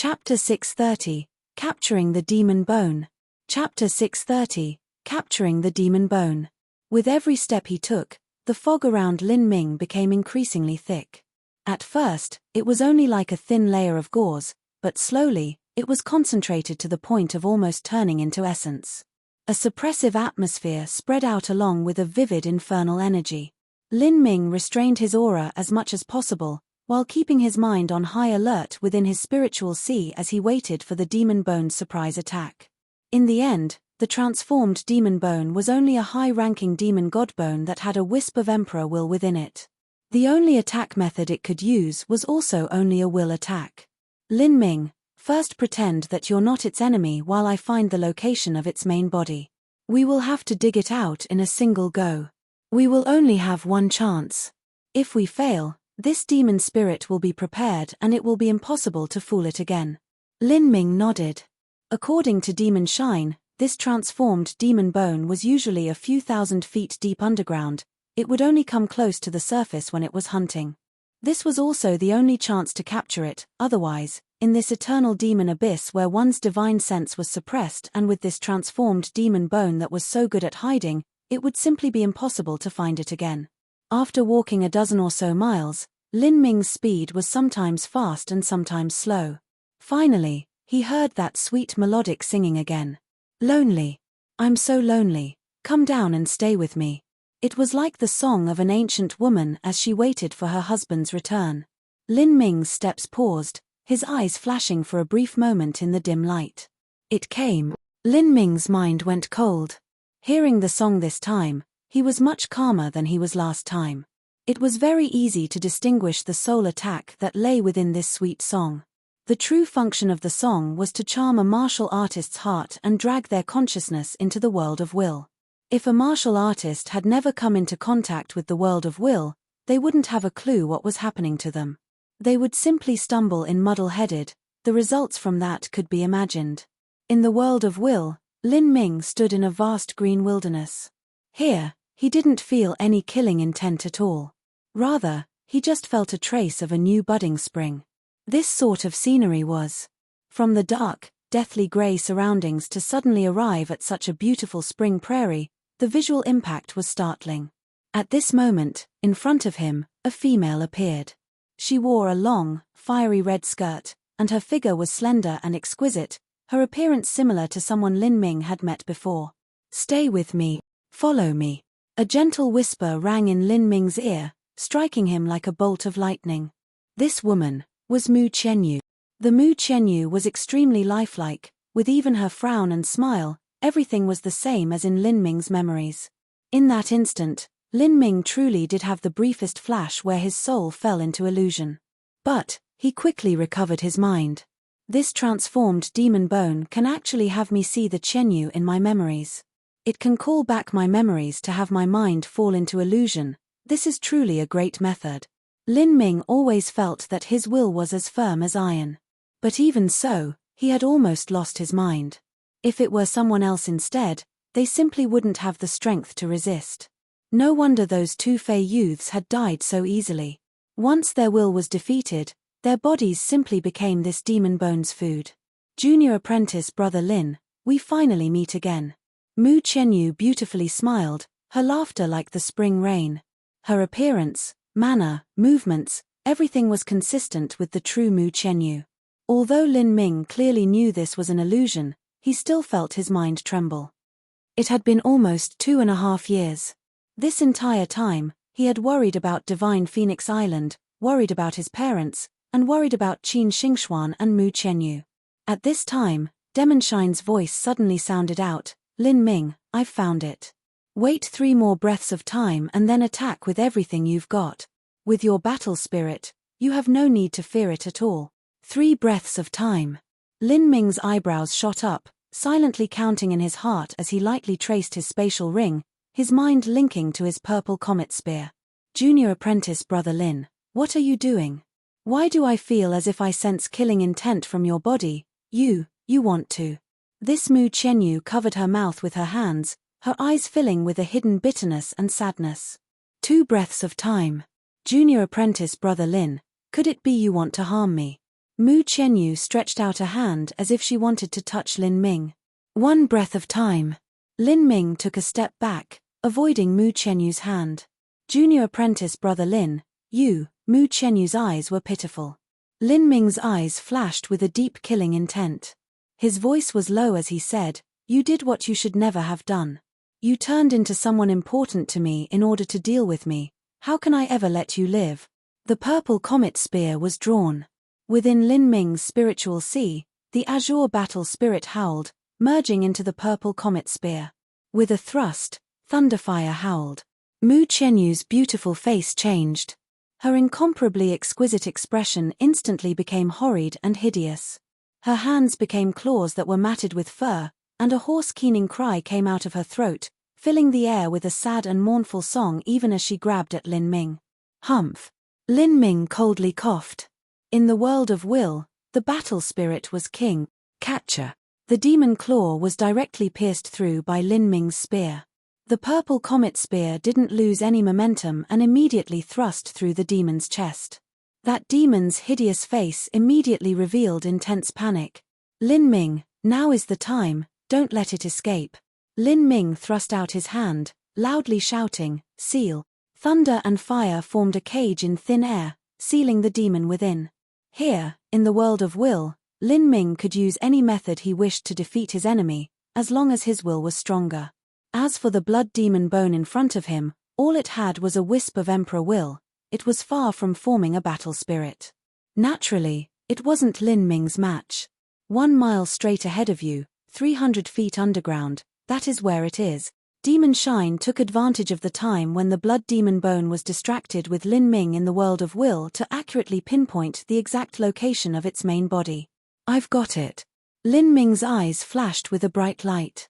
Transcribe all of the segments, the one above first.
Chapter 630, Capturing the Demon Bone. Chapter 630, Capturing the Demon Bone. With every step he took, the fog around Lin Ming became increasingly thick. At first, it was only like a thin layer of gauze, but slowly, it was concentrated to the point of almost turning into essence. A suppressive atmosphere spread out along with a vivid infernal energy. Lin Ming restrained his aura as much as possible, while keeping his mind on high alert within his spiritual sea as he waited for the demon bone's surprise attack. In the end, the transformed demon bone was only a high-ranking demon god bone that had a wisp of emperor will within it. The only attack method it could use was also only a will attack. Lin Ming, first pretend that you're not its enemy while I find the location of its main body. We will have to dig it out in a single go. We will only have one chance. If we fail, this demon spirit will be prepared and it will be impossible to fool it again. Lin Ming nodded. According to Demon Shine, this transformed demon bone was usually a few thousand feet deep underground. It would only come close to the surface when it was hunting. This was also the only chance to capture it, otherwise, in this eternal demon abyss where one's divine sense was suppressed and with this transformed demon bone that was so good at hiding, it would simply be impossible to find it again. After walking a dozen or so miles, Lin Ming's speed was sometimes fast and sometimes slow. Finally, he heard that sweet melodic singing again. Lonely. I'm so lonely. Come down and stay with me. It was like the song of an ancient woman as she waited for her husband's return. Lin Ming's steps paused, his eyes flashing for a brief moment in the dim light. It came. Lin Ming's mind went cold. Hearing the song this time, he was much calmer than he was last time. It was very easy to distinguish the soul attack that lay within this sweet song. The true function of the song was to charm a martial artist's heart and drag their consciousness into the world of will. If a martial artist had never come into contact with the world of will, they wouldn't have a clue what was happening to them. They would simply stumble in muddle-headed. The results from that could be imagined. In the world of will, Lin Ming stood in a vast green wilderness. Here, he didn't feel any killing intent at all. Rather, he just felt a trace of a new budding spring. This sort of scenery was. From the dark, deathly grey surroundings to suddenly arrive at such a beautiful spring prairie, the visual impact was startling. At this moment, in front of him, a female appeared. She wore a long, fiery red skirt, and her figure was slender and exquisite, her appearance similar to someone Lin Ming had met before. Stay with me. Follow me. A gentle whisper rang in Lin Ming's ear, striking him like a bolt of lightning. This woman was Mu Qianyu. The Mu Qianyu was extremely lifelike, with even her frown and smile, everything was the same as in Lin Ming's memories. In that instant, Lin Ming truly did have the briefest flash where his soul fell into illusion. But, he quickly recovered his mind. This transformed demon bone can actually have me see the Qianyu in my memories. It can call back my memories to have my mind fall into illusion. This is truly a great method. Lin Ming always felt that his will was as firm as iron. But even so, he had almost lost his mind. If it were someone else instead, they simply wouldn't have the strength to resist. No wonder those two Fey youths had died so easily. Once their will was defeated, their bodies simply became this demon bone's food. Junior apprentice brother Lin, we finally meet again. Mu Qianyu beautifully smiled, her laughter like the spring rain. Her appearance, manner, movements, everything was consistent with the true Mu Qianyu. Although Lin Ming clearly knew this was an illusion, he still felt his mind tremble. It had been almost 2.5 years. This entire time, he had worried about Divine Phoenix Island, worried about his parents, and worried about Qin Xingxuan and Mu Qianyu. At this time, Demon Shine's voice suddenly sounded out, Lin Ming, I've found it. Wait 3 more breaths of time and then attack with everything you've got. With your battle spirit, you have no need to fear it at all. 3 breaths of time. Lin Ming's eyebrows shot up, silently counting in his heart as he lightly traced his spatial ring, his mind linking to his purple comet spear. Junior apprentice brother Lin, what are you doing? Why do I feel as if I sense killing intent from your body? You want to. This Mu Qianyu covered her mouth with her hands, her eyes filling with a hidden bitterness and sadness. 2 breaths of time. Junior apprentice brother Lin, could it be you want to harm me? Mu Qianyu stretched out a hand as if she wanted to touch Lin Ming. One breath of time. Lin Ming took a step back, avoiding Mu Qianyu's hand. Junior apprentice brother Lin, you. Mu Qianyu's eyes were pitiful. Lin Ming's eyes flashed with a deep killing intent. His voice was low as he said, "You did what you should never have done. You turned into someone important to me in order to deal with me. How can I ever let you live?" The purple comet spear was drawn. Within Lin Ming's spiritual sea, the azure battle spirit howled, merging into the purple comet spear. With a thrust, thunderfire howled. Mu Qianyu's beautiful face changed. Her incomparably exquisite expression instantly became horrid and hideous. Her hands became claws that were matted with fur, and a hoarse keening cry came out of her throat, filling the air with a sad and mournful song even as she grabbed at Lin Ming. Humph! Lin Ming coldly coughed. In the world of will, the battle spirit was king. Catcher! The demon claw was directly pierced through by Lin Ming's spear. The purple comet spear didn't lose any momentum and immediately thrust through the demon's chest. That demon's hideous face immediately revealed intense panic. Lin Ming, now is the time, don't let it escape. Lin Ming thrust out his hand, loudly shouting, "Seal!" Thunder and fire formed a cage in thin air, sealing the demon within. Here, in the world of will, Lin Ming could use any method he wished to defeat his enemy, as long as his will was stronger. As for the blood demon bone in front of him, all it had was a wisp of emperor will. It was far from forming a battle spirit. Naturally, it wasn't Lin Ming's match. 1 mile straight ahead of you, 300 feet underground, that is where it is. Demon Shine took advantage of the time when the blood demon bone was distracted with Lin Ming in the world of will to accurately pinpoint the exact location of its main body. I've got it. Lin Ming's eyes flashed with a bright light.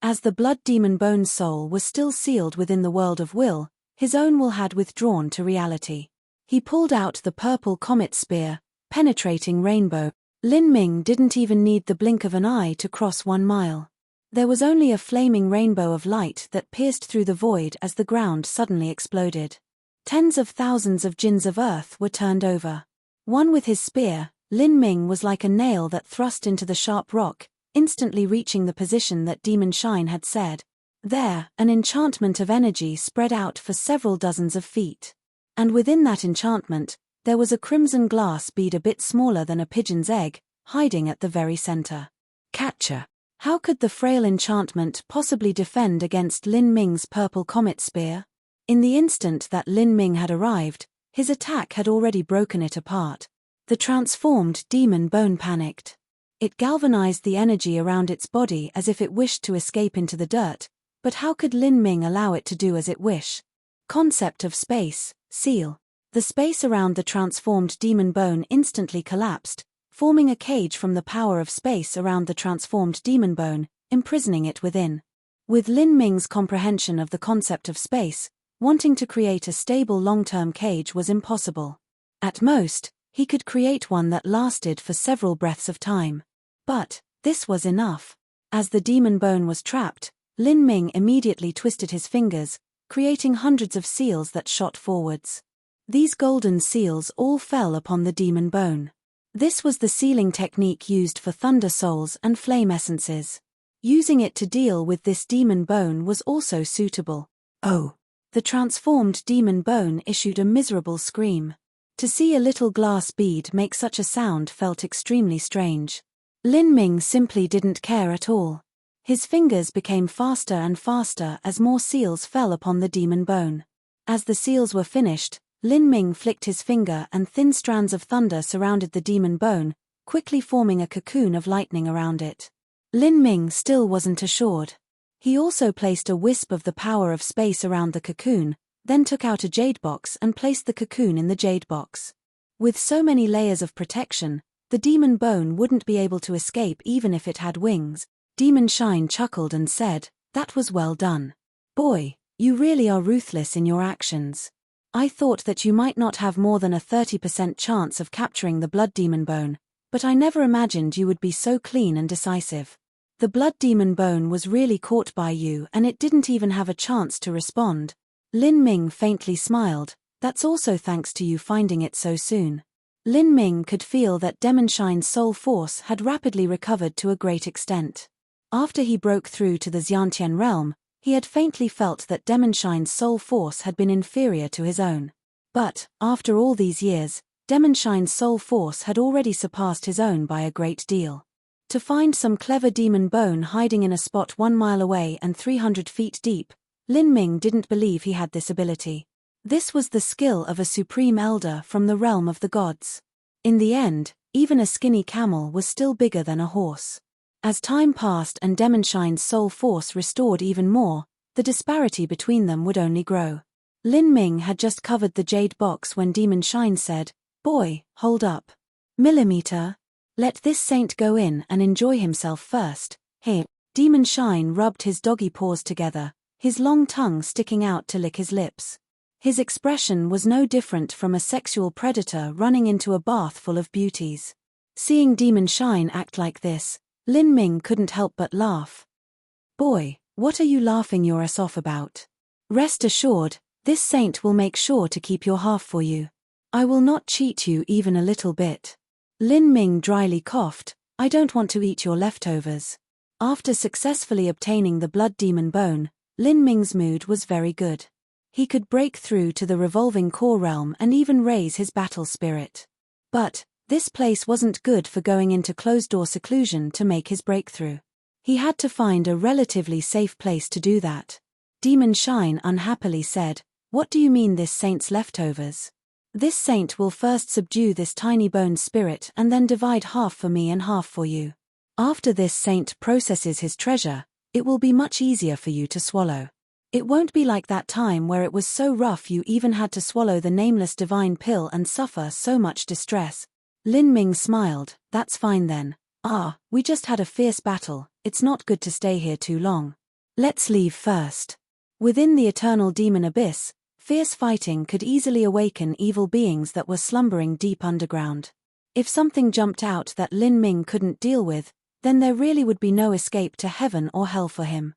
As the blood demon bone's soul was still sealed within the world of will, his own will had withdrawn to reality. He pulled out the purple comet spear, penetrating rainbow. Lin Ming didn't even need the blink of an eye to cross 1 mile. There was only a flaming rainbow of light that pierced through the void as the ground suddenly exploded. Tens of thousands of jins of earth were turned over. One with his spear, Lin Ming was like a nail that thrust into the sharp rock, instantly reaching the position that Demon Shine had said. There, an enchantment of energy spread out for several dozens of feet. And within that enchantment, there was a crimson glass bead a bit smaller than a pigeon's egg, hiding at the very center. Catcher! How could the frail enchantment possibly defend against Lin Ming's purple comet spear? In the instant that Lin Ming had arrived, his attack had already broken it apart. The transformed demon bone panicked. It galvanized the energy around its body as if it wished to escape into the dirt, but how could Lin Ming allow it to do as it wished? Concept of space, seal. The space around the transformed demon bone instantly collapsed, forming a cage from the power of space around the transformed demon bone, imprisoning it within. With Lin Ming's comprehension of the concept of space, wanting to create a stable long-term cage was impossible. At most, he could create one that lasted for several breaths of time. But this was enough. As the demon bone was trapped, Lin Ming immediately twisted his fingers, creating hundreds of seals that shot forwards. These golden seals all fell upon the demon bone. This was the sealing technique used for thunder souls and flame essences. Using it to deal with this demon bone was also suitable. Oh! The transformed demon bone issued a miserable scream. To see a little glass bead make such a sound felt extremely strange. Lin Ming simply didn't care at all. His fingers became faster and faster as more seals fell upon the demon bone. As the seals were finished, Lin Ming flicked his finger and thin strands of thunder surrounded the demon bone, quickly forming a cocoon of lightning around it. Lin Ming still wasn't assured. He also placed a wisp of the power of space around the cocoon, then took out a jade box and placed the cocoon in the jade box. With so many layers of protection, the demon bone wouldn't be able to escape even if it had wings. Demon Shine chuckled and said, "That was well done. Boy, you really are ruthless in your actions. I thought that you might not have more than a 30% chance of capturing the blood demon bone, but I never imagined you would be so clean and decisive. The blood demon bone was really caught by you and it didn't even have a chance to respond." Lin Ming faintly smiled, "That's also thanks to you finding it so soon." Lin Ming could feel that Demonshine's soul force had rapidly recovered to a great extent. After he broke through to the Xiantian realm, he had faintly felt that Demonshine's soul force had been inferior to his own. But, after all these years, Demonshine's soul force had already surpassed his own by a great deal. To find some clever demon bone hiding in a spot 1 mile away and 300 feet deep, Lin Ming didn't believe he had this ability. This was the skill of a supreme elder from the realm of the gods. In the end, even a skinny camel was still bigger than a horse. As time passed and Demonshine's soul force restored even more, the disparity between them would only grow. Lin Ming had just covered the jade box when Demonshine said, "Boy, hold up. Millimeter. Let this saint go in and enjoy himself first." Hey. Demonshine rubbed his doggy paws together, his long tongue sticking out to lick his lips. His expression was no different from a sexual predator running into a bath full of beauties. Seeing Demonshine act like this, Lin Ming couldn't help but laugh. "Boy, what are you laughing your ass off about? Rest assured, this saint will make sure to keep your half for you. I will not cheat you even a little bit." Lin Ming dryly coughed, "I don't want to eat your leftovers." After successfully obtaining the blood demon bone, Lin Ming's mood was very good. He could break through to the revolving core realm and even raise his battle spirit. But this place wasn't good for going into closed-door seclusion to make his breakthrough. He had to find a relatively safe place to do that. Demonshine unhappily said, "What do you mean this saint's leftovers? This saint will first subdue this tiny bone spirit and then divide half for me and half for you. After this saint processes his treasure, it will be much easier for you to swallow. It won't be like that time where it was so rough you even had to swallow the nameless divine pill and suffer so much distress." Lin Ming smiled, "That's fine then. We just had a fierce battle, it's not good to stay here too long. Let's leave first." Within the eternal demon abyss, fierce fighting could easily awaken evil beings that were slumbering deep underground. If something jumped out that Lin Ming couldn't deal with, then there really would be no escape to heaven or hell for him.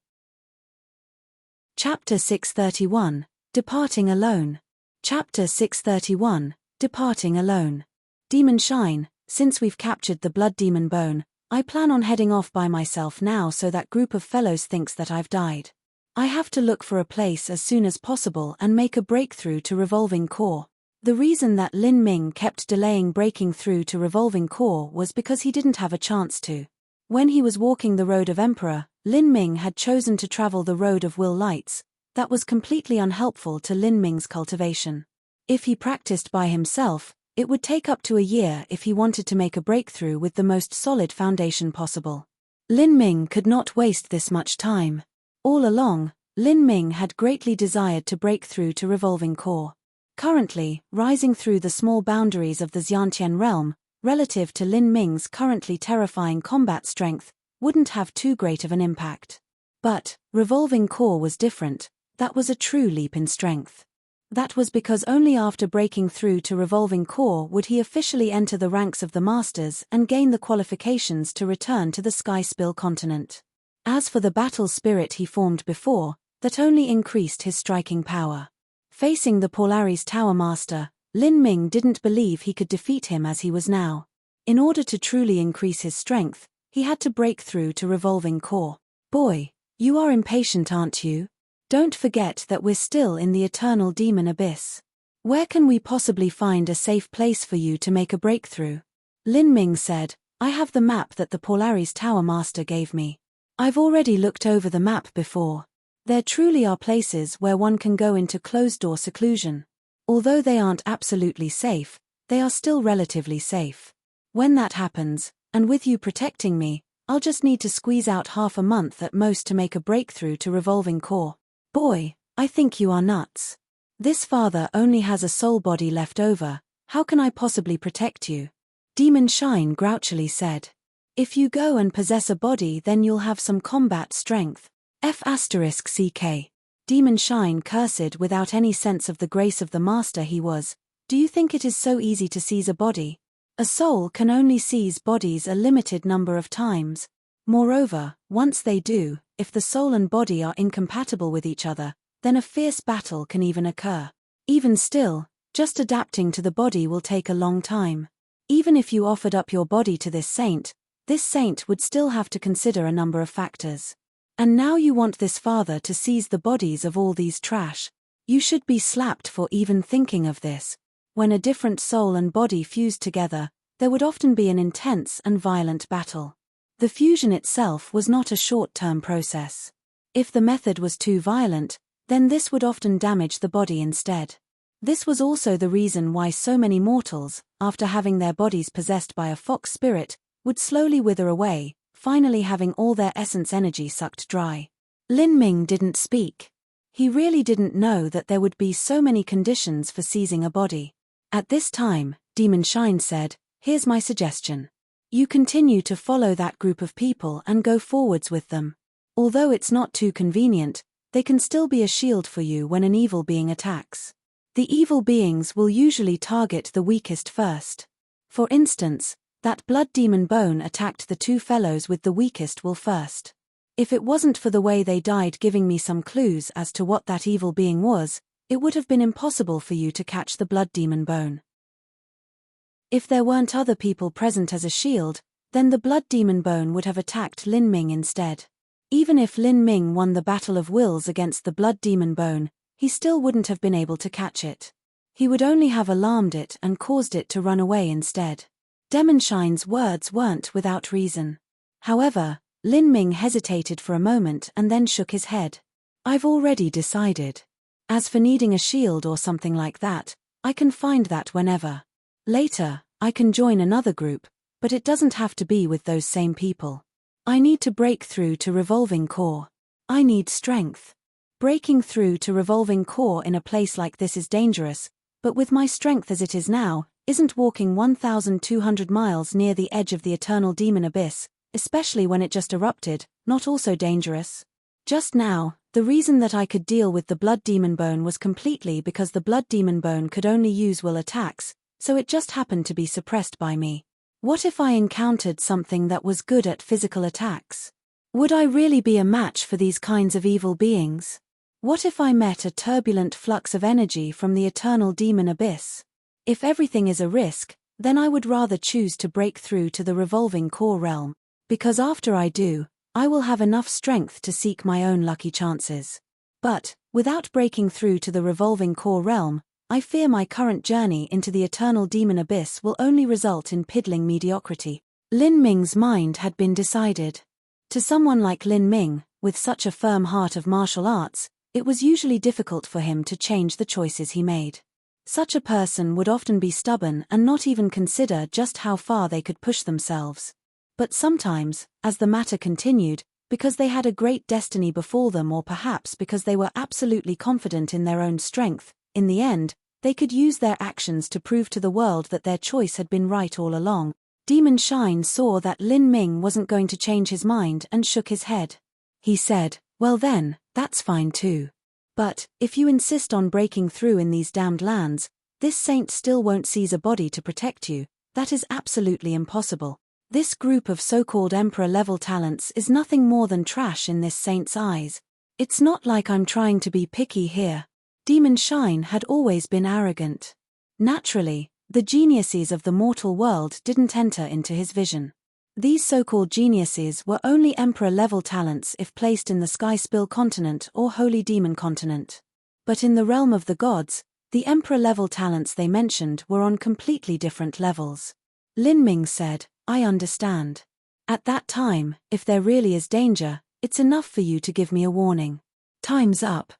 Chapter 631, Departing Alone. Chapter 631, Departing Alone. Demonshine, since we've captured the blood demon bone, I plan on heading off by myself now so that group of fellows thinks that I've died. I have to look for a place as soon as possible and make a breakthrough to Revolving Core. The reason that Lin Ming kept delaying breaking through to Revolving Core was because he didn't have a chance to. When he was walking the Road of Emperor, Lin Ming had chosen to travel the Road of Will Lights. That was completely unhelpful to Lin Ming's cultivation. If he practiced by himself, it would take up to a year if he wanted to make a breakthrough with the most solid foundation possible. Lin Ming could not waste this much time. All along, Lin Ming had greatly desired to break through to Revolving Core. Currently, rising through the small boundaries of the Xiantian realm, relative to Lin Ming's currently terrifying combat strength, wouldn't have too great of an impact. But Revolving Core was different. That was a true leap in strength. That was because only after breaking through to Revolving Core would he officially enter the ranks of the Masters and gain the qualifications to return to the Sky Spill continent. As for the battle spirit he formed before, that only increased his striking power. Facing the Polaris Tower Master, Lin Ming didn't believe he could defeat him as he was now. In order to truly increase his strength, he had to break through to Revolving Core. "Boy, you are impatient, aren't you? Don't forget that we're still in the eternal demon abyss. Where can we possibly find a safe place for you to make a breakthrough?" Lin Ming said, "I have the map that the Polaris Tower Master gave me. I've already looked over the map before. There truly are places where one can go into closed-door seclusion. Although they aren't absolutely safe, they are still relatively safe. When that happens, and with you protecting me, I'll just need to squeeze out half a month at most to make a breakthrough to Revolving Core." "Boy, I think you are nuts. This father only has a soul body left over, how can I possibly protect you?" Demonshine grouchily said. "If you go and possess a body then you'll have some combat strength. F***ck. Demonshine cursed without any sense of the grace of the master he was. "Do you think it is so easy to seize a body? A soul can only seize bodies a limited number of times. Moreover, once they do, if the soul and body are incompatible with each other, then a fierce battle can even occur. Even still, just adapting to the body will take a long time. Even if you offered up your body to this saint would still have to consider a number of factors. And now you want this father to seize the bodies of all these trash. You should be slapped for even thinking of this. When a different soul and body fused together, there would often be an intense and violent battle. The fusion itself was not a short-term process. If the method was too violent, then this would often damage the body instead. This was also the reason why so many mortals, after having their bodies possessed by a fox spirit, would slowly wither away, finally having all their essence energy sucked dry. Lin Ming didn't speak. He really didn't know that there would be so many conditions for seizing a body. At this time, Demon Shine said, "Here's my suggestion. You continue to follow that group of people and go forwards with them. Although it's not too convenient, they can still be a shield for you when an evil being attacks. The evil beings will usually target the weakest first. For instance, that blood demon bone attacked the two fellows with the weakest will first. If it wasn't for the way they died giving me some clues as to what that evil being was, it would have been impossible for you to catch the blood demon bone. If there weren't other people present as a shield, then the blood demon bone would have attacked Lin Ming instead. Even if Lin Ming won the battle of wills against the blood demon bone, he still wouldn't have been able to catch it. He would only have alarmed it and caused it to run away instead." Demon Shine's words weren't without reason. However, Lin Ming hesitated for a moment and then shook his head. "I've already decided. As for needing a shield or something like that, I can find that whenever. Later, I can join another group, but it doesn't have to be with those same people. I need to break through to Revolving Core. I need strength. Breaking through to Revolving Core in a place like this is dangerous, but with my strength as it is now, isn't walking 1,200 miles near the edge of the eternal demon abyss, especially when it just erupted, not also dangerous? Just now, the reason that I could deal with the blood demon bone was completely because the blood demon bone could only use will attacks, so it just happened to be suppressed by me. What if I encountered something that was good at physical attacks? Would I really be a match for these kinds of evil beings? What if I met a turbulent flux of energy from the eternal demon abyss? If everything is a risk, then I would rather choose to break through to the Revolving Core realm, because after I do, I will have enough strength to seek my own lucky chances. But, without breaking through to the Revolving Core realm, I fear my current journey into the eternal demon abyss will only result in piddling mediocrity." Lin Ming's mind had been decided. To someone like Lin Ming, with such a firm heart of martial arts, it was usually difficult for him to change the choices he made. Such a person would often be stubborn and not even consider just how far they could push themselves. But sometimes, as the matter continued, because they had a great destiny before them or perhaps because they were absolutely confident in their own strength, in the end, they could use their actions to prove to the world that their choice had been right all along. Demon Shine saw that Lin Ming wasn't going to change his mind and shook his head. He said, "Well then, that's fine too. But, if you insist on breaking through in these damned lands, this saint still won't seize a body to protect you. That is absolutely impossible. This group of so-called emperor-level talents is nothing more than trash in this saint's eyes. It's not like I'm trying to be picky here." Demon Shine had always been arrogant. Naturally, the geniuses of the mortal world didn't enter into his vision. These so-called geniuses were only emperor-level talents if placed in the Sky Spill continent or Holy Demon continent. But in the realm of the gods, the emperor-level talents they mentioned were on completely different levels. Lin Ming said, "I understand. At that time, if there really is danger, it's enough for you to give me a warning. Time's up."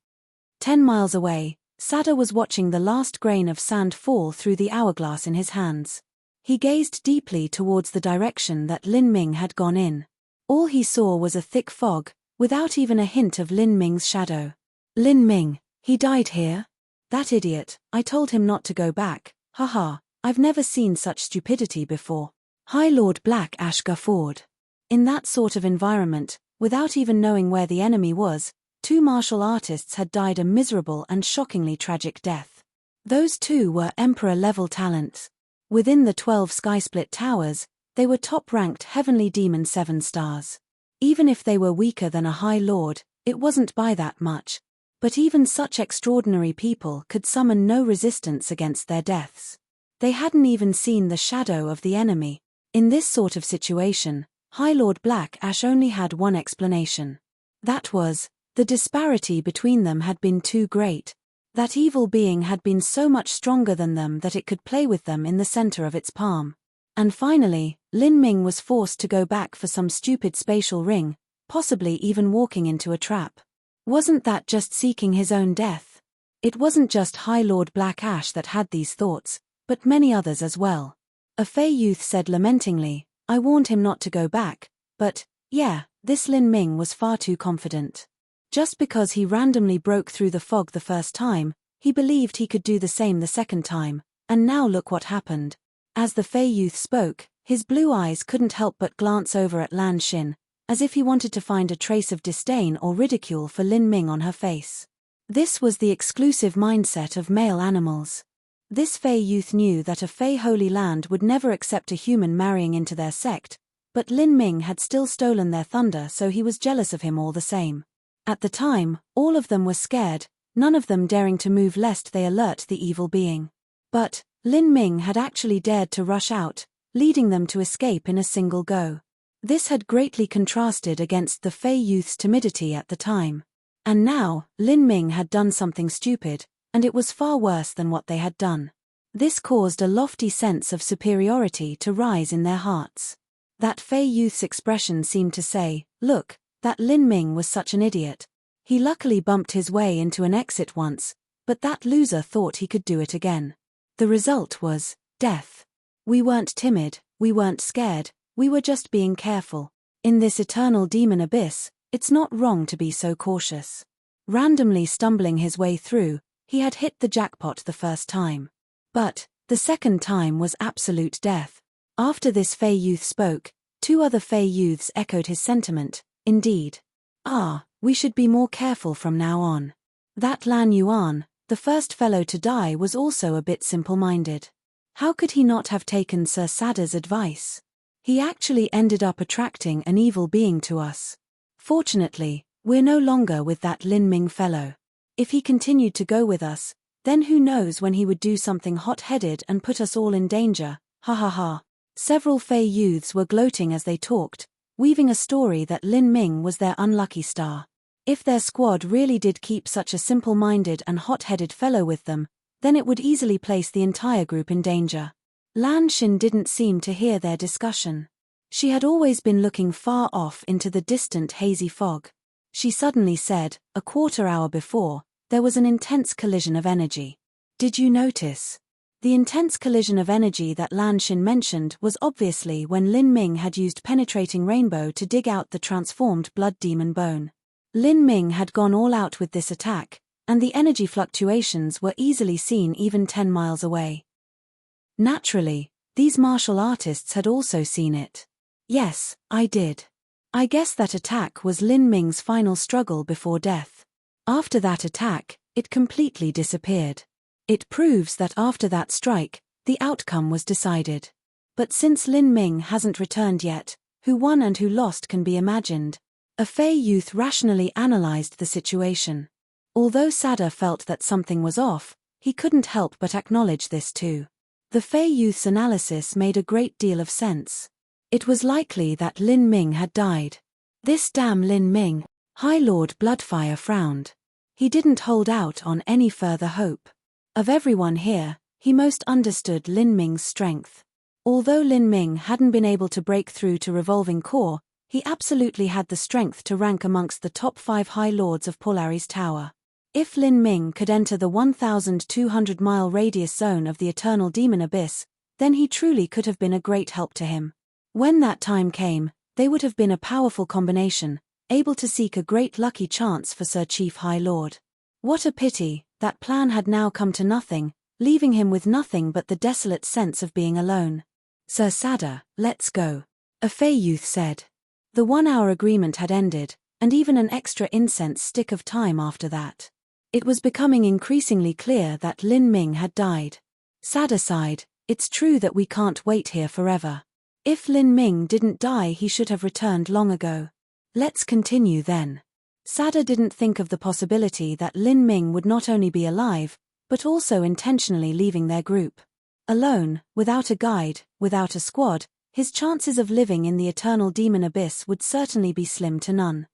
10 miles away, Sada was watching the last grain of sand fall through the hourglass in his hands. He gazed deeply towards the direction that Lin Ming had gone in. All he saw was a thick fog, without even a hint of Lin Ming's shadow. "Lin Ming, he died here? That idiot, I told him not to go back, haha, I've never seen such stupidity before." High Lord Black Ash guffawed. In that sort of environment, without even knowing where the enemy was, 2 martial artists had died a miserable and shockingly tragic death. Those two were emperor-level talents. Within the 12 Skysplit Towers, they were top-ranked Heavenly Demon 7 stars. Even if they were weaker than a High Lord, it wasn't by that much. But even such extraordinary people could summon no resistance against their deaths. They hadn't even seen the shadow of the enemy. In this sort of situation, High Lord Black Ash only had one explanation. That was, the disparity between them had been too great. That evil being had been so much stronger than them that it could play with them in the center of its palm. And finally, Lin Ming was forced to go back for some stupid spatial ring, possibly even walking into a trap. Wasn't that just seeking his own death? It wasn't just High Lord Black Ash that had these thoughts, but many others as well. A Fey youth said lamentingly, I warned him not to go back, but, yeah, this Lin Ming was far too confident. Just because he randomly broke through the fog the first time, he believed he could do the same the second time, and now look what happened. As the Fey youth spoke, his blue eyes couldn't help but glance over at Lan Xin, as if he wanted to find a trace of disdain or ridicule for Lin Ming on her face. This was the exclusive mindset of male animals. This Fey youth knew that a Fey Holy Land would never accept a human marrying into their sect, but Lin Ming had still stolen their thunder, so he was jealous of him all the same. At the time, all of them were scared, none of them daring to move lest they alert the evil being. But Lin Ming had actually dared to rush out, leading them to escape in a single go. This had greatly contrasted against the Fey youth's timidity at the time. And now, Lin Ming had done something stupid, and it was far worse than what they had done. This caused a lofty sense of superiority to rise in their hearts. That Fey youth's expression seemed to say, look, that Lin Ming was such an idiot. He luckily bumped his way into an exit once, but that loser thought he could do it again. The result was death. We weren't timid, we weren't scared, we were just being careful. In this eternal demon abyss, it's not wrong to be so cautious. Randomly stumbling his way through, he had hit the jackpot the first time. But the second time was absolute death. After this Fey youth spoke, two other Fey youths echoed his sentiment. Indeed. We should be more careful from now on. That Lan Yuan, the first fellow to die, was also a bit simple-minded. How could he not have taken Sir Sada's advice? He actually ended up attracting an evil being to us. Fortunately, we're no longer with that Lin Ming fellow. If he continued to go with us, then who knows when he would do something hot-headed and put us all in danger, ha ha ha. Several Fey youths were gloating as they talked, weaving a story that Lin Ming was their unlucky star. If their squad really did keep such a simple-minded and hot-headed fellow with them, then it would easily place the entire group in danger. Lan Xin didn't seem to hear their discussion. She had always been looking far off into the distant hazy fog. She suddenly said, a quarter hour before, there was an intense collision of energy. Did you notice? The intense collision of energy that Lan Xin mentioned was obviously when Lin Ming had used penetrating rainbow to dig out the transformed blood demon bone. Lin Ming had gone all out with this attack, and the energy fluctuations were easily seen even 10 miles away. Naturally, these martial artists had also seen it. Yes, I did. I guess that attack was Lin Ming's final struggle before death. After that attack, it completely disappeared. It proves that after that strike, the outcome was decided. But since Lin Ming hasn't returned yet, who won and who lost can be imagined. A Fey youth rationally analyzed the situation. Although Sada felt that something was off, he couldn't help but acknowledge this too. The Fey youth's analysis made a great deal of sense. It was likely that Lin Ming had died. This damn Lin Ming, High Lord Bloodfire frowned. He didn't hold out on any further hope. Of everyone here, he most understood Lin Ming's strength. Although Lin Ming hadn't been able to break through to Revolving Core, he absolutely had the strength to rank amongst the top 5 High Lords of Polari's Tower. If Lin Ming could enter the 1,200-mile radius zone of the Eternal Demon Abyss, then he truly could have been a great help to him. When that time came, they would have been a powerful combination, able to seek a great lucky chance for Sir Chief High Lord. What a pity, that plan had now come to nothing, leaving him with nothing but the desolate sense of being alone. Sir Sada, let's go. A Fey youth said. The 1-hour agreement had ended, and even an extra incense stick of time after that. It was becoming increasingly clear that Lin Ming had died. Sada sighed, it's true that we can't wait here forever. If Lin Ming didn't die, he should have returned long ago. Let's continue then. Sada didn't think of the possibility that Lin Ming would not only be alive, but also intentionally leaving their group. Alone, without a guide, without a squad, his chances of living in the eternal demon abyss would certainly be slim to none.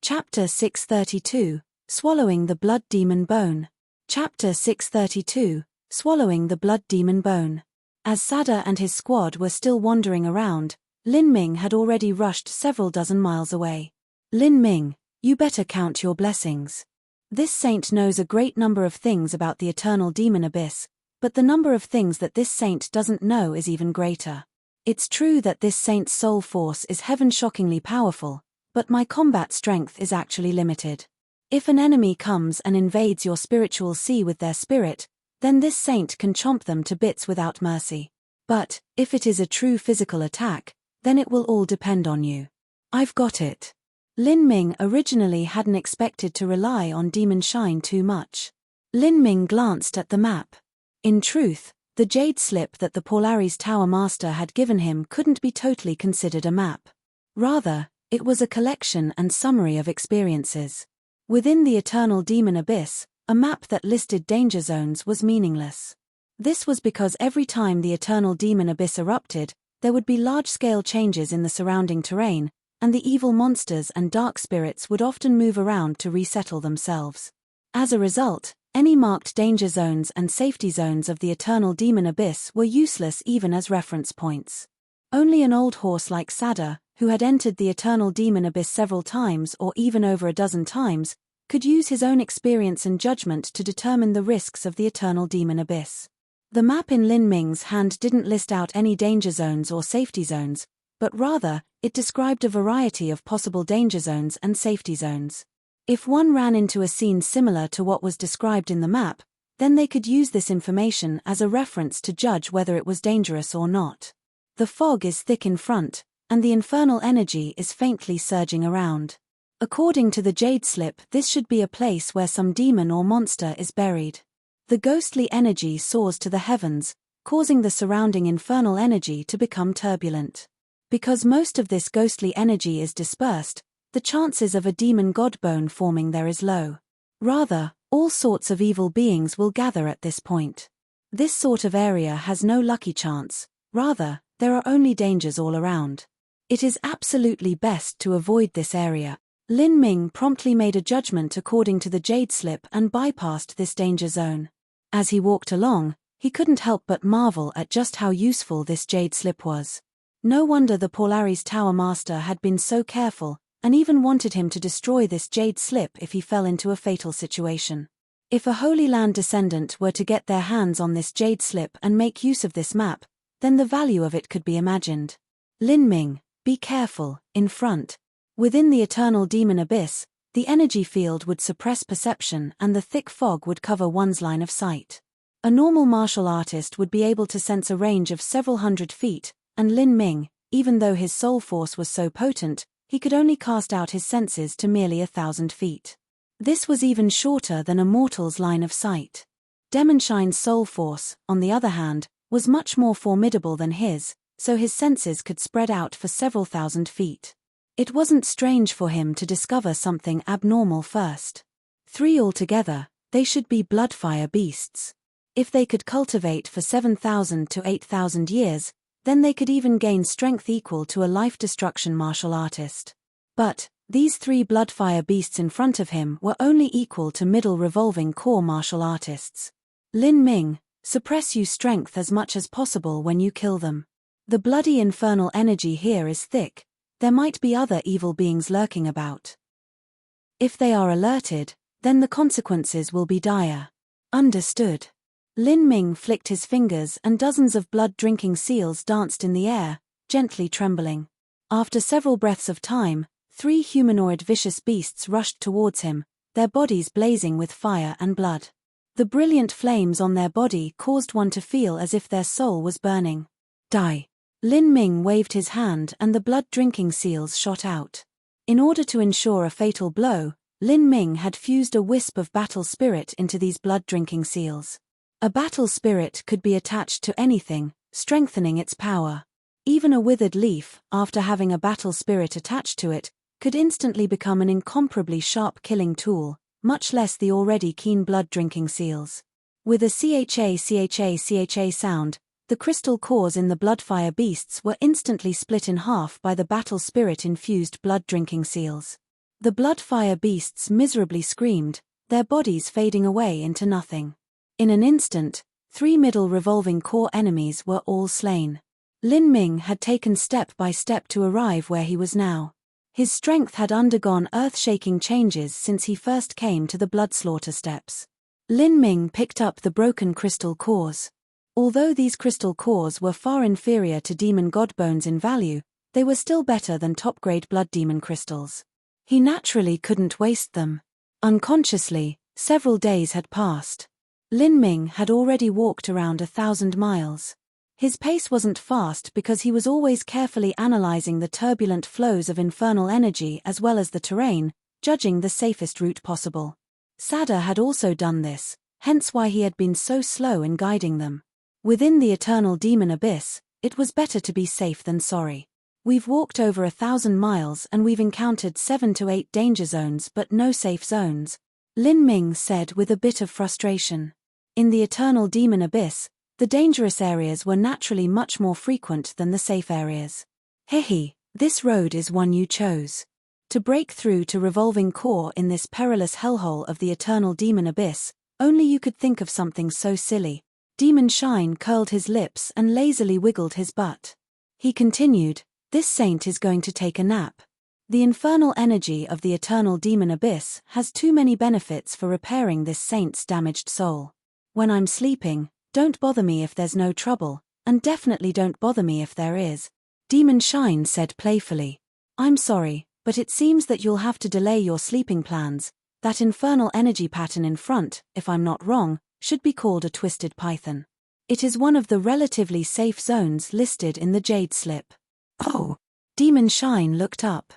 Chapter 632, Swallowing the Blood Demon Bone. Chapter 632, Swallowing the Blood Demon Bone. As Sada and his squad were still wandering around, Lin Ming had already rushed several dozen miles away. Lin Ming, you better count your blessings. This saint knows a great number of things about the eternal demon abyss, but the number of things that this saint doesn't know is even greater. It's true that this saint's soul force is heaven-shockingly powerful, but my combat strength is actually limited. If an enemy comes and invades your spiritual sea with their spirit, then this saint can chomp them to bits without mercy. But, if it is a true physical attack, then it will all depend on you. I've got it. Lin Ming originally hadn't expected to rely on demon shine too much. Lin Ming glanced at the map. In truth, the jade slip that the Polaris Tower Master had given him couldn't be totally considered a map. Rather, it was a collection and summary of experiences. Within the eternal demon abyss, a map that listed danger zones was meaningless. This was because every time the eternal demon abyss erupted, there would be large-scale changes in the surrounding terrain, and the evil monsters and dark spirits would often move around to resettle themselves. As a result, any marked danger zones and safety zones of the eternal demon abyss were useless even as reference points. Only an old horse like Sada, who had entered the eternal demon abyss several times or even over a dozen times, could use his own experience and judgment to determine the risks of the eternal demon abyss. The map in Lin Ming's hand didn't list out any danger zones or safety zones, but rather, it described a variety of possible danger zones and safety zones. If one ran into a scene similar to what was described in the map, then they could use this information as a reference to judge whether it was dangerous or not. The fog is thick in front, and the infernal energy is faintly surging around. According to the jade slip, this should be a place where some demon or monster is buried. The ghostly energy soars to the heavens, causing the surrounding infernal energy to become turbulent. Because most of this ghostly energy is dispersed, the chances of a demon godbone forming there is low. Rather, all sorts of evil beings will gather at this point. This sort of area has no lucky chance, rather, there are only dangers all around. It is absolutely best to avoid this area. Lin Ming promptly made a judgment according to the jade slip and bypassed this danger zone. As he walked along, he couldn't help but marvel at just how useful this jade slip was. No wonder the Polaris Tower Master had been so careful, and even wanted him to destroy this jade slip if he fell into a fatal situation. If a Holy Land descendant were to get their hands on this jade slip and make use of this map, then the value of it could be imagined. Lin Ming, be careful, in front. Within the eternal demon abyss, the energy field would suppress perception and the thick fog would cover one's line of sight. A normal martial artist would be able to sense a range of several hundred feet, and Lin Ming, even though his soul force was so potent, he could only cast out his senses to merely 1,000 feet. This was even shorter than a mortal's line of sight. Demonshine's soul force, on the other hand, was much more formidable than his, so his senses could spread out for several thousand feet. It wasn't strange for him to discover something abnormal first. 3 altogether, they should be bloodfire beasts. If they could cultivate for 7,000 to 8,000 years, then they could even gain strength equal to a life-destruction martial artist. But, these 3 bloodfire beasts in front of him were only equal to middle revolving core martial artists. Lin Ming, suppress your strength as much as possible when you kill them. The bloody infernal energy here is thick. There might be other evil beings lurking about. If they are alerted, then the consequences will be dire. Understood. Lin Ming flicked his fingers and dozens of blood-drinking seals danced in the air, gently trembling. After several breaths of time, 3 humanoid vicious beasts rushed towards him, their bodies blazing with fire and blood. The brilliant flames on their body caused one to feel as if their soul was burning. Die. Lin Ming waved his hand and the blood-drinking seals shot out. In order to ensure a fatal blow, Lin Ming had fused a wisp of battle spirit into these blood-drinking seals. A battle spirit could be attached to anything, strengthening its power. Even a withered leaf, after having a battle spirit attached to it, could instantly become an incomparably sharp killing tool, much less the already keen blood-drinking seals. With a cha sound, the crystal cores in the bloodfire beasts were instantly split in half by the battle spirit-infused blood-drinking seals. The bloodfire beasts miserably screamed, their bodies fading away into nothing. In an instant, 3 middle revolving core enemies were all slain. Lin Ming had taken step by step to arrive where he was now. His strength had undergone earth-shaking changes since he first came to the bloodslaughter steps. Lin Ming picked up the broken crystal cores. Although these crystal cores were far inferior to demon god bones in value, they were still better than top-grade blood demon crystals. He naturally couldn't waste them. Unconsciously, several days had passed. Lin Ming had already walked around 1,000 miles. His pace wasn't fast because he was always carefully analyzing the turbulent flows of infernal energy as well as the terrain, judging the safest route possible. Sada had also done this, hence why he had been so slow in guiding them. Within the eternal demon abyss, it was better to be safe than sorry. We've walked over 1,000 miles and we've encountered 7 to 8 danger zones but no safe zones, Lin Ming said with a bit of frustration. In the eternal demon abyss, the dangerous areas were naturally much more frequent than the safe areas. Hehe, this road is one you chose. To break through to revolving core in this perilous hellhole of the eternal demon abyss, only you could think of something so silly. Demon Shine curled his lips and lazily wiggled his butt. He continued, this saint is going to take a nap. The infernal energy of the eternal demon abyss has too many benefits for repairing this saint's damaged soul. When I'm sleeping, don't bother me if there's no trouble, and definitely don't bother me if there is, Demon Shine said playfully. I'm sorry, but it seems that you'll have to delay your sleeping plans. That infernal energy pattern in front, if I'm not wrong, should be called a twisted python. It is one of the relatively safe zones listed in the Jade Slip. Oh! Demon Shine looked up.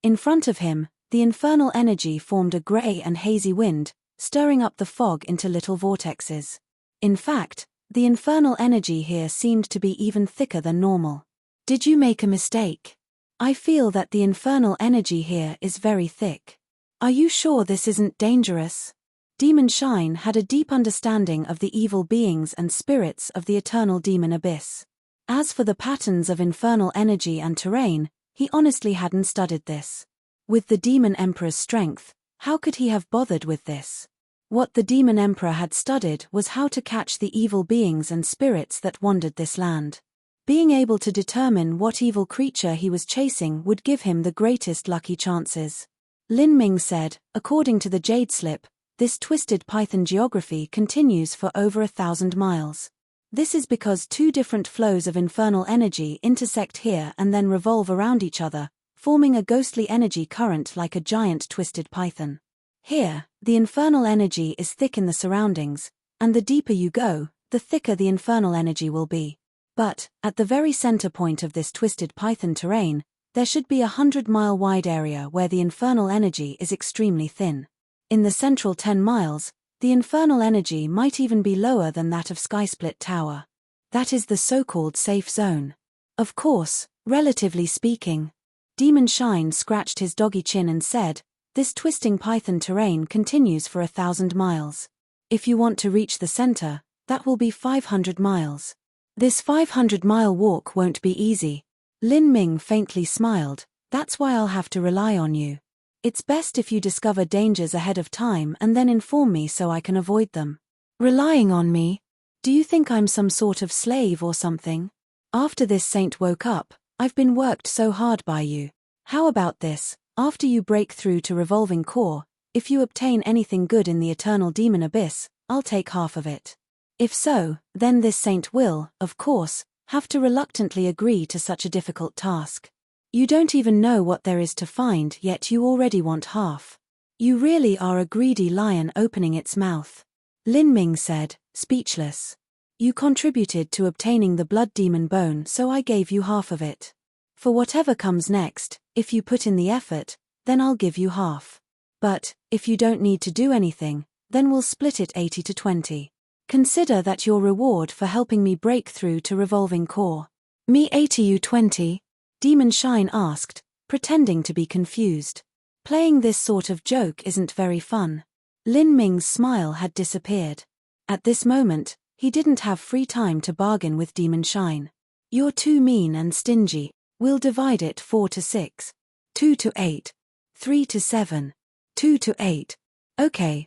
In front of him, the infernal energy formed a grey and hazy wind, stirring up the fog into little vortexes. In fact, the infernal energy here seemed to be even thicker than normal. Did you make a mistake? I feel that the infernal energy here is very thick. Are you sure this isn't dangerous? Demon Shine had a deep understanding of the evil beings and spirits of the eternal demon abyss. As for the patterns of infernal energy and terrain, he honestly hadn't studied this. With the Demon Emperor's strength, how could he have bothered with this? What the Demon Emperor had studied was how to catch the evil beings and spirits that wandered this land. Being able to determine what evil creature he was chasing would give him the greatest lucky chances. Lin Ming said, according to the Jade Slip, this twisted python geography continues for over 1,000 miles. This is because 2 different flows of infernal energy intersect here and then revolve around each other, forming a ghostly energy current like a giant twisted python. Here, the infernal energy is thick in the surroundings, and the deeper you go, the thicker the infernal energy will be. But, at the very center point of this twisted python terrain, there should be a 100-mile wide area where the infernal energy is extremely thin. In the central 10 miles, the infernal energy might even be lower than that of Skysplit Tower. That is the so-called safe zone. Of course, relatively speaking. Demon Shine scratched his doggy chin and said, this twisting python terrain continues for 1,000 miles. If you want to reach the center, that will be 500 miles. This 500-mile walk won't be easy. Lin Ming faintly smiled, that's why I'll have to rely on you. It's best if you discover dangers ahead of time and then inform me so I can avoid them. Relying on me? Do you think I'm some sort of slave or something? After this saint woke up, I've been worked so hard by you. How about this, after you break through to revolving core, if you obtain anything good in the eternal demon abyss, I'll take half of it. If so, then this saint will, of course, have to reluctantly agree to such a difficult task. You don't even know what there is to find, yet you already want half. You really are a greedy lion opening its mouth. Lin Ming said, speechless. You contributed to obtaining the blood demon bone, so I gave you half of it. For whatever comes next, if you put in the effort, then I'll give you half. But, if you don't need to do anything, then we'll split it 80 to 20. Consider that your reward for helping me break through to revolving core. Me 80 you 20? Demon Shine asked, pretending to be confused. Playing this sort of joke isn't very fun. Lin Ming's smile had disappeared. At this moment, he didn't have free time to bargain with Demon Shine. "You're too mean and stingy. We'll divide it 4 to 6. 2 to 8. 3 to 7. 2 to 8. Okay,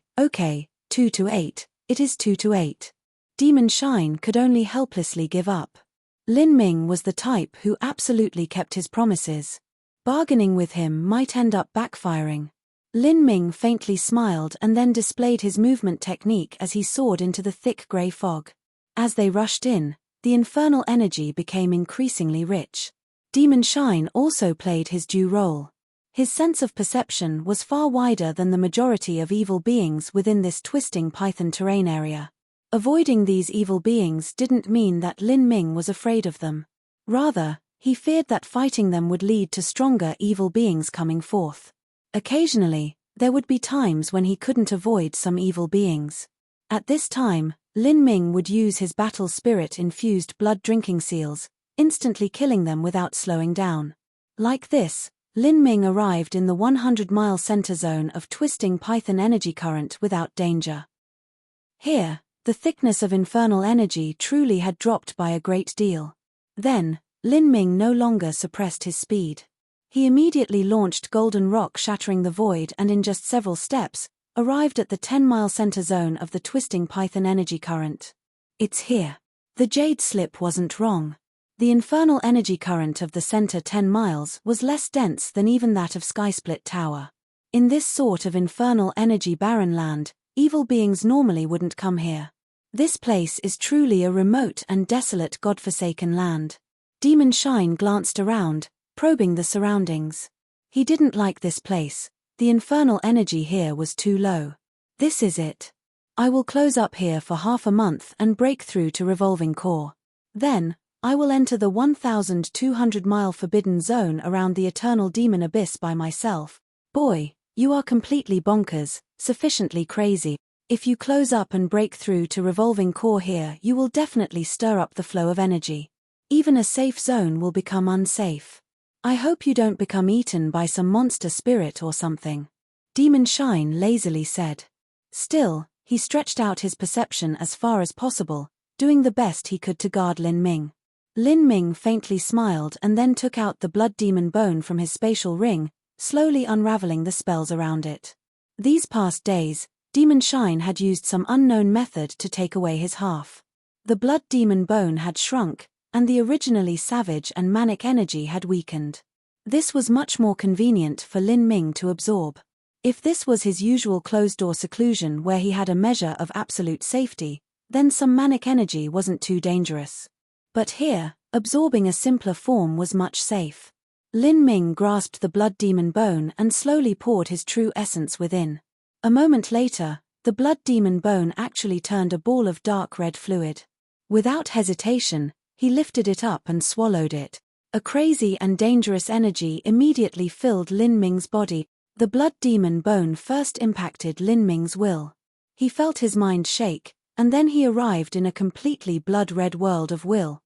2 to 8. It is 2 to 8. Demon Shine could only helplessly give up. Lin Ming was the type who absolutely kept his promises. Bargaining with him might end up backfiring. Lin Ming faintly smiled and then displayed his movement technique as he soared into the thick grey fog. As they rushed in, the infernal energy became increasingly rich. Demon Shine also played his due role. His sense of perception was far wider than the majority of evil beings within this twisting python terrain area. Avoiding these evil beings didn't mean that Lin Ming was afraid of them. Rather, he feared that fighting them would lead to stronger evil beings coming forth. Occasionally, there would be times when he couldn't avoid some evil beings. At this time, Lin Ming would use his battle spirit-infused blood drinking seals, instantly killing them without slowing down. Like this, Lin Ming arrived in the 100-mile center zone of twisting python energy current without danger. Here, the thickness of infernal energy truly had dropped by a great deal. Then, Lin Ming no longer suppressed his speed. He immediately launched Golden Rock, shattering the void, and in just several steps, arrived at the 10-mile center zone of the twisting python energy current. It's here. The jade slip wasn't wrong. The infernal energy current of the center 10 miles was less dense than even that of Skysplit Tower. In this sort of infernal energy barren land, evil beings normally wouldn't come here. This place is truly a remote and desolate godforsaken land. Demon Shine glanced around, probing the surroundings. He didn't like this place. The infernal energy here was too low. This is it. I will close up here for half a month and break through to Revolving Core. Then, I will enter the 1,200-mile forbidden zone around the Eternal Demon Abyss by myself. Boy, you are completely bonkers, sufficiently crazy. If you close up and break through to Revolving Core here, you will definitely stir up the flow of energy. Even a safe zone will become unsafe. I hope you don't become eaten by some monster spirit or something. Demon Shine lazily said. Still, he stretched out his perception as far as possible, doing the best he could to guard Lin Ming. Lin Ming faintly smiled and then took out the blood demon bone from his spatial ring, slowly unraveling the spells around it. These past days, Demon Shine had used some unknown method to take away his half. The blood demon bone had shrunk, and the originally savage and manic energy had weakened. This was much more convenient for Lin Ming to absorb. If this was his usual closed-door seclusion where he had a measure of absolute safety, then some manic energy wasn't too dangerous. But here, absorbing a simpler form was much safe. Lin Ming grasped the blood demon bone and slowly poured his true essence within. A moment later, the blood demon bone actually turned a ball of dark red fluid. Without hesitation, he lifted it up and swallowed it. A crazy and dangerous energy immediately filled Lin Ming's body. The blood demon bone first impacted Lin Ming's will. He felt his mind shake, and then he arrived in a completely blood-red world of will.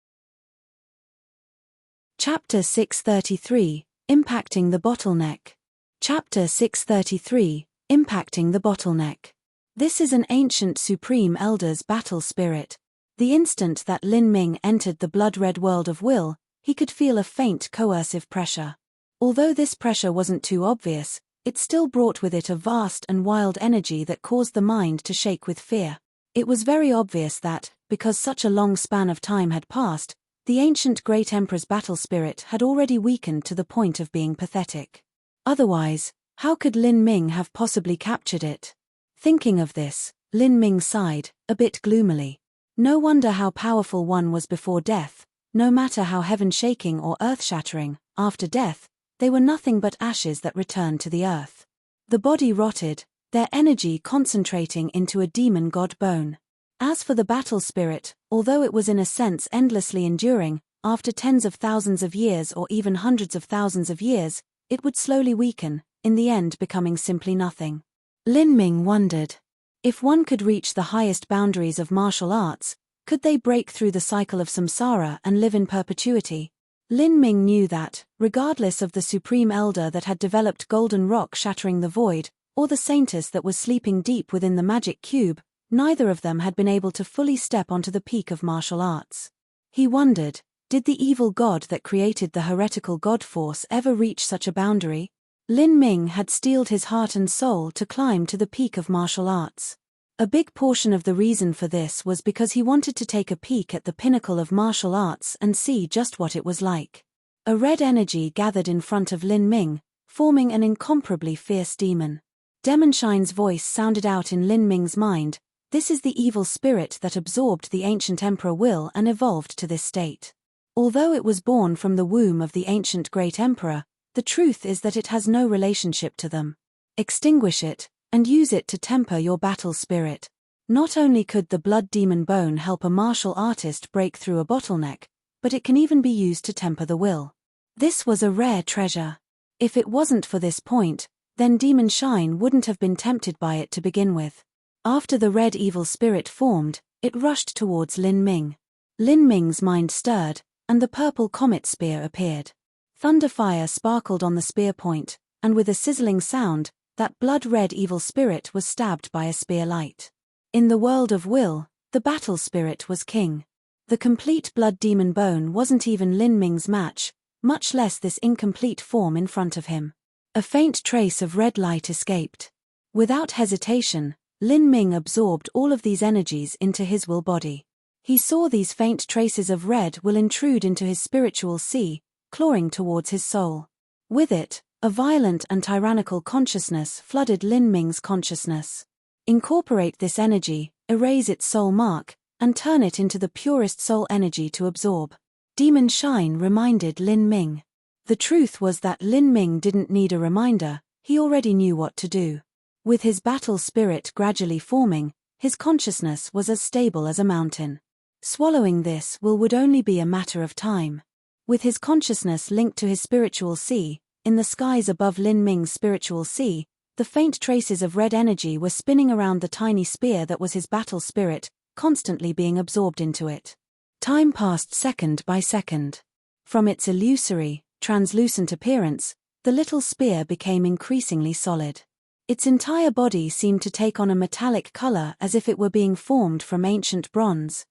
Chapter 633, Impacting the Bottleneck. Chapter 633, Impacting the Bottleneck. This is an ancient Supreme Elder's battle spirit. The instant that Lin Ming entered the blood-red world of will, he could feel a faint coercive pressure. Although this pressure wasn't too obvious, it still brought with it a vast and wild energy that caused the mind to shake with fear. It was very obvious that, because such a long span of time had passed, the ancient Great Emperor's battle spirit had already weakened to the point of being pathetic. Otherwise, how could Lin Ming have possibly captured it? Thinking of this, Lin Ming sighed, a bit gloomily. No wonder how powerful one was before death. No matter how heaven-shaking or earth-shattering, after death, they were nothing but ashes that returned to the earth. The body rotted, their energy concentrating into a demon god bone. As for the battle spirit, although it was in a sense endlessly enduring, after tens of thousands of years or even hundreds of thousands of years, it would slowly weaken, in the end becoming simply nothing. Lin Ming wondered. If one could reach the highest boundaries of martial arts, could they break through the cycle of samsara and live in perpetuity? Lin Ming knew that, regardless of the Supreme Elder that had developed Golden Rock shattering the void, or the Saintess that was sleeping deep within the magic cube, neither of them had been able to fully step onto the peak of martial arts. He wondered, did the evil god that created the heretical god force ever reach such a boundary? Lin Ming had steeled his heart and soul to climb to the peak of martial arts. A big portion of the reason for this was because he wanted to take a peek at the pinnacle of martial arts and see just what it was like. A red energy gathered in front of Lin Ming, forming an incomparably fierce demon. Demonshine's voice sounded out in Lin Ming's mind, "This is the evil spirit that absorbed the ancient emperor Will and evolved to this state. Although it was born from the womb of the ancient great emperor, the truth is that it has no relationship to them. Extinguish it, and use it to temper your battle spirit." Not only could the blood demon bone help a martial artist break through a bottleneck, but it can even be used to temper the will. This was a rare treasure. If it wasn't for this point, then Demon Shine wouldn't have been tempted by it to begin with. After the red evil spirit formed, it rushed towards Lin Ming. Lin Ming's mind stirred, and the purple comet spear appeared. Thunderfire sparkled on the spear point, and with a sizzling sound, that blood-red evil spirit was stabbed by a spear light. In the world of Will, the battle spirit was king. The complete blood demon bone wasn't even Lin Ming's match, much less this incomplete form in front of him. A faint trace of red light escaped. Without hesitation, Lin Ming absorbed all of these energies into his will body. He saw these faint traces of red will intrude into his spiritual sea, clawing towards his soul. With it, a violent and tyrannical consciousness flooded Lin Ming's consciousness. Incorporate this energy, erase its soul mark, and turn it into the purest soul energy to absorb. Demon Shine reminded Lin Ming. The truth was that Lin Ming didn't need a reminder, he already knew what to do. With his battle spirit gradually forming, his consciousness was as stable as a mountain. Swallowing this will would only be a matter of time. With his consciousness linked to his spiritual sea, in the skies above Lin Ming's spiritual sea, the faint traces of red energy were spinning around the tiny spear that was his battle spirit, constantly being absorbed into it. Time passed second by second. From its illusory, translucent appearance, the little spear became increasingly solid. Its entire body seemed to take on a metallic color as if it were being formed from ancient bronze.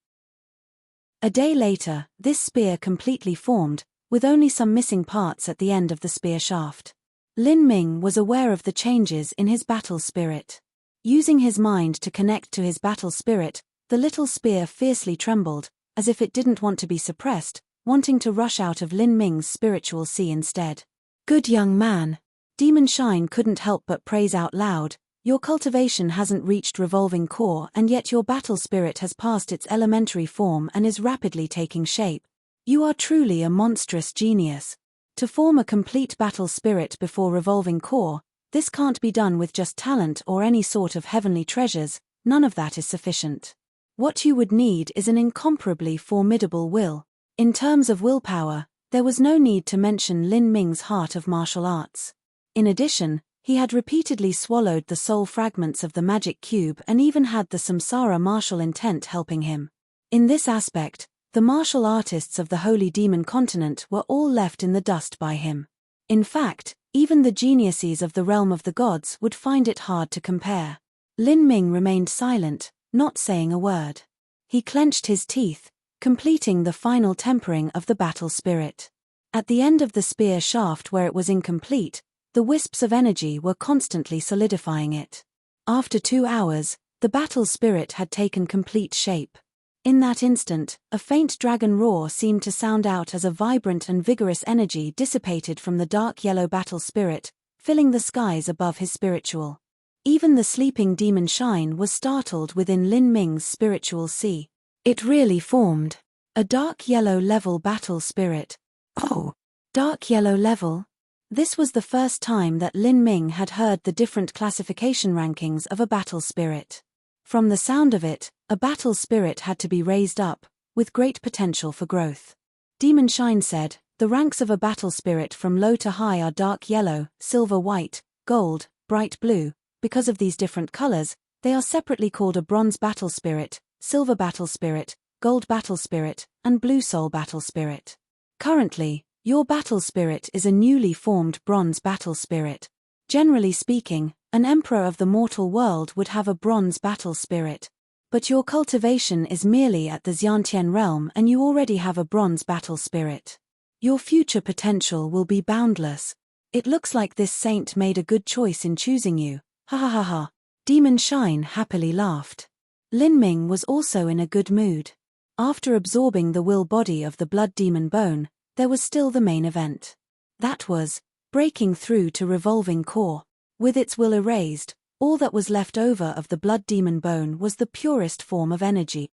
A day later, this spear completely formed, with only some missing parts at the end of the spear shaft. Lin Ming was aware of the changes in his battle spirit. Using his mind to connect to his battle spirit, the little spear fiercely trembled, as if it didn't want to be suppressed, wanting to rush out of Lin Ming's spiritual sea instead. "Good young man." Demon Shine couldn't help but praise out loud, "Your cultivation hasn't reached revolving core and yet your battle spirit has passed its elementary form and is rapidly taking shape. You are truly a monstrous genius. To form a complete battle spirit before revolving core, this can't be done with just talent or any sort of heavenly treasures, none of that is sufficient. What you would need is an incomparably formidable will." In terms of willpower, there was no need to mention Lin Ming's heart of martial arts. In addition, he had repeatedly swallowed the soul fragments of the magic cube and even had the samsara martial intent helping him. In this aspect, the martial artists of the Holy Demon Continent were all left in the dust by him. In fact, even the geniuses of the realm of the gods would find it hard to compare. Lin Ming remained silent, not saying a word. He clenched his teeth, completing the final tempering of the battle spirit. At the end of the spear shaft where it was incomplete, the wisps of energy were constantly solidifying it. After 2 hours, the battle spirit had taken complete shape. In that instant, a faint dragon roar seemed to sound out as a vibrant and vigorous energy dissipated from the dark yellow battle spirit, filling the skies above his spiritual. Even the sleeping Demon Shine was startled within Lin Ming's spiritual sea. It really formed. A dark yellow level battle spirit. Oh! Dark yellow level? This was the first time that Lin Ming had heard the different classification rankings of a battle spirit. From the sound of it, a battle spirit had to be raised up, with great potential for growth. Demon Shine said, "The ranks of a battle spirit from low to high are dark yellow, silver white, gold, bright blue. Because of these different colors, they are separately called a bronze battle spirit, silver battle spirit, gold battle spirit, and blue soul battle spirit. Currently, your battle spirit is a newly formed bronze battle spirit. Generally speaking, an emperor of the mortal world would have a bronze battle spirit. But your cultivation is merely at the Xiantian realm and you already have a bronze battle spirit. Your future potential will be boundless. It looks like this saint made a good choice in choosing you. Ha ha ha ha. Demon Shine happily laughed. Lin Ming was also in a good mood. After absorbing the will body of the blood demon bone, there was still the main event. That was breaking through to revolving core. With its will erased, all that was left over of the blood demon bone was the purest form of energy.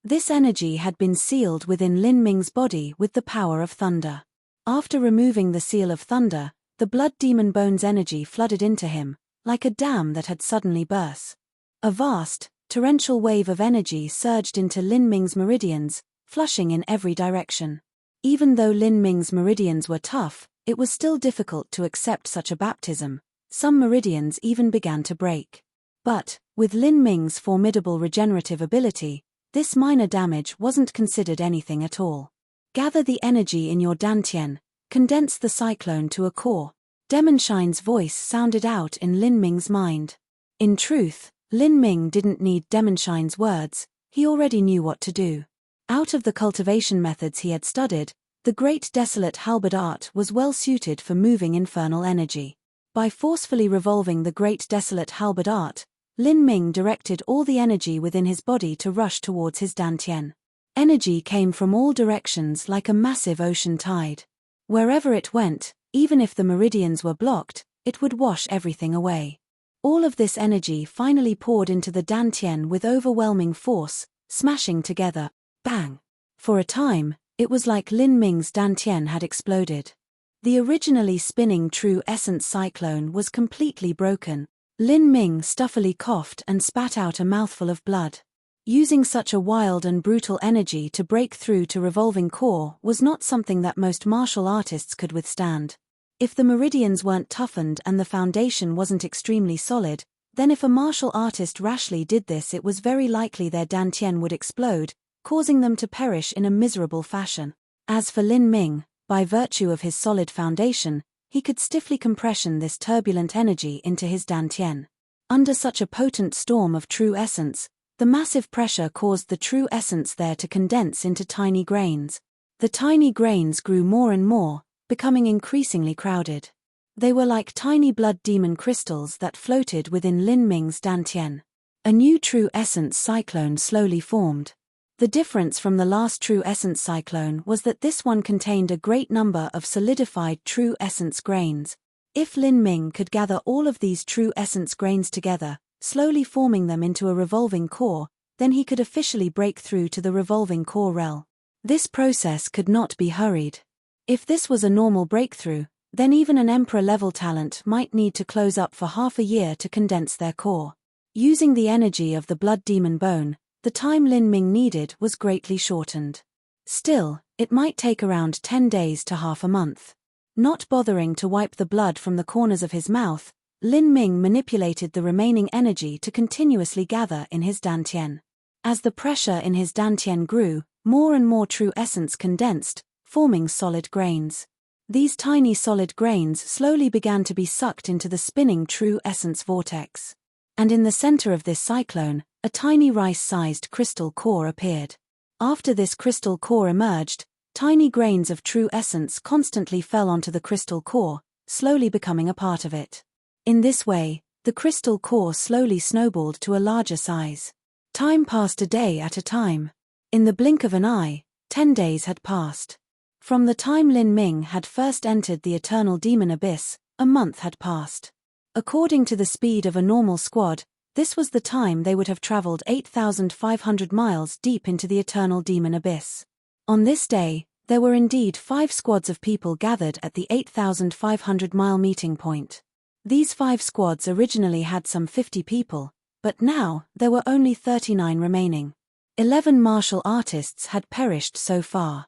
This energy had been sealed within Lin Ming's body with the power of thunder. After removing the seal of thunder, the blood demon bone's energy flooded into him, like a dam that had suddenly burst. A vast, torrential wave of energy surged into Lin Ming's meridians, flushing in every direction. Even though Lin Ming's meridians were tough, it was still difficult to accept such a baptism. Some meridians even began to break. But, with Lin Ming's formidable regenerative ability, this minor damage wasn't considered anything at all. Gather the energy in your dantian, condense the cyclone to a core. Demon Shine's voice sounded out in Lin Ming's mind. In truth, Lin Ming didn't need Demon Shine's words, he already knew what to do. Out of the cultivation methods he had studied, the Great Desolate Halberd Art was well suited for moving infernal energy. By forcefully revolving the Great Desolate Halberd Art, Lin Ming directed all the energy within his body to rush towards his dantian. Energy came from all directions like a massive ocean tide. Wherever it went, even if the meridians were blocked, it would wash everything away. All of this energy finally poured into the dantian with overwhelming force, smashing together. Bang! For a time, it was like Lin Ming's dantian had exploded. The originally spinning true essence cyclone was completely broken. Lin Ming stuffily coughed and spat out a mouthful of blood. Using such a wild and brutal energy to break through to revolving core was not something that most martial artists could withstand. If the meridians weren't toughened and the foundation wasn't extremely solid, then if a martial artist rashly did this, it was very likely their dantian would explode, causing them to perish in a miserable fashion. As for Lin Ming, by virtue of his solid foundation, he could stiffly compression this turbulent energy into his dantian. Under such a potent storm of true essence, the massive pressure caused the true essence there to condense into tiny grains. The tiny grains grew more and more, becoming increasingly crowded. They were like tiny blood demon crystals that floated within Lin Ming's dantian. A new true essence cyclone slowly formed. The difference from the last true essence cyclone was that this one contained a great number of solidified true essence grains. If Lin Ming could gather all of these true essence grains together, slowly forming them into a revolving core, then he could officially break through to the revolving core realm. This process could not be hurried. If this was a normal breakthrough, then even an emperor-level talent might need to close up for half a year to condense their core. Using the energy of the blood demon bone, the time Lin Ming needed was greatly shortened. Still, it might take around 10 days to half a month. Not bothering to wipe the blood from the corners of his mouth, Lin Ming manipulated the remaining energy to continuously gather in his dantian. As the pressure in his dantian grew, more and more true essence condensed, forming solid grains. These tiny solid grains slowly began to be sucked into the spinning true essence vortex. And in the center of this cyclone, a tiny rice-sized crystal core appeared. After this crystal core emerged, tiny grains of true essence constantly fell onto the crystal core, slowly becoming a part of it. In this way, the crystal core slowly snowballed to a larger size. Time passed a day at a time. In the blink of an eye, 10 days had passed. From the time Lin Ming had first entered the eternal demon abyss, a month had passed. According to the speed of a normal squad, this was the time they would have traveled 8,500 miles deep into the eternal demon abyss. On this day, there were indeed 5 squads of people gathered at the 8,500-mile meeting point. These 5 squads originally had some 50 people, but now there were only 39 remaining. 11 martial artists had perished so far.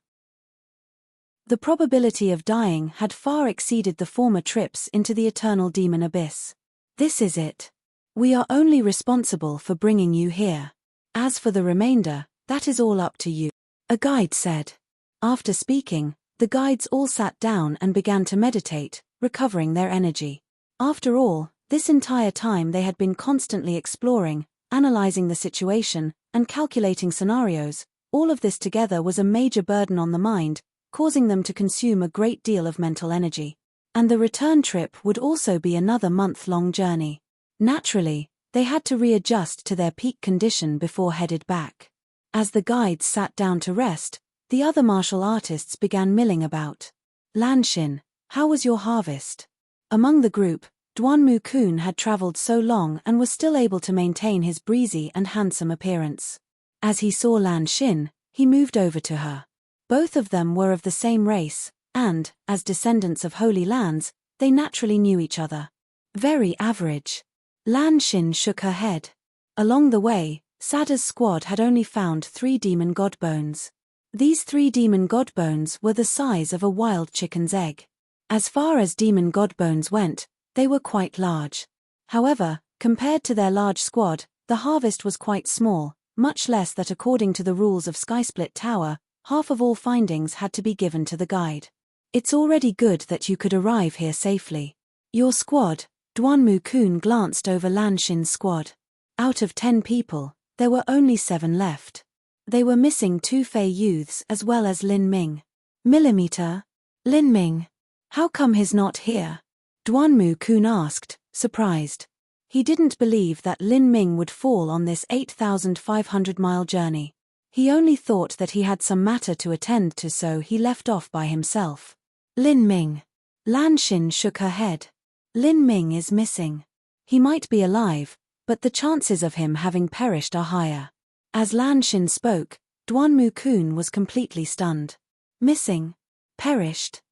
The probability of dying had far exceeded the former trips into the eternal demon abyss. This is it. We are only responsible for bringing you here. As for the remainder, that is all up to you, a guide said. After speaking, the guides all sat down and began to meditate, recovering their energy. After all, this entire time they had been constantly exploring, analyzing the situation, and calculating scenarios. All of this together was a major burden on the mind, causing them to consume a great deal of mental energy. And the return trip would also be another month-long journey. Naturally, they had to readjust to their peak condition before headed back. As the guides sat down to rest, the other martial artists began milling about. Lanshin, how was your harvest? Among the group, Duanmu-kun had traveled so long and was still able to maintain his breezy and handsome appearance. As he saw Lanshin, he moved over to her. Both of them were of the same race, and, as descendants of holy lands, they naturally knew each other. Very average. Lanshin shook her head. Along the way, Sada's squad had only found 3 demon god bones. These 3 demon god bones were the size of a wild chicken's egg. As far as demon god bones went, they were quite large. However, compared to their large squad, the harvest was quite small, much less that according to the rules of Skysplit Tower, half of all findings had to be given to the guide. It's already good that you could arrive here safely. Your squad, Duanmu-kun glanced over Lanshin's squad. Out of 10 people, there were only 7 left. They were missing 2 Fey youths as well as Lin Ming. Millimeter? Lin Ming? How come he's not here? Duanmu-kun asked, surprised. He didn't believe that Lin Ming would fall on this 8,500-mile journey. He only thought that he had some matter to attend to, so he left off by himself. Lin Ming. Lanshin shook her head. Lin Ming is missing. He might be alive, but the chances of him having perished are higher. As Lanshin spoke, Duanmu-kun was completely stunned. Missing? Perished?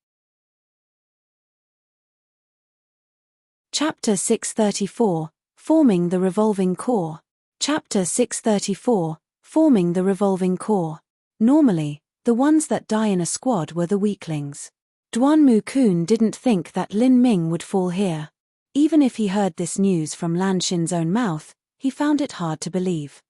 Chapter 634, Forming the Revolving Core. Chapter 634, Forming the Revolving Core. Normally, the ones that die in a squad were the weaklings. Duanmu-kun didn't think that Lin Ming would fall here. Even if he heard this news from Lanshin's own mouth, he found it hard to believe.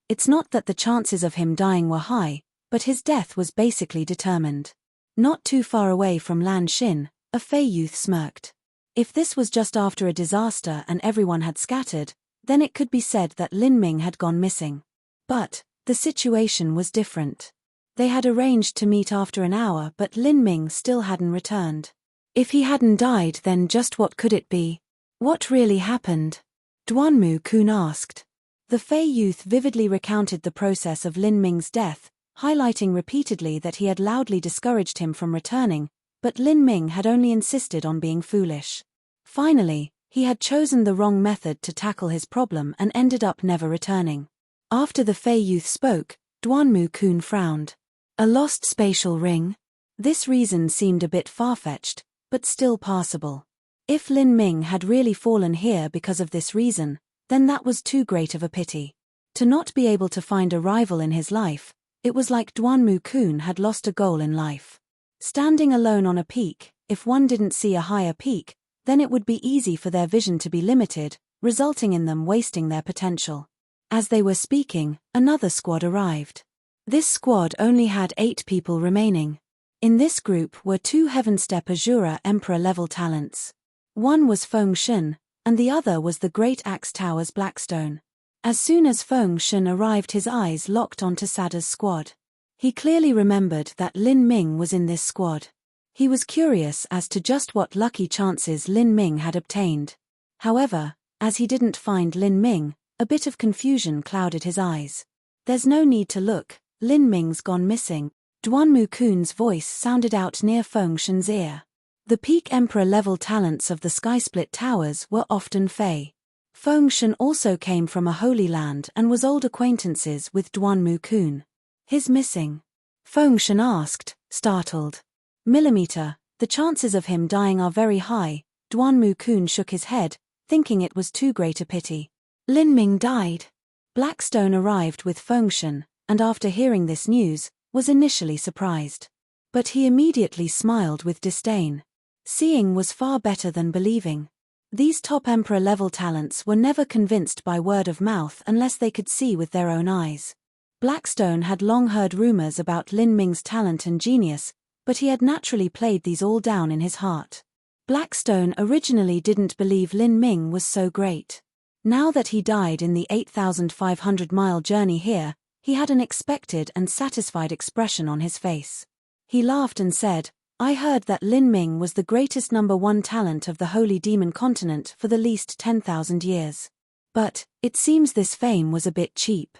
It's not that the chances of him dying were high, but his death was basically determined. Not too far away from Lanshin, a Fey youth smirked. If this was just after a disaster and everyone had scattered, then it could be said that Lin Ming had gone missing. But the situation was different. They had arranged to meet after an hour, but Lin Ming still hadn't returned. If he hadn't died, then just what could it be? What really happened? Duanmu-kun asked. The Fey youth vividly recounted the process of Lin Ming's death, highlighting repeatedly that he had loudly discouraged him from returning, but Lin Ming had only insisted on being foolish. Finally, he had chosen the wrong method to tackle his problem and ended up never returning. After the Fey youth spoke, Duanmu-kun frowned. A lost spatial ring? This reason seemed a bit far-fetched, but still passable. If Lin Ming had really fallen here because of this reason, then that was too great of a pity. To not be able to find a rival in his life, it was like Duanmu-kun had lost a goal in life. Standing alone on a peak, if one didn't see a higher peak, then it would be easy for their vision to be limited, resulting in them wasting their potential. As they were speaking, another squad arrived. This squad only had 8 people remaining. In this group were 2 Heavenstep Azura Emperor-level talents. One was Feng Shen, and the other was the Great Axe Tower's Blackstone. As soon as Feng Shen arrived, his eyes locked onto Sada's squad. He clearly remembered that Lin Ming was in this squad. He was curious as to just what lucky chances Lin Ming had obtained. However, as he didn't find Lin Ming, a bit of confusion clouded his eyes. There's no need to look, Lin Ming's gone missing. Duanmu-kun's voice sounded out near Feng Shen's ear. The peak Emperor-level talents of the Skysplit Towers were often Fey. Feng Shen also came from a holy land and was old acquaintances with Duanmu-kun. He's missing? Feng Shen asked, startled. Millimeter, the chances of him dying are very high. Duanmu-kun shook his head, thinking it was too great a pity. Lin Ming died. Blackstone arrived with Feng Shen, and after hearing this news, was initially surprised. But he immediately smiled with disdain. Seeing was far better than believing. These top Emperor-level talents were never convinced by word of mouth unless they could see with their own eyes. Blackstone had long heard rumors about Lin Ming's talent and genius, but he had naturally played these all down in his heart. Blackstone originally didn't believe Lin Ming was so great. Now that he died in the 8,500-mile journey here, he had an expected and satisfied expression on his face. He laughed and said, "I heard that Lin Ming was the greatest #1 talent of the Holy Demon Continent for the least 10,000 years. But, it seems this fame was a bit cheap.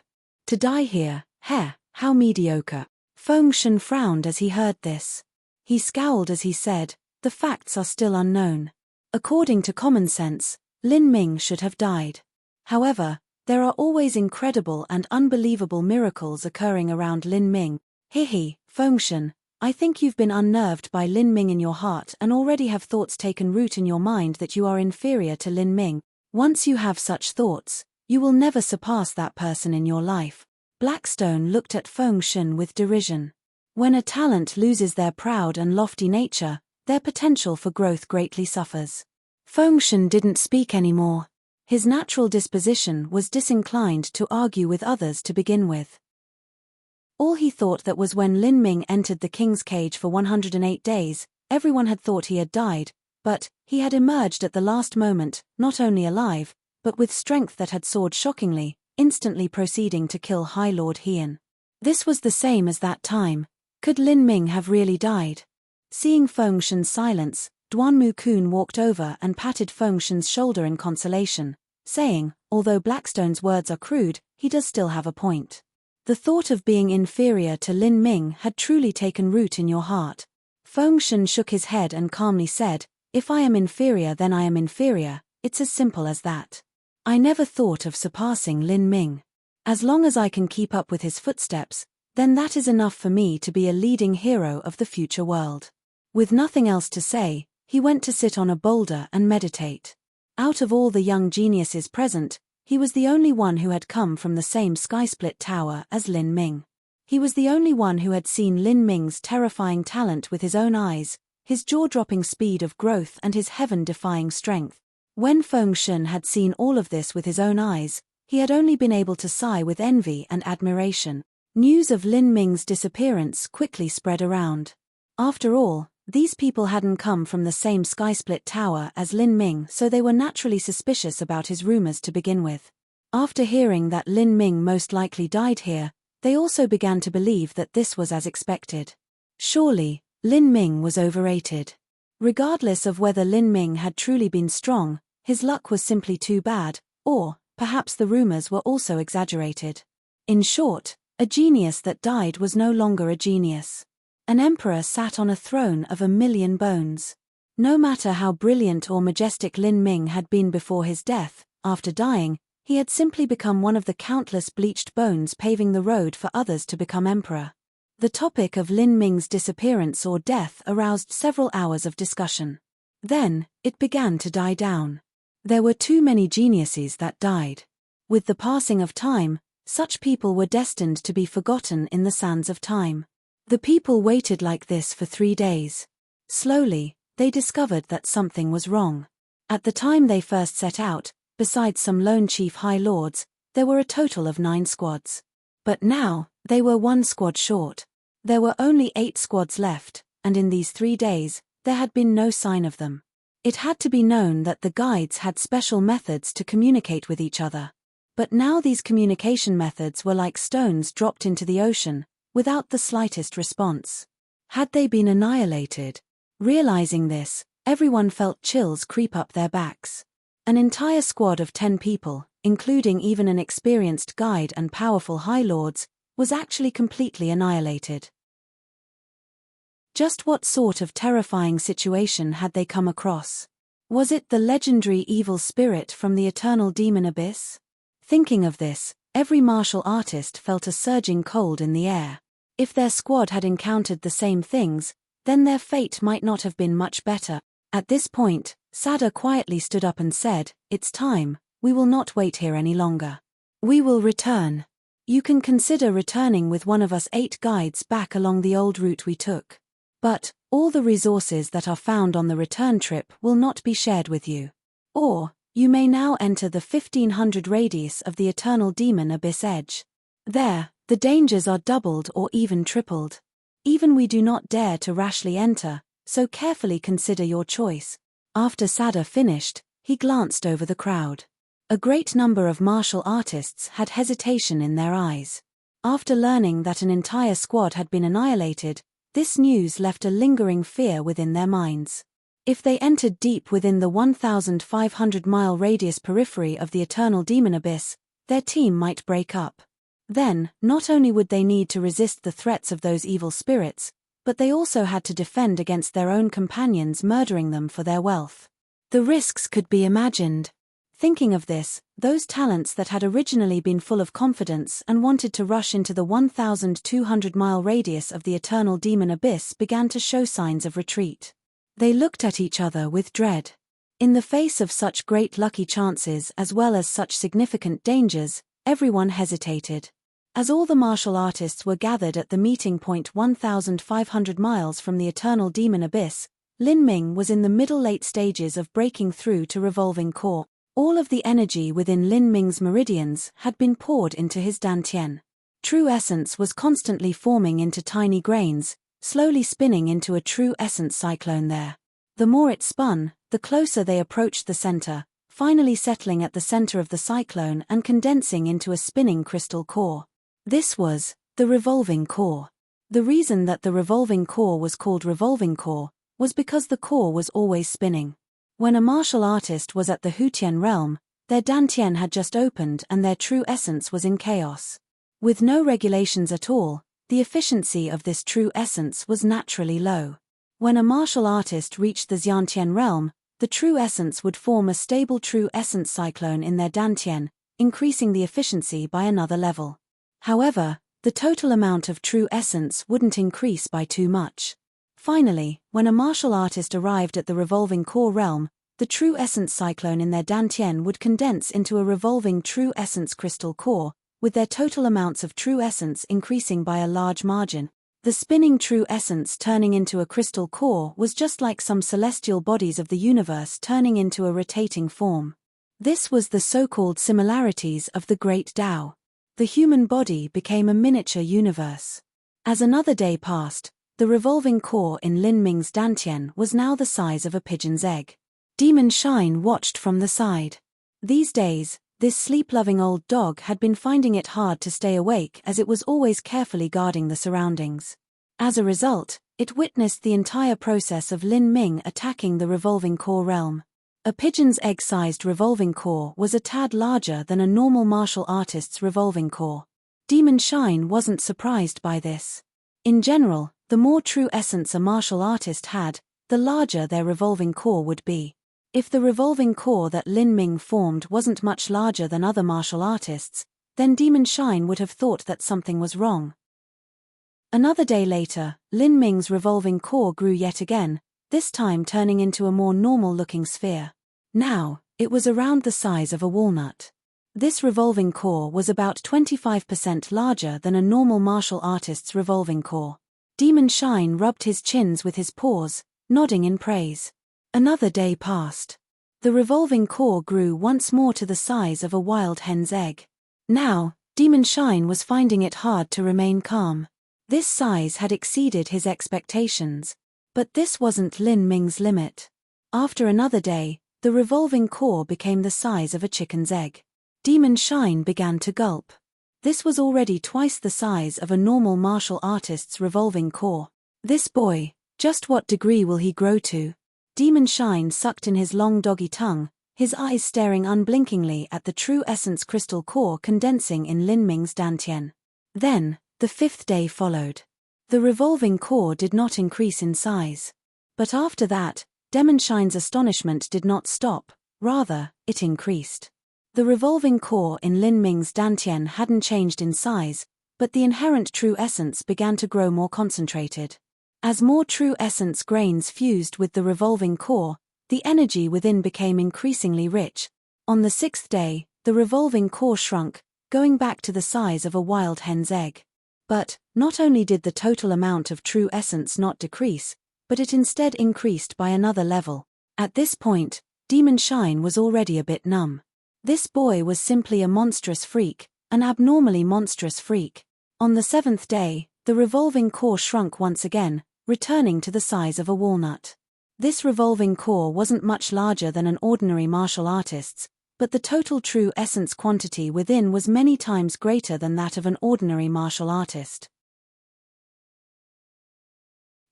To die here, how mediocre." Feng Shen frowned as he heard this. He scowled as he said, "The facts are still unknown. According to common sense, Lin Ming should have died. However, there are always incredible and unbelievable miracles occurring around Lin Ming. Feng Shen, I think you've been unnerved by Lin Ming in your heart and already have thoughts taken root in your mind that you are inferior to Lin Ming. Once you have such thoughts, you will never surpass that person in your life." Blackstone looked at Feng Shen with derision. When a talent loses their proud and lofty nature, their potential for growth greatly suffers. Feng Shen didn't speak anymore. His natural disposition was disinclined to argue with others to begin with. All he thought that was when Lin Ming entered the king's cage for 108 days, everyone had thought he had died, but he had emerged at the last moment, not only alive, but with strength that had soared shockingly, instantly proceeding to kill High Lord Heian. This was the same as that time. Could Lin Ming have really died? Seeing Feng Shen's silence, Duanmu Kun walked over and patted Feng Shen's shoulder in consolation, saying, "Although Blackstone's words are crude, he does still have a point. The thought of being inferior to Lin Ming had truly taken root in your heart." Feng Shen shook his head and calmly said, "If I am inferior, then I am inferior, it's as simple as that. I never thought of surpassing Lin Ming. As long as I can keep up with his footsteps, then that is enough for me to be a leading hero of the future world." With nothing else to say, he went to sit on a boulder and meditate. Out of all the young geniuses present, he was the only one who had come from the same sky-split tower as Lin Ming. He was the only one who had seen Lin Ming's terrifying talent with his own eyes, his jaw-dropping speed of growth and his heaven-defying strength. When Feng Shen had seen all of this with his own eyes, he had only been able to sigh with envy and admiration. News of Lin Ming's disappearance quickly spread around. After all, these people hadn't come from the same sky-split tower as Lin Ming, so they were naturally suspicious about his rumors to begin with. After hearing that Lin Ming most likely died here, they also began to believe that this was as expected. Surely, Lin Ming was overrated. Regardless of whether Lin Ming had truly been strong, his luck was simply too bad, or, perhaps the rumors were also exaggerated. In short, a genius that died was no longer a genius. An emperor sat on a throne of 1,000,000 bones. No matter how brilliant or majestic Lin Ming had been before his death, after dying, he had simply become one of the countless bleached bones paving the road for others to become emperor. The topic of Lin Ming's disappearance or death aroused several hours of discussion. Then, it began to die down. There were too many geniuses that died. With the passing of time, such people were destined to be forgotten in the sands of time. The people waited like this for 3 days. Slowly, they discovered that something was wrong. At the time they first set out, besides some lone chief high lords, there were a total of 9 squads. But now, they were 1 squad short. There were only 8 squads left, and in these 3 days, there had been no sign of them. It had to be known that the guides had special methods to communicate with each other. But now these communication methods were like stones dropped into the ocean, without the slightest response. Had they been annihilated? Realizing this, everyone felt chills creep up their backs. An entire squad of 10 people, including even an experienced guide and powerful high lords, was actually completely annihilated. Just what sort of terrifying situation had they come across? Was it the legendary evil spirit from the eternal demon abyss? Thinking of this, every martial artist felt a surging cold in the air. If their squad had encountered the same things, then their fate might not have been much better. At this point, Sada quietly stood up and said, "It's time, we will not wait here any longer. We will return. You can consider returning with one of us 8 guides back along the old route we took. But, all the resources that are found on the return trip will not be shared with you. Or, you may now enter the 1500 radius of the eternal demon abyss edge. There, the dangers are doubled or even tripled. Even we do not dare to rashly enter, so carefully consider your choice." After Sada finished, he glanced over the crowd. A great number of martial artists had hesitation in their eyes. After learning that an entire squad had been annihilated, this news left a lingering fear within their minds. If they entered deep within the 1,500-mile radius periphery of the eternal demon abyss, their team might break up. Then, not only would they need to resist the threats of those evil spirits, but they also had to defend against their own companions murdering them for their wealth. The risks could be imagined. Thinking of this, those talents that had originally been full of confidence and wanted to rush into the 1,200-mile radius of the eternal demon abyss began to show signs of retreat. They looked at each other with dread. In the face of such great lucky chances as well as such significant dangers, everyone hesitated. As all the martial artists were gathered at the meeting point 1,500 miles from the eternal demon abyss, Lin Ming was in the middle-late stages of breaking through to revolving core. All of the energy within Lin Ming's meridians had been poured into his dantian. True essence was constantly forming into tiny grains, slowly spinning into a true essence cyclone there. The more it spun, the closer they approached the center, finally settling at the center of the cyclone and condensing into a spinning crystal core. This was the revolving core. The reason that the revolving core was called revolving core was because the core was always spinning. When a martial artist was at the Hutian realm, their dantian had just opened and their true essence was in chaos. With no regulations at all, the efficiency of this true essence was naturally low. When a martial artist reached the Xiantian realm, the true essence would form a stable true essence cyclone in their dantian, increasing the efficiency by another level. However, the total amount of true essence wouldn't increase by too much. Finally, when a martial artist arrived at the revolving core realm, the true essence cyclone in their dantian would condense into a revolving true essence crystal core, with their total amounts of true essence increasing by a large margin. The spinning true essence turning into a crystal core was just like some celestial bodies of the universe turning into a rotating form. This was the so-called similarities of the Great Tao. The human body became a miniature universe. As another day passed, the revolving core in Lin Ming's dantian was now the size of a pigeon's egg. Demon Shine watched from the side. These days, this sleep-loving old dog had been finding it hard to stay awake as it was always carefully guarding the surroundings. As a result, it witnessed the entire process of Lin Ming attacking the revolving core realm. A pigeon's egg-sized revolving core was a tad larger than a normal martial artist's revolving core. Demon Shine wasn't surprised by this. In general, the more true essence a martial artist had, the larger their revolving core would be. If the revolving core that Lin Ming formed wasn't much larger than other martial artists, then Demon Shine would have thought that something was wrong. Another day later, Lin Ming's revolving core grew yet again, this time turning into a more normal-looking sphere. Now, it was around the size of a walnut. This revolving core was about 25% larger than a normal martial artist's revolving core. Demon Shine rubbed his chins with his paws, nodding in praise. Another day passed. The revolving core grew once more to the size of a wild hen's egg. Now, Demon Shine was finding it hard to remain calm. This size had exceeded his expectations. But this wasn't Lin Ming's limit. After another day, the revolving core became the size of a chicken's egg. Demon Shine began to gulp. This was already twice the size of a normal martial artist's revolving core. This boy, just what degree will he grow to? Demon Shine sucked in his long doggy tongue, his eyes staring unblinkingly at the true essence crystal core condensing in Lin Ming's dantian. Then, the fifth day followed. The revolving core did not increase in size. But after that, Demon Shine's astonishment did not stop, rather, it increased. The revolving core in Lin Ming's dantian hadn't changed in size, but the inherent true essence began to grow more concentrated. As more true essence grains fused with the revolving core, the energy within became increasingly rich. On the sixth day, the revolving core shrunk, going back to the size of a wild hen's egg. But, not only did the total amount of true essence not decrease, but it instead increased by another level. At this point, Demon Shine was already a bit numb. This boy was simply a monstrous freak, an abnormally monstrous freak. On the seventh day, the revolving core shrunk once again, returning to the size of a walnut. This revolving core wasn't much larger than an ordinary martial artist's, but the total true essence quantity within was many times greater than that of an ordinary martial artist.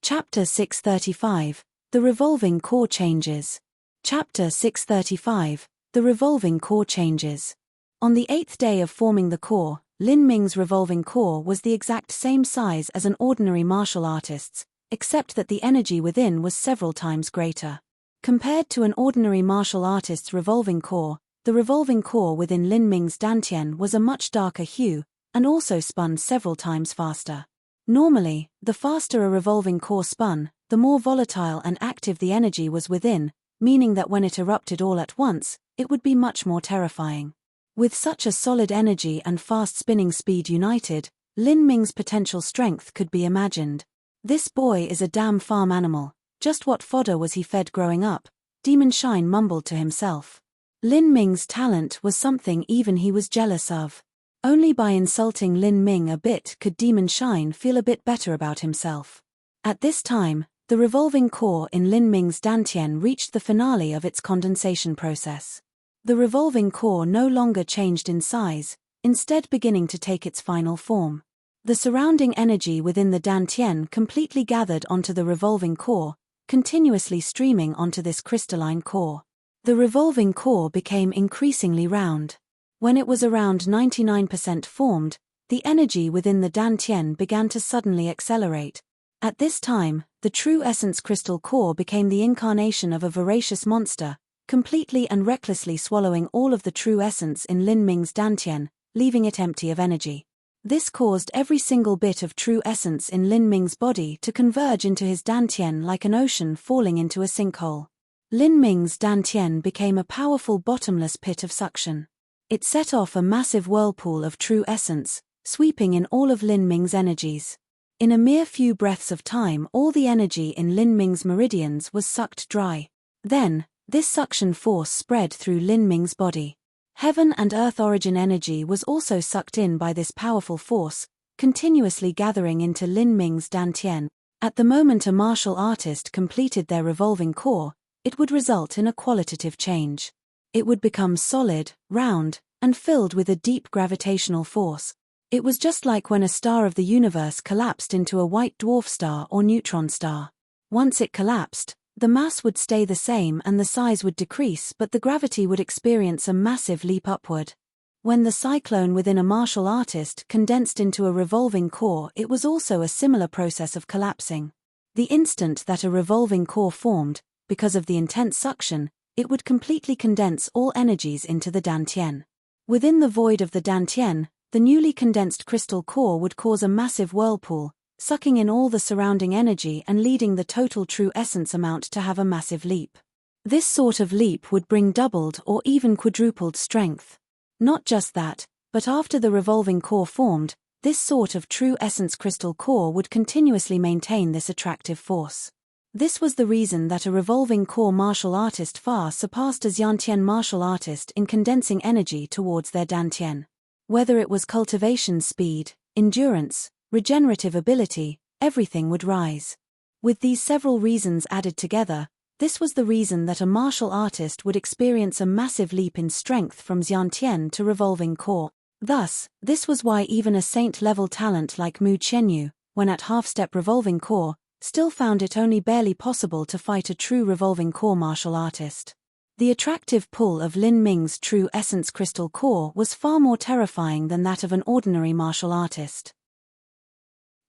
Chapter 635. The Revolving Core Changes. Chapter 635. The Revolving Core Changes. On the 8th day of forming the core, Lin Ming's revolving core was the exact same size as an ordinary martial artist's, except that the energy within was several times greater. Compared to an ordinary martial artist's revolving core, the revolving core within Lin Ming's dantian was a much darker hue, and also spun several times faster. Normally, the faster a revolving core spun, the more volatile and active the energy was within, meaning that when it erupted all at once, it would be much more terrifying. With such a solid energy and fast spinning speed united, Lin Ming's potential strength could be imagined. "This boy is a damn farm animal, just what fodder was he fed growing up?" Demon Shine mumbled to himself. Lin Ming's talent was something even he was jealous of. Only by insulting Lin Ming a bit could Demon Shine feel a bit better about himself. At this time, the revolving core in Lin Ming's dantian reached the finale of its condensation process. The revolving core no longer changed in size, instead beginning to take its final form. The surrounding energy within the dantian completely gathered onto the revolving core, continuously streaming onto this crystalline core. The revolving core became increasingly round. When it was around 99% formed, the energy within the dantian began to suddenly accelerate. At this time, the true essence crystal core became the incarnation of a voracious monster, completely and recklessly swallowing all of the true essence in Lin Ming's dantian, leaving it empty of energy. This caused every single bit of true essence in Lin Ming's body to converge into his dantian like an ocean falling into a sinkhole. Lin Ming's dantian became a powerful bottomless pit of suction. It set off a massive whirlpool of true essence, sweeping in all of Lin Ming's energies. In a mere few breaths of time, all the energy in Lin Ming's meridians was sucked dry. Then, this suction force spread through Lin Ming's body. Heaven and earth origin energy was also sucked in by this powerful force, continuously gathering into Lin Ming's dantian. At the moment a martial artist completed their revolving core, it would result in a qualitative change. It would become solid, round, and filled with a deep gravitational force. It was just like when a star of the universe collapsed into a white dwarf star or neutron star. Once it collapsed, the mass would stay the same and the size would decrease, but the gravity would experience a massive leap upward. When the cyclone within a martial artist condensed into a revolving core, it was also a similar process of collapsing. The instant that a revolving core formed, because of the intense suction, it would completely condense all energies into the dantian. Within the void of the dantian, the newly condensed crystal core would cause a massive whirlpool, sucking in all the surrounding energy and leading the total true essence amount to have a massive leap. This sort of leap would bring doubled or even quadrupled strength. Not just that, but after the revolving core formed, this sort of true essence crystal core would continuously maintain this attractive force. This was the reason that a revolving core martial artist far surpassed a Xiantian martial artist in condensing energy towards their dantian. Whether it was cultivation speed, endurance, regenerative ability, everything would rise. With these several reasons added together, this was the reason that a martial artist would experience a massive leap in strength from Xiantian to revolving core. Thus, this was why even a saint-level talent like Mu Qianyu, when at half-step revolving core, still found it only barely possible to fight a true revolving core martial artist. The attractive pull of Lin Ming's true essence crystal core was far more terrifying than that of an ordinary martial artist.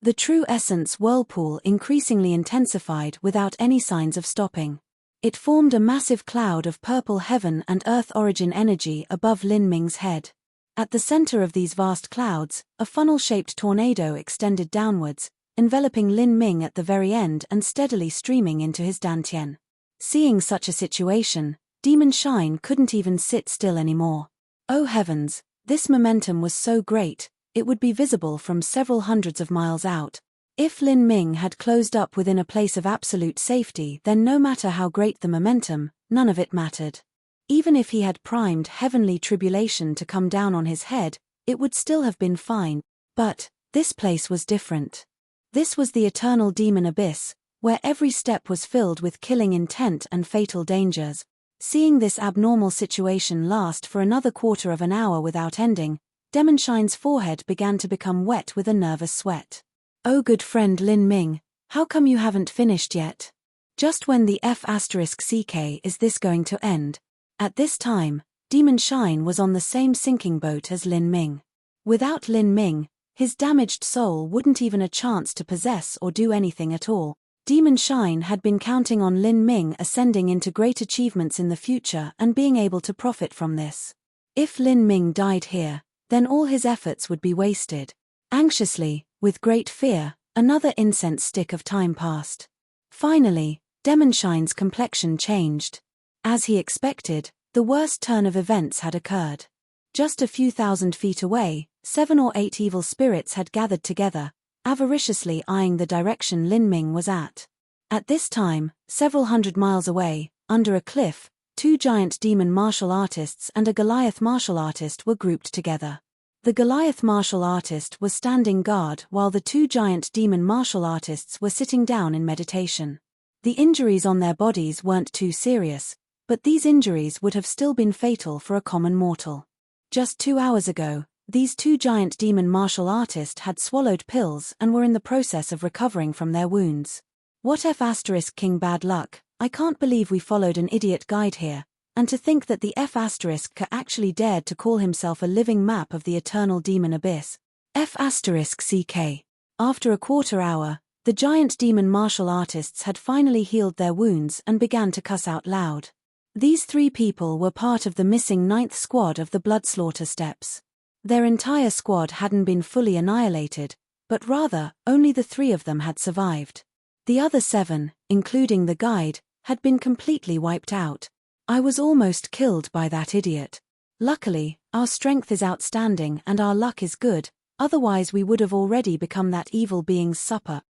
The true essence whirlpool increasingly intensified without any signs of stopping. It formed a massive cloud of purple heaven and earth origin energy above Lin Ming's head. At the center of these vast clouds, a funnel-shaped tornado extended downwards, enveloping Lin Ming at the very end and steadily streaming into his dantian. Seeing such a situation, Demon Shine couldn't even sit still anymore. Oh heavens, this momentum was so great, it would be visible from several hundreds of miles out. If Lin Ming had closed up within a place of absolute safety, then no matter how great the momentum, none of it mattered. Even if he had primed heavenly tribulation to come down on his head, it would still have been fine. But this place was different. This was the eternal demon abyss, where every step was filled with killing intent and fatal dangers. Seeing this abnormal situation last for another quarter of an hour without ending, Demonshine's forehead began to become wet with a nervous sweat. "Oh, good friend Lin Ming, how come you haven't finished yet? Just when the F***CK is this going to end?" At this time, Demonshine was on the same sinking boat as Lin Ming. Without Lin Ming, his damaged soul wouldn't even a chance to possess or do anything at all. Demonshine had been counting on Lin Ming ascending into great achievements in the future and being able to profit from this. If Lin Ming died here, then all his efforts would be wasted. Anxiously, with great fear, another incense stick of time passed. Finally, Demonshine's complexion changed. As he expected, the worst turn of events had occurred. Just a few thousand feet away, 7 or 8 evil spirits had gathered together, avariciously eyeing the direction Lin Ming was at. At this time, several hundred miles away, under a cliff, 2 giant demon martial artists and a Goliath martial artist were grouped together. The Goliath martial artist was standing guard while the 2 giant demon martial artists were sitting down in meditation. The injuries on their bodies weren't too serious, but these injuries would have still been fatal for a common mortal. Just 2 hours ago, these 2 giant demon martial artists had swallowed pills and were in the process of recovering from their wounds. What F***King bad luck, I can't believe we followed an idiot guide here, and to think that the F***K actually dared to call himself a living map of the eternal demon abyss. F***CK. After a quarter hour, the giant demon martial artists had finally healed their wounds and began to cuss out loud. These 3 people were part of the missing 9th squad of the Bloodslaughter Steps. Their entire squad hadn't been fully annihilated, but rather, only the 3 of them had survived. The other 7, including the guide, had been completely wiped out. I was almost killed by that idiot. Luckily, our strength is outstanding and our luck is good, otherwise we would have already become that evil being's supper.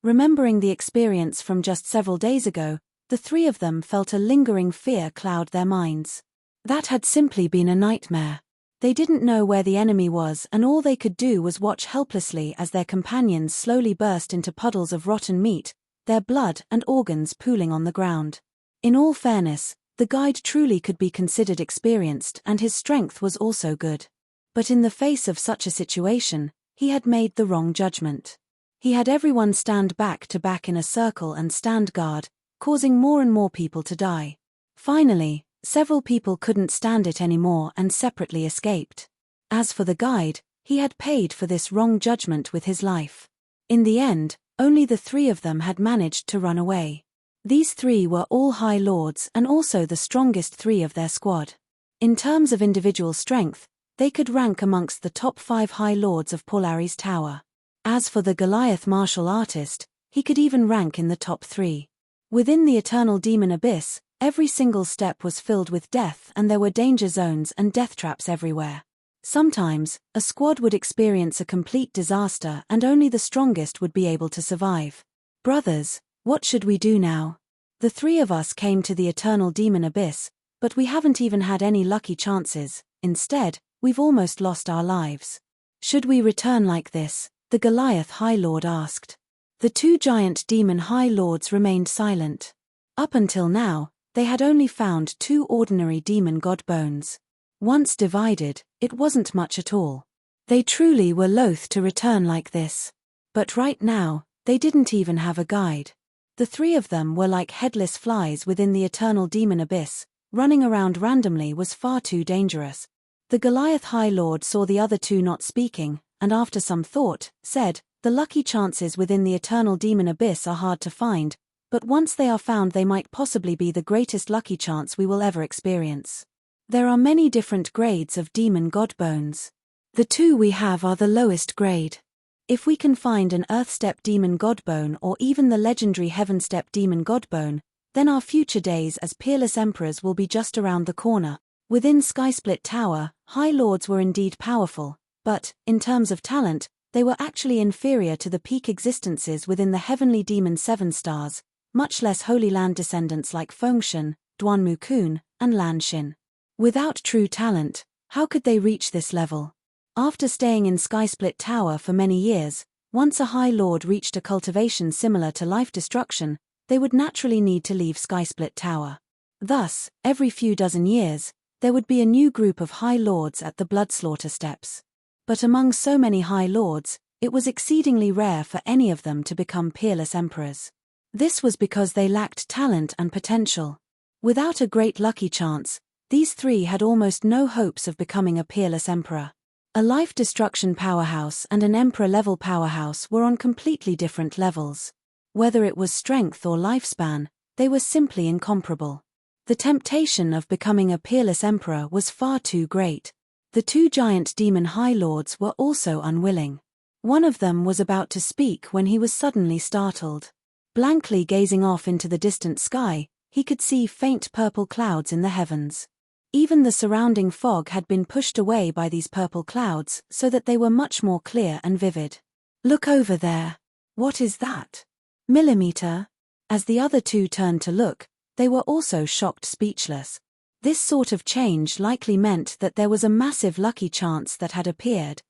Remembering the experience from just several days ago, the 3 of them felt a lingering fear cloud their minds. That had simply been a nightmare. They didn't know where the enemy was and all they could do was watch helplessly as their companions slowly burst into puddles of rotten meat, their blood and organs pooling on the ground. In all fairness, the guide truly could be considered experienced and his strength was also good. But in the face of such a situation, he had made the wrong judgment. He had everyone stand back to back in a circle and stand guard, causing more and more people to die. Finally, several people couldn't stand it anymore and separately escaped. As for the guide, he had paid for this wrong judgment with his life. In the end, only the 3 of them had managed to run away. These 3 were all High Lords and also the strongest 3 of their squad. In terms of individual strength, they could rank amongst the top 5 High Lords of Polari's Tower. As for the Goliath martial artist, he could even rank in the top 3. Within the eternal demon abyss, every single step was filled with death and there were danger zones and death traps everywhere. Sometimes, a squad would experience a complete disaster and only the strongest would be able to survive. "Brothers, what should we do now? The 3 of us came to the eternal demon abyss, but we haven't even had any lucky chances. Instead, we've almost lost our lives. Should we return like this?" the Goliath High Lord asked. The 2 giant demon High Lords remained silent. Up until now, they had only found 2 ordinary demon god bones. Once divided, it wasn't much at all. They truly were loath to return like this. But right now, they didn't even have a guide. The 3 of them were like headless flies within the eternal demon abyss. Running around randomly was far too dangerous. The Goliath High Lord saw the other 2 not speaking, and after some thought, said, "The lucky chances within the eternal demon abyss are hard to find, but once they are found they might possibly be the greatest lucky chance we will ever experience. There are many different grades of demon god bones. The 2 we have are the lowest grade. If we can find an Earth-step demon godbone or even the legendary Heaven-step demon godbone, then our future days as peerless emperors will be just around the corner." Within Skysplit Tower, High Lords were indeed powerful, but, in terms of talent, they were actually inferior to the peak existences within the heavenly demon 7 stars, much less Holy Land descendants like Fengshen, Duanmu Kun, and Lan Xin. Without true talent, how could they reach this level? After staying in Skysplit Tower for many years, once a High Lord reached a cultivation similar to life destruction, they would naturally need to leave Skysplit Tower. Thus, every few dozen years, there would be a new group of High Lords at the Bloodslaughter Steps. But among so many High Lords, it was exceedingly rare for any of them to become peerless emperors. This was because they lacked talent and potential. Without a great lucky chance, these three had almost no hopes of becoming a peerless emperor. A life-destruction powerhouse and an emperor-level powerhouse were on completely different levels. Whether it was strength or lifespan, they were simply incomparable. The temptation of becoming a peerless emperor was far too great. The two giant demon High Lords were also unwilling. One of them was about to speak when he was suddenly startled. Blankly gazing off into the distant sky, he could see faint purple clouds in the heavens. Even the surrounding fog had been pushed away by these purple clouds so that they were much more clear and vivid. "Look over there. What is that? Millimeter?" As the other two turned to look, they were also shocked speechless. This sort of change likely meant that there was a massive lucky chance that had appeared.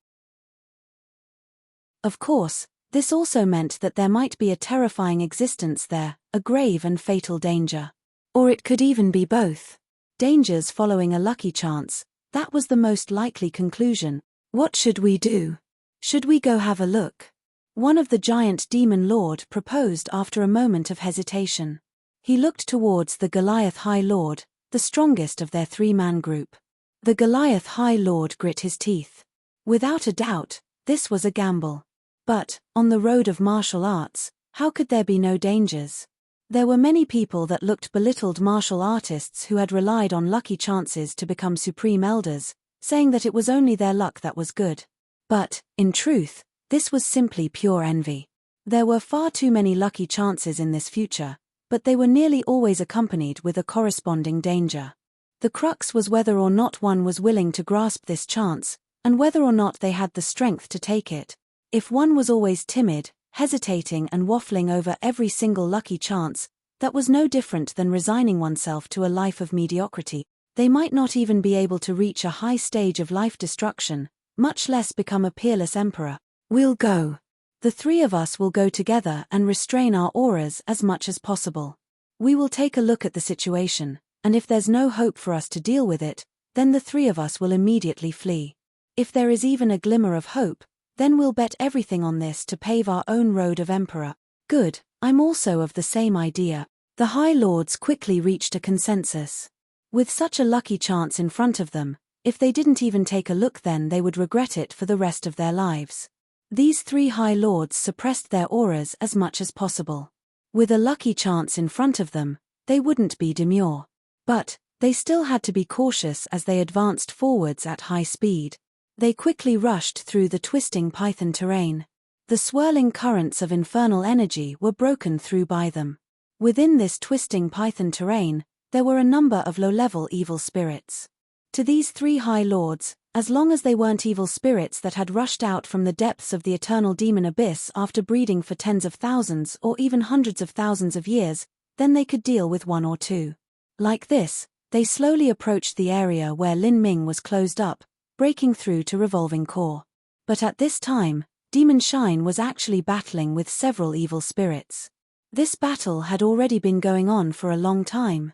Of course, this also meant that there might be a terrifying existence there, a grave and fatal danger. Or it could even be both. Dangers following a lucky chance, that was the most likely conclusion. "What should we do? Should we go have a look?" One of the giant demon lord proposed after a moment of hesitation. He looked towards the Goliath High Lord, the strongest of their three-man group. The Goliath High Lord grit his teeth. Without a doubt, this was a gamble. But, on the road of martial arts, how could there be no dangers? There were many people that looked belittled martial artists who had relied on lucky chances to become supreme elders, saying that it was only their luck that was good. But, in truth, this was simply pure envy. There were far too many lucky chances in this future, but they were nearly always accompanied with a corresponding danger. The crux was whether or not one was willing to grasp this chance, and whether or not they had the strength to take it. If one was always timid, hesitating and waffling over every single lucky chance, that was no different than resigning oneself to a life of mediocrity. They might not even be able to reach a high stage of life destruction, much less become a peerless emperor. "We'll go. The three of us will go together and restrain our auras as much as possible. We will take a look at the situation, and if there's no hope for us to deal with it, then the three of us will immediately flee. If there is even a glimmer of hope, then we'll bet everything on this to pave our own road of emperor." "Good, I'm also of the same idea." The High Lords quickly reached a consensus. With such a lucky chance in front of them, if they didn't even take a look then they would regret it for the rest of their lives. These three High Lords suppressed their auras as much as possible. With a lucky chance in front of them, they wouldn't be demure. But, they still had to be cautious as they advanced forwards at high speed. They quickly rushed through the twisting python terrain. The swirling currents of infernal energy were broken through by them. Within this twisting python terrain, there were a number of low-level evil spirits. To these three High Lords, as long as they weren't evil spirits that had rushed out from the depths of the eternal demon abyss after breeding for tens of thousands or even hundreds of thousands of years, then they could deal with one or two. Like this, they slowly approached the area where Lin Ming was closed up, breaking through to Revolving Core. But at this time, Demon Shine was actually battling with several evil spirits. This battle had already been going on for a long time.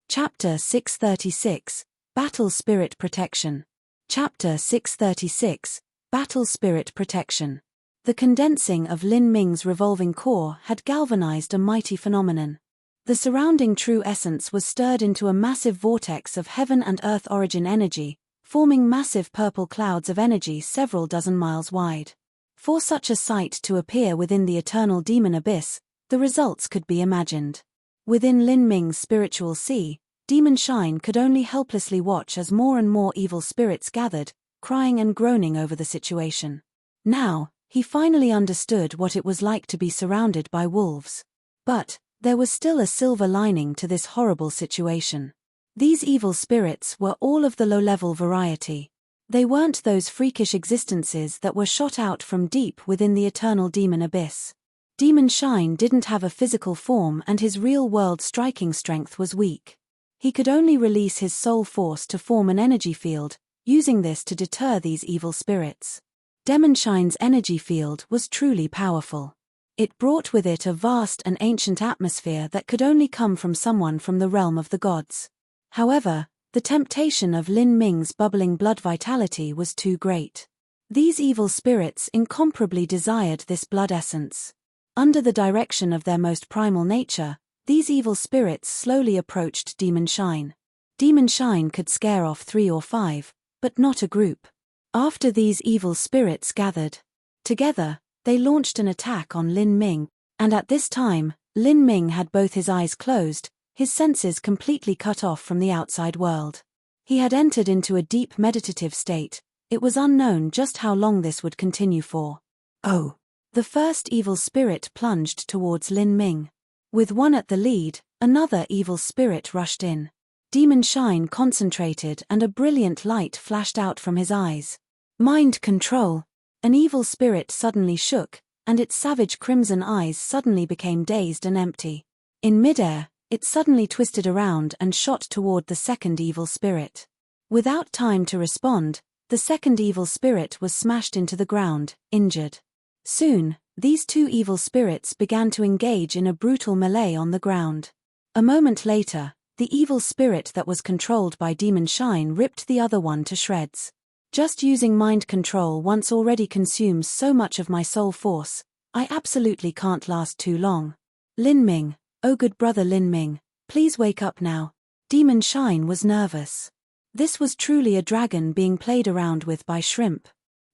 Chapter 636, Battle Spirit Protection. Chapter 636, Battle Spirit Protection. The condensing of Lin Ming's revolving core had galvanized a mighty phenomenon. The surrounding true essence was stirred into a massive vortex of heaven and earth origin energy, forming massive purple clouds of energy several dozen miles wide. For such a sight to appear within the eternal demon abyss, the results could be imagined. Within Lin Ming's spiritual sea, Demon Shine could only helplessly watch as more and more evil spirits gathered, crying and groaning over the situation. Now, he finally understood what it was like to be surrounded by wolves. But there was still a silver lining to this horrible situation. These evil spirits were all of the low-level variety. They weren't those freakish existences that were shot out from deep within the eternal demon abyss. Demon Shine didn't have a physical form and his real-world striking strength was weak. He could only release his soul force to form an energy field, using this to deter these evil spirits. Demon Shine's energy field was truly powerful. It brought with it a vast and ancient atmosphere that could only come from someone from the realm of the gods. However, the temptation of Lin Ming's bubbling blood vitality was too great. These evil spirits incomparably desired this blood essence. Under the direction of their most primal nature, these evil spirits slowly approached Demon Shine. Demon Shine could scare off 3 or 5, but not a group. After these evil spirits gathered together, they launched an attack on Lin Ming, and at this time, Lin Ming had both his eyes closed, his senses completely cut off from the outside world. He had entered into a deep meditative state. It was unknown just how long this would continue for. Oh! The first evil spirit plunged towards Lin Ming. With one at the lead, another evil spirit rushed in. Demon Shine concentrated and a brilliant light flashed out from his eyes. Mind control! An evil spirit suddenly shook, and its savage crimson eyes suddenly became dazed and empty. In midair, it suddenly twisted around and shot toward the second evil spirit. Without time to respond, the second evil spirit was smashed into the ground, injured. Soon, these two evil spirits began to engage in a brutal melee on the ground. A moment later, the evil spirit that was controlled by Demon Shine ripped the other one to shreds. Just using mind control once already consumes so much of my soul force, I absolutely can't last too long. Lin Ming, oh good brother Lin Ming, please wake up now. Demon Shine was nervous. This was truly a dragon being played around with by shrimp.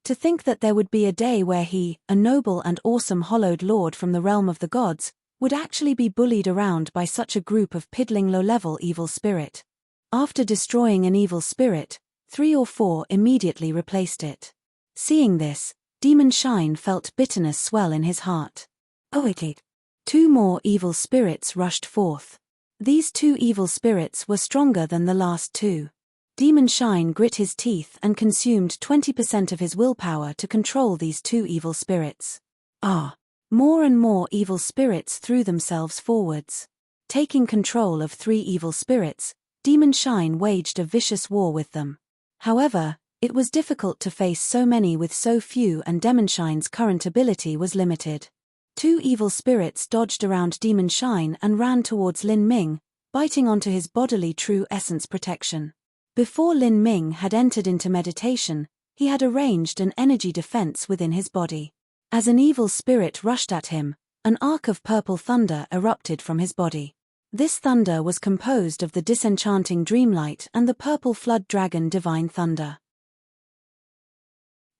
To think that there would be a day where he, a noble and awesome hollowed lord from the realm of the gods, would actually be bullied around by such a group of piddling low-level evil spirit. After destroying an evil spirit, 3 or 4 immediately replaced it. Seeing this, Demon Shine felt bitterness swell in his heart. Oh it. 2 more evil spirits rushed forth. These 2 evil spirits were stronger than the last 2. Demon Shine grit his teeth and consumed 20% of his willpower to control these 2 evil spirits. More and more evil spirits threw themselves forwards. Taking control of 3 evil spirits, Demon Shine waged a vicious war with them. However, it was difficult to face so many with so few, and Demon Shine's current ability was limited. 2 evil spirits dodged around Demon Shine and ran towards Lin Ming, biting onto his bodily true essence protection. Before Lin Ming had entered into meditation, he had arranged an energy defense within his body. As an evil spirit rushed at him, an arc of purple thunder erupted from his body. This thunder was composed of the disenchanting Dreamlight and the purple flood dragon Divine Thunder.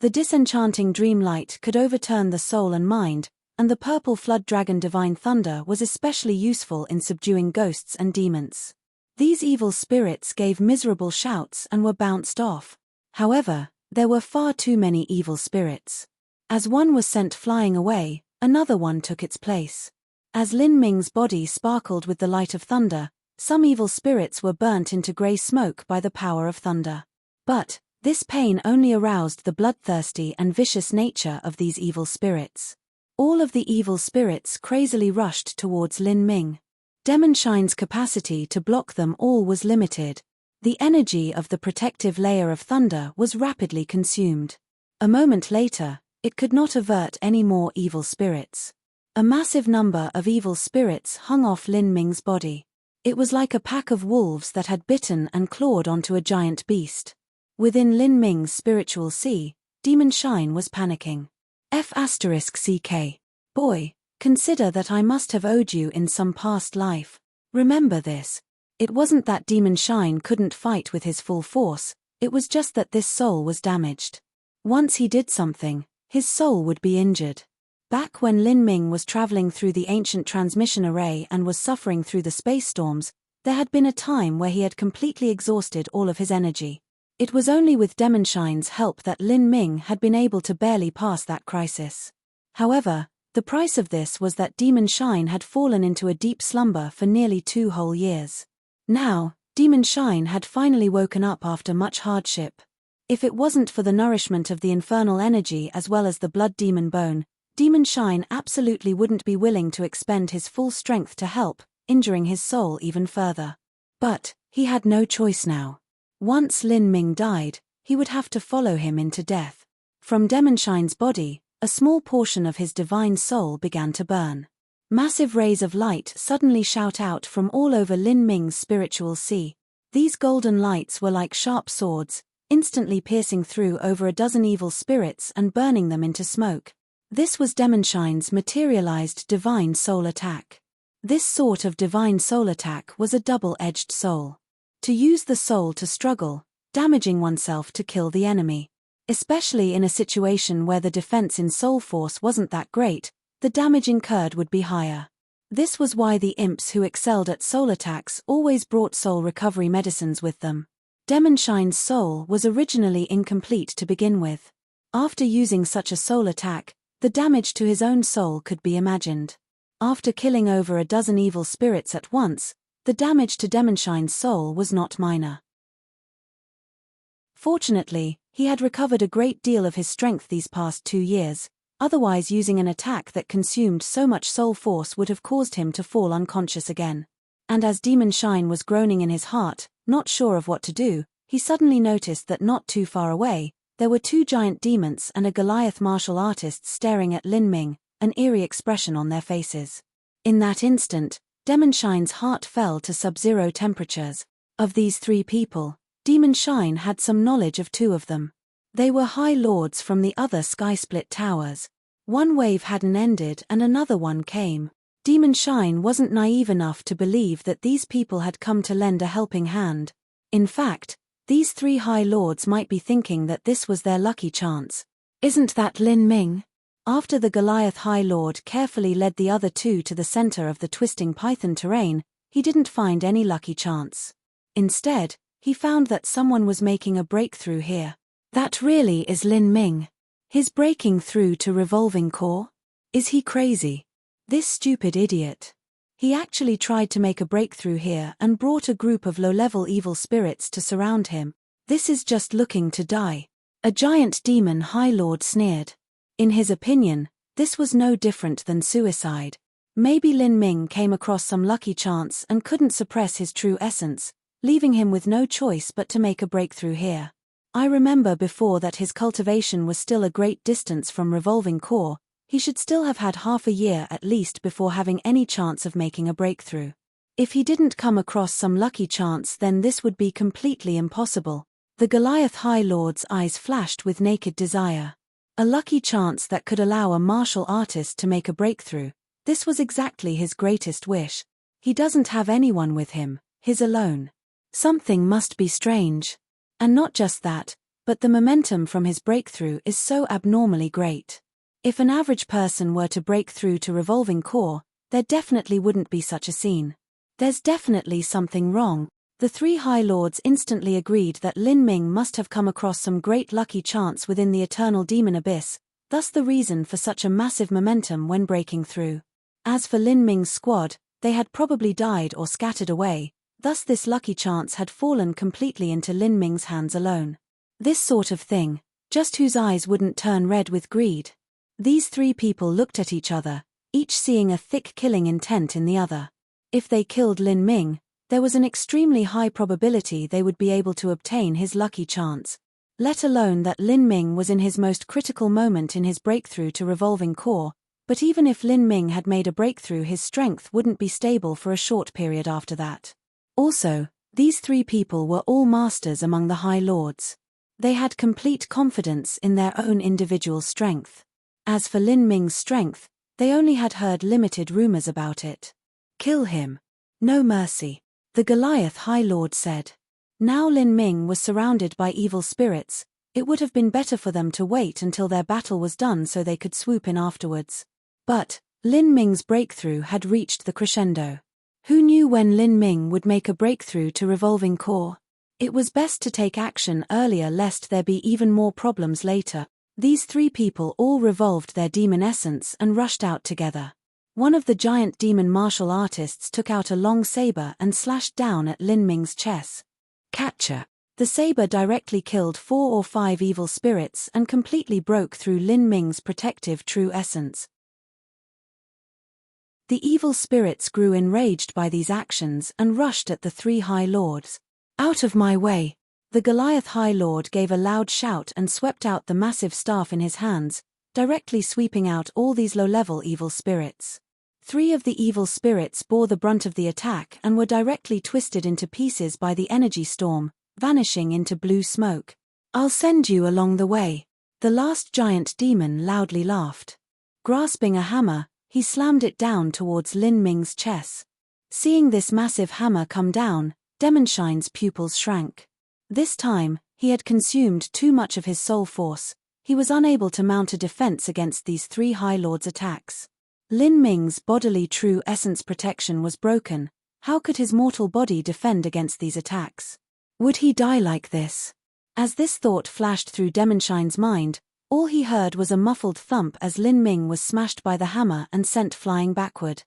The disenchanting Dreamlight could overturn the soul and mind, and the purple flood dragon Divine Thunder was especially useful in subduing ghosts and demons. These evil spirits gave miserable shouts and were bounced off. However, there were far too many evil spirits. As one was sent flying away, another one took its place. As Lin Ming's body sparkled with the light of thunder, some evil spirits were burnt into grey smoke by the power of thunder. But this pain only aroused the bloodthirsty and vicious nature of these evil spirits. All of the evil spirits crazily rushed towards Lin Ming. Demon Shine's capacity to block them all was limited. The energy of the protective layer of thunder was rapidly consumed. A moment later, it could not avert any more evil spirits. A massive number of evil spirits hung off Lin Ming's body. It was like a pack of wolves that had bitten and clawed onto a giant beast. Within Lin Ming's spiritual sea, Demon Shine was panicking. F***CK. Boy, consider that I must have owed you in some past life. Remember this. It wasn't that Demon Shine couldn't fight with his full force, it was just that this soul was damaged. Once he did something, his soul would be injured. Back when Lin Ming was traveling through the ancient transmission array and was suffering through the space storms, there had been a time where he had completely exhausted all of his energy. It was only with Demon Shine's help that Lin Ming had been able to barely pass that crisis. However, the price of this was that Demon Shine had fallen into a deep slumber for nearly 2 whole years. Now, Demon Shine had finally woken up after much hardship. If it wasn't for the nourishment of the infernal energy as well as the blood demon bone, Demon Shine absolutely wouldn't be willing to expend his full strength to help, injuring his soul even further. But he had no choice now. Once Lin Ming died, he would have to follow him into death. From Demonshine's body, a small portion of his divine soul began to burn. Massive rays of light suddenly shout out from all over Lin Ming's spiritual sea. These golden lights were like sharp swords, instantly piercing through over a dozen evil spirits and burning them into smoke. This was Demonshine's materialized divine soul attack. This sort of divine soul attack was a double-edged soul. To use the soul to struggle, damaging oneself to kill the enemy. Especially in a situation where the defense in soul force wasn't that great, the damage incurred would be higher. This was why the imps who excelled at soul attacks always brought soul recovery medicines with them. Demonshine's soul was originally incomplete to begin with. After using such a soul attack, the damage to his own soul could be imagined. After killing over a dozen evil spirits at once, the damage to Demonshine's soul was not minor. Fortunately, he had recovered a great deal of his strength these past 2 years, otherwise using an attack that consumed so much soul force would have caused him to fall unconscious again. And as Demonshine was groaning in his heart, not sure of what to do, he suddenly noticed that not too far away, there were 2 giant demons and a Goliath martial artist staring at Lin Ming, an eerie expression on their faces. In that instant, Demonshine's heart fell to sub-zero temperatures. Of these 3 people, Demonshine had some knowledge of 2 of them. They were High Lords from the other Skysplit Towers. One wave hadn't ended and another one came. Demonshine wasn't naive enough to believe that these people had come to lend a helping hand. In fact, these 3 High Lords might be thinking that this was their lucky chance. Isn't that Lin Ming? After the Goliath High Lord carefully led the other 2 to the center of the twisting python terrain, he didn't find any lucky chance. Instead, he found that someone was making a breakthrough here. That really is Lin Ming. His breaking through to revolving core? Is he crazy? This stupid idiot. He actually tried to make a breakthrough here and brought a group of low-level evil spirits to surround him. This is just looking to die. A giant demon High Lord sneered. In his opinion, this was no different than suicide. Maybe Lin Ming came across some lucky chance and couldn't suppress his true essence, leaving him with no choice but to make a breakthrough here. I remember before that his cultivation was still a great distance from revolving core. He should still have had half a year at least before having any chance of making a breakthrough. If he didn't come across some lucky chance, then this would be completely impossible. The Goliath High Lord's eyes flashed with naked desire. A lucky chance that could allow a martial artist to make a breakthrough. This was exactly his greatest wish. He doesn't have anyone with him, he's alone. Something must be strange. And not just that, but the momentum from his breakthrough is so abnormally great. If an average person were to break through to revolving core, there definitely wouldn't be such a scene. There's definitely something wrong. The 3 High Lords instantly agreed that Lin Ming must have come across some great lucky chance within the eternal demon abyss, thus the reason for such a massive momentum when breaking through. As for Lin Ming's squad, they had probably died or scattered away, thus this lucky chance had fallen completely into Lin Ming's hands alone. This sort of thing, just whose eyes wouldn't turn red with greed. These 3 people looked at each other, each seeing a thick killing intent in the other. If they killed Lin Ming, there was an extremely high probability they would be able to obtain his lucky chance. Let alone that Lin Ming was in his most critical moment in his breakthrough to revolving core, but even if Lin Ming had made a breakthrough, his strength wouldn't be stable for a short period after that. Also, these 3 people were all masters among the High Lords. They had complete confidence in their own individual strength. As for Lin Ming's strength, they only had heard limited rumors about it. Kill him. No mercy. The Goliath High Lord said. Now Lin Ming was surrounded by evil spirits. It would have been better for them to wait until their battle was done so they could swoop in afterwards. But Lin Ming's breakthrough had reached the crescendo. Who knew when Lin Ming would make a breakthrough to revolving core? It was best to take action earlier lest there be even more problems later. These 3 people all revolved their demon essence and rushed out together. One of the giant demon martial artists took out a long saber and slashed down at Lin Ming's chest. Catcher. The saber directly killed 4 or 5 evil spirits and completely broke through Lin Ming's protective true essence. The evil spirits grew enraged by these actions and rushed at the 3 High Lords. Out of my way! The Goliath High Lord gave a loud shout and swept out the massive staff in his hands, directly sweeping out all these low-level evil spirits. 3 of the evil spirits bore the brunt of the attack and were directly twisted into pieces by the energy storm, vanishing into blue smoke. "I'll send you along the way." The last giant demon loudly laughed. Grasping a hammer, he slammed it down towards Lin Ming's chest. Seeing this massive hammer come down, Demon Shine's pupils shrank. This time, he had consumed too much of his soul force. He was unable to mount a defense against these 3 High Lords' attacks. Lin Ming's bodily true essence protection was broken. How could his mortal body defend against these attacks? Would he die like this? As this thought flashed through Demon Shine's mind, all he heard was a muffled thump as Lin Ming was smashed by the hammer and sent flying backward.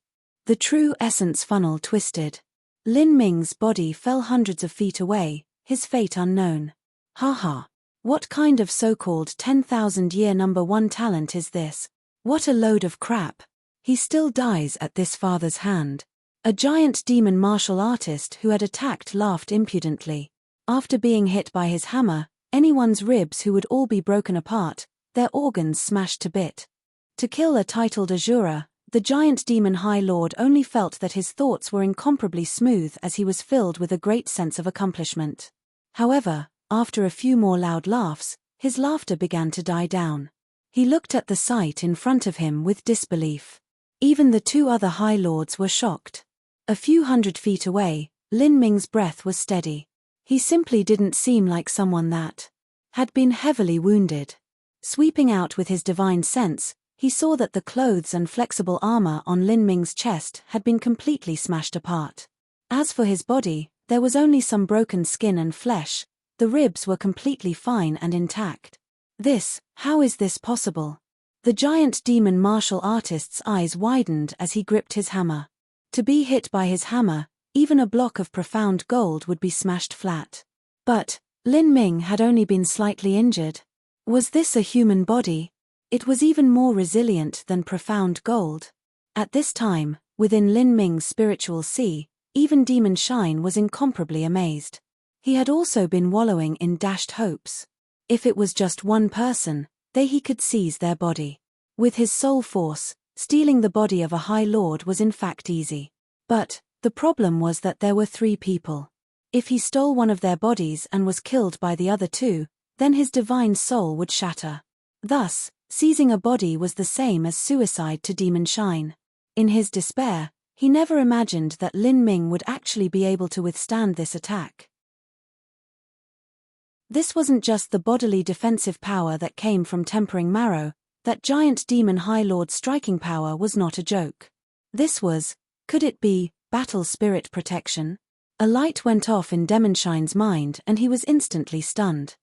The true essence funnel twisted. Lin Ming's body fell hundreds of feet away, his fate unknown. Haha. What kind of so-called 10,000-year #1 talent is this? What a load of crap. He still dies at this father's hand. A giant demon martial artist who had attacked laughed impudently. After being hit by his hammer, anyone's ribs who would all be broken apart, their organs smashed to bit. To kill a titled Azura, the giant demon High Lord only felt that his thoughts were incomparably smooth as he was filled with a great sense of accomplishment. However, after a few more loud laughs, his laughter began to die down. He looked at the sight in front of him with disbelief. Even the 2 other High Lords were shocked. A few hundred feet away, Lin Ming's breath was steady. He simply didn't seem like someone that had been heavily wounded. Sweeping out with his divine sense, he saw that the clothes and flexible armor on Lin Ming's chest had been completely smashed apart. As for his body, there was only some broken skin and flesh. The ribs were completely fine and intact. How is this possible? The giant demon martial artist's eyes widened as he gripped his hammer. To be hit by his hammer, even a block of profound gold would be smashed flat. But Lin Ming had only been slightly injured. Was this a human body? It was even more resilient than profound gold. At this time, within Lin Ming's spiritual sea, even Demon Shine was incomparably amazed. He had also been wallowing in dashed hopes. If it was just one person, he could seize their body. With his soul force, stealing the body of a High Lord was in fact easy. But the problem was that there were 3 people. If he stole one of their bodies and was killed by the other 2, then his divine soul would shatter. Thus, seizing a body was the same as suicide to Demon Shine. In his despair, he never imagined that Lin Ming would actually be able to withstand this attack. This wasn't just the bodily defensive power that came from tempering marrow. That giant demon High Lord's striking power was not a joke. This was, could it be, battle spirit protection? A light went off in Demon Shine's mind and he was instantly stunned.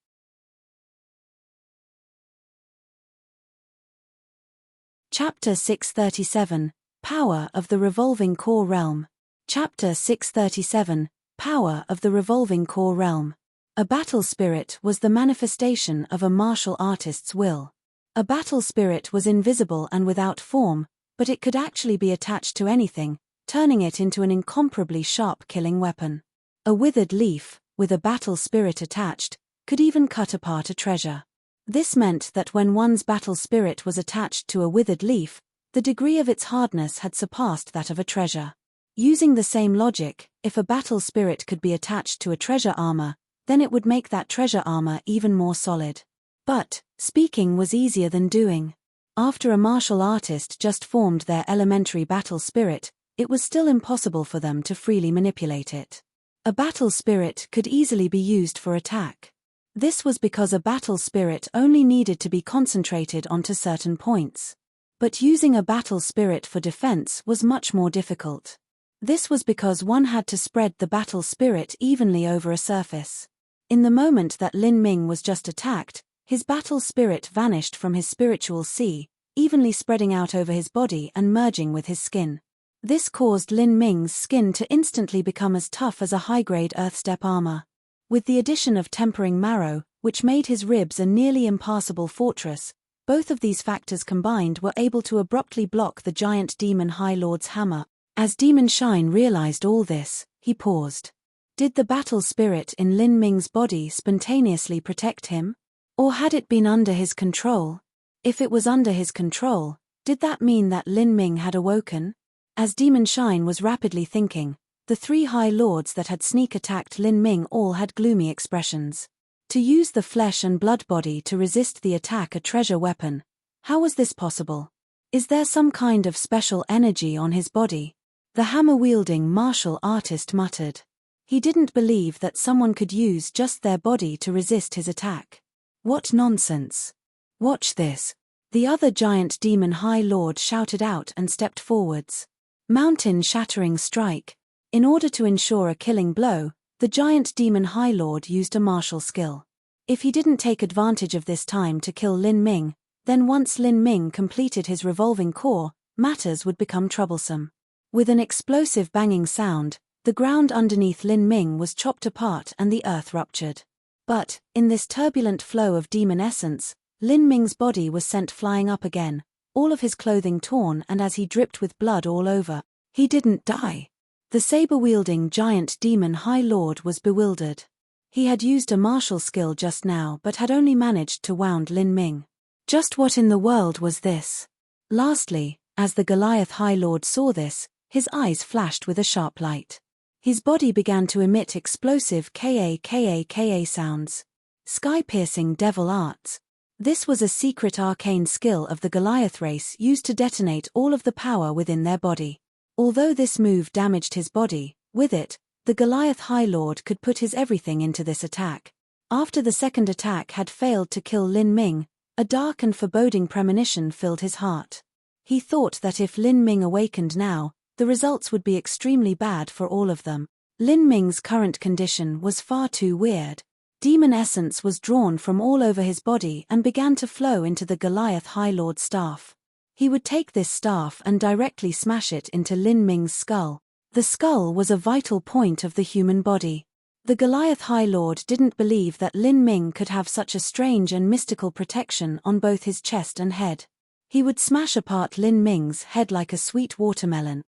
Chapter 637, Power of the Revolving Core Realm. Chapter 637, Power of the Revolving Core Realm. A battle spirit was the manifestation of a martial artist's will. A battle spirit was invisible and without form, but it could actually be attached to anything, turning it into an incomparably sharp killing weapon. A withered leaf, with a battle spirit attached, could even cut apart a treasure. This meant that when one's battle spirit was attached to a withered leaf, the degree of its hardness had surpassed that of a treasure. Using the same logic, if a battle spirit could be attached to a treasure armor, then it would make that treasure armor even more solid. But speaking was easier than doing. After a martial artist just formed their elementary battle spirit, it was still impossible for them to freely manipulate it. A battle spirit could easily be used for attack. This was because a battle spirit only needed to be concentrated onto certain points. But using a battle spirit for defense was much more difficult. This was because one had to spread the battle spirit evenly over a surface. In the moment that Lin Ming was just attacked, his battle spirit vanished from his spiritual sea, evenly spreading out over his body and merging with his skin. This caused Lin Ming's skin to instantly become as tough as a high-grade earth-step armor. With the addition of tempering marrow, which made his ribs a nearly impassable fortress, both of these factors combined were able to abruptly block the giant demon High Lord's hammer. As Demon Shine realized all this, he paused. Did the battle spirit in Lin Ming's body spontaneously protect him? Or had it been under his control? If it was under his control, did that mean that Lin Ming had awoken? As Demon Shine was rapidly thinking, the three High Lords that had sneak attacked Lin Ming all had gloomy expressions. To use the flesh and blood body to resist the attack, a treasure weapon. How was this possible? Is there some kind of special energy on his body? The hammer-wielding martial artist muttered. He didn't believe that someone could use just their body to resist his attack. What nonsense. Watch this. The other giant demon High Lord shouted out and stepped forwards. Mountain-shattering strike. In order to ensure a killing blow, the giant demon High Lord used a martial skill. If he didn't take advantage of this time to kill Lin Ming, then once Lin Ming completed his revolving core, matters would become troublesome. With an explosive banging sound, the ground underneath Lin Ming was chopped apart and the earth ruptured. But, in this turbulent flow of demon essence, Lin Ming's body was sent flying up again, all of his clothing torn, and as he dripped with blood all over, he didn't die. The saber-wielding giant demon High Lord was bewildered. He had used a martial skill just now but had only managed to wound Lin Ming. Just what in the world was this? Lastly, as the Goliath High Lord saw this, his eyes flashed with a sharp light. His body began to emit explosive ka sounds. Sky-piercing devil arts. This was a secret arcane skill of the Goliath race used to detonate all of the power within their body. Although this move damaged his body, with it, the Goliath High Lord could put his everything into this attack. After the second attack had failed to kill Lin Ming, a dark and foreboding premonition filled his heart. He thought that if Lin Ming awakened now, the results would be extremely bad for all of them. Lin Ming's current condition was far too weird. Demon essence was drawn from all over his body and began to flow into the Goliath High Lord's staff. He would take this staff and directly smash it into Lin Ming's skull. The skull was a vital point of the human body. The Goliath High Lord didn't believe that Lin Ming could have such a strange and mystical protection on both his chest and head. He would smash apart Lin Ming's head like a sweet watermelon.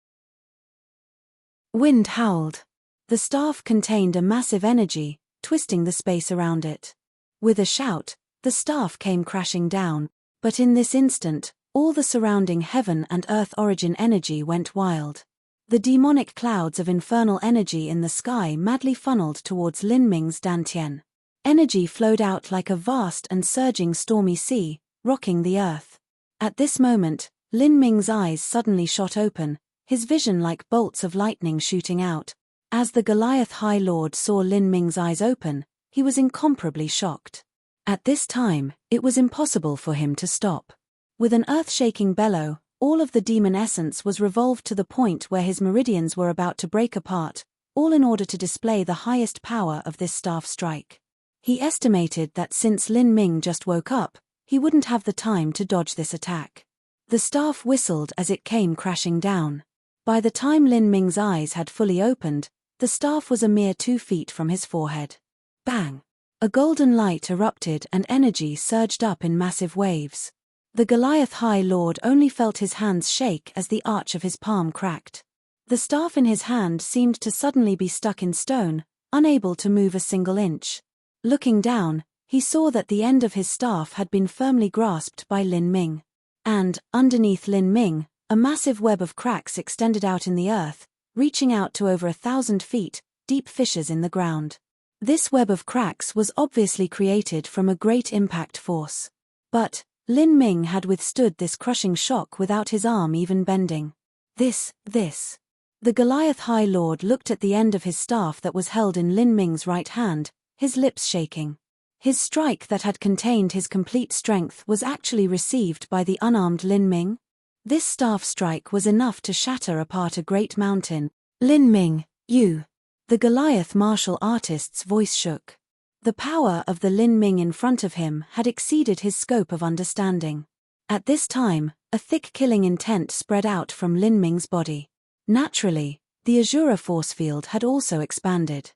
Wind howled. The staff contained a massive energy, twisting the space around it. With a shout, the staff came crashing down, but in this instant, all the surrounding heaven and earth origin energy went wild. The demonic clouds of infernal energy in the sky madly funneled towards Lin Ming's dantian. Energy flowed out like a vast and surging stormy sea, rocking the earth. At this moment, Lin Ming's eyes suddenly shot open, his vision like bolts of lightning shooting out. As the Goliath High Lord saw Lin Ming's eyes open, he was incomparably shocked. At this time, it was impossible for him to stop. With an earth-shaking bellow, all of the demon essence was revolved to the point where his meridians were about to break apart, all in order to display the highest power of this staff strike. He estimated that since Lin Ming just woke up, he wouldn't have the time to dodge this attack. The staff whistled as it came crashing down. By the time Lin Ming's eyes had fully opened, the staff was a mere 2 feet from his forehead. Bang! A golden light erupted and energy surged up in massive waves. The Goliath High Lord only felt his hands shake as the arch of his palm cracked. The staff in his hand seemed to suddenly be stuck in stone, unable to move a single inch. Looking down, he saw that the end of his staff had been firmly grasped by Lin Ming. And, underneath Lin Ming, a massive web of cracks extended out in the earth, reaching out to over 1,000 feet, deep fissures in the ground. This web of cracks was obviously created from a great impact force. But, Lin Ming had withstood this crushing shock without his arm even bending. This. The Goliath High Lord looked at the end of his staff that was held in Lin Ming's right hand, his lips shaking. His strike that had contained his complete strength was actually received by the unarmed Lin Ming. This staff strike was enough to shatter apart a great mountain. Lin Ming, you. The Goliath martial artist's voice shook. The power of the Lin Ming in front of him had exceeded his scope of understanding. At this time, a thick killing intent spread out from Lin Ming's body. Naturally, the Azura force field had also expanded.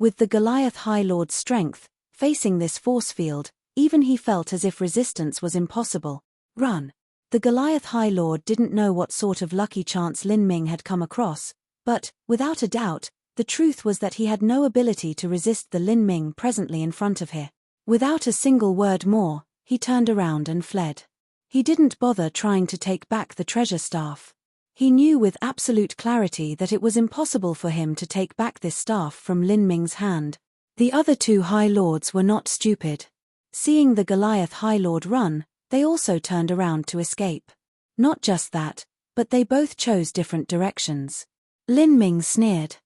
With the Goliath High Lord's strength, facing this force field, even he felt as if resistance was impossible. Run! The Goliath High Lord didn't know what sort of lucky chance Lin Ming had come across, but, without a doubt, The truth was that he had no ability to resist the Lin Ming presently in front of him. Without a single word more, he turned around and fled. He didn't bother trying to take back the treasure staff. He knew with absolute clarity that it was impossible for him to take back this staff from Lin Ming's hand. The other two High Lords were not stupid. Seeing the Goliath High Lord run, they also turned around to escape. Not just that, but they both chose different directions. Lin Ming sneered.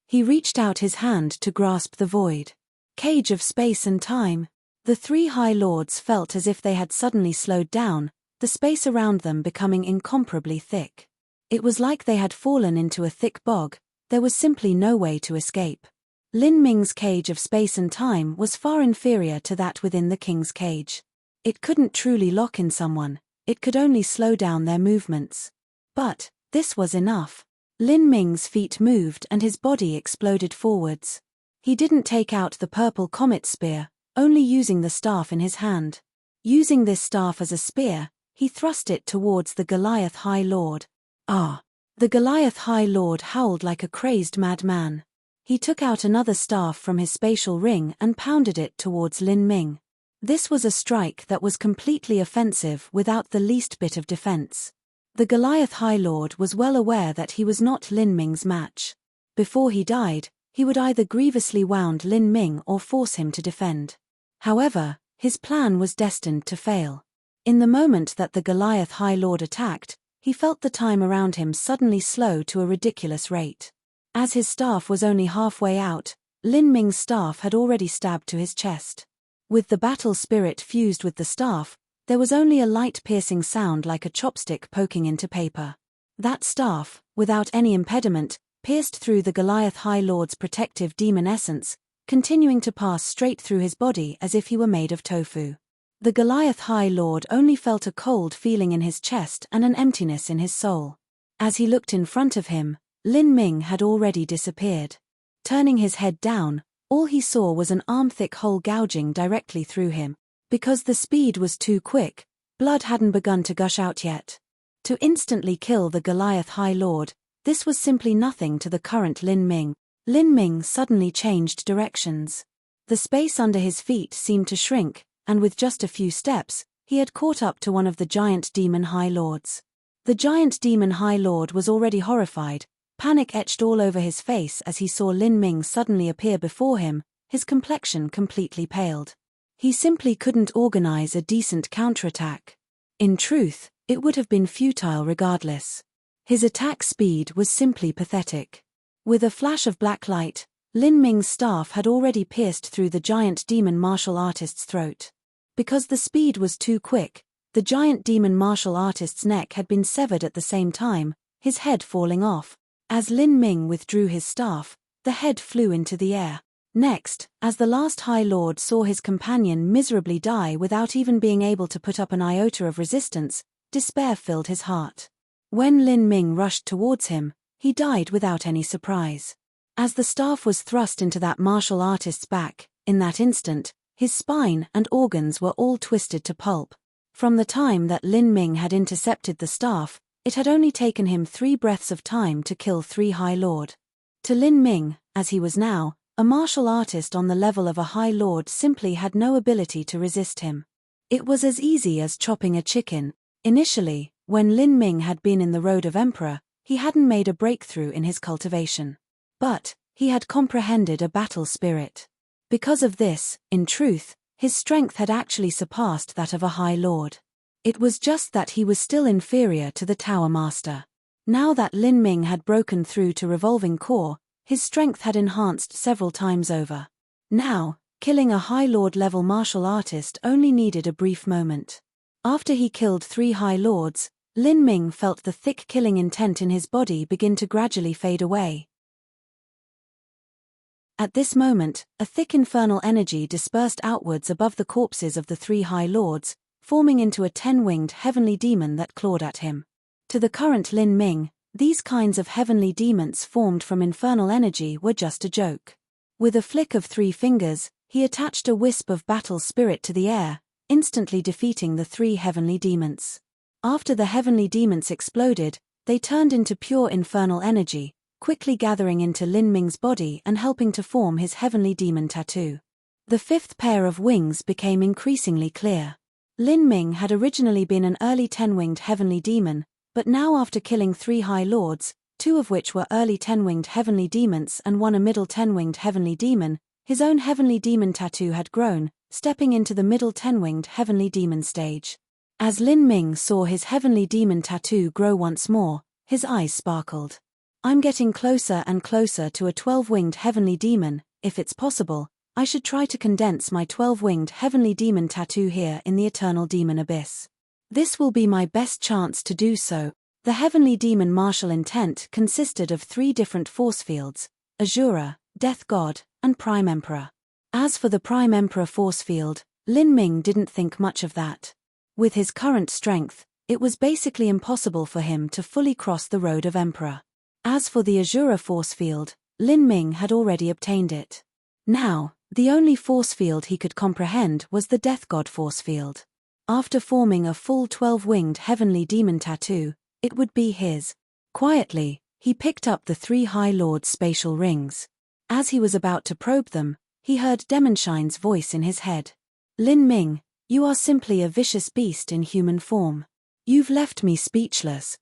He reached out his hand to grasp the void cage of space and time. The three High Lords felt as if they had suddenly slowed down, the space around them becoming incomparably thick. It was like they had fallen into a thick bog. There was simply no way to escape. Lin Ming's cage of space and time was far inferior to that within the king's cage. It couldn't truly lock in someone, it could only slow down their movements. But this was enough. Lin Ming's feet moved and his body exploded forwards. He didn't take out the purple comet spear, only using the staff in his hand. Using this staff as a spear, he thrust it towards the Goliath High Lord. Ah! The Goliath High Lord howled like a crazed madman. He took out another staff from his spatial ring and pounded it towards Lin Ming. This was a strike that was completely offensive without the least bit of defense. The Goliath High Lord was well aware that he was not Lin Ming's match. Before he died, he would either grievously wound Lin Ming or force him to defend. However, his plan was destined to fail. In the moment that the Goliath High Lord attacked, he felt the time around him suddenly slow to a ridiculous rate. As his staff was only halfway out, Lin Ming's staff had already stabbed to his chest. With the battle spirit fused with the staff, there was only a light piercing sound like a chopstick poking into paper. That staff, without any impediment, pierced through the Goliath High Lord's protective demon essence, continuing to pass straight through his body as if he were made of tofu. The Goliath High Lord only felt a cold feeling in his chest and an emptiness in his soul. As he looked in front of him, Lin Ming had already disappeared. Turning his head down, all he saw was an arm-thick hole gouging directly through him. Because the speed was too quick, blood hadn't begun to gush out yet. To instantly kill the Goliath High Lord, this was simply nothing to the current Lin Ming. Lin Ming suddenly changed directions. The space under his feet seemed to shrink, and with just a few steps, he had caught up to one of the giant demon High Lords. The giant demon High Lord was already horrified, panic etched all over his face as he saw Lin Ming suddenly appear before him, his complexion completely paled. He simply couldn't organize a decent counterattack. In truth, it would have been futile regardless. His attack speed was simply pathetic. With a flash of black light, Lin Ming's staff had already pierced through the giant demon martial artist's throat. Because the speed was too quick, the giant demon martial artist's neck had been severed at the same time, his head falling off. As Lin Ming withdrew his staff, the head flew into the air. Next, as the last High Lord saw his companion miserably die without even being able to put up an iota of resistance, despair filled his heart. When Lin Ming rushed towards him, he died without any surprise. As the staff was thrust into that martial artist's back, in that instant, his spine and organs were all twisted to pulp. From the time that Lin Ming had intercepted the staff, it had only taken him 3 breaths of time to kill 3 High Lord. To Lin Ming, as he was now, a martial artist on the level of a High Lord simply had no ability to resist him. It was as easy as chopping a chicken. Initially, when Lin Ming had been in the road of Emperor, he hadn't made a breakthrough in his cultivation. But he had comprehended a battle spirit. Because of this, in truth, his strength had actually surpassed that of a High Lord. It was just that he was still inferior to the Tower Master. Now that Lin Ming had broken through to Revolving Core, his strength had enhanced several times over. Now, killing a High Lord level martial artist only needed a brief moment. After he killed 3 High Lords, Lin Ming felt the thick killing intent in his body begin to gradually fade away. At this moment, a thick infernal energy dispersed outwards above the corpses of the 3 High Lords, forming into a 10-winged heavenly demon that clawed at him. To the current Lin Ming, these kinds of heavenly demons formed from infernal energy were just a joke. With a flick of 3 fingers, he attached a wisp of battle spirit to the air, instantly defeating the 3 heavenly demons. After the heavenly demons exploded, they turned into pure infernal energy, quickly gathering into Lin Ming's body and helping to form his heavenly demon tattoo. The fifth pair of wings became increasingly clear. Lin Ming had originally been an early 10-winged heavenly demon, but now after killing 3 High Lords, 2 of which were early 10-winged heavenly demons and 1 a middle 10-winged heavenly demon, his own heavenly demon tattoo had grown, stepping into the middle 10-winged heavenly demon stage. As Lin Ming saw his heavenly demon tattoo grow once more, his eyes sparkled. I'm getting closer and closer to a 12-winged heavenly demon. If it's possible, I should try to condense my 12-winged heavenly demon tattoo here in the eternal demon abyss. This will be my best chance to do so. The heavenly demon martial intent consisted of 3 different force fields: Asura, Death God, and Prime Emperor. As for the Prime Emperor force field, Lin Ming didn't think much of that. With his current strength, it was basically impossible for him to fully cross the road of Emperor. As for the Asura force field, Lin Ming had already obtained it. Now, the only force field he could comprehend was the Death God force field. After forming a full 12-winged heavenly demon tattoo, it would be his. Quietly, he picked up the 3 High Lords' spatial rings. As he was about to probe them, he heard Demonshine's voice in his head. Lin Ming, you are simply a vicious beast in human form. You've left me speechless.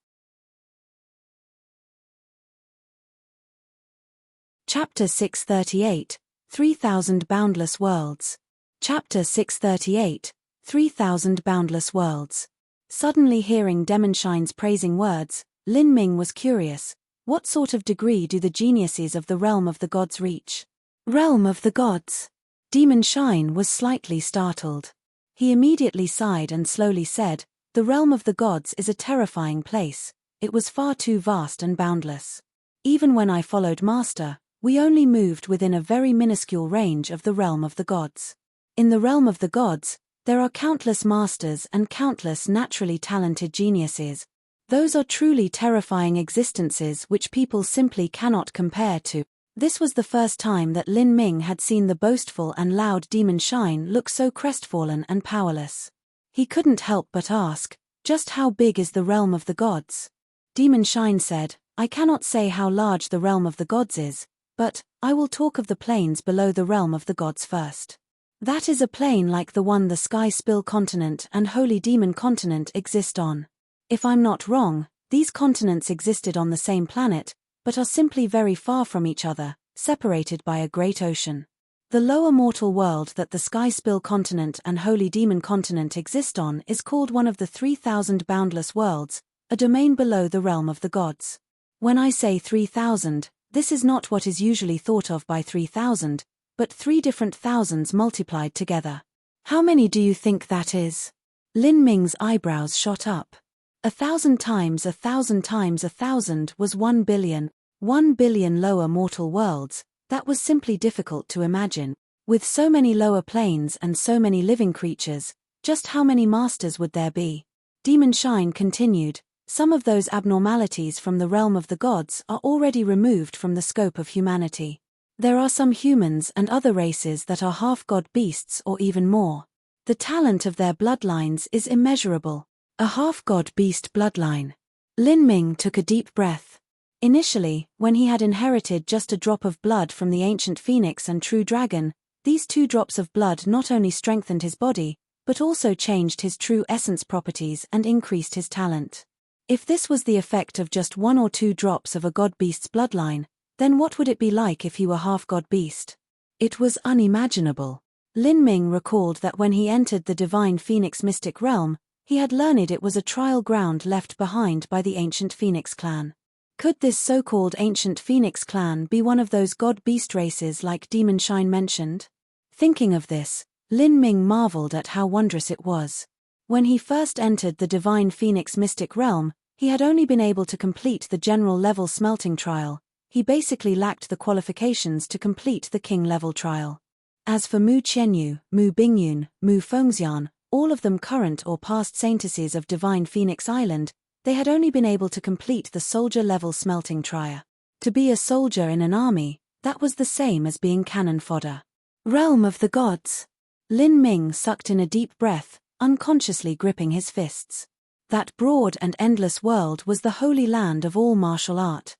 Chapter 638, 3000 Boundless Worlds. Chapter 638, 3000 Boundless Worlds. Suddenly hearing Demonshine's praising words, Lin Ming was curious. What sort of degree do the geniuses of the realm of the gods reach? Realm of the gods? Demonshine was slightly startled. He immediately sighed and slowly said, the realm of the gods is a terrifying place. It was far too vast and boundless. Even when I followed Master, we only moved within a very minuscule range of the realm of the gods. In the realm of the gods, there are countless masters and countless naturally talented geniuses. Those are truly terrifying existences which people simply cannot compare to. This was the first time that Lin Ming had seen the boastful and loud Demonshine look so crestfallen and powerless. He couldn't help but ask, just how big is the realm of the gods? Demonshine said, I cannot say how large the realm of the gods is, but I will talk of the plains below the realm of the gods first. That is a plain like the one the Sky Spill continent and Holy Demon continent exist on. If I'm not wrong, these continents existed on the same planet, but are simply very far from each other, separated by a great ocean. The lower mortal world that the Sky Spill continent and Holy Demon continent exist on is called one of the 3000 Boundless Worlds, a domain below the realm of the gods. When I say 3000, this is not what is usually thought of by 3000, but 3 different thousands multiplied together. How many do you think that is? Lin Ming's eyebrows shot up. 1,000 times 1,000 times 1,000 was 1 billion. 1 billion lower mortal worlds. That was simply difficult to imagine. With so many lower planes and so many living creatures, just how many masters would there be? Demonshine continued, some of those abnormalities from the realm of the gods are already removed from the scope of humanity. There are some humans and other races that are half-god beasts or even more. The talent of their bloodlines is immeasurable. A half-god beast bloodline. Lin Ming took a deep breath. Initially, when he had inherited just a drop of blood from the ancient phoenix and true dragon, these 2 drops of blood not only strengthened his body, but also changed his true essence properties and increased his talent. If this was the effect of just 1 or 2 drops of a god-beast's bloodline, then what would it be like if he were half-god beast? It was unimaginable. Lin Ming recalled that when he entered the divine phoenix mystic realm, he had learned it was a trial ground left behind by the ancient phoenix clan. Could this so-called ancient phoenix clan be one of those god-beast races like Demonshine mentioned? Thinking of this, Lin Ming marveled at how wondrous it was. When he first entered the divine phoenix mystic realm, he had only been able to complete the general level smelting trial. He basically lacked the qualifications to complete the king level trial. As for Mu Qianyu, Mu Bingyun, Mu Fengxian, all of them current or past saintesses of divine Phoenix Island, they had only been able to complete the soldier level smelting trial. To be a soldier in an army, that was the same as being cannon fodder. Realm of the gods. Lin Ming sucked in a deep breath, unconsciously gripping his fists. That broad and endless world was the holy land of all martial art.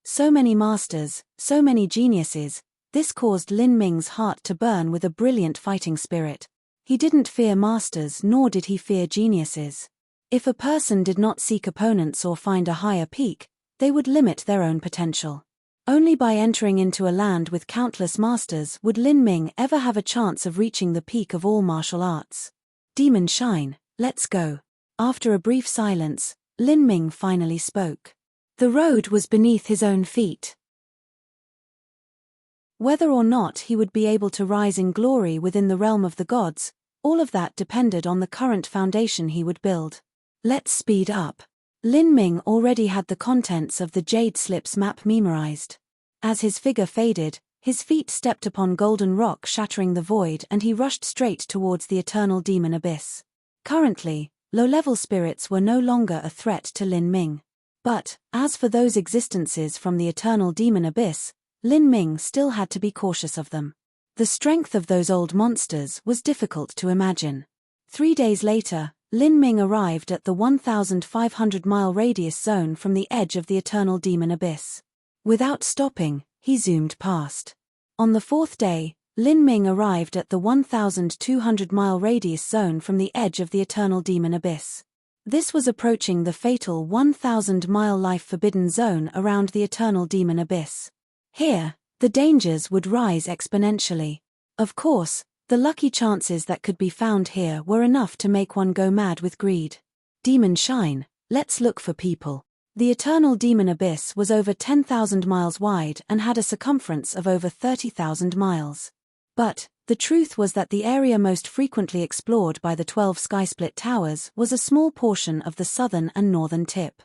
So many masters, so many geniuses. This caused Lin Ming's heart to burn with a brilliant fighting spirit. He didn't fear masters nor did he fear geniuses. If a person did not seek opponents or find a higher peak, they would limit their own potential. Only by entering into a land with countless masters would Lin Ming ever have a chance of reaching the peak of all martial arts. Demon Shine, let's go. After a brief silence, Lin Ming finally spoke. The road was beneath his own feet. Whether or not he would be able to rise in glory within the realm of the gods, all of that depended on the current foundation he would build. Let's speed up. Lin Ming already had the contents of the Jade Slips map memorized. As his figure faded, his feet stepped upon golden rock shattering the void and he rushed straight towards the eternal demon abyss. Currently, low-level spirits were no longer a threat to Lin Ming. But, as for those existences from the eternal demon abyss, Lin Ming still had to be cautious of them. The strength of those old monsters was difficult to imagine. 3 days later, Lin Ming arrived at the 1,500-mile radius zone from the edge of the eternal demon abyss. Without stopping, he zoomed past. On the 4th day, Lin Ming arrived at the 1,200-mile radius zone from the edge of the eternal demon abyss. This was approaching the fatal 1,000-mile life-forbidden zone around the eternal demon abyss. Here, the dangers would rise exponentially. Of course, the lucky chances that could be found here were enough to make one go mad with greed. Demon Shine, let's look for people. The eternal demon abyss was over 10,000 miles wide and had a circumference of over 30,000 miles. But, the truth was that the area most frequently explored by the 12 sky-split towers was a small portion of the southern and northern tip.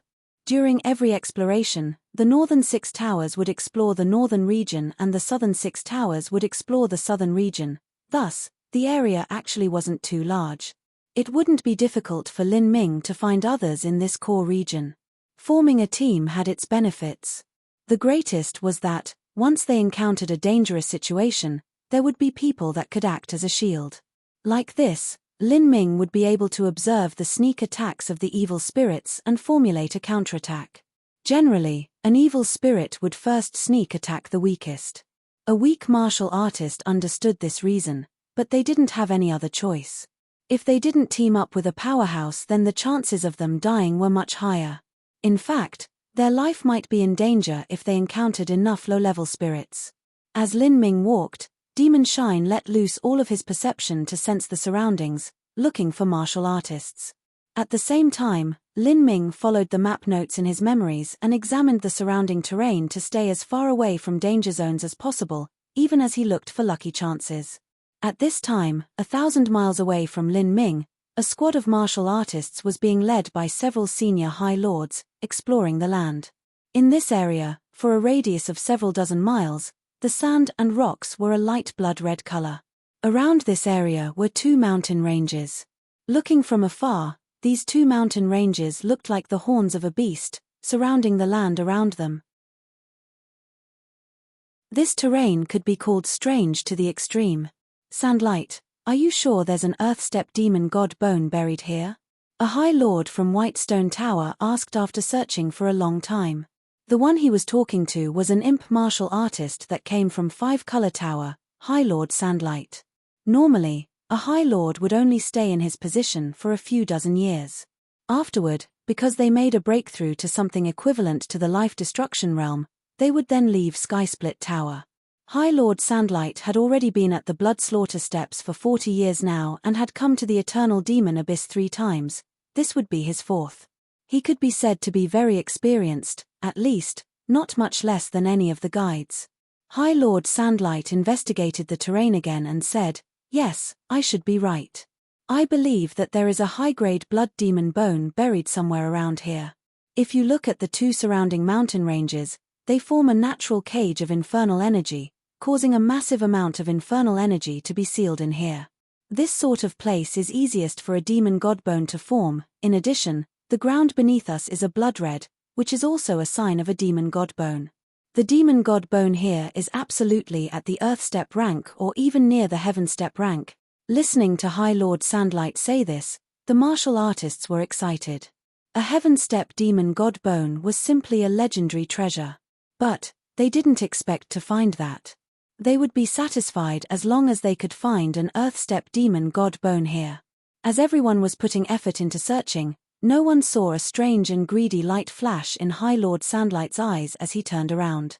During every exploration, the northern 6 towers would explore the northern region and the southern 6 towers would explore the southern region. Thus, the area actually wasn't too large. It wouldn't be difficult for Lin Ming to find others in this core region. Forming a team had its benefits. The greatest was that, once they encountered a dangerous situation, there would be people that could act as a shield. Like this, Lin Ming would be able to observe the sneak attacks of the evil spirits and formulate a counterattack. Generally, an evil spirit would first sneak attack the weakest. A weak martial artist understood this reason, but they didn't have any other choice. If they didn't team up with a powerhouse, then the chances of them dying were much higher. In fact, their life might be in danger if they encountered enough low-level spirits. As Lin Ming walked, Demon Shine let loose all of his perception to sense the surroundings, looking for martial artists. At the same time, Lin Ming followed the map notes in his memories and examined the surrounding terrain to stay as far away from danger zones as possible, even as he looked for lucky chances. At this time, 1,000 miles away from Lin Ming, a squad of martial artists was being led by several senior high lords, exploring the land. In this area, for a radius of several dozen miles, the sand and rocks were a light blood-red color. Around this area were 2 mountain ranges. Looking from afar, these 2 mountain ranges looked like the horns of a beast, surrounding the land around them. This terrain could be called strange to the extreme. Sandlight, are you sure there's an Earth-step demon god bone buried here? A high lord from Whitestone Tower asked after searching for a long time. The one he was talking to was an imp martial artist that came from 5 Color Tower, High Lord Sandlight. Normally, a High Lord would only stay in his position for a few dozen years. Afterward, because they made a breakthrough to something equivalent to the life destruction realm, they would then leave Skysplit Tower. High Lord Sandlight had already been at the Blood Slaughter Steps for 40 years now and had come to the Eternal Demon Abyss 3 times. This would be his 4th. He could be said to be very experienced, at least, not much less than any of the guides. High Lord Sandlight investigated the terrain again and said, "Yes, I should be right. I believe that there is a high-grade blood demon bone buried somewhere around here. If you look at the 2 surrounding mountain ranges, they form a natural cage of infernal energy, causing a massive amount of infernal energy to be sealed in here. This sort of place is easiest for a demon godbone to form. In addition, the ground beneath us is a blood red, which is also a sign of a demon godbone. The demon godbone here is absolutely at the Earth step rank or even near the Heaven step rank." Listening to High Lord Sandlight say this, the martial artists were excited. A Heaven step demon godbone was simply a legendary treasure. But they didn't expect to find that. They would be satisfied as long as they could find an Earth-step demon god bone here. As everyone was putting effort into searching, no one saw a strange and greedy light flash in High Lord Sandlight's eyes as he turned around.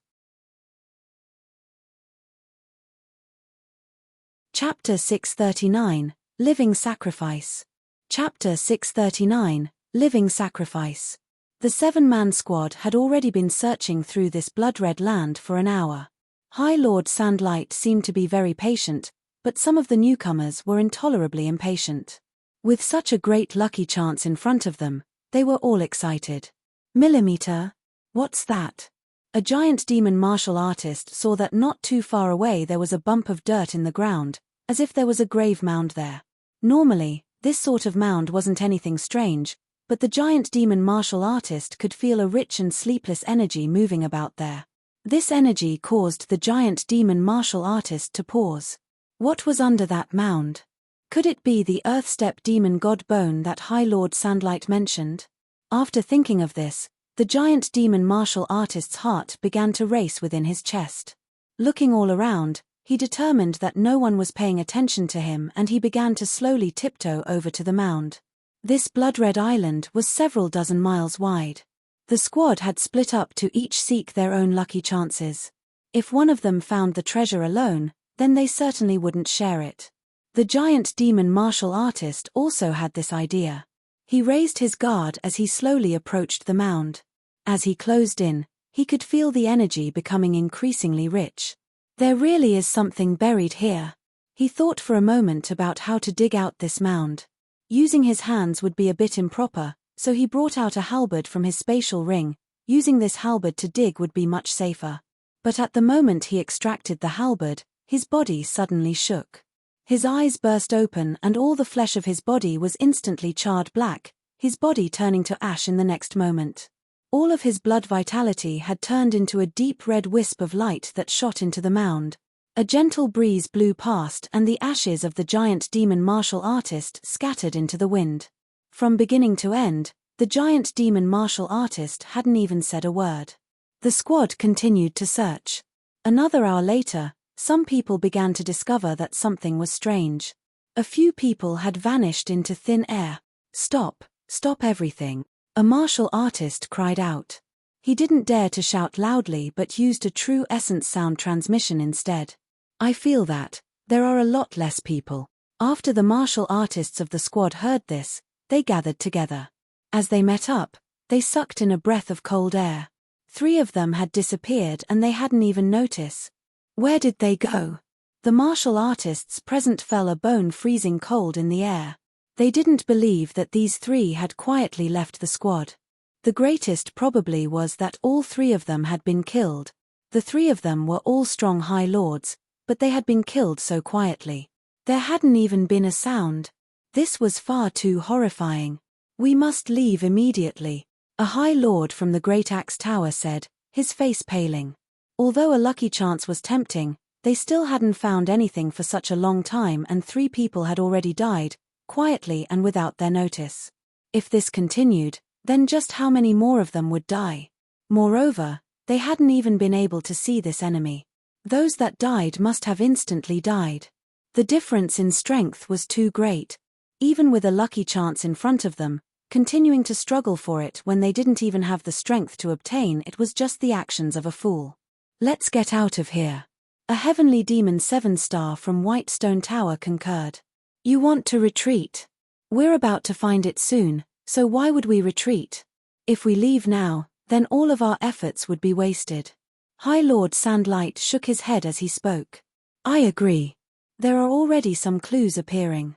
Chapter 639, Living Sacrifice. Chapter 639, Living Sacrifice. The 7-man squad had already been searching through this blood-red land for an hour. High Lord Sandlight seemed to be very patient, but some of the newcomers were intolerably impatient. With such a great lucky chance in front of them, they were all excited. Millimeter? What's that? A giant demon martial artist saw that not too far away there was a bump of dirt in the ground, as if there was a grave mound there. Normally, this sort of mound wasn't anything strange, but the giant demon martial artist could feel a rich and sleepless energy moving about there. This energy caused the giant demon martial artist to pause. What was under that mound? Could it be the Earth-step demon god bone that High Lord Sandlight mentioned? After thinking of this, the giant demon martial artist's heart began to race within his chest. Looking all around, he determined that no one was paying attention to him and he began to slowly tiptoe over to the mound. This blood-red island was several dozen miles wide. The squad had split up to each seek their own lucky chances. If one of them found the treasure alone, then they certainly wouldn't share it. The giant demon martial artist also had this idea. He raised his guard as he slowly approached the mound. As he closed in, he could feel the energy becoming increasingly rich. There really is something buried here. He thought for a moment about how to dig out this mound. Using his hands would be a bit improper, so he brought out a halberd from his spatial ring. Using this halberd to dig would be much safer. But at the moment he extracted the halberd, his body suddenly shook. His eyes burst open and all the flesh of his body was instantly charred black, his body turning to ash in the next moment. All of his blood vitality had turned into a deep red wisp of light that shot into the mound. A gentle breeze blew past and the ashes of the giant demon martial artist scattered into the wind. From beginning to end, the giant demon martial artist hadn't even said a word. The squad continued to search. Another hour later, some people began to discover that something was strange. A few people had vanished into thin air. Stop everything. A martial artist cried out. He didn't dare to shout loudly but used a true essence sound transmission instead. I feel that there are a lot less people. After the martial artists of the squad heard this, they gathered together. As they met up, they sucked in a breath of cold air. 3 of them had disappeared and they hadn't even noticed. Where did they go? The martial artists present felt a bone freezing cold in the air. They didn't believe that these 3 had quietly left the squad. The greatest probably was that all 3 of them had been killed. The 3 of them were all strong high lords, but they had been killed so quietly. There hadn't even been a sound. This was far too horrifying. We must leave immediately, a high lord from the Great Axe Tower said, his face paling. Although a lucky chance was tempting, they still hadn't found anything for such a long time and 3 people had already died, quietly and without their notice. If this continued, then just how many more of them would die? Moreover, they hadn't even been able to see this enemy. Those that died must have instantly died. The difference in strength was too great. Even with a lucky chance in front of them, continuing to struggle for it when they didn't even have the strength to obtain it was just the actions of a fool. Let's get out of here. A heavenly demon 7-star from Whitestone Tower concurred. You want to retreat? We're about to find it soon, so why would we retreat? If we leave now, then all of our efforts would be wasted. High Lord Sandlight shook his head as he spoke. I agree. There are already some clues appearing.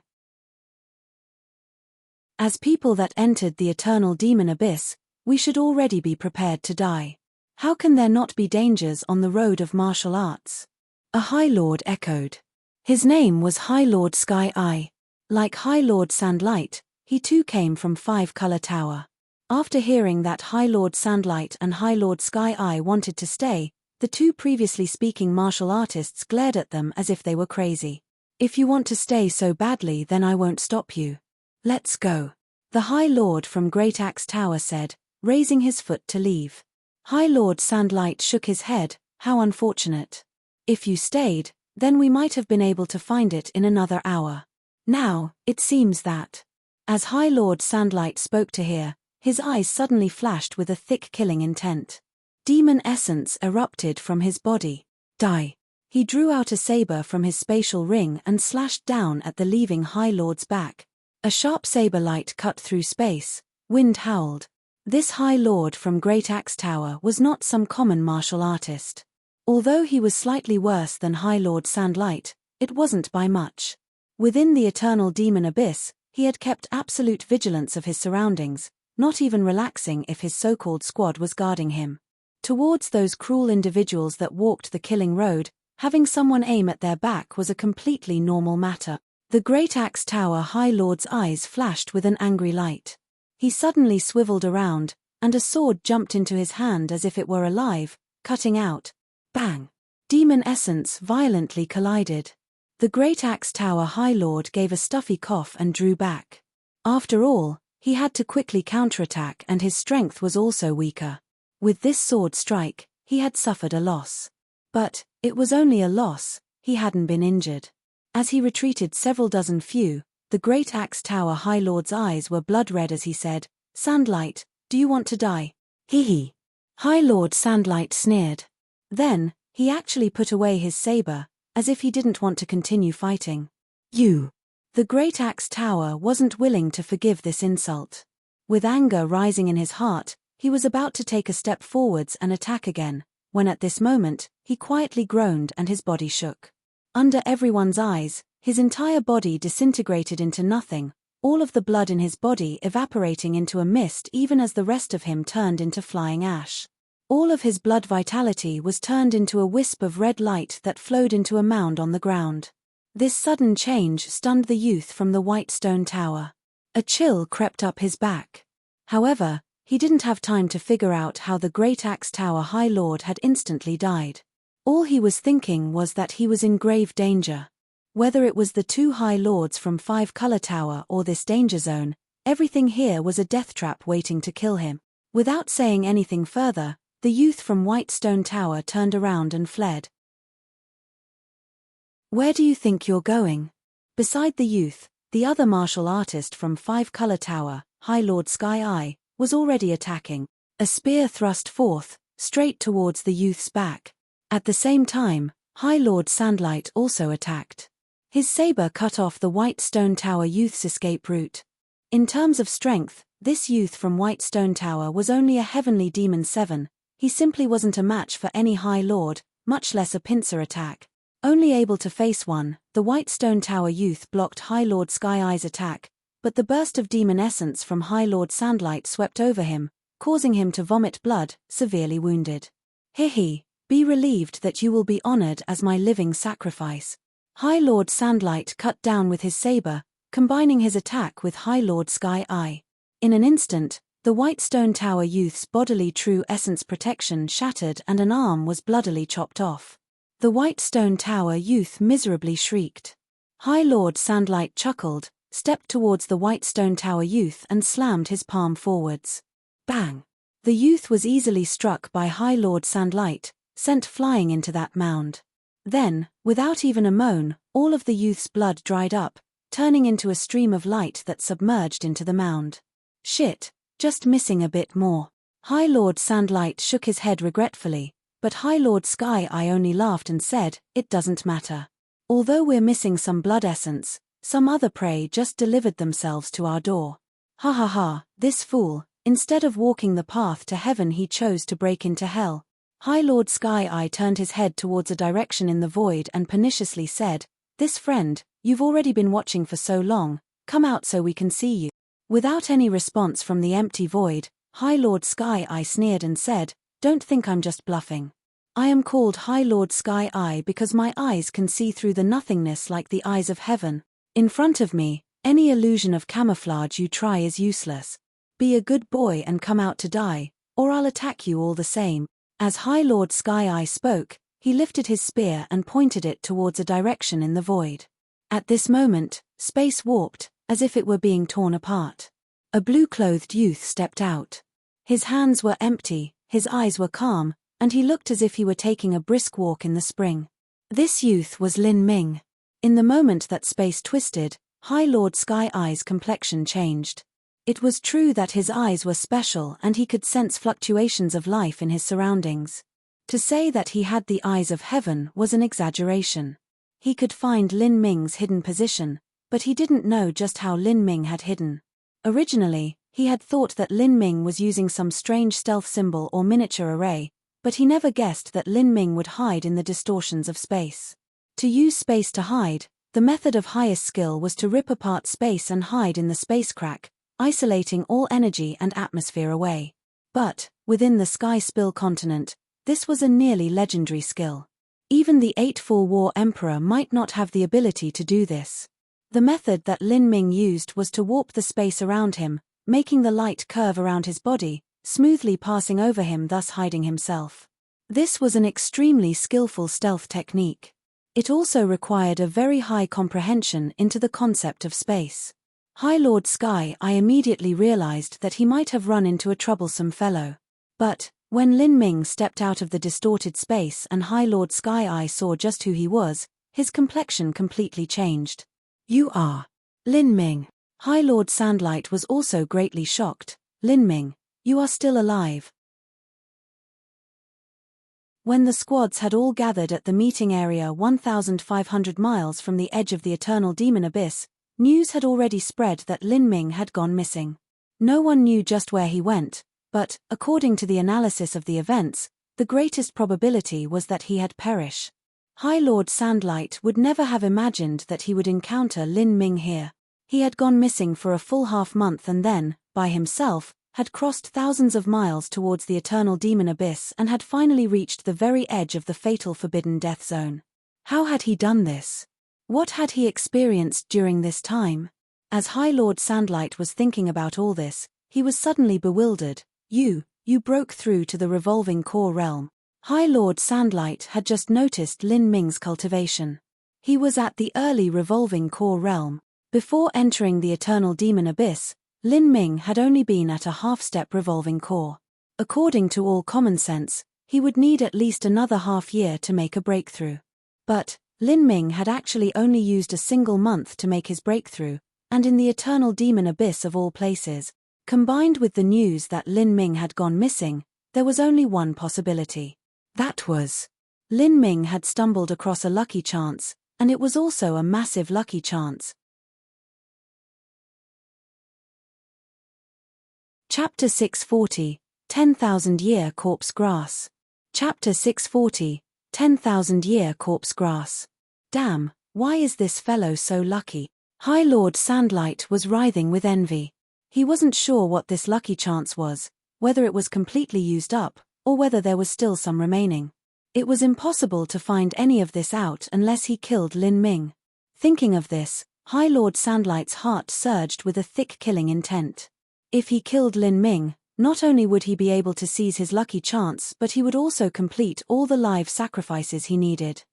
As people that entered the eternal demon abyss, we should already be prepared to die. How can there not be dangers on the road of martial arts? A High Lord echoed. His name was High Lord Sky Eye. Like High Lord Sandlight, he too came from 5-Color Tower. After hearing that High Lord Sandlight and High Lord Sky Eye wanted to stay, the 2 previously speaking martial artists glared at them as if they were crazy. If you want to stay so badly, then I won't stop you. Let's go. The High Lord from Great Axe Tower said, raising his foot to leave. High Lord Sandlight shook his head. How unfortunate. If you stayed, then we might have been able to find it in another hour. Now, it seems that. As High Lord Sandlight spoke to her, his eyes suddenly flashed with a thick killing intent. Demon essence erupted from his body. Die. He drew out a saber from his spatial ring and slashed down at the leaving High Lord's back. A sharp saber light cut through space. Wind howled. This High Lord from Great Axe Tower was not some common martial artist. Although he was slightly worse than High Lord Sandlight, it wasn't by much. Within the eternal demon abyss, he had kept absolute vigilance of his surroundings, not even relaxing if his so-called squad was guarding him. Towards those cruel individuals that walked the killing road, having someone aim at their back was a completely normal matter. The Great Axe Tower High Lord's eyes flashed with an angry light. He suddenly swiveled around, and a sword jumped into his hand as if it were alive, cutting out. Bang! Demon essence violently collided. The Great Axe Tower High Lord gave a stuffy cough and drew back. After all, he had to quickly counterattack and his strength was also weaker. With this sword strike, he had suffered a loss. But, it was only a loss, he hadn't been injured. As he retreated several dozen few, the Great Axe Tower High Lord's eyes were blood-red as he said, "Sandlight, do you want to die?" Hee. High Lord Sandlight sneered. Then, he actually put away his saber, as if he didn't want to continue fighting. You. The Great Axe Tower wasn't willing to forgive this insult. With anger rising in his heart, he was about to take a step forwards and attack again, when at this moment, he quietly groaned and his body shook. Under everyone's eyes, his entire body disintegrated into nothing, all of the blood in his body evaporating into a mist even as the rest of him turned into flying ash. All of his blood vitality was turned into a wisp of red light that flowed into a mound on the ground. This sudden change stunned the youth from the white stone tower. A chill crept up his back. However, he didn't have time to figure out how the Great Axe Tower High Lord had instantly died. All he was thinking was that he was in grave danger. Whether it was the two High Lords from Five Color Tower or this danger zone, everything here was a death trap waiting to kill him. Without saying anything further, the youth from White Stone Tower turned around and fled. Where do you think you're going? Beside the youth, the other martial artist from Five Color Tower, High Lord Sky Eye, was already attacking. A spear thrust forth, straight towards the youth's back. At the same time, High Lord Sandlight also attacked. His saber cut off the White Stone Tower youth's escape route. In terms of strength, this youth from White Stone Tower was only a heavenly demon 7. He simply wasn't a match for any High Lord, much less a pincer attack. Only able to face one, the White Stone Tower youth blocked High Lord Sky Eye's attack, but the burst of demon essence from High Lord Sandlight swept over him, causing him to vomit blood, severely wounded. Hee. Be relieved that you will be honored as my living sacrifice. High Lord Sandlight cut down with his saber, combining his attack with High Lord Sky Eye. In an instant, the White Stone Tower youth's bodily true essence protection shattered and an arm was bloodily chopped off. The White Stone Tower youth miserably shrieked. High Lord Sandlight chuckled, stepped towards the White Stone Tower youth and slammed his palm forwards. Bang! The youth was easily struck by High Lord Sandlight, sent flying into that mound. Then, without even a moan, all of the youth's blood dried up, turning into a stream of light that submerged into the mound. Shit, just missing a bit more. High Lord Sandlight shook his head regretfully, but High Lord Sky Eye only laughed and said, "It doesn't matter. Although we're missing some blood essence, some other prey just delivered themselves to our door. Ha ha ha, this fool, instead of walking the path to heaven he chose to break into hell." High Lord Sky Eye turned his head towards a direction in the void and perniciously said, "This friend, you've already been watching for so long, come out so we can see you." Without any response from the empty void, High Lord Sky Eye sneered and said, "Don't think I'm just bluffing. I am called High Lord Sky Eye because my eyes can see through the nothingness like the eyes of heaven. In front of me, any illusion of camouflage you try is useless. Be a good boy and come out to die, or I'll attack you all the same." As High Lord Sky Eye spoke, he lifted his spear and pointed it towards a direction in the void. At this moment, space warped, as if it were being torn apart. A blue-clothed youth stepped out. His hands were empty, His eyes were calm, and he looked as if he were taking a brisk walk in the spring. This youth was Lin Ming. In the moment that space twisted, High Lord Sky Eye's complexion changed. It was true that his eyes were special and he could sense fluctuations of life in his surroundings. To say that he had the eyes of heaven was an exaggeration. He could find Lin Ming's hidden position, but he didn't know just how Lin Ming had hidden. Originally, he had thought that Lin Ming was using some strange stealth symbol or miniature array, but he never guessed that Lin Ming would hide in the distortions of space. To use space to hide, the method of highest skill was to rip apart space and hide in the space crack, isolating all energy and atmosphere away. But, within the Sky Spill continent, this was a nearly legendary skill. Even the 8-4 War Emperor might not have the ability to do this. The method that Lin Ming used was to warp the space around him, making the light curve around his body, smoothly passing over him, thus hiding himself. This was an extremely skillful stealth technique. It also required a very high comprehension into the concept of space. High Lord Sky Eye immediately realized that he might have run into a troublesome fellow. But, when Lin Ming stepped out of the distorted space and High Lord Sky Eye saw just who he was, his complexion completely changed. "You are Lin Ming." High Lord Sandlight was also greatly shocked. "Lin Ming, you are still alive." When the squads had all gathered at the meeting area 1,500 miles from the edge of the Eternal Demon Abyss, news had already spread that Lin Ming had gone missing. No one knew just where he went, but, according to the analysis of the events, the greatest probability was that he had perished. High Lord Sandlight would never have imagined that he would encounter Lin Ming here. He had gone missing for a full half-month and then, by himself, had crossed thousands of miles towards the Eternal Demon Abyss and had finally reached the very edge of the fatal Forbidden Death Zone. How had he done this? What had he experienced during this time? As High Lord Sandlight was thinking about all this, he was suddenly bewildered. You broke through to the revolving core realm." High Lord Sandlight had just noticed Lin Ming's cultivation. He was at the early revolving core realm. Before entering the Eternal Demon Abyss, Lin Ming had only been at a half-step revolving core. According to all common sense, he would need at least another half-year to make a breakthrough. But Lin Ming had actually only used a single month to make his breakthrough, and in the Eternal Demon Abyss of all places, combined with the news that Lin Ming had gone missing, there was only one possibility. That was, Lin Ming had stumbled across a lucky chance, and it was also a massive lucky chance. Chapter 640, 10,000-Year Corpse Grass. Chapter 640, 10,000-Year Corpse Grass. Damn, why is this fellow so lucky? High Lord Sandlight was writhing with envy. He wasn't sure what this lucky chance was, whether it was completely used up, or whether there was still some remaining. It was impossible to find any of this out unless he killed Lin Ming. Thinking of this, High Lord Sandlight's heart surged with a thick killing intent. If he killed Lin Ming, not only would he be able to seize his lucky chance, but he would also complete all the live sacrifices he needed.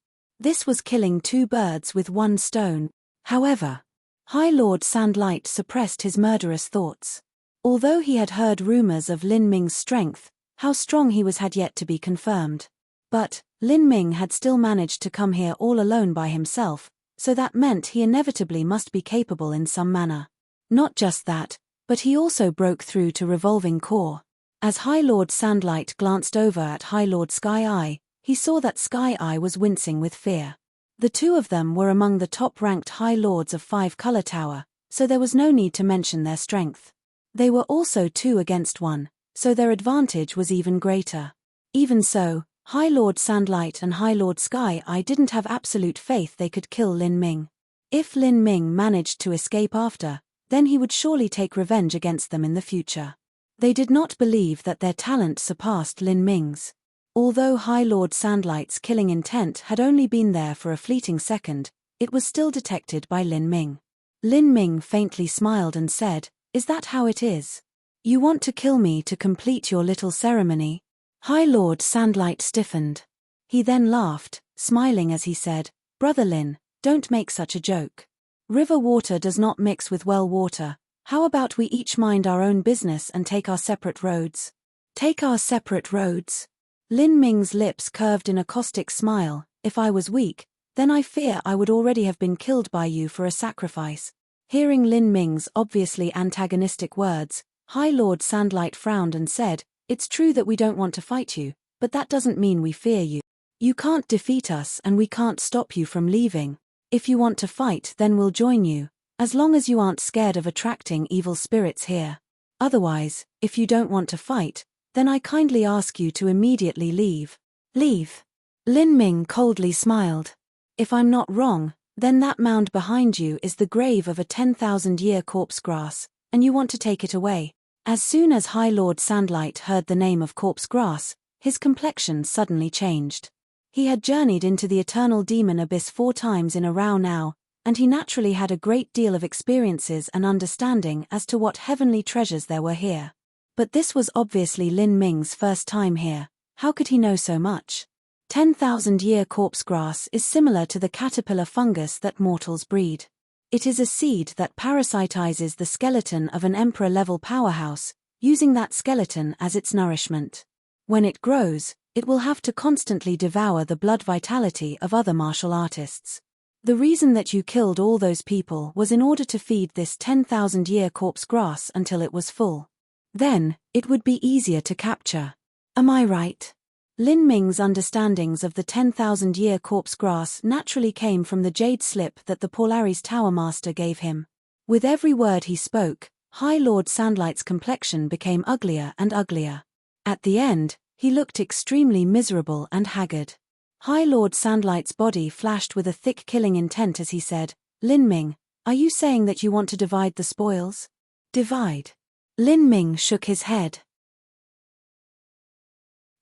This was killing two birds with one stone. However, High Lord Sandlight suppressed his murderous thoughts. Although he had heard rumors of Lin Ming's strength, how strong he was had yet to be confirmed. But Lin Ming had still managed to come here all alone by himself, so that meant he inevitably must be capable in some manner. Not just that, but he also broke through to revolving core. As High Lord Sandlight glanced over at High Lord Sky Eye, he saw that Sky Eye was wincing with fear. The two of them were among the top-ranked High Lords of 5 Color Tower, so there was no need to mention their strength. They were also 2 against 1, so their advantage was even greater. Even so, High Lord Sandlight and High Lord Sky Eye didn't have absolute faith they could kill Lin Ming. If Lin Ming managed to escape after, then he would surely take revenge against them in the future. They did not believe that their talent surpassed Lin Ming's. Although High Lord Sandlight's killing intent had only been there for a fleeting second, it was still detected by Lin Ming. Lin Ming faintly smiled and said, "Is that how it is? You want to kill me to complete your little ceremony?" High Lord Sandlight stiffened. He then laughed, smiling as he said, "Brother Lin, don't make such a joke. River water does not mix with well water. How about we each mind our own business and take our separate roads?" Take our separate roads. Lin Ming's lips curved in a caustic smile. If I was weak, then I fear I would already have been killed by you for a sacrifice. Hearing Lin Ming's obviously antagonistic words, High Lord Sandlight frowned and said, "It's true that we don't want to fight you, but that doesn't mean we fear you. You can't defeat us and we can't stop you from leaving. If you want to fight, then we'll join you, as long as you aren't scared of attracting evil spirits here. Otherwise, if you don't want to fight, then I kindly ask you to immediately leave." "Leave?" Lin Ming coldly smiled. "If I'm not wrong, then that mound behind you is the grave of a 10,000-year corpse grass, and you want to take it away." As soon as High Lord Sandlight heard the name of corpse grass, his complexion suddenly changed. He had journeyed into the eternal demon abyss 4 times in a row now, and he naturally had a great deal of experiences and understanding as to what heavenly treasures there were here. But this was obviously Lin Ming's first time here. How could he know so much? 10,000-year corpse grass is similar to the caterpillar fungus that mortals breed. It is a seed that parasitizes the skeleton of an emperor-level powerhouse, using that skeleton as its nourishment. When it grows, it will have to constantly devour the blood vitality of other martial artists. The reason that you killed all those people was in order to feed this 10,000-year corpse grass until it was full. Then, it would be easier to capture. Am I right? Lin Ming's understandings of the 10,000-year corpse grass naturally came from the jade slip that the Polaris Tower Master gave him. With every word he spoke, High Lord Sandlight's complexion became uglier and uglier. At the end, he looked extremely miserable and haggard. High Lord Sandlight's body flashed with a thick killing intent as he said, "Lin Ming, are you saying that you want to divide the spoils?" "Divide?" Lin Ming shook his head.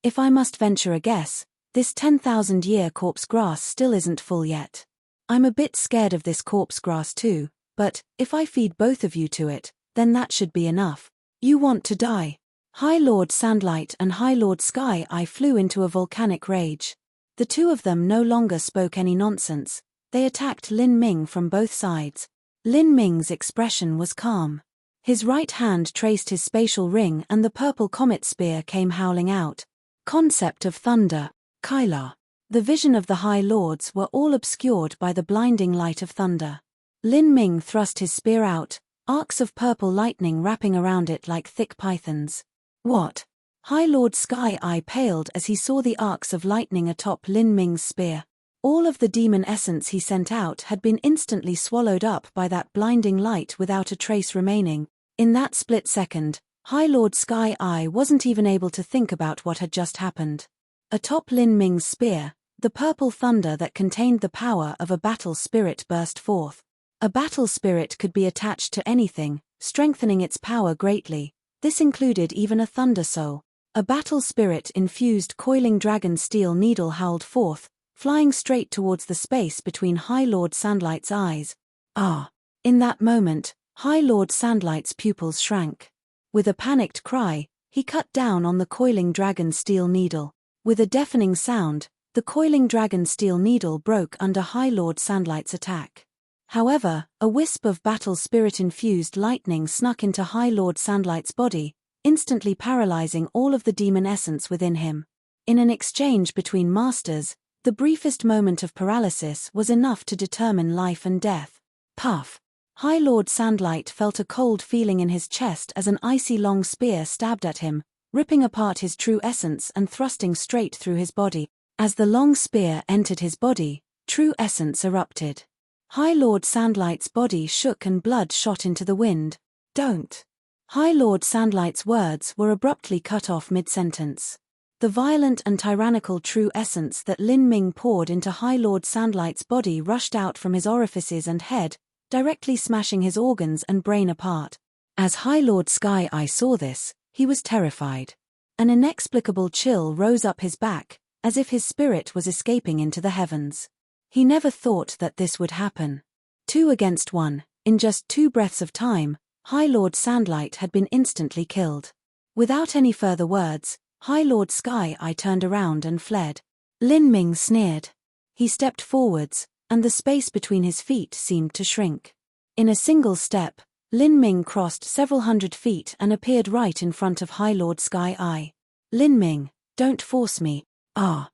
"If I must venture a guess, this 10,000-year corpse grass still isn't full yet. I'm a bit scared of this corpse grass too, but if I feed both of you to it, then that should be enough. You want to die." High Lord Sandlight and High Lord Sky Eye flew into a volcanic rage. The two of them no longer spoke any nonsense. They attacked Lin Ming from both sides. Lin Ming's expression was calm. His right hand traced his spatial ring and the purple comet spear came howling out. Concept of thunder, Kyla. The vision of the High Lords were all obscured by the blinding light of thunder. Lin Ming thrust his spear out, arcs of purple lightning wrapping around it like thick pythons. "What?" High Lord Sky Eye paled as he saw the arcs of lightning atop Lin Ming's spear. All of the demon essence he sent out had been instantly swallowed up by that blinding light without a trace remaining. In that split second, High Lord Sky Eye wasn't even able to think about what had just happened. Atop Lin Ming's spear, the purple thunder that contained the power of a battle spirit burst forth. A battle spirit could be attached to anything, strengthening its power greatly. This included even a thunder soul. A battle spirit-infused coiling dragon steel needle howled forth, flying straight towards the space between High Lord Sandlight's eyes. Ah! In that moment, High Lord Sandlight's pupils shrank. With a panicked cry, he cut down on the coiling dragon steel needle. With a deafening sound, the coiling dragon steel needle broke under High Lord Sandlight's attack. However, a wisp of battle spirit-infused lightning snuck into High Lord Sandlight's body, instantly paralyzing all of the demon essence within him. In an exchange between masters, the briefest moment of paralysis was enough to determine life and death. Puff! High Lord Sandlight felt a cold feeling in his chest as an icy long spear stabbed at him, ripping apart his true essence and thrusting straight through his body. As the long spear entered his body, true essence erupted. High Lord Sandlight's body shook and blood shot into the wind. "Don't!" High Lord Sandlight's words were abruptly cut off mid-sentence. The violent and tyrannical true essence that Lin Ming poured into High Lord Sandlight's body rushed out from his orifices and head, directly smashing his organs and brain apart. As High Lord Sky Eye saw this, he was terrified. An inexplicable chill rose up his back, as if his spirit was escaping into the heavens. He never thought that this would happen. 2 against 1, in just 2 breaths of time, High Lord Sandlight had been instantly killed. Without any further words, High Lord Sky Eye turned around and fled. Lin Ming sneered. He stepped forwards, and the space between his feet seemed to shrink. In a single step, Lin Ming crossed several hundred feet and appeared right in front of High Lord Sky Eye. Lin Ming, don't force me. Ah.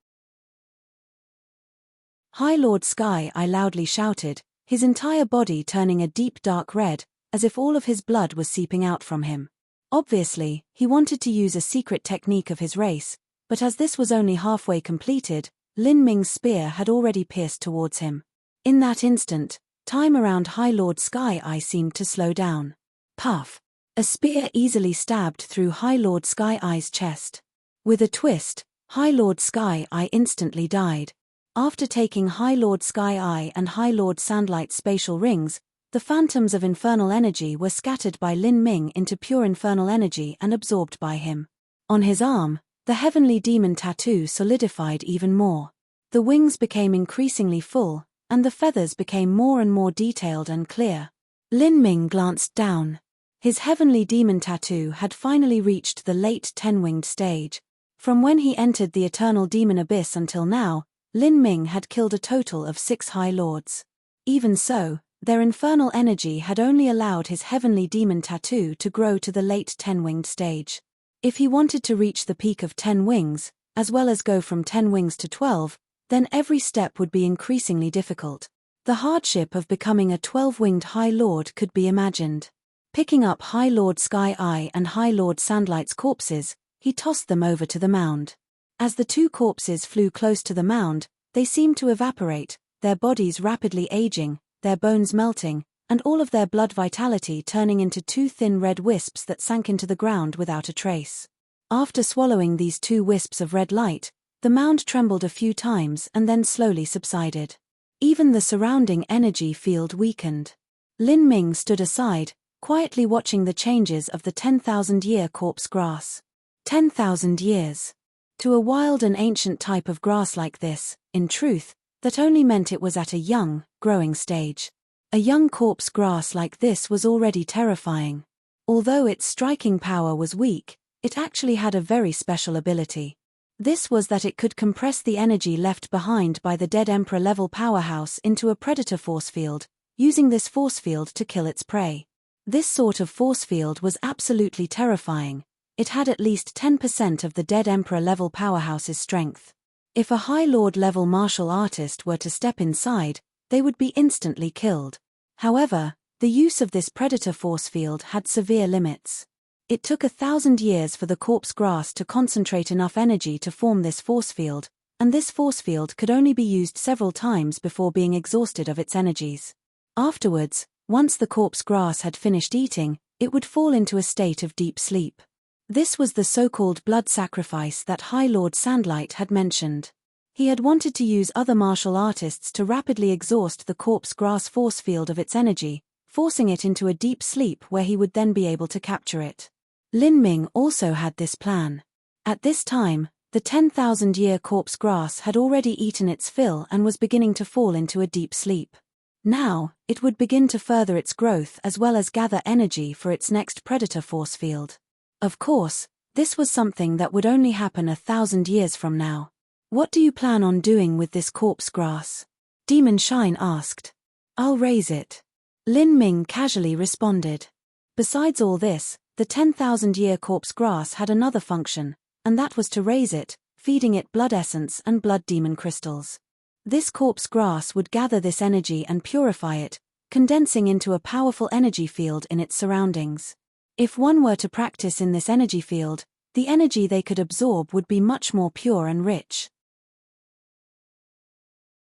High Lord Sky Eye loudly shouted, his entire body turning a deep dark red, as if all of his blood was seeping out from him. Obviously, he wanted to use a secret technique of his race, but as this was only halfway completed, Lin Ming's spear had already pierced towards him. In that instant, time around High Lord Sky Eye seemed to slow down. Puff! A spear easily stabbed through High Lord Sky Eye's chest. With a twist, High Lord Sky Eye instantly died. After taking High Lord Sky Eye and High Lord Sandlight's spatial rings, the phantoms of infernal energy were scattered by Lin Ming into pure infernal energy and absorbed by him. On his arm, the heavenly demon tattoo solidified even more. The wings became increasingly full, and the feathers became more and more detailed and clear. Lin Ming glanced down. His heavenly demon tattoo had finally reached the late 10-winged stage. From when he entered the eternal demon abyss until now, Lin Ming had killed a total of 6 High Lords. Even so, their infernal energy had only allowed his heavenly demon tattoo to grow to the late 10-winged stage. If he wanted to reach the peak of 10 wings, as well as go from 10 wings to 12, then every step would be increasingly difficult. The hardship of becoming a 12-winged High Lord could be imagined. Picking up High Lord Sky Eye and High Lord Sandlight's corpses, he tossed them over to the mound. As the 2 corpses flew close to the mound, they seemed to evaporate, their bodies rapidly aging, their bones melting, and all of their blood vitality turning into 2 thin red wisps that sank into the ground without a trace. After swallowing these 2 wisps of red light, the mound trembled a few times and then slowly subsided. Even the surrounding energy field weakened. Lin Ming stood aside, quietly watching the changes of the 10,000-year corpse grass. 10,000 years. To a wild and ancient type of grass like this, in truth, that only meant it was at a young, growing stage. A young corpse grass like this was already terrifying. Although its striking power was weak, it actually had a very special ability. This was that it could compress the energy left behind by the dead Emperor-level powerhouse into a predator force field, using this force field to kill its prey. This sort of force field was absolutely terrifying. It had at least 10% of the dead Emperor-level powerhouse's strength. If a High Lord-level martial artist were to step inside, they would be instantly killed. However, the use of this predator force field had severe limits. It took 1,000 years for the corpse grass to concentrate enough energy to form this force field, and this force field could only be used several times before being exhausted of its energies. Afterwards, once the corpse grass had finished eating, it would fall into a state of deep sleep. This was the so-called blood sacrifice that High Lord Sandlight had mentioned. He had wanted to use other martial artists to rapidly exhaust the corpse grass force field of its energy, forcing it into a deep sleep where he would then be able to capture it. Lin Ming also had this plan. At this time, the 10,000-year corpse grass had already eaten its fill and was beginning to fall into a deep sleep. Now, it would begin to further its growth as well as gather energy for its next predator force field. Of course, this was something that would only happen 1,000 years from now. What do you plan on doing with this corpse grass? Demon Shine asked. I'll raise it. Lin Ming casually responded. Besides all this, the 10,000-year corpse grass had another function, and that was to raise it, feeding it blood essence and blood demon crystals. This corpse grass would gather this energy and purify it, condensing into a powerful energy field in its surroundings. If one were to practice in this energy field, the energy they could absorb would be much more pure and rich.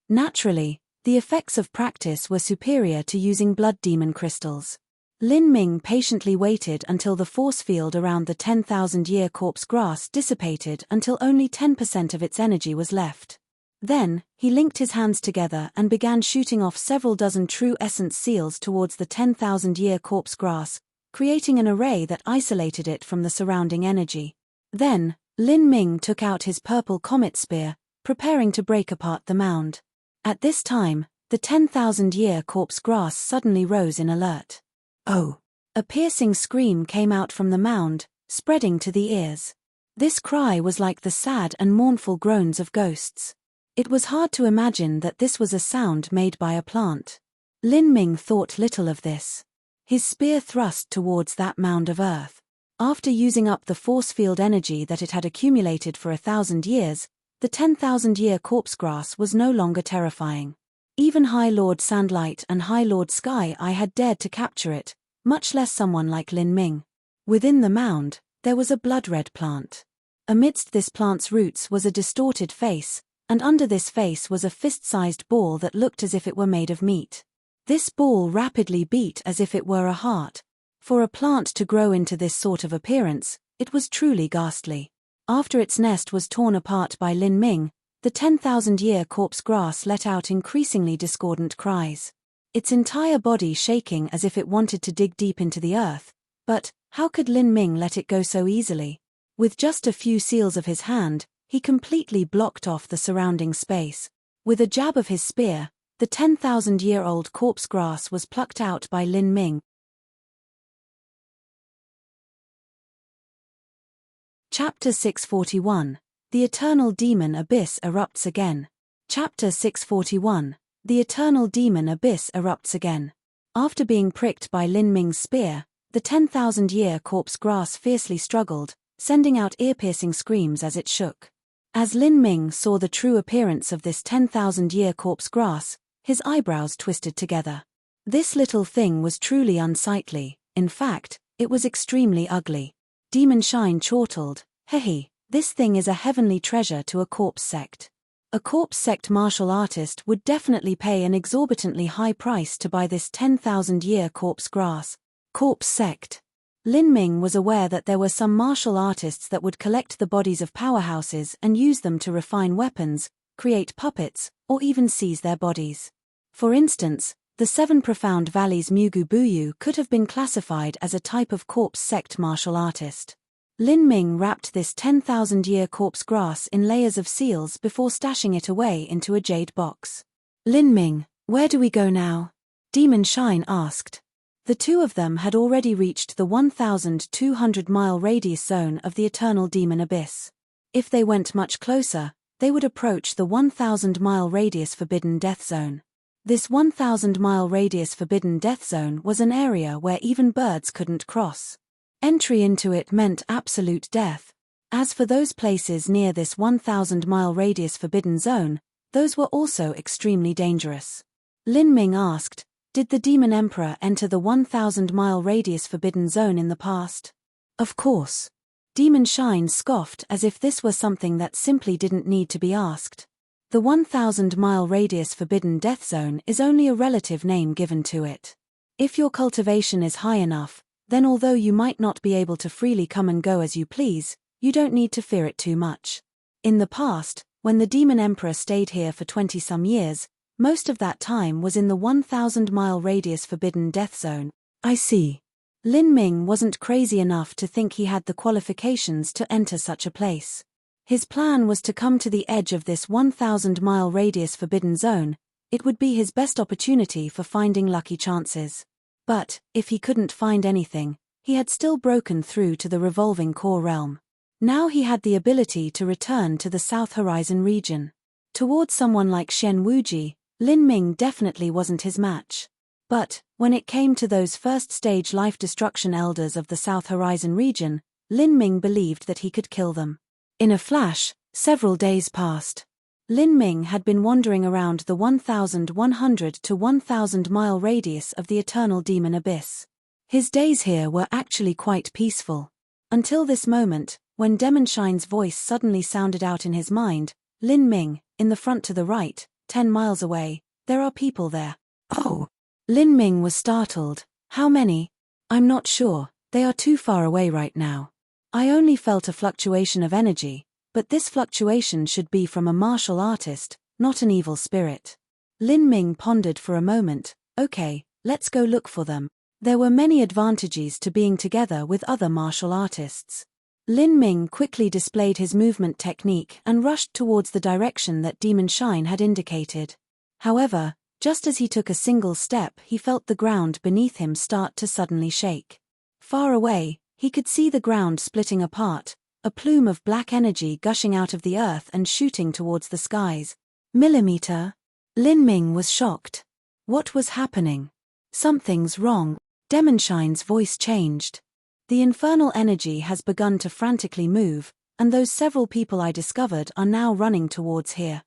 Naturally, the effects of practice were superior to using blood demon crystals. Lin Ming patiently waited until the force field around the 10,000-year corpse grass dissipated until only 10% of its energy was left. Then, he linked his hands together and began shooting off several dozen true essence seals towards the 10,000-year corpse grass, creating an array that isolated it from the surrounding energy. Then, Lin Ming took out his purple comet spear, preparing to break apart the mound. At this time, the 10,000-year corpse grass suddenly rose in alert. Oh! A piercing scream came out from the mound, spreading to the ears. This cry was like the sad and mournful groans of ghosts. It was hard to imagine that this was a sound made by a plant. Lin Ming thought little of this. His spear thrust towards that mound of earth. After using up the force field energy that it had accumulated for 1,000 years, the 10,000-year corpsegrass was no longer terrifying. Even High Lord Sandlight and High Lord Sky Eye had dared to capture it, much less someone like Lin Ming. Within the mound, there was a blood-red plant. Amidst this plant's roots was a distorted face, and under this face was a fist-sized ball that looked as if it were made of meat. This ball rapidly beat as if it were a heart. For a plant to grow into this sort of appearance, it was truly ghastly. After its nest was torn apart by Lin Ming, the 10,000-year corpsegrass let out increasingly discordant cries. Its entire body shaking as if it wanted to dig deep into the earth. But how could Lin Ming let it go so easily? With just a few seals of his hand, he completely blocked off the surrounding space. With a jab of his spear, the 10,000-year-old corpsegrass was plucked out by Lin Ming. Chapter 641. The Eternal Demon Abyss Erupts Again. Chapter 641. The Eternal Demon Abyss Erupts Again. After being pricked by Lin Ming's spear, the 10,000-year corpsegrass fiercely struggled, sending out ear-piercing screams as it shook. As Lin Ming saw the true appearance of this 10,000-year corpsegrass, his eyebrows twisted together. This little thing was truly unsightly. In fact, it was extremely ugly. Demon Shine chortled, "Hehe, this thing is a heavenly treasure to a corpse sect. A corpse sect martial artist would definitely pay an exorbitantly high price to buy this 10,000-year corpsegrass." Corpse sect. Lin Ming was aware that there were some martial artists that would collect the bodies of powerhouses and use them to refine weapons, create puppets, or even seize their bodies. For instance, the Seven Profound Valleys Mugu Buyu could have been classified as a type of corpse sect martial artist. Lin Ming wrapped this 10,000-year corpsegrass in layers of seals before stashing it away into a jade box. "Lin Ming, where do we go now?" Demon Shine asked. The two of them had already reached the 1,200-mile radius zone of the Eternal Demon Abyss. If they went much closer, they would approach the 1,000-mile radius Forbidden Death Zone. This 1,000-mile radius Forbidden Death Zone was an area where even birds couldn't cross. Entry into it meant absolute death. As for those places near this 1,000-mile radius Forbidden Zone, those were also extremely dangerous. Lin Ming asked, "Did the Demon Emperor enter the 1,000-mile radius Forbidden Zone in the past?" "Of course." Demon Shine scoffed as if this were something that simply didn't need to be asked. The 1,000-mile radius Forbidden Death Zone is only a relative name given to it. If your cultivation is high enough, then although you might not be able to freely come and go as you please, you don't need to fear it too much. In the past, when the Demon Emperor stayed here for 20-some years, most of that time was in the 1,000-mile radius Forbidden Death Zone. "I see." Lin Ming wasn't crazy enough to think he had the qualifications to enter such a place. His plan was to come to the edge of this 1,000-mile radius Forbidden Zone. It would be his best opportunity for finding lucky chances. But, if he couldn't find anything, he had still broken through to the revolving core realm. Now he had the ability to return to the South Horizon region. Towards someone like Shen Wuji, Lin Ming definitely wasn't his match. But, when it came to those first-stage life-destruction elders of the South Horizon region, Lin Ming believed that he could kill them. In a flash, several days passed. Lin Ming had been wandering around the 1,100 to 1,000-mile radius of the Eternal Demon Abyss. His days here were actually quite peaceful. Until this moment, when Demon Shine's voice suddenly sounded out in his mind, "Lin Ming, in the front to the right, 10 miles away, there are people there." "Oh." Lin Ming was startled. "How many?" "I'm not sure, they are too far away right now. I only felt a fluctuation of energy, but this fluctuation should be from a martial artist, not an evil spirit." Lin Ming pondered for a moment. "Okay, let's go look for them." There were many advantages to being together with other martial artists. Lin Ming quickly displayed his movement technique and rushed towards the direction that Demon Shine had indicated. However, just as he took a single step, he felt the ground beneath him start to suddenly shake. Far away, he could see the ground splitting apart, a plume of black energy gushing out of the earth and shooting towards the skies. "Millimeter?" Lin Ming was shocked. What was happening? "Something's wrong." Demon Shine's voice changed. The infernal energy has begun to frantically move, and those several people I discovered are now running towards here."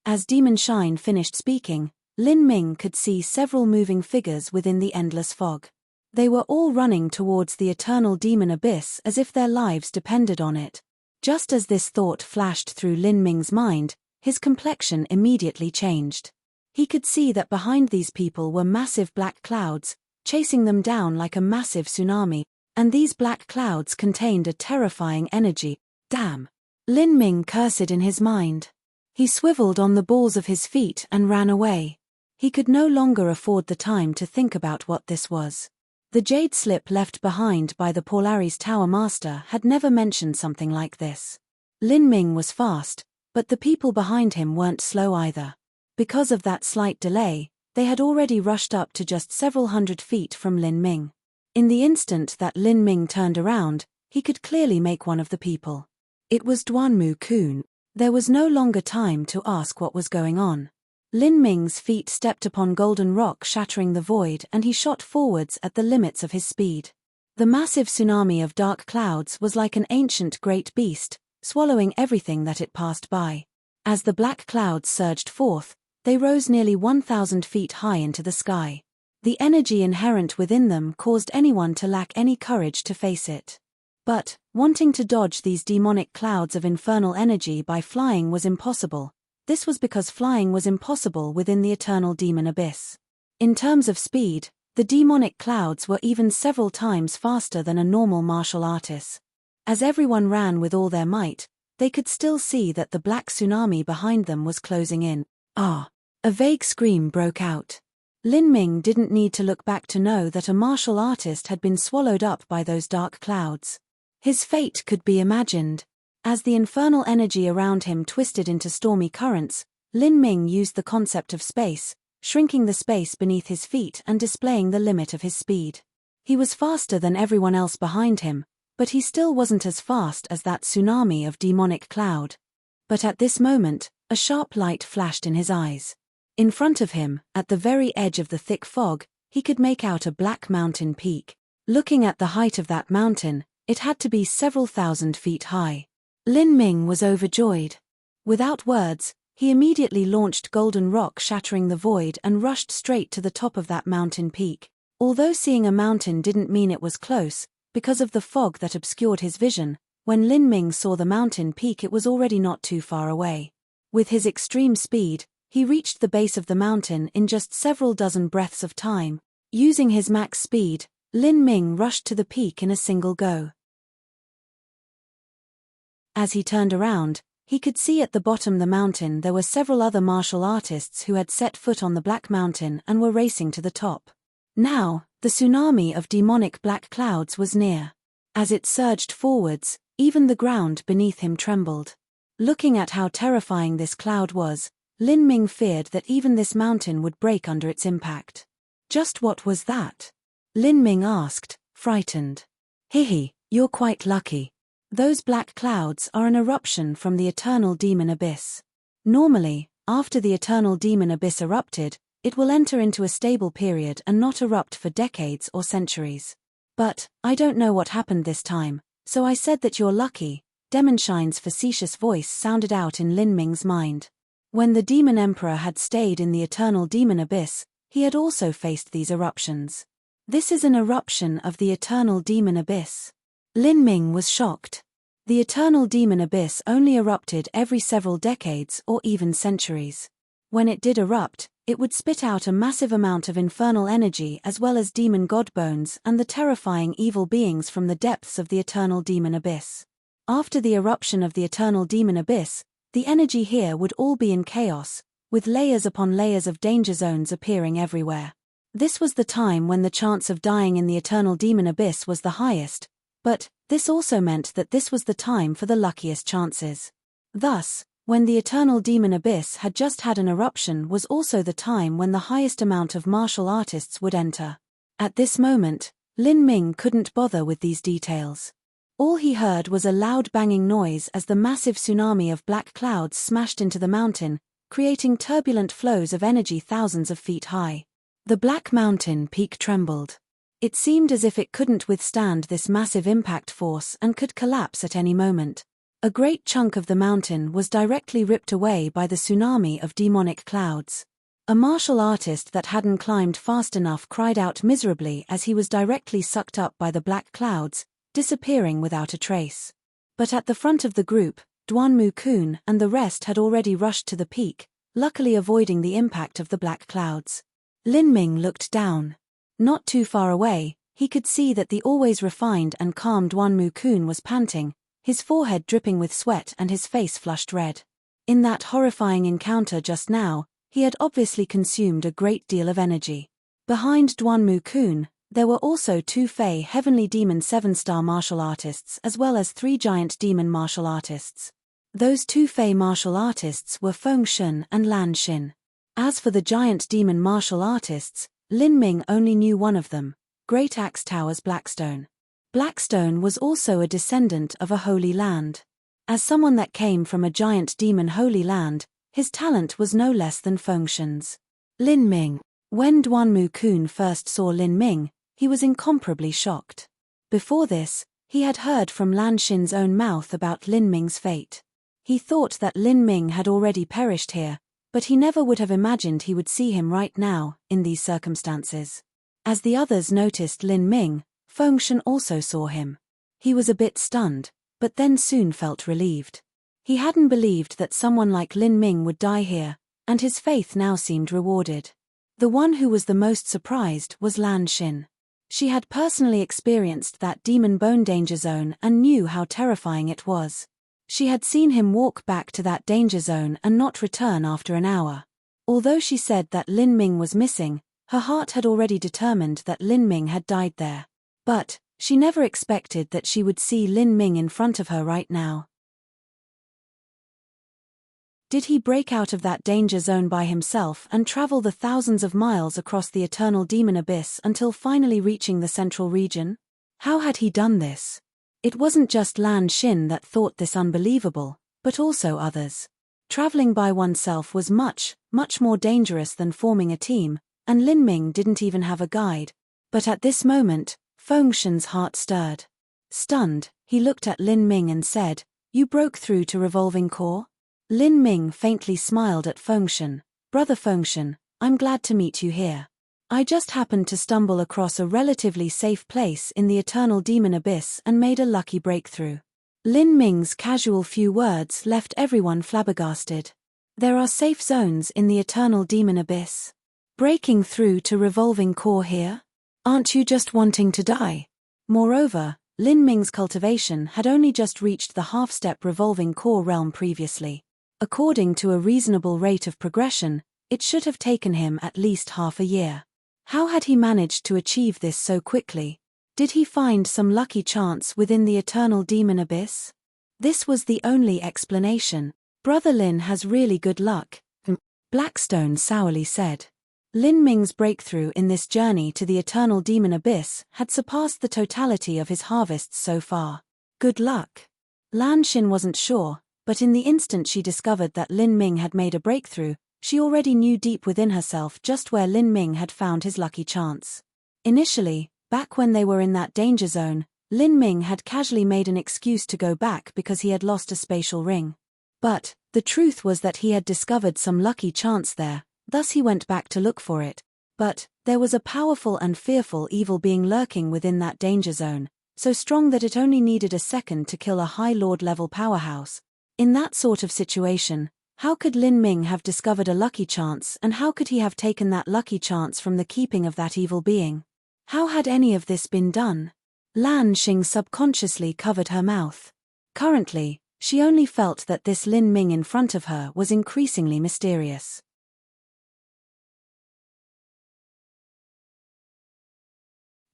As Demon Shine finished speaking, Lin Ming could see several moving figures within the endless fog. They were all running towards the eternal demon abyss as if their lives depended on it. Just as this thought flashed through Lin Ming's mind, his complexion immediately changed. He could see that behind these people were massive black clouds, chasing them down like a massive tsunami, and these black clouds contained a terrifying energy. Damn! Lin Ming cursed in his mind. He swiveled on the balls of his feet and ran away. He could no longer afford the time to think about what this was. The jade slip left behind by the Polaris Tower Master had never mentioned something like this. Lin Ming was fast, but the people behind him weren't slow either. Because of that slight delay, they had already rushed up to just several hundred feet from Lin Ming. In the instant that Lin Ming turned around, he could clearly make one of the people. It was Duanmu Kun. There was no longer time to ask what was going on. Lin Ming's feet stepped upon golden rock, shattering the void, and he shot forwards at the limits of his speed. The massive tsunami of dark clouds was like an ancient great beast, swallowing everything that it passed by. As the black clouds surged forth, they rose nearly 1,000 feet high into the sky. The energy inherent within them caused anyone to lack any courage to face it. But, wanting to dodge these demonic clouds of infernal energy by flying was impossible. This was because flying was impossible within the eternal demon abyss. In terms of speed, the demonic clouds were even several times faster than a normal martial artist. As everyone ran with all their might, they could still see that the black tsunami behind them was closing in. Ah! A vague scream broke out. Lin Ming didn't need to look back to know that a martial artist had been swallowed up by those dark clouds. His fate could be imagined. As the infernal energy around him twisted into stormy currents, Lin Ming used the concept of space, shrinking the space beneath his feet and displaying the limit of his speed. He was faster than everyone else behind him, but he still wasn't as fast as that tsunami of demonic cloud. But at this moment, a sharp light flashed in his eyes. In front of him, at the very edge of the thick fog, he could make out a black mountain peak. Looking at the height of that mountain, it had to be several thousand feet high. Lin Ming was overjoyed. Without words, he immediately launched golden rock, shattering the void, and rushed straight to the top of that mountain peak. Although seeing a mountain didn't mean it was close, because of the fog that obscured his vision, when Lin Ming saw the mountain peak it was already not too far away. With his extreme speed, he reached the base of the mountain in just several dozen breaths of time. Using his max speed, Lin Ming rushed to the peak in a single go. As he turned around, he could see at the bottom of the mountain there were several other martial artists who had set foot on the Black Mountain and were racing to the top. Now, the tsunami of demonic black clouds was near. As it surged forwards, even the ground beneath him trembled. Looking at how terrifying this cloud was, Lin Ming feared that even this mountain would break under its impact. Just what was that? Lin Ming asked, frightened. Hihi, you're quite lucky. Those black clouds are an eruption from the eternal demon abyss. Normally, after the eternal demon abyss erupted, it will enter into a stable period and not erupt for decades or centuries. But, I don't know what happened this time, so I said that you're lucky. Demon Shine's facetious voice sounded out in Lin Ming's mind. When the Demon Emperor had stayed in the eternal demon abyss, he had also faced these eruptions. This is an eruption of the eternal demon abyss. Lin Ming was shocked. The eternal demon abyss only erupted every several decades or even centuries. When it did erupt, it would spit out a massive amount of infernal energy as well as demon god bones and the terrifying evil beings from the depths of the eternal demon abyss. After the eruption of the eternal demon abyss, the energy here would all be in chaos, with layers upon layers of danger zones appearing everywhere. This was the time when the chance of dying in the eternal demon abyss was the highest, but this also meant that this was the time for the luckiest chances. Thus, when the eternal demon abyss had just had an eruption was also the time when the highest amount of martial artists would enter. At this moment, Lin Ming couldn't bother with these details. All he heard was a loud banging noise as the massive tsunami of black clouds smashed into the mountain, creating turbulent flows of energy thousands of feet high. The Black Mountain peak trembled. It seemed as if it couldn't withstand this massive impact force and could collapse at any moment. A great chunk of the mountain was directly ripped away by the tsunami of demonic clouds. A martial artist that hadn't climbed fast enough cried out miserably as he was directly sucked up by the black clouds, disappearing without a trace. But at the front of the group, Duanmu-kun and the rest had already rushed to the peak, luckily avoiding the impact of the black clouds. Lin Ming looked down. Not too far away, he could see that the always refined and calm Duanmu-kun was panting, his forehead dripping with sweat and his face flushed red. In that horrifying encounter just now, he had obviously consumed a great deal of energy. Behind Duanmu-kun, there were also 2 Fey Heavenly Demon 7-star martial artists as well as 3 Giant Demon martial artists. Those 2 Fey martial artists were Feng Shun and Lan Xin. As for the Giant Demon martial artists, Lin Ming only knew one of them, Great Axe Tower's Blackstone. Blackstone was also a descendant of a holy land. As someone that came from a Giant Demon holy land, his talent was no less than Feng Shun's. Lin Ming. When Duanmu-kun first saw Lin Ming, he was incomparably shocked. Before this, he had heard from Lan Xin's own mouth about Lin Ming's fate. He thought that Lin Ming had already perished here, but he never would have imagined he would see him right now, in these circumstances. As the others noticed Lin Ming, Feng Shun also saw him. He was a bit stunned, but then soon felt relieved. He hadn't believed that someone like Lin Ming would die here, and his faith now seemed rewarded. The one who was the most surprised was Lan Xin. She had personally experienced that demon bone danger zone and knew how terrifying it was. She had seen him walk back to that danger zone and not return after an hour. Although she said that Lin Ming was missing, her heart had already determined that Lin Ming had died there. But she never expected that she would see Lin Ming in front of her right now. Did he break out of that danger zone by himself and travel the thousands of miles across the eternal demon abyss until finally reaching the central region? How had he done this? It wasn't just Lan Xin that thought this unbelievable, but also others. Traveling by oneself was much, much more dangerous than forming a team, and Lin Ming didn't even have a guide. But at this moment, Feng Shun's heart stirred. Stunned, he looked at Lin Ming and said, "You broke through to Revolving Core?" Lin Ming faintly smiled at Feng Shun. "Brother Feng Shun, I'm glad to meet you here. I just happened to stumble across a relatively safe place in the Eternal Demon Abyss and made a lucky breakthrough." Lin Ming's casual few words left everyone flabbergasted. There are safe zones in the Eternal Demon Abyss? Breaking through to Revolving Core here? Aren't you just wanting to die? Moreover, Lin Ming's cultivation had only just reached the half-step Revolving Core realm previously. According to a reasonable rate of progression, it should have taken him at least half a year. How had he managed to achieve this so quickly? Did he find some lucky chance within the Eternal Demon Abyss? This was the only explanation. "Brother Lin has really good luck," Blackstone sourly said. Lin Ming's breakthrough in this journey to the Eternal Demon Abyss had surpassed the totality of his harvests so far. Good luck? Lan Xin wasn't sure, but in the instant she discovered that Lin Ming had made a breakthrough, she already knew deep within herself just where Lin Ming had found his lucky chance. Initially, back when they were in that danger zone, Lin Ming had casually made an excuse to go back because he had lost a spatial ring. But the truth was that he had discovered some lucky chance there, thus he went back to look for it. But there was a powerful and fearful evil being lurking within that danger zone, so strong that it only needed a second to kill a High Lord level powerhouse. In that sort of situation, how could Lin Ming have discovered a lucky chance, and how could he have taken that lucky chance from the keeping of that evil being? How had any of this been done? Lan Xing subconsciously covered her mouth. Currently, she only felt that this Lin Ming in front of her was increasingly mysterious.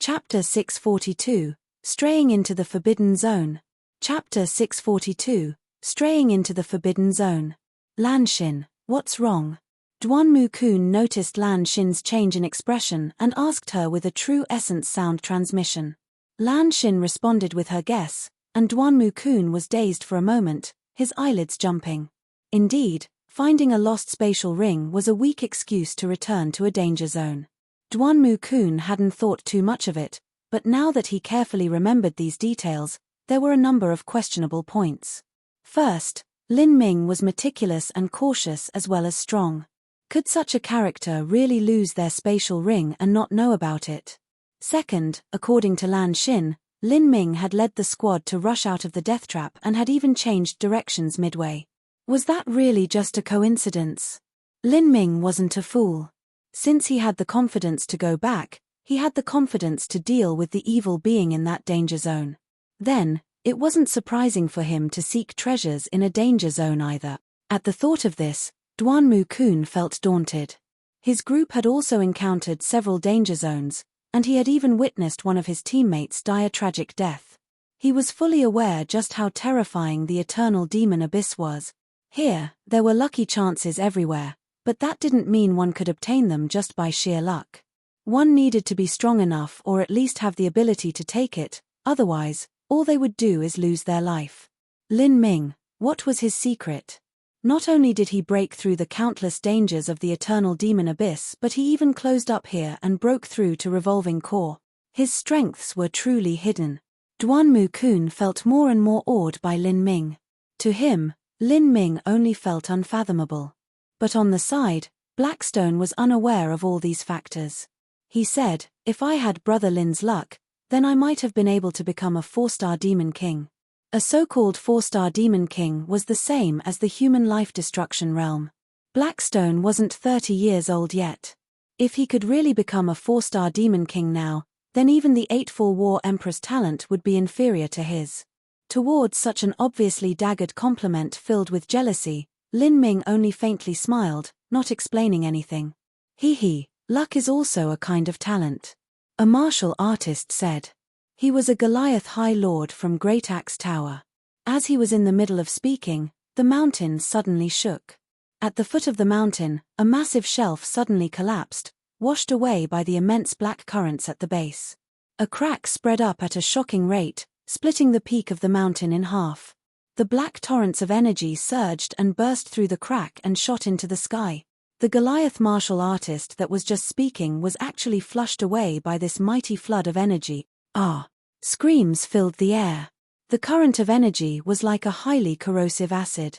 Chapter 642, Straying into the Forbidden Zone. Chapter 642, Straying into the Forbidden Zone. Lan Xin, what's wrong? Duanmu-kun noticed Lan Xin's change in expression and asked her with a true essence sound transmission. Lan Xin responded with her guess, and Duanmu-kun was dazed for a moment, his eyelids jumping. Indeed, finding a lost spatial ring was a weak excuse to return to a danger zone. Duan-Mu-kun hadn't thought too much of it, but now that he carefully remembered these details, there were a number of questionable points. First, Lin Ming was meticulous and cautious as well as strong. Could such a character really lose their spatial ring and not know about it? Second, according to Lan Xin, Lin Ming had led the squad to rush out of the death trap and had even changed directions midway. Was that really just a coincidence? Lin Ming wasn't a fool. Since he had the confidence to go back, he had the confidence to deal with the evil being in that danger zone. Then, it wasn't surprising for him to seek treasures in a danger zone either. At the thought of this, Duan-Mu-kun felt daunted. His group had also encountered several danger zones, and he had even witnessed one of his teammates die a tragic death. He was fully aware just how terrifying the eternal demon abyss was. Here, there were lucky chances everywhere, but that didn't mean one could obtain them just by sheer luck. One needed to be strong enough or at least have the ability to take it, otherwise, all they would do is lose their life. Lin Ming, what was his secret? Not only did he break through the countless dangers of the eternal demon abyss, but he even closed up here and broke through to revolving core. His strengths were truly hidden. Duan-Mu-kun felt more and more awed by Lin Ming. To him, Lin Ming only felt unfathomable. But on the side, Blackstone was unaware of all these factors. He said, "If I had Brother Lin's luck, then I might have been able to become a 4-star demon king." A so-called 4-star demon king was the same as the human life destruction realm. Blackstone wasn't 30 years old yet. If he could really become a 4-star demon king now, then even the 8-4 War Empress talent would be inferior to his. Towards such an obviously daggered compliment filled with jealousy, Lin Ming only faintly smiled, not explaining anything. He, luck is also a kind of talent. A martial artist said. He was a Goliath High Lord from Great Axe Tower. As he was in the middle of speaking, the mountain suddenly shook. At the foot of the mountain, a massive shelf suddenly collapsed, washed away by the immense black currents at the base. A crack spread up at a shocking rate, splitting the peak of the mountain in half. The black torrents of energy surged and burst through the crack and shot into the sky. The Goliath martial artist that was just speaking was actually flushed away by this mighty flood of energy. Ah! Screams filled the air. The current of energy was like a highly corrosive acid.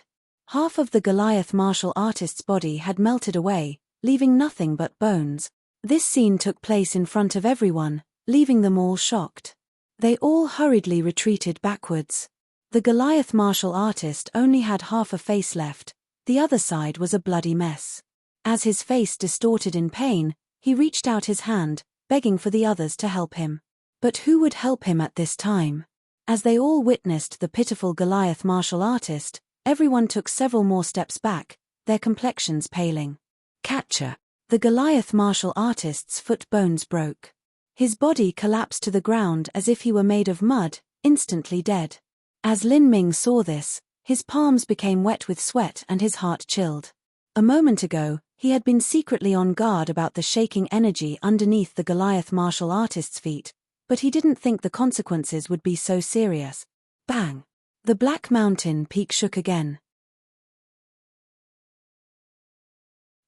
Half of the Goliath martial artist's body had melted away, leaving nothing but bones. This scene took place in front of everyone, leaving them all shocked. They all hurriedly retreated backwards. The Goliath martial artist only had half a face left, the other side was a bloody mess. As his face distorted in pain, he reached out his hand, begging for the others to help him. But who would help him at this time? As they all witnessed the pitiful Goliath martial artist, everyone took several more steps back, their complexions paling. Catcher! The Goliath martial artist's foot bones broke. His body collapsed to the ground as if he were made of mud, instantly dead. As Lin Ming saw this, his palms became wet with sweat and his heart chilled. A moment ago, he had been secretly on guard about the shaking energy underneath the Goliath martial artist's feet, but he didn't think the consequences would be so serious. Bang! The Black Mountain peak shook again.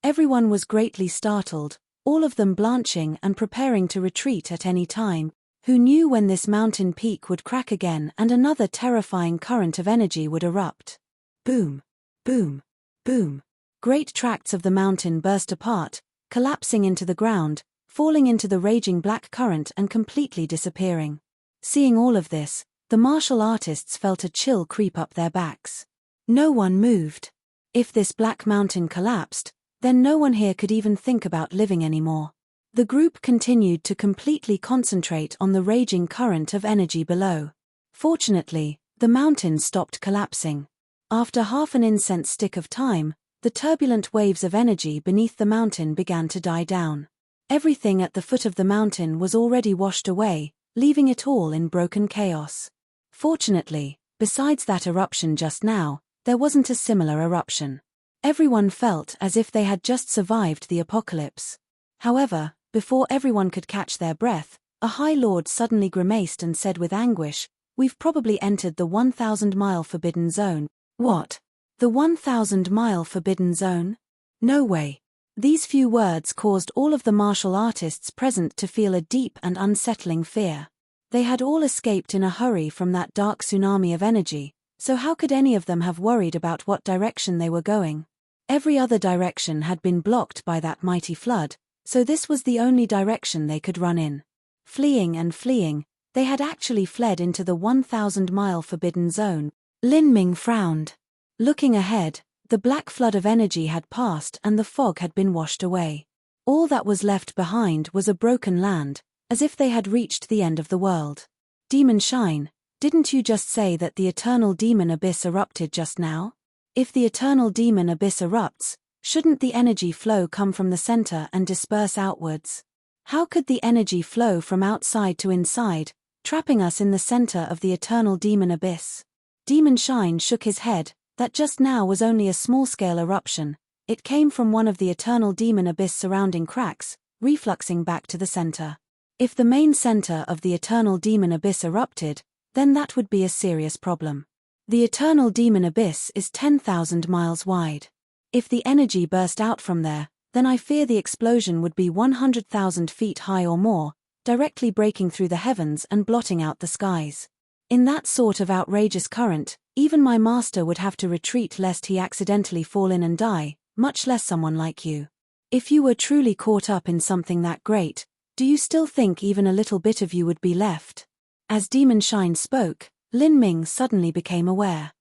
Everyone was greatly startled, all of them blanching and preparing to retreat at any time. Who knew when this mountain peak would crack again and another terrifying current of energy would erupt? Boom! Boom! Boom! Great tracts of the mountain burst apart, collapsing into the ground, falling into the raging black current and completely disappearing. Seeing all of this, the martial artists felt a chill creep up their backs. No one moved. If this black mountain collapsed, then no one here could even think about living anymore. The group continued to completely concentrate on the raging current of energy below. Fortunately, the mountain stopped collapsing. After half an incense stick of time, the turbulent waves of energy beneath the mountain began to die down. Everything at the foot of the mountain was already washed away, leaving it all in broken chaos. Fortunately, besides that eruption just now, there wasn't a similar eruption. Everyone felt as if they had just survived the apocalypse. However, before everyone could catch their breath, a High Lord suddenly grimaced and said with anguish, "We've probably entered the 1,000-mile forbidden zone." What? The 1,000-mile forbidden zone? No way. These few words caused all of the martial artists present to feel a deep and unsettling fear. They had all escaped in a hurry from that dark tsunami of energy, so how could any of them have worried about what direction they were going? Every other direction had been blocked by that mighty flood, so this was the only direction they could run in. Fleeing and fleeing, they had actually fled into the 1,000-mile forbidden zone. Lin Ming frowned. Looking ahead, the black flood of energy had passed and the fog had been washed away. All that was left behind was a broken land, as if they had reached the end of the world. Demon Shine, didn't you just say that the eternal demon abyss erupted just now? If the eternal demon abyss erupts, shouldn't the energy flow come from the center and disperse outwards? How could the energy flow from outside to inside, trapping us in the center of the eternal demon abyss? Demon Shine shook his head. That just now was only a small-scale eruption. It came from one of the eternal demon abyss surrounding cracks, refluxing back to the center. If the main center of the eternal demon abyss erupted, then that would be a serious problem. The eternal demon abyss is 10,000 miles wide. If the energy burst out from there, then I fear the explosion would be 100,000 feet high or more, directly breaking through the heavens and blotting out the skies. In that sort of outrageous current, even my master would have to retreat lest he accidentally fall in and die, much less someone like you. If you were truly caught up in something that great, do you still think even a little bit of you would be left? As Demon Shine spoke, Lin Ming suddenly became aware.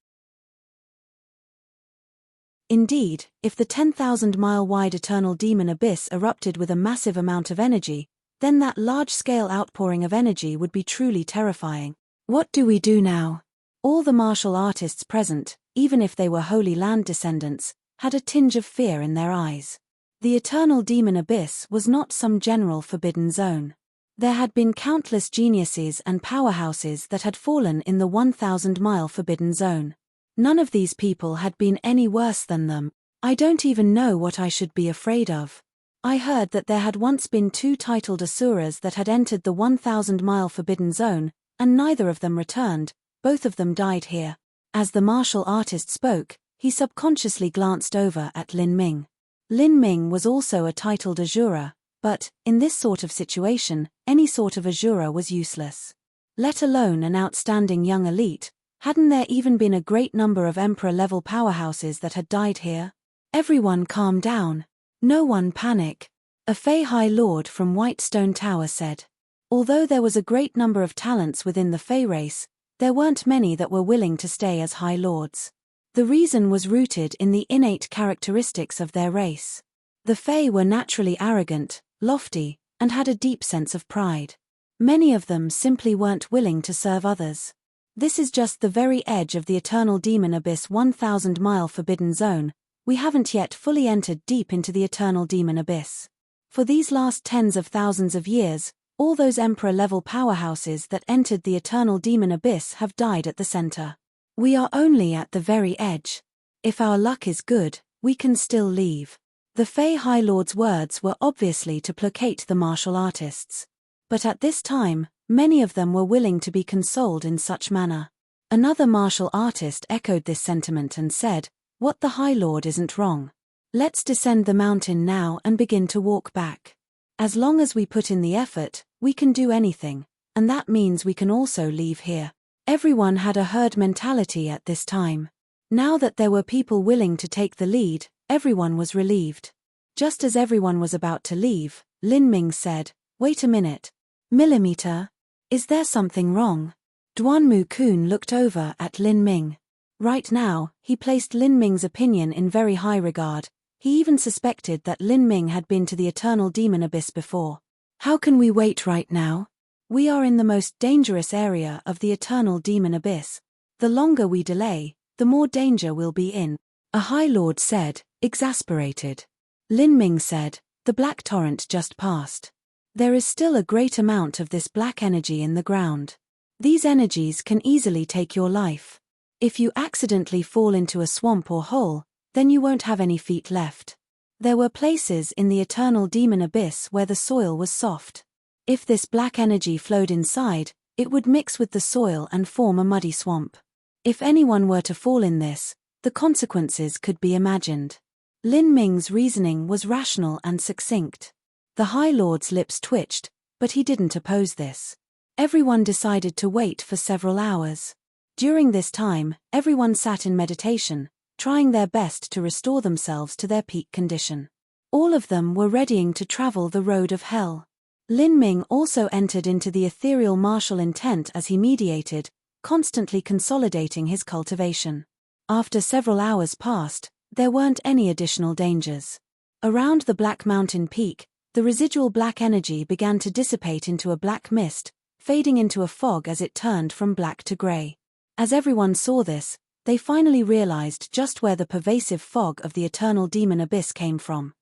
Indeed, if the 10,000-mile-wide eternal demon abyss erupted with a massive amount of energy, then that large-scale outpouring of energy would be truly terrifying. What do we do now? All the martial artists present, even if they were Holy Land descendants, had a tinge of fear in their eyes. The eternal demon abyss was not some general forbidden zone. There had been countless geniuses and powerhouses that had fallen in the 1,000-mile forbidden zone. None of these people had been any worse than them. I don't even know what I should be afraid of. I heard that there had once been 2 titled asuras that had entered the 1,000-mile forbidden zone, and neither of them returned. Both of them died here. As the martial artist spoke, he subconsciously glanced over at Lin Ming. Lin Ming was also a titled asura, but, in this sort of situation, any sort of asura was useless. Let alone an outstanding young elite. Hadn't there even been a great number of emperor-level powerhouses that had died here? Everyone calm down. No one panic. A Fey High Lord from Whitestone Tower said. Although there was a great number of talents within the Fey race, there weren't many that were willing to stay as High Lords. The reason was rooted in the innate characteristics of their race. The Fey were naturally arrogant, lofty, and had a deep sense of pride. Many of them simply weren't willing to serve others. This is just the very edge of the eternal demon abyss 1,000-mile forbidden zone. We haven't yet fully entered deep into the eternal demon abyss. For these last tens of thousands of years, all those emperor-level powerhouses that entered the eternal demon abyss have died at the center. We are only at the very edge. If our luck is good, we can still leave. The Fey High Lord's words were obviously to placate the martial artists. But at this time, many of them were willing to be consoled in such manner. Another martial artist echoed this sentiment and said, "What the High Lord isn't wrong. Let's descend the mountain now and begin to walk back. As long as we put in the effort, we can do anything, and that means we can also leave here." Everyone had a herd mentality at this time. Now that there were people willing to take the lead, everyone was relieved. Just as everyone was about to leave, Lin Ming said, "Wait a minute. Millimeter? Is there something wrong?" Duanmu Kun looked over at Lin Ming. Right now, he placed Lin Ming's opinion in very high regard. He even suspected that Lin Ming had been to the eternal demon abyss before. "How can we wait right now? We are in the most dangerous area of the eternal demon abyss. The longer we delay, the more danger we'll be in," a High Lord said, exasperated. Lin Ming said, "The black torrent just passed. There is still a great amount of this black energy in the ground. These energies can easily take your life. If you accidentally fall into a swamp or hole, then you won't have any feet left. There were places in the eternal demon abyss where the soil was soft. If this black energy flowed inside, it would mix with the soil and form a muddy swamp. If anyone were to fall in this, the consequences could be imagined. Lin Ming's reasoning was rational and succinct. The High Lord's lips twitched, but he didn't oppose this. Everyone decided to wait for several hours. During this time, everyone sat in meditation, trying their best to restore themselves to their peak condition. All of them were readying to travel the road of hell. Lin Ming also entered into the ethereal martial intent as he mediated, constantly consolidating his cultivation. After several hours passed, there weren't any additional dangers. Around the Black Mountain peak, the residual black energy began to dissipate into a black mist, fading into a fog as it turned from black to gray. As everyone saw this, they finally realized just where the pervasive fog of the eternal demon abyss came from.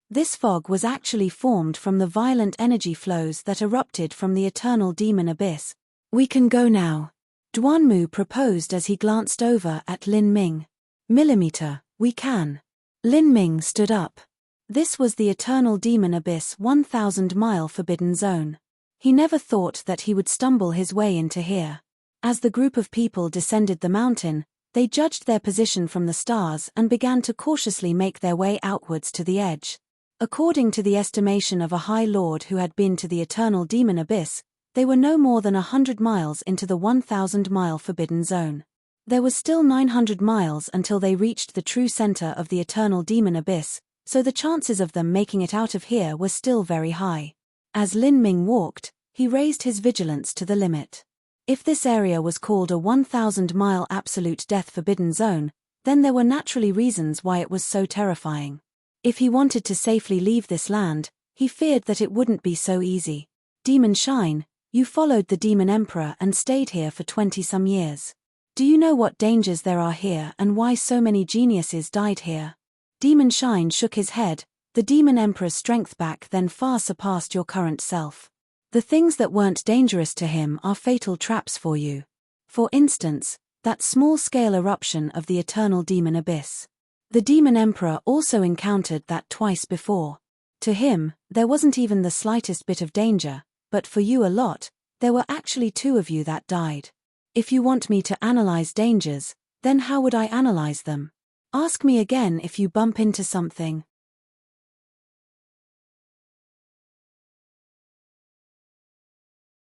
This fog was actually formed from the violent energy flows that erupted from the eternal demon abyss. "We can go now," Duanmu proposed as he glanced over at Lin Ming. "Millimeter, we can." Lin Ming stood up. This was the eternal demon abyss 1,000-mile forbidden zone. He never thought that he would stumble his way into here. As the group of people descended the mountain, they judged their position from the stars and began to cautiously make their way outwards to the edge. According to the estimation of a High Lord who had been to the eternal demon abyss, they were no more than 100 miles into the 1,000-mile forbidden zone. There was still 900 miles until they reached the true center of the eternal demon abyss, so the chances of them making it out of here were still very high. As Lin Ming walked, he raised his vigilance to the limit. If this area was called a 1,000-mile absolute death forbidden zone, then there were naturally reasons why it was so terrifying. If he wanted to safely leave this land, he feared that it wouldn't be so easy. "Demon Shine, you followed the Demon Emperor and stayed here for 20-some years. Do you know what dangers there are here and why so many geniuses died here?" Demon Shine shook his head. "The Demon Emperor's strength back then far surpassed your current self. The things that weren't dangerous to him are fatal traps for you. For instance, that small-scale eruption of the eternal demon abyss. The Demon Emperor also encountered that twice before. To him, there wasn't even the slightest bit of danger, but for you a lot. There were actually 2 of you that died. If you want me to analyze dangers, then how would I analyze them? Ask me again if you bump into something."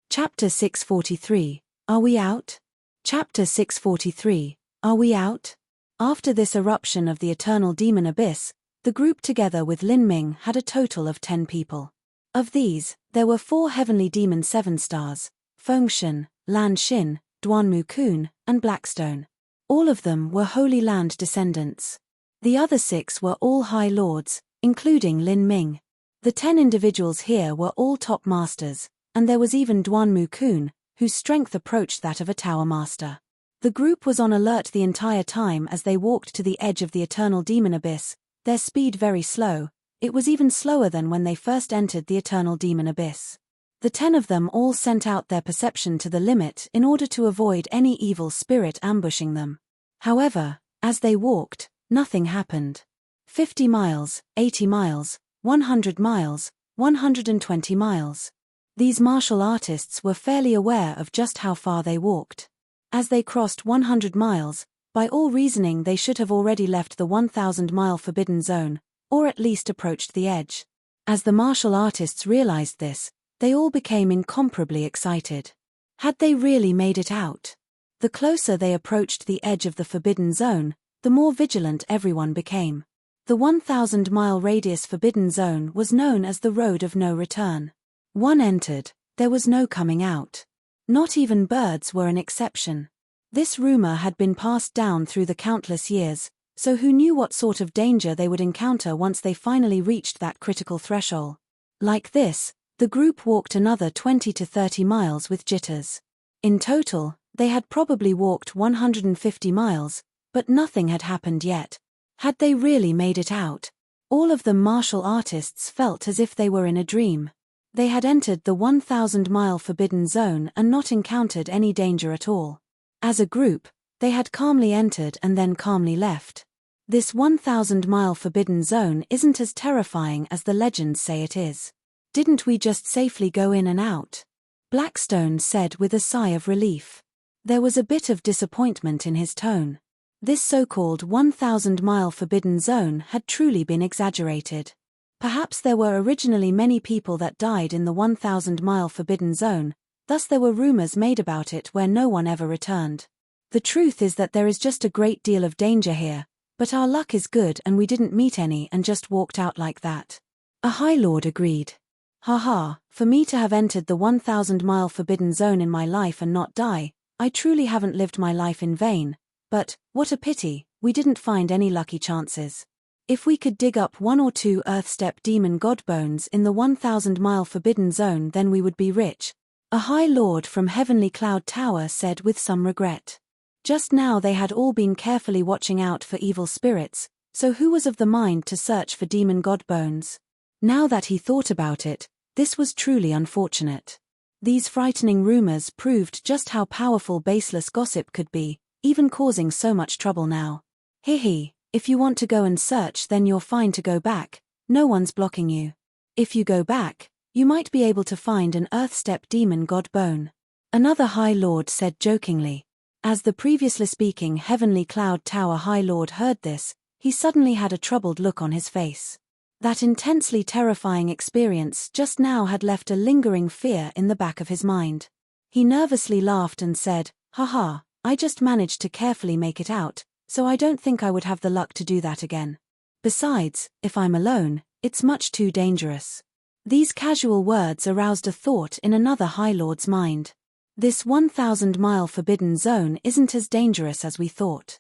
Chapter 643, Are We Out? Chapter 643, Are We Out? After this eruption of the eternal demon abyss, the group together with Lin Ming had a total of 10 people. Of these, there were 4 heavenly demon 7 stars, Fengshen, Lan Xin, Duanmu Kun, and Blackstone. All of them were Holy Land descendants. The other 6 were all High Lords, including Lin Ming. The 10 individuals here were all top masters, and there was even Duanmu Kun, whose strength approached that of a Tower Master. The group was on alert the entire time as they walked to the edge of the eternal demon abyss, their speed very slow. It was even slower than when they first entered the eternal demon abyss. The 10 of them all sent out their perception to the limit in order to avoid any evil spirit ambushing them. However, as they walked, nothing happened. 50 miles, 80 miles, 100 miles, 120 miles. These martial artists were fairly aware of just how far they walked. As they crossed 100 miles, by all reasoning they should have already left the 1,000-mile forbidden zone, or at least approached the edge. As the martial artists realized this, they all became incomparably excited. Had they really made it out? The closer they approached the edge of the forbidden zone, the more vigilant everyone became. The 1,000-mile radius forbidden zone was known as the Road of No Return. One entered, there was no coming out. Not even birds were an exception. This rumor had been passed down through the countless years, so who knew what sort of danger they would encounter once they finally reached that critical threshold? Like this, the group walked another 20 to 30 miles with jitters. In total, they had probably walked 150 miles, but nothing had happened yet. Had they really made it out? All of the martial artists felt as if they were in a dream. They had entered the 1,000-mile forbidden zone and not encountered any danger at all. As a group, they had calmly entered and then calmly left. This 1,000-mile forbidden zone isn't as terrifying as the legends say it is. Didn't we just safely go in and out? Blackstone said with a sigh of relief. There was a bit of disappointment in his tone. This so-called 1,000-mile forbidden zone had truly been exaggerated. Perhaps there were originally many people that died in the 1,000-mile forbidden zone, thus there were rumors made about it where no one ever returned. The truth is that there is just a great deal of danger here, but our luck is good and we didn't meet any and just walked out like that. A High Lord agreed. Haha, for me to have entered the 1,000-mile forbidden zone in my life and not die, I truly haven't lived my life in vain, but, what a pity, we didn't find any lucky chances. If we could dig up 1 or 2 Earth-step demon god bones in the 1,000-mile forbidden zone then we would be rich, a High Lord from Heavenly Cloud Tower said with some regret. Just now they had all been carefully watching out for evil spirits, so who was of the mind to search for demon god bones? Now that he thought about it, this was truly unfortunate. These frightening rumors proved just how powerful baseless gossip could be, even causing so much trouble now. Hehe, if you want to go and search then you're fine to go back, no one's blocking you. If you go back, you might be able to find an Earth-step demon god bone. Another High Lord said jokingly. As the previously speaking Heavenly Cloud Tower High Lord heard this, he suddenly had a troubled look on his face. That intensely terrifying experience just now had left a lingering fear in the back of his mind. He nervously laughed and said, "Haha, I just managed to carefully make it out, so I don't think I would have the luck to do that again. Besides, if I'm alone, it's much too dangerous." These casual words aroused a thought in another High Lord's mind. This 1,000-mile forbidden zone isn't as dangerous as we thought.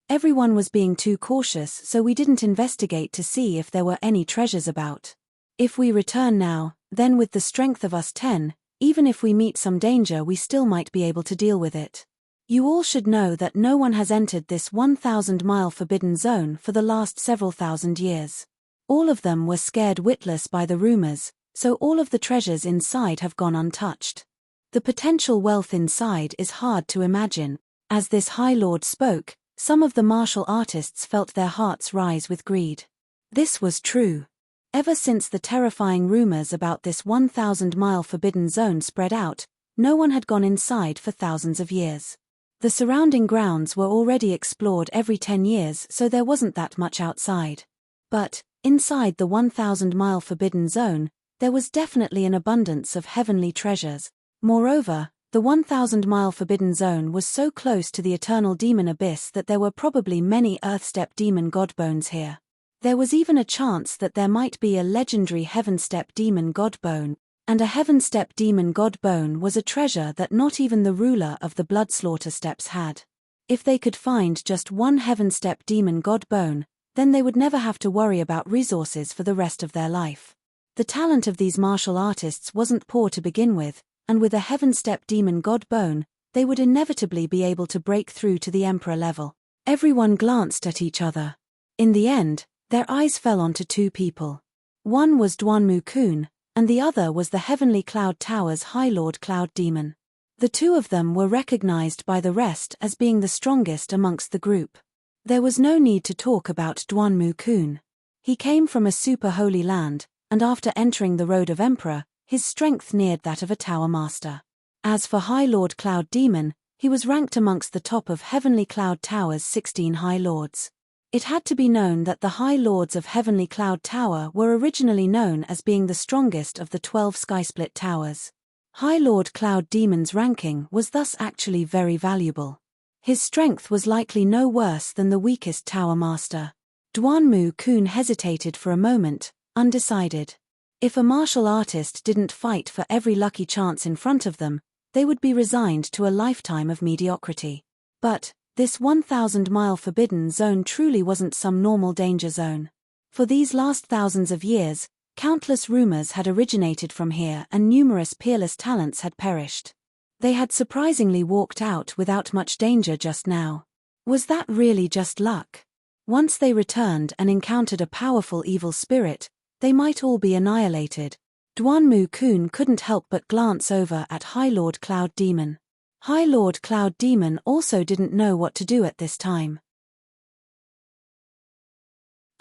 Everyone was being too cautious, so we didn't investigate to see if there were any treasures about. If we return now, then with the strength of us 10, even if we meet some danger we still might be able to deal with it. You all should know that no one has entered this 1,000-mile forbidden zone for the last several thousand years. All of them were scared witless by the rumors, so all of the treasures inside have gone untouched. The potential wealth inside is hard to imagine. As this High Lord spoke, some of the martial artists felt their hearts rise with greed. This was true. Ever since the terrifying rumors about this 1,000-mile forbidden zone spread out, no one had gone inside for thousands of years. The surrounding grounds were already explored every 10 years, so there wasn't that much outside. But, inside the 1,000-mile forbidden zone, there was definitely an abundance of heavenly treasures. Moreover, the 1,000-mile forbidden zone was so close to the eternal demon abyss that there were probably many Earth-step demon god bones here. There was even a chance that there might be a legendary Heaven-step demon god bone, and a Heaven-step demon god bone was a treasure that not even the ruler of the Bloodslaughter steps had. If they could find just one Heaven-step demon god bone, then they would never have to worry about resources for the rest of their life. The talent of these martial artists wasn't poor to begin with, and with a Heaven-step demon god bone, they would inevitably be able to break through to the Emperor level. Everyone glanced at each other. In the end, their eyes fell onto 2 people. One was Duanmu Kun, and the other was the Heavenly Cloud Tower's High Lord Cloud Demon. The 2 of them were recognized by the rest as being the strongest amongst the group. There was no need to talk about Duanmu Kun. He came from a super holy land, and after entering the Road of Emperor, his strength neared that of a Tower Master. As for High Lord Cloud Demon, he was ranked amongst the top of Heavenly Cloud Tower's 16 High Lords. It had to be known that the High Lords of Heavenly Cloud Tower were originally known as being the strongest of the 12 Skysplit Towers. High Lord Cloud Demon's ranking was thus actually very valuable. His strength was likely no worse than the weakest Tower Master. Duanmu Kun hesitated for a moment, undecided. If a martial artist didn't fight for every lucky chance in front of them, they would be resigned to a lifetime of mediocrity. But this 1,000-mile forbidden zone truly wasn't some normal danger zone. For these last thousands of years, countless rumors had originated from here and numerous peerless talents had perished. They had surprisingly walked out without much danger just now. Was that really just luck? Once they returned and encountered a powerful evil spirit, they might all be annihilated. Duanmu Kun couldn't help but glance over at High Lord Cloud Demon. High Lord Cloud Demon also didn't know what to do at this time.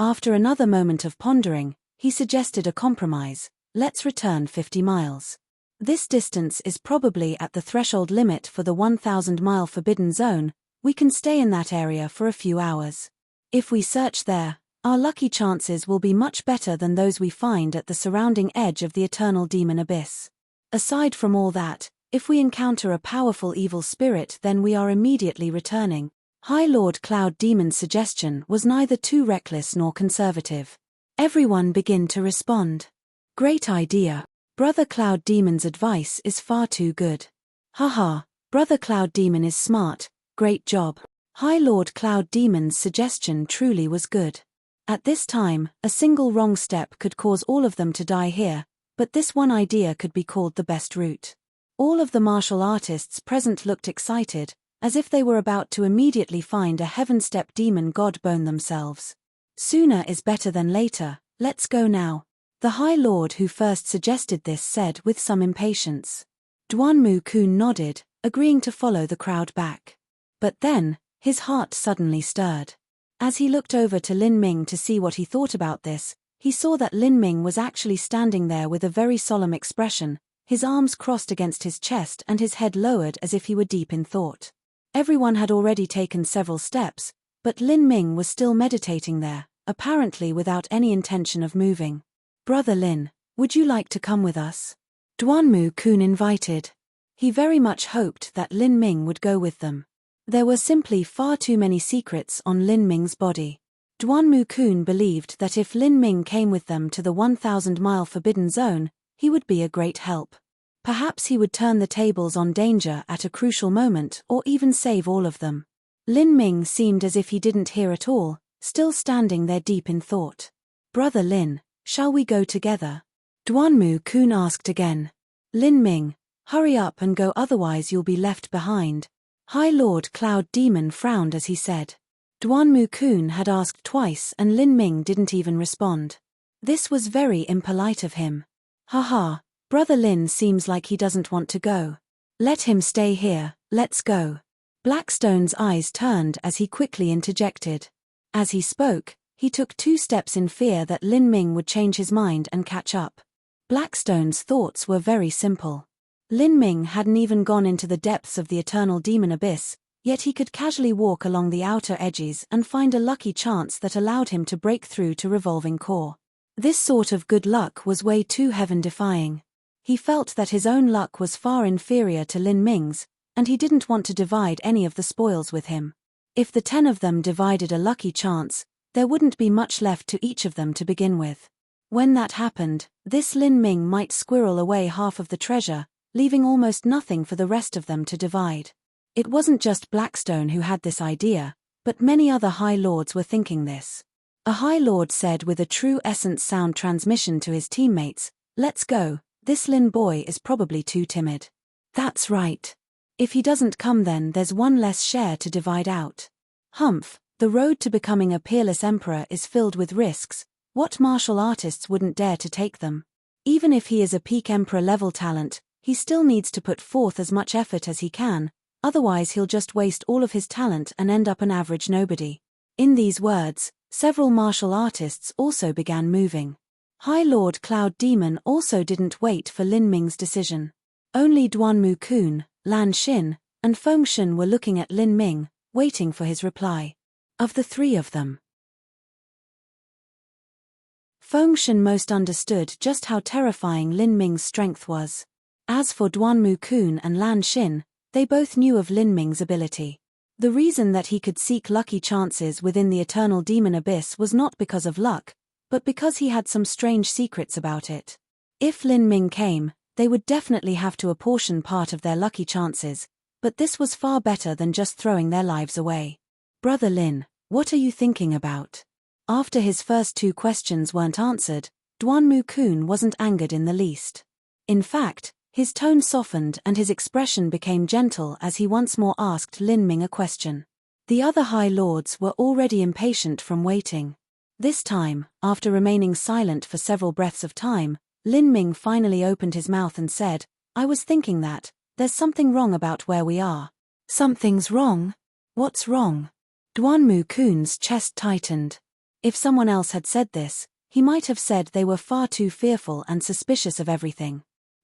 After another moment of pondering, he suggested a compromise: let's return 50 miles. This distance is probably at the threshold limit for the 1,000-mile forbidden zone. We can stay in that area for a few hours. If we search there, our lucky chances will be much better than those we find at the surrounding edge of the eternal demon abyss. Aside from all that, if we encounter a powerful evil spirit, then we are immediately returning. High Lord Cloud Demon's suggestion was neither too reckless nor conservative. Everyone begin to respond. Great idea. Brother Cloud Demon's advice is far too good. Haha, Brother Cloud Demon is smart, great job. High Lord Cloud Demon's suggestion truly was good. At this time, a single wrong step could cause all of them to die here, but this one idea could be called the best route. All of the martial artists present looked excited, as if they were about to immediately find a heaven-step demon god bone themselves. Sooner is better than later, let's go now. The High Lord who first suggested this said with some impatience. Duanmu Kun nodded, agreeing to follow the crowd back. But then, his heart suddenly stirred. As he looked over to Lin Ming to see what he thought about this, he saw that Lin Ming was actually standing there with a very solemn expression, his arms crossed against his chest and his head lowered as if he were deep in thought. Everyone had already taken several steps, but Lin Ming was still meditating there, apparently without any intention of moving. Brother Lin, would you like to come with us? Duanmu Kun invited. He very much hoped that Lin Ming would go with them. There were simply far too many secrets on Lin Ming's body. Duanmu Kun believed that if Lin Ming came with them to the 1,000-mile forbidden zone, he would be a great help. Perhaps he would turn the tables on danger at a crucial moment or even save all of them. Lin Ming seemed as if he didn't hear at all, still standing there deep in thought. Brother Lin, shall we go together? Duanmu Kun asked again. Lin Ming, hurry up and go, otherwise you'll be left behind. High Lord Cloud Demon frowned as he said. Duanmu Kun had asked twice and Lin Ming didn't even respond. This was very impolite of him. Haha, Brother Lin seems like he doesn't want to go. Let him stay here, let's go. Blackstone's eyes turned as he quickly interjected. As he spoke, he took 2 steps in fear that Lin Ming would change his mind and catch up. Blackstone's thoughts were very simple. Lin Ming hadn't even gone into the depths of the eternal demon abyss, yet he could casually walk along the outer edges and find a lucky chance that allowed him to break through to revolving core. This sort of good luck was way too heaven-defying. He felt that his own luck was far inferior to Lin Ming's, and he didn't want to divide any of the spoils with him. If the 10 of them divided a lucky chance, there wouldn't be much left to each of them to begin with. When that happened, this Lin Ming might squirrel away half of the treasure, leaving almost nothing for the rest of them to divide. It wasn't just Blackstone who had this idea, but many other High Lords were thinking this. A High Lord said with a true essence sound transmission to his teammates, "Let's go, this Lin boy is probably too timid." That's right. If he doesn't come, then there's one less share to divide out. Humph, the road to becoming a peerless emperor is filled with risks. What martial artists wouldn't dare to take them? Even if he is a peak emperor level talent, he still needs to put forth as much effort as he can, otherwise he'll just waste all of his talent and end up an average nobody. In these words, several martial artists also began moving. High Lord Cloud Demon also didn't wait for Lin Ming's decision. Only Duanmu Kun, Lan Xin, and Feng Shen were looking at Lin Ming, waiting for his reply. Of the 3 of them, Feng Shen most understood just how terrifying Lin Ming's strength was. As for Duanmu Kun and Lan Xin, they both knew of Lin Ming's ability. The reason that he could seek lucky chances within the eternal demon abyss was not because of luck, but because he had some strange secrets about it. If Lin Ming came, they would definitely have to apportion part of their lucky chances, but this was far better than just throwing their lives away. Brother Lin, what are you thinking about? After his first 2 questions weren't answered, Duanmu Kun wasn't angered in the least. In fact, his tone softened and his expression became gentle as he once more asked Lin Ming a question. The other High Lords were already impatient from waiting. This time, after remaining silent for several breaths of time, Lin Ming finally opened his mouth and said, "I was thinking that, there's something wrong about where we are." Something's wrong? What's wrong? Duanmu Kun's chest tightened. If someone else had said this, he might have said they were far too fearful and suspicious of everything.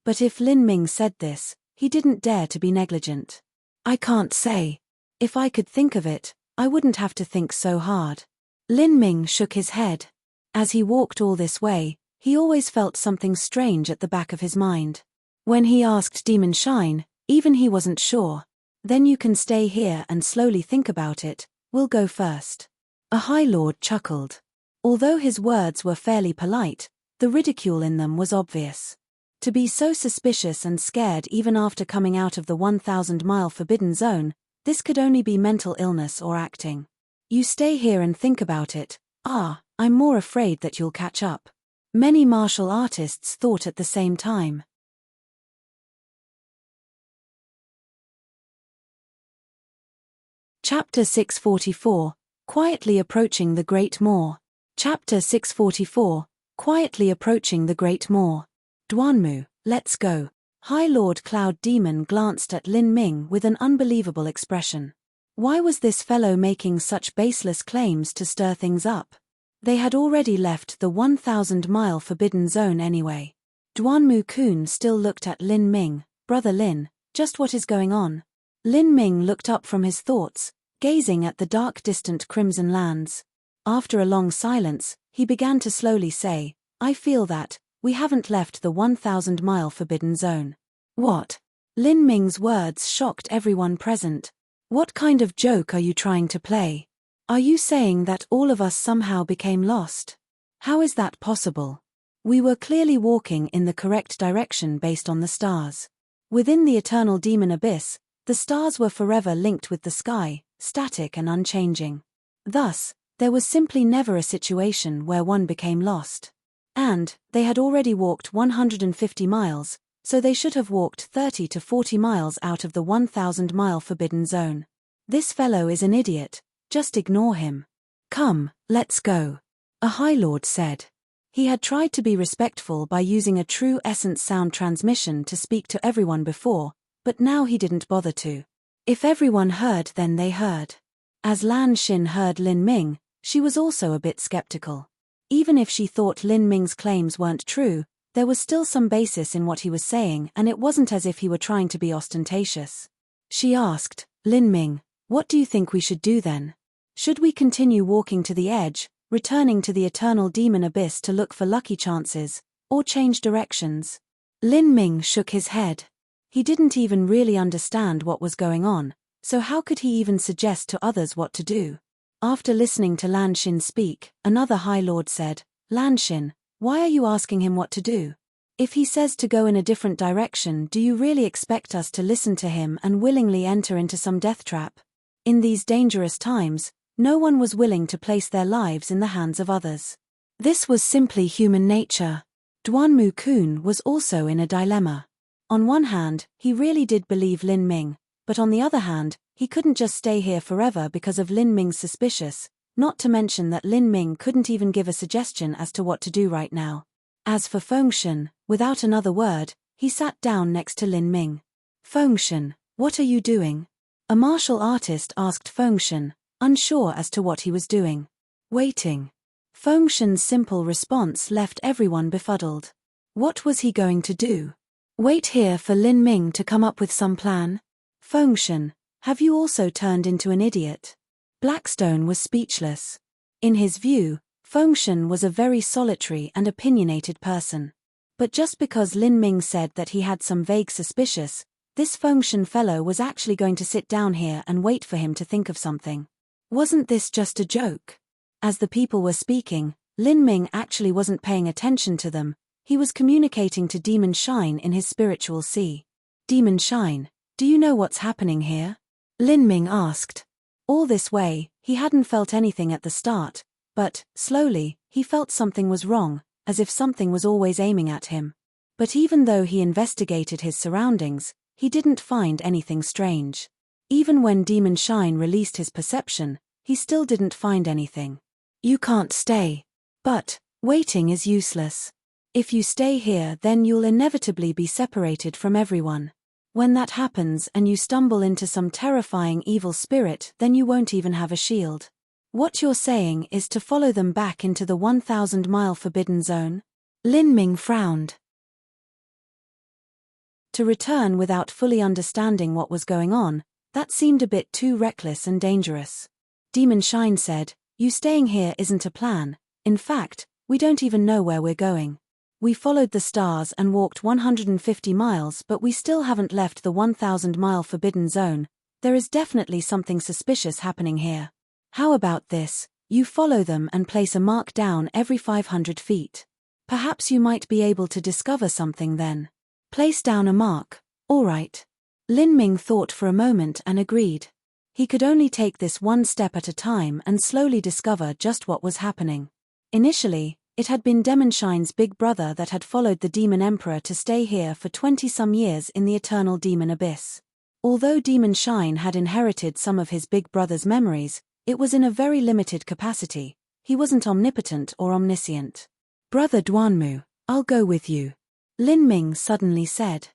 But if Lin Ming said this, he didn't dare to be negligent. I can't say. If I could think of it, I wouldn't have to think so hard. Lin Ming shook his head. As he walked all this way, he always felt something strange at the back of his mind. When he asked Demon Shine, even he wasn't sure. Then you can stay here and slowly think about it, we'll go first. A High Lord chuckled. Although his words were fairly polite, the ridicule in them was obvious. To be so suspicious and scared even after coming out of the 1,000-mile forbidden zone, this could only be mental illness or acting. You stay here and think about it. I'm more afraid that you'll catch up. Many martial artists thought at the same time. Chapter 644, Quietly Approaching the Great Moor. Chapter 644, Quietly Approaching the Great Moor. Duanmu, let's go. High Lord Cloud Demon glanced at Lin Ming with an unbelievable expression. Why was this fellow making such baseless claims to stir things up? They had already left the 1,000-mile forbidden zone anyway. Duanmu-kun still looked at Lin Ming. Brother Lin, just what is going on? Lin Ming looked up from his thoughts, gazing at the dark distant Crimson Lands. After a long silence, he began to slowly say, I feel that we haven't left the 1,000-mile forbidden zone. What? Lin Ming's words shocked everyone present. What kind of joke are you trying to play? Are you saying that all of us somehow became lost? How is that possible? We were clearly walking in the correct direction based on the stars. Within the eternal demon abyss, the stars were forever linked with the sky, static and unchanging. Thus, there was simply never a situation where one became lost. And, they had already walked 150 miles, so they should have walked 30 to 40 miles out of the 1,000-mile forbidden zone. This fellow is an idiot, just ignore him. Come, let's go. A High Lord said. He had tried to be respectful by using a true essence sound transmission to speak to everyone before, but now he didn't bother to. If everyone heard, then they heard. As Lan Xin heard Lin Ming, she was also a bit skeptical. Even if she thought Lin Ming's claims weren't true, there was still some basis in what he was saying, and it wasn't as if he were trying to be ostentatious. She asked, Lin Ming, what do you think we should do then? Should we continue walking to the edge, returning to the eternal demon abyss to look for lucky chances, or change directions? Lin Ming shook his head. He didn't even really understand what was going on, so how could he even suggest to others what to do? After listening to Lan Xin speak, another High Lord said, Lan Xin, why are you asking him what to do? If he says to go in a different direction, do you really expect us to listen to him and willingly enter into some death trap? In these dangerous times, no one was willing to place their lives in the hands of others. This was simply human nature. Duanmu-kun was also in a dilemma. On one hand, he really did believe Lin Ming, but on the other hand, he couldn't just stay here forever because of Lin Ming's suspicious, not to mention that Lin Ming couldn't even give a suggestion as to what to do right now. As for Fengshen, without another word, he sat down next to Lin Ming. Fengshen, what are you doing? A martial artist asked Fengshen, unsure as to what he was doing. Waiting. Fengshen's simple response left everyone befuddled. What was he going to do? Wait here for Lin Ming to come up with some plan? Fengshen, have you also turned into an idiot? Blackstone was speechless. In his view, Fengshen was a very solitary and opinionated person. But just because Lin Ming said that he had some vague suspicious, this Fengshen fellow was actually going to sit down here and wait for him to think of something. Wasn't this just a joke? As the people were speaking, Lin Ming actually wasn't paying attention to them. He was communicating to Demon Shine in his spiritual sea. Demon Shine, do you know what's happening here? Lin Ming asked. All this way, he hadn't felt anything at the start, but, slowly, he felt something was wrong, as if something was always aiming at him. But even though he investigated his surroundings, he didn't find anything strange. Even when Demon Shine released his perception, he still didn't find anything. You can't stay. But, waiting is useless. If you stay here, then you'll inevitably be separated from everyone. When that happens and you stumble into some terrifying evil spirit, then you won't even have a shield. What you're saying is to follow them back into the 1,000-mile forbidden zone? Lin Ming frowned. To return without fully understanding what was going on, that seemed a bit too reckless and dangerous. Demon Shine said, "You staying here isn't a plan. In fact, we don't even know where we're going. We followed the stars and walked 150 miles, but we still haven't left the 1,000-mile forbidden zone. There is definitely something suspicious happening here. How about this? You follow them and place a mark down every 500 feet. Perhaps you might be able to discover something then." Place down a mark. All right. Lin Ming thought for a moment and agreed. He could only take this one step at a time and slowly discover just what was happening. Initially, it had been Demon Shine's big brother that had followed the Demon Emperor to stay here for 20-some years in the Eternal Demon Abyss. Although Demon Shine had inherited some of his big brother's memories, it was in a very limited capacity. He wasn't omnipotent or omniscient. "Brother Duanmu, I'll go with you," Lin Ming suddenly said.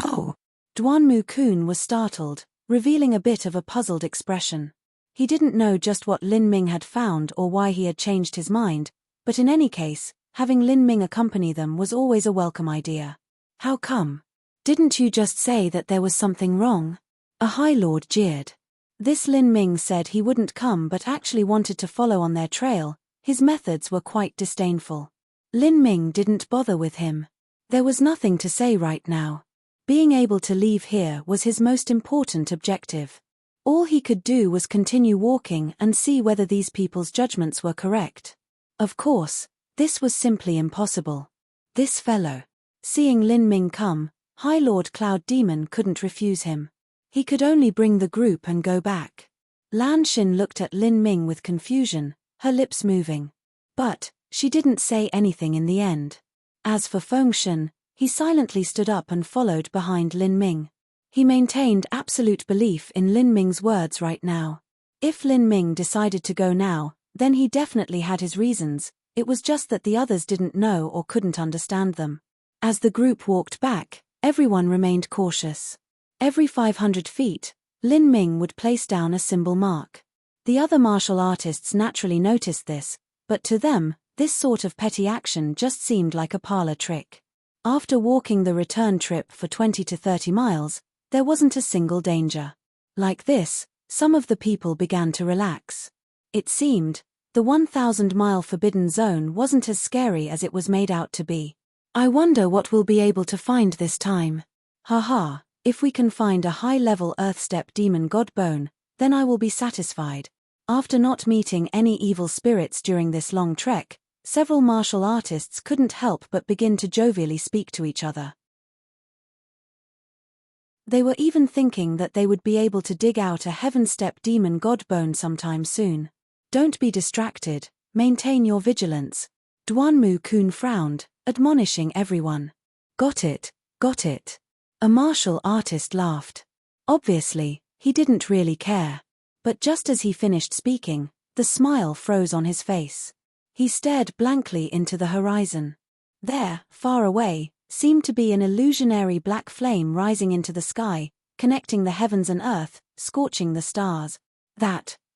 "Oh." Duanmu-kun was startled, revealing a bit of a puzzled expression. He didn't know just what Lin Ming had found or why he had changed his mind, but in any case, having Lin Ming accompany them was always a welcome idea. "How come? Didn't you just say that there was something wrong?" A High Lord jeered. This Lin Ming said he wouldn't come but actually wanted to follow on their trail. His methods were quite disdainful. Lin Ming didn't bother with him. There was nothing to say right now. Being able to leave here was his most important objective. All he could do was continue walking and see whether these people's judgments were correct. Of course, this was simply impossible. This fellow. Seeing Lin Ming come, High Lord Cloud Demon couldn't refuse him. He could only bring the group and go back. Lan Xin looked at Lin Ming with confusion, her lips moving. But she didn't say anything in the end. As for Fengshen, he silently stood up and followed behind Lin Ming. He maintained absolute belief in Lin Ming's words right now. If Lin Ming decided to go now, then he definitely had his reasons. It was just that the others didn't know or couldn't understand them. As the group walked back, everyone remained cautious. Every 500 feet, Lin Ming would place down a symbol mark. The other martial artists naturally noticed this, but to them, this sort of petty action just seemed like a parlor trick. After walking the return trip for 20 to 30 miles, there wasn't a single danger. Like this, some of the people began to relax. It seemed, the 1,000-mile forbidden zone wasn't as scary as it was made out to be. "I wonder what we'll be able to find this time. Haha, if we can find a high-level Earthstep demon god bone, then I will be satisfied." After not meeting any evil spirits during this long trek, several martial artists couldn't help but begin to jovially speak to each other. They were even thinking that they would be able to dig out a Heavenstep demon god bone sometime soon. "Don't be distracted, maintain your vigilance." Duanmu-kun frowned, admonishing everyone. Got it, got it." A martial artist laughed. Obviously, he didn't really care. But just as he finished speaking, the smile froze on his face. He stared blankly into the horizon. There, far away, seemed to be an illusionary black flame rising into the sky, connecting the heavens and earth, scorching the stars.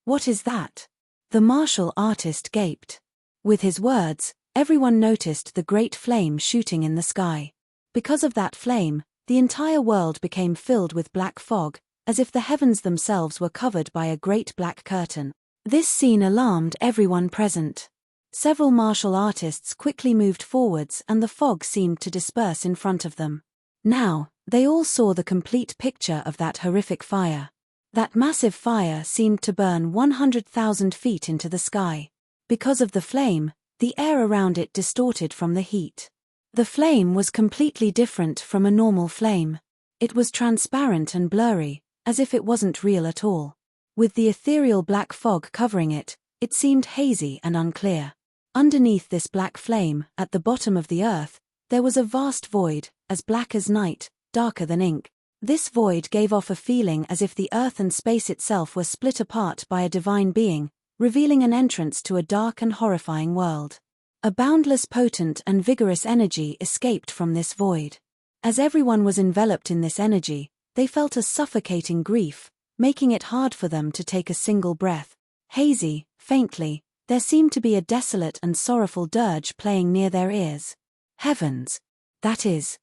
What is that?" The martial artist gaped. With his words, everyone noticed the great flame shooting in the sky. Because of that flame, the entire world became filled with black fog, as if the heavens themselves were covered by a great black curtain. This scene alarmed everyone present. Several martial artists quickly moved forwards and the fog seemed to disperse in front of them. Now, they all saw the complete picture of that horrific fire. That massive fire seemed to burn 100,000 feet into the sky. Because of the flame, the air around it distorted from the heat. The flame was completely different from a normal flame. It was transparent and blurry, as if it wasn't real at all. With the ethereal black fog covering it, it seemed hazy and unclear. Underneath this black flame, at the bottom of the earth, there was a vast void, as black as night, darker than ink. This void gave off a feeling as if the earth and space itself were split apart by a divine being, revealing an entrance to a dark and horrifying world. A boundless, potent and vigorous energy escaped from this void. As everyone was enveloped in this energy, they felt a suffocating grief, making it hard for them to take a single breath. Hazy, faintly, there seemed to be a desolate and sorrowful dirge playing near their ears. Heavens! That is.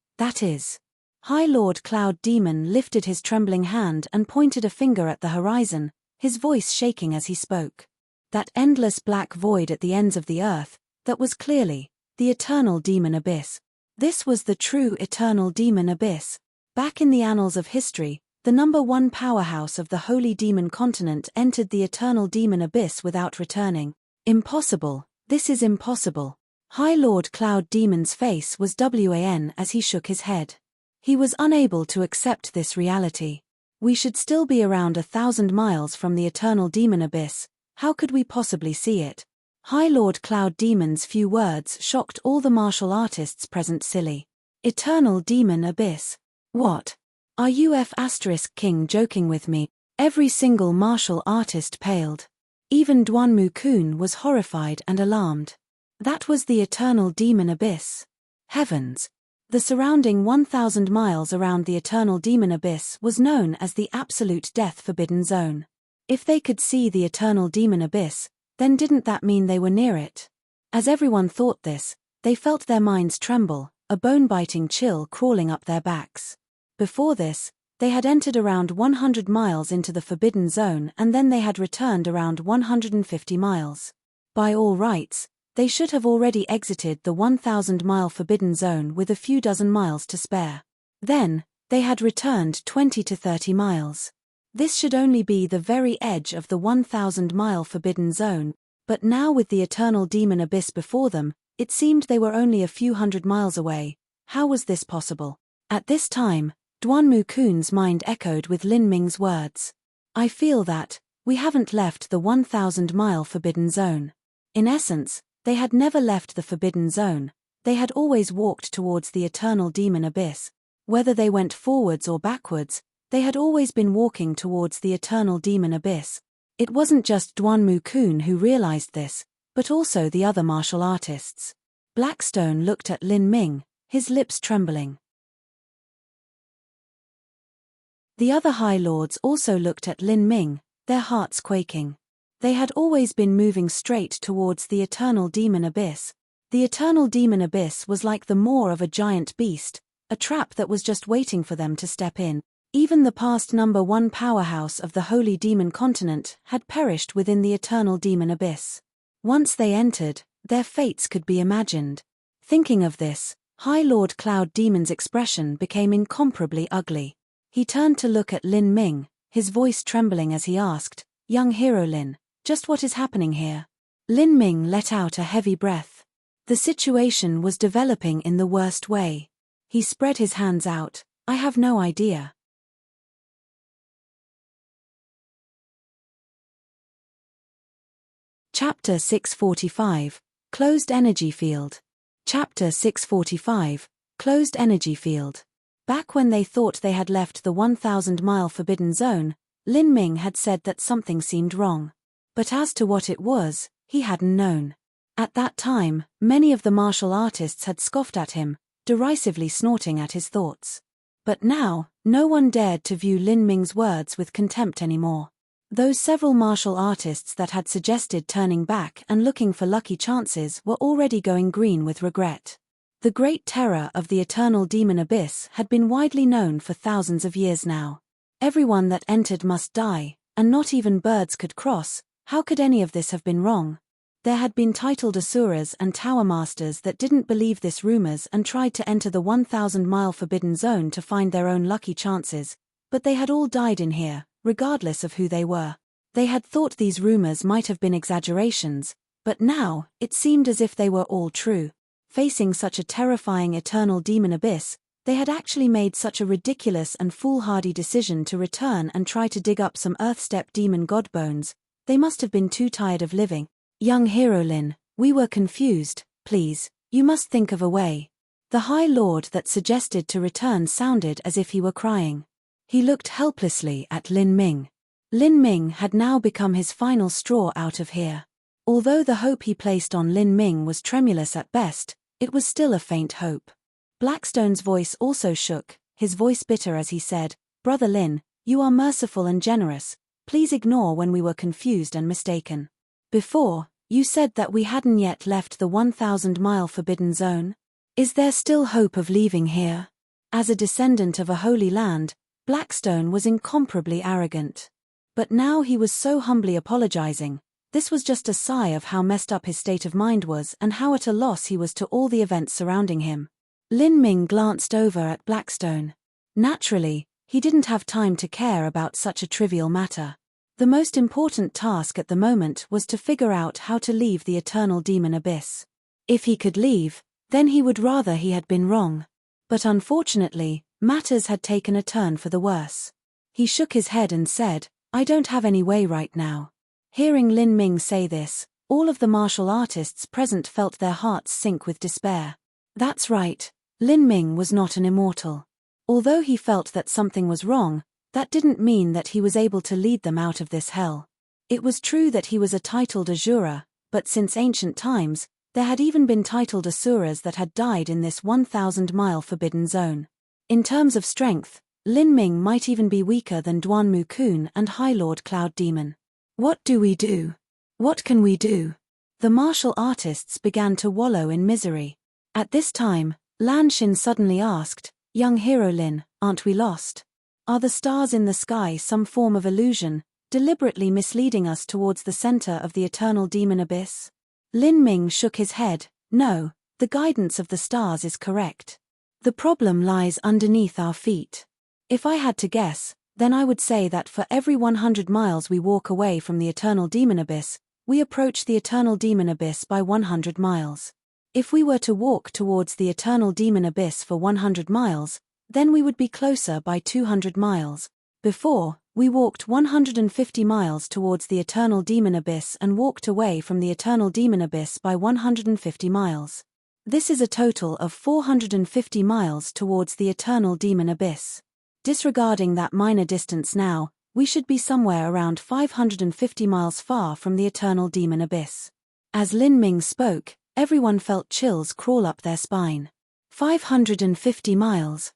High Lord Cloud Demon lifted his trembling hand and pointed a finger at the horizon, his voice shaking as he spoke. That endless black void at the ends of the earth, that was clearly the eternal demon abyss. This was the true eternal demon abyss. Back in the annals of history, the #1 powerhouse of the holy demon continent entered the eternal demon abyss without returning. Impossible, this is impossible. High Lord Cloud Demon's face was wan as he shook his head. He was unable to accept this reality. We should still be around 1,000 miles from the eternal demon abyss. How could we possibly see it? High Lord Cloud Demon's few words shocked all the martial artists present silly. Eternal demon abyss. What? Are you King joking with me? Every single martial artist paled. Even Duan Kun was horrified and alarmed. That was the eternal demon abyss. Heavens! The surrounding 1,000 miles around the eternal demon abyss was known as the absolute death forbidden zone. If they could see the eternal demon abyss, then didn't that mean they were near it? As everyone thought this, they felt their minds tremble, a bone-biting chill crawling up their backs. Before this, they had entered around 100 miles into the forbidden zone and then they had returned around 150 miles. By all rights, they should have already exited the 1,000-mile forbidden zone with a few dozen miles to spare. Then, they had returned 20 to 30 miles. This should only be the very edge of the 1,000-mile forbidden zone, but now with the eternal demon abyss before them, it seemed they were only a few hundred miles away. How was this possible? At this time, Duan Kun's mind echoed with Lin Ming's words. I feel that we haven't left the 1,000-mile forbidden zone. In essence, they had never left the forbidden zone, they had always walked towards the eternal demon abyss. Whether they went forwards or backwards, they had always been walking towards the eternal demon abyss. It wasn't just Duan Kun who realized this, but also the other martial artists. Blackstone looked at Lin Ming, his lips trembling. The other High Lords also looked at Lin Ming, their hearts quaking. They had always been moving straight towards the eternal demon abyss. The eternal demon abyss was like the maw of a giant beast, a trap that was just waiting for them to step in. Even the past #1 powerhouse of the holy demon continent had perished within the eternal demon abyss. Once they entered, their fates could be imagined. Thinking of this, High Lord Cloud Demon's expression became incomparably ugly. He turned to look at Lin Ming, his voice trembling as he asked, Young Hero Lin, just what is happening here? Lin Ming let out a heavy breath. The situation was developing in the worst way. He spread his hands out. I have no idea. Chapter 645, Closed Energy Field. Chapter 645, Closed Energy Field. Back when they thought they had left the 1,000-mile forbidden zone, Lin Ming had said that something seemed wrong. But as to what it was, he hadn't known. At that time, many of the martial artists had scoffed at him, derisively snorting at his thoughts. But now, no one dared to view Lin Ming's words with contempt anymore. Those several martial artists that had suggested turning back and looking for lucky chances were already going green with regret. The great terror of the eternal demon abyss had been widely known for thousands of years now. Everyone that entered must die, and not even birds could cross. How could any of this have been wrong? There had been titled asuras and tower masters that didn't believe this rumors and tried to enter the 1,000-mile forbidden zone to find their own lucky chances, but they had all died in here, regardless of who they were. They had thought these rumors might have been exaggerations, but now, it seemed as if they were all true. Facing such a terrifying eternal demon abyss, they had actually made such a ridiculous and foolhardy decision to return and try to dig up some earth-step demon god bones. They must have been too tired of living. Young Hero Lin, we were confused, please, you must think of a way. The High Lord that suggested to return sounded as if he were crying. He looked helplessly at Lin Ming. Lin Ming had now become his final straw out of here. Although the hope he placed on Lin Ming was tremulous at best, it was still a faint hope. Blackstone's voice also shook, his voice bitter as he said, Brother Lin, you are merciful and generous. Please ignore when we were confused and mistaken. Before, you said that we hadn't yet left the 1,000-mile forbidden zone. Is there still hope of leaving here? As a descendant of a holy land, Blackstone was incomparably arrogant. But now he was so humbly apologizing. This was just a sigh of how messed up his state of mind was and how at a loss he was to all the events surrounding him. Lin Ming glanced over at Blackstone. Naturally, he didn't have time to care about such a trivial matter. The most important task at the moment was to figure out how to leave the eternal demon abyss. If he could leave, then he would rather he had been wrong. But unfortunately, matters had taken a turn for the worse. He shook his head and said, "I don't have any way right now." Hearing Lin Ming say this, all of the martial artists present felt their hearts sink with despair. That's right, Lin Ming was not an immortal. Although he felt that something was wrong, that didn't mean that he was able to lead them out of this hell. It was true that he was a titled Asura, but since ancient times, there had even been titled Asuras that had died in this 1,000-mile forbidden zone. In terms of strength, Lin Ming might even be weaker than Duanmu Kun and High Lord Cloud Demon. What do we do? What can we do? The martial artists began to wallow in misery. At this time, Lan Xin suddenly asked, "Young hero Lin, aren't we lost? Are the stars in the sky some form of illusion, deliberately misleading us towards the center of the eternal demon abyss?" Lin Ming shook his head. "No, the guidance of the stars is correct. The problem lies underneath our feet. If I had to guess, then I would say that for every 100 miles we walk away from the eternal demon abyss, we approach the eternal demon abyss by 100 miles. If we were to walk towards the eternal demon abyss for 100 miles, then we would be closer by 200 miles. Before, we walked 150 miles towards the eternal demon abyss and walked away from the eternal demon abyss by 150 miles. This is a total of 450 miles towards the eternal demon abyss. Disregarding that minor distance now, we should be somewhere around 550 miles far from the eternal demon abyss." As Lin Ming spoke, everyone felt chills crawl up their spine. 550 miles.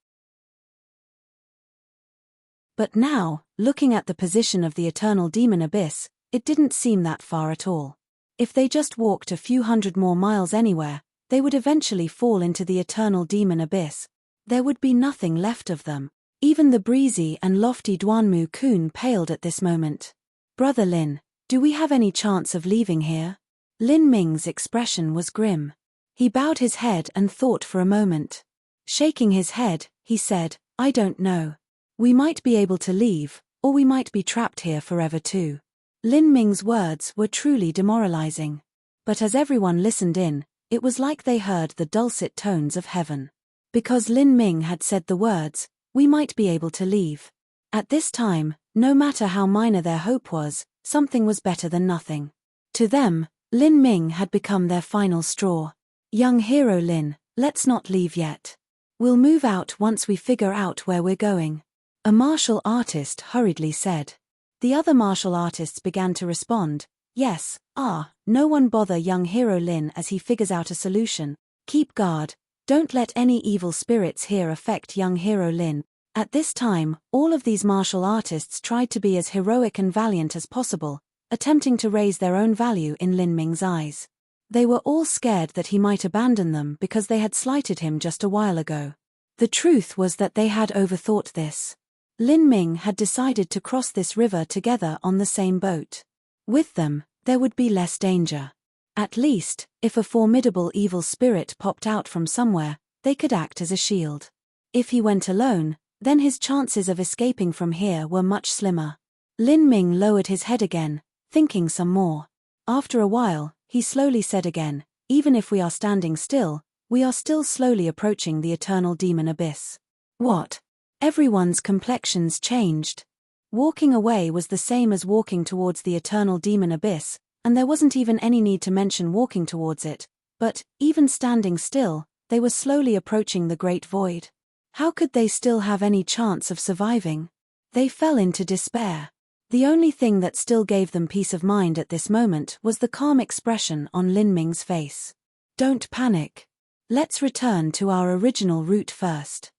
But now, looking at the position of the eternal demon abyss, it didn't seem that far at all. If they just walked a few hundred more miles anywhere, they would eventually fall into the eternal demon abyss. There would be nothing left of them. Even the breezy and lofty Duanmu Kun paled at this moment. "Brother Lin, do we have any chance of leaving here?" Lin Ming's expression was grim. He bowed his head and thought for a moment. Shaking his head, he said, "I don't know. We might be able to leave, or we might be trapped here forever too." Lin Ming's words were truly demoralizing. But as everyone listened in, it was like they heard the dulcet tones of heaven. Because Lin Ming had said the words, "We might be able to leave." At this time, no matter how minor their hope was, something was better than nothing. To them, Lin Ming had become their final straw. "Young hero Lin, let's not leave yet. We'll move out once we figure out where we're going," a martial artist hurriedly said. The other martial artists began to respond, "Yes, no one bother young hero Lin as he figures out a solution. Keep guard. Don't let any evil spirits here affect young hero Lin." At this time, all of these martial artists tried to be as heroic and valiant as possible, attempting to raise their own value in Lin Ming's eyes. They were all scared that he might abandon them because they had slighted him just a while ago. The truth was that they had overthought this. Lin Ming had decided to cross this river together on the same boat. With them, there would be less danger. At least, if a formidable evil spirit popped out from somewhere, they could act as a shield. If he went alone, then his chances of escaping from here were much slimmer. Lin Ming lowered his head again, thinking some more. After a while, he slowly said again, "Even if we are standing still, we are still slowly approaching the eternal demon abyss." What? Everyone's complexions changed. Walking away was the same as walking towards the eternal demon abyss, and there wasn't even any need to mention walking towards it, but, even standing still, they were slowly approaching the great void. How could they still have any chance of surviving? They fell into despair. The only thing that still gave them peace of mind at this moment was the calm expression on Lin Ming's face. "Don't panic. Let's return to our original route first."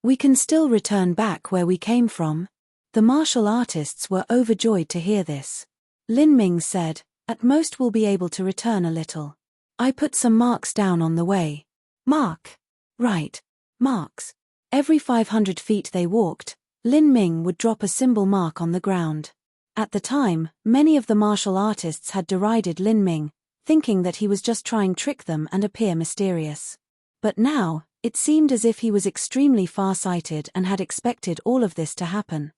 We can still return back where we came from." The martial artists were overjoyed to hear this. Lin Ming said, "At most we'll be able to return a little. I put some marks down on the way." "Mark. Right. Marks. Every 500 feet they walked, Lin Ming would drop a symbol mark on the ground. At the time, many of the martial artists had derided Lin Ming, thinking that he was just trying to trick them and appear mysterious. But now, it seemed as if he was extremely far-sighted and had expected all of this to happen.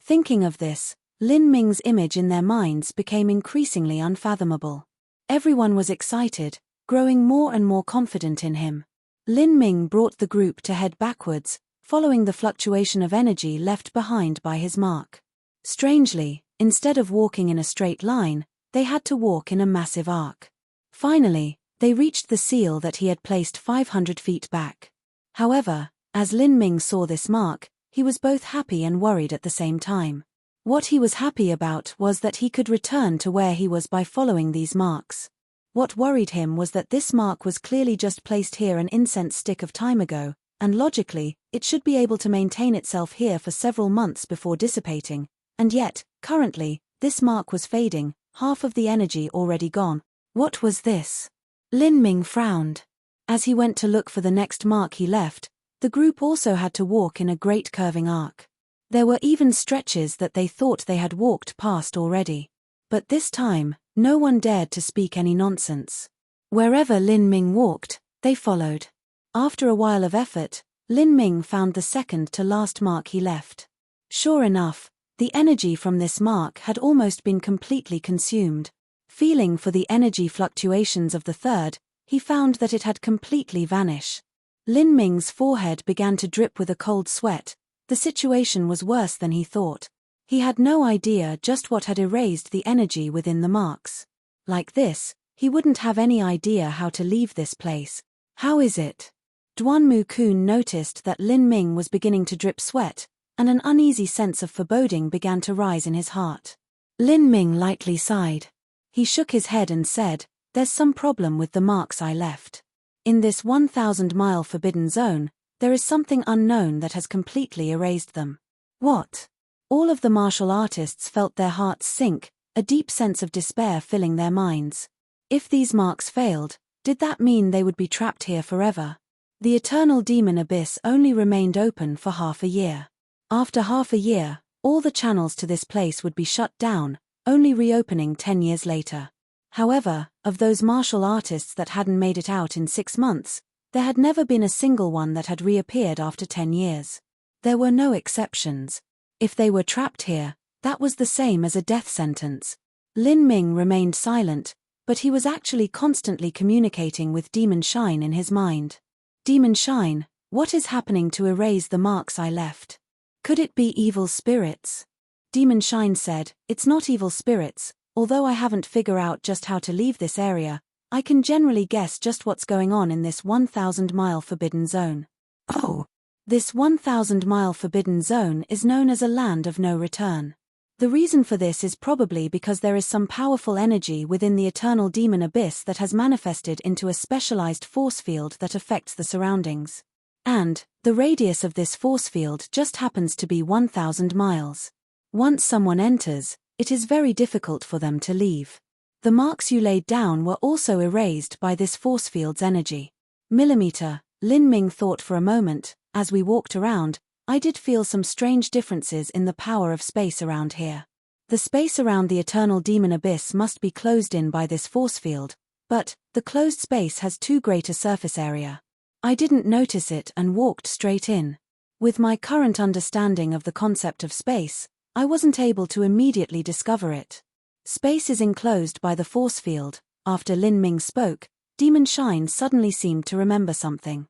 Thinking of this, Lin Ming's image in their minds became increasingly unfathomable. Everyone was excited, growing more and more confident in him. Lin Ming brought the group to head backwards, following the fluctuation of energy left behind by his mark. Strangely, instead of walking in a straight line, they had to walk in a massive arc. Finally, they reached the seal that he had placed 500 feet back. However, as Lin Ming saw this mark, he was both happy and worried at the same time. What he was happy about was that he could return to where he was by following these marks. What worried him was that this mark was clearly just placed here an incense stick of time ago, and logically, it should be able to maintain itself here for several months before dissipating, and yet, currently, this mark was fading, half of the energy already gone. What was this? Lin Ming frowned. As he went to look for the next mark he left, the group also had to walk in a great curving arc. There were even stretches that they thought they had walked past already. But this time, no one dared to speak any nonsense. Wherever Lin Ming walked, they followed. After a while of effort, Lin Ming found the second to last mark he left. Sure enough, the energy from this mark had almost been completely consumed. Feeling for the energy fluctuations of the third, he found that it had completely vanished. Lin Ming's forehead began to drip with a cold sweat. The situation was worse than he thought. He had no idea just what had erased the energy within the marks. Like this, he wouldn't have any idea how to leave this place. How is it? Duanmu Kun noticed that Lin Ming was beginning to drip sweat, and an uneasy sense of foreboding began to rise in his heart. Lin Ming lightly sighed. He shook his head and said, "There's some problem with the marks I left. In this 1,000-mile forbidden zone, there is something unknown that has completely erased them." What? All of the martial artists felt their hearts sink, a deep sense of despair filling their minds. If these marks failed, did that mean they would be trapped here forever? The eternal demon abyss only remained open for half a year. After half a year, all the channels to this place would be shut down, only reopening 10 years later. However, of those martial artists that hadn't made it out in 6 months, there had never been a single one that had reappeared after 10 years. There were no exceptions. If they were trapped here, that was the same as a death sentence. Lin Ming remained silent, but he was actually constantly communicating with Demon Shine in his mind. Demon Shine, what is happening to erase the marks I left? Could it be evil spirits? Demon Shine said, "It's not evil spirits, although I haven't figured out just how to leave this area, I can generally guess just what's going on in this 1,000-mile forbidden zone." Oh. This 1,000-mile forbidden zone is known as a land of no return. The reason for this is probably because there is some powerful energy within the eternal demon abyss that has manifested into a specialized force field that affects the surroundings. And, the radius of this force field just happens to be 1,000 miles. Once someone enters, it is very difficult for them to leave. The marks you laid down were also erased by this force field's energy. Millimeter, Lin Ming thought for a moment. As we walked around, I did feel some strange differences in the power of space around here. The space around the eternal demon abyss must be closed in by this force field, but the closed space has too great a surface area. I didn't notice it and walked straight in. With my current understanding of the concept of space, I wasn't able to immediately discover it. Space is enclosed by the force field. After Lin Ming spoke, Demon Shine suddenly seemed to remember something.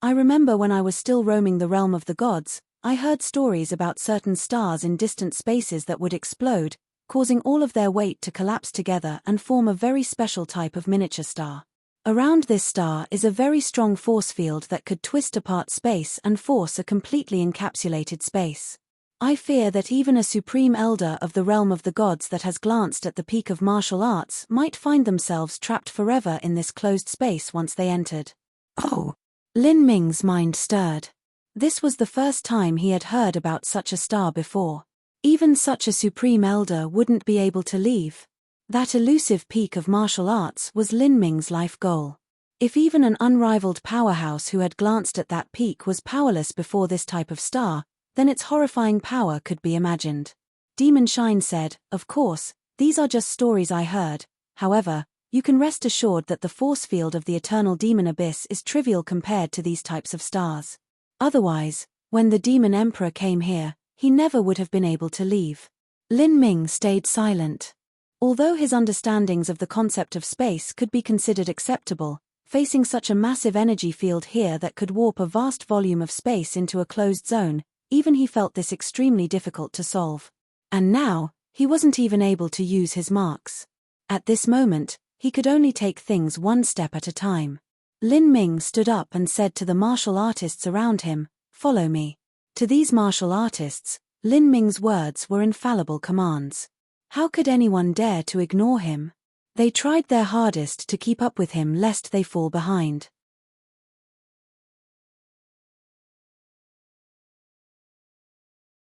I remember when I was still roaming the realm of the gods, I heard stories about certain stars in distant spaces that would explode, causing all of their weight to collapse together and form a very special type of miniature star. Around this star is a very strong force field that could twist apart space and force a completely encapsulated space. I fear that even a supreme elder of the realm of the gods that has glanced at the peak of martial arts might find themselves trapped forever in this closed space once they entered. Oh! Lin Ming's mind stirred. This was the first time he had heard about such a star before. Even such a supreme elder wouldn't be able to leave. That elusive peak of martial arts was Lin Ming's life goal. If even an unrivaled powerhouse who had glanced at that peak was powerless before this type of star, then its horrifying power could be imagined. Demon Shine said, "Of course, these are just stories I heard. However, you can rest assured that the force field of the eternal demon abyss is trivial compared to these types of stars. Otherwise, when the demon emperor came here, he never would have been able to leave." Lin Ming stayed silent. Although his understandings of the concept of space could be considered acceptable, facing such a massive energy field here that could warp a vast volume of space into a closed zone, even he felt this extremely difficult to solve. And now, he wasn't even able to use his marks. At this moment, he could only take things one step at a time. Lin Ming stood up and said to the martial artists around him, "Follow me." To these martial artists, Lin Ming's words were infallible commands. How could anyone dare to ignore him? They tried their hardest to keep up with him lest they fall behind.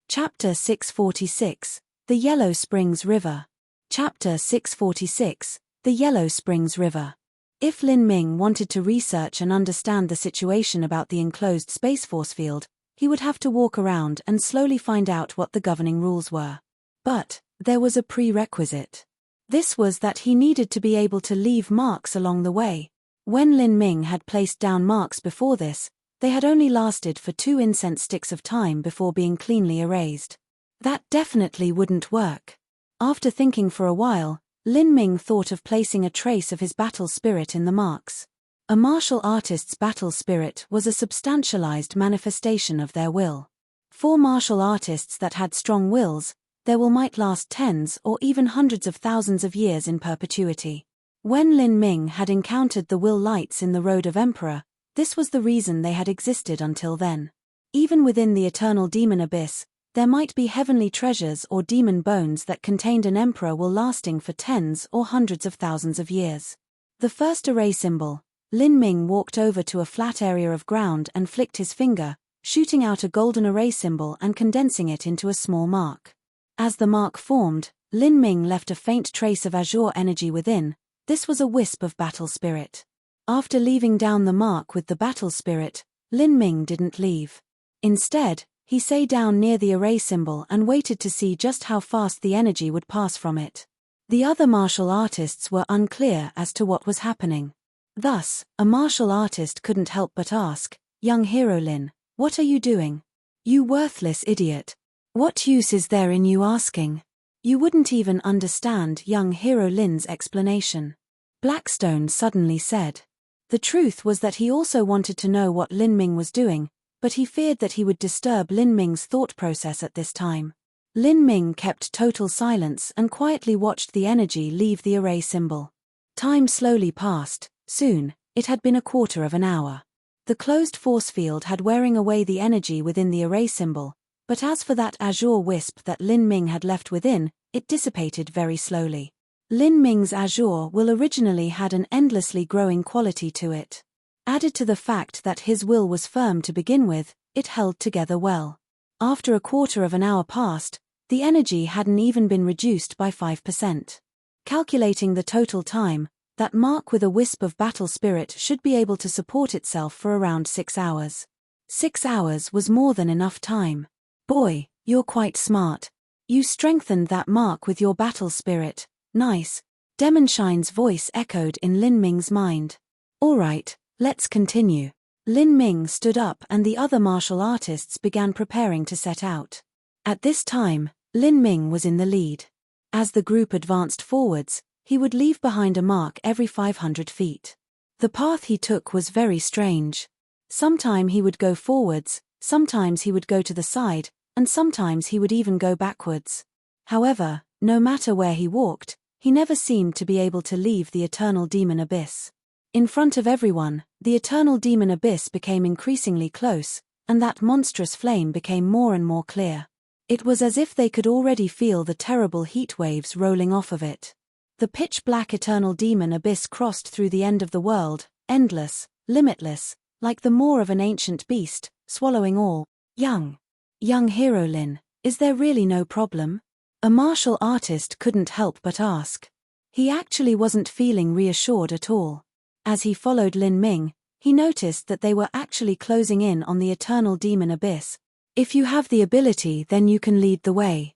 Chapter 646, The Yellow Springs River. Chapter 646, The Yellow Springs River. If Lin Ming wanted to research and understand the situation about the enclosed space force field, he would have to walk around and slowly find out what the governing rules were. But there was a prerequisite. This was that he needed to be able to leave marks along the way. When Lin Ming had placed down marks before this, they had only lasted for 2 incense sticks of time before being cleanly erased. That definitely wouldn't work. After thinking for a while, Lin Ming thought of placing a trace of his battle spirit in the marks. A martial artist's battle spirit was a substantialized manifestation of their will. For martial artists that had strong wills, their will might last tens or even hundreds of thousands of years in perpetuity. When Lin Ming had encountered the will lights in the Road of Emperor, this was the reason they had existed until then. Even within the eternal demon abyss, there might be heavenly treasures or demon bones that contained an emperor will lasting for tens or hundreds of thousands of years. The first array symbol, Lin Ming walked over to a flat area of ground and flicked his finger, shooting out a golden array symbol and condensing it into a small mark. As the mark formed, Lin Ming left a faint trace of azure energy within. This was a wisp of battle spirit. After leaving down the mark with the battle spirit, Lin Ming didn't leave. Instead, he sat down near the array symbol and waited to see just how fast the energy would pass from it. The other martial artists were unclear as to what was happening. Thus, a martial artist couldn't help but ask, "Young hero Lin, what are you doing? You worthless idiot. What use is there in you asking?" You wouldn't even understand young hero Lin's explanation. Blackstone suddenly said. The truth was that he also wanted to know what Lin Ming was doing, but he feared that he would disturb Lin Ming's thought process at this time. Lin Ming kept total silence and quietly watched the energy leave the array symbol. Time slowly passed. Soon, it had been a quarter of an hour. The closed force field had wearing away the energy within the array symbol, but as for that azure wisp that Lin Ming had left within, it dissipated very slowly. Lin Ming's azure will originally had an endlessly growing quality to it. Added to the fact that his will was firm to begin with, it held together well. After a quarter of an hour passed, the energy hadn't even been reduced by 5%. Calculating the total time, that mark with a wisp of battle spirit should be able to support itself for around 6 hours. 6 hours was more than enough time. Boy, you're quite smart. You strengthened that mark with your battle spirit. Nice. Demonshine's voice echoed in Lin Ming's mind. All right, let's continue. Lin Ming stood up and the other martial artists began preparing to set out. At this time, Lin Ming was in the lead. As the group advanced forwards, he would leave behind a mark every 500 feet. The path he took was very strange. Sometime he would go forwards, sometimes he would go to the side, and sometimes he would even go backwards. However, no matter where he walked, he never seemed to be able to leave the eternal demon abyss. In front of everyone, the eternal demon abyss became increasingly close, and that monstrous flame became more and more clear. It was as if they could already feel the terrible heat waves rolling off of it. The pitch-black eternal demon abyss crossed through the end of the world, endless, limitless, like the maw of an ancient beast, swallowing all. Young hero Lin, is there really no problem? A martial artist couldn't help but ask. He actually wasn't feeling reassured at all. As he followed Lin Ming, he noticed that they were actually closing in on the eternal demon abyss. If you have the ability, then you can lead the way.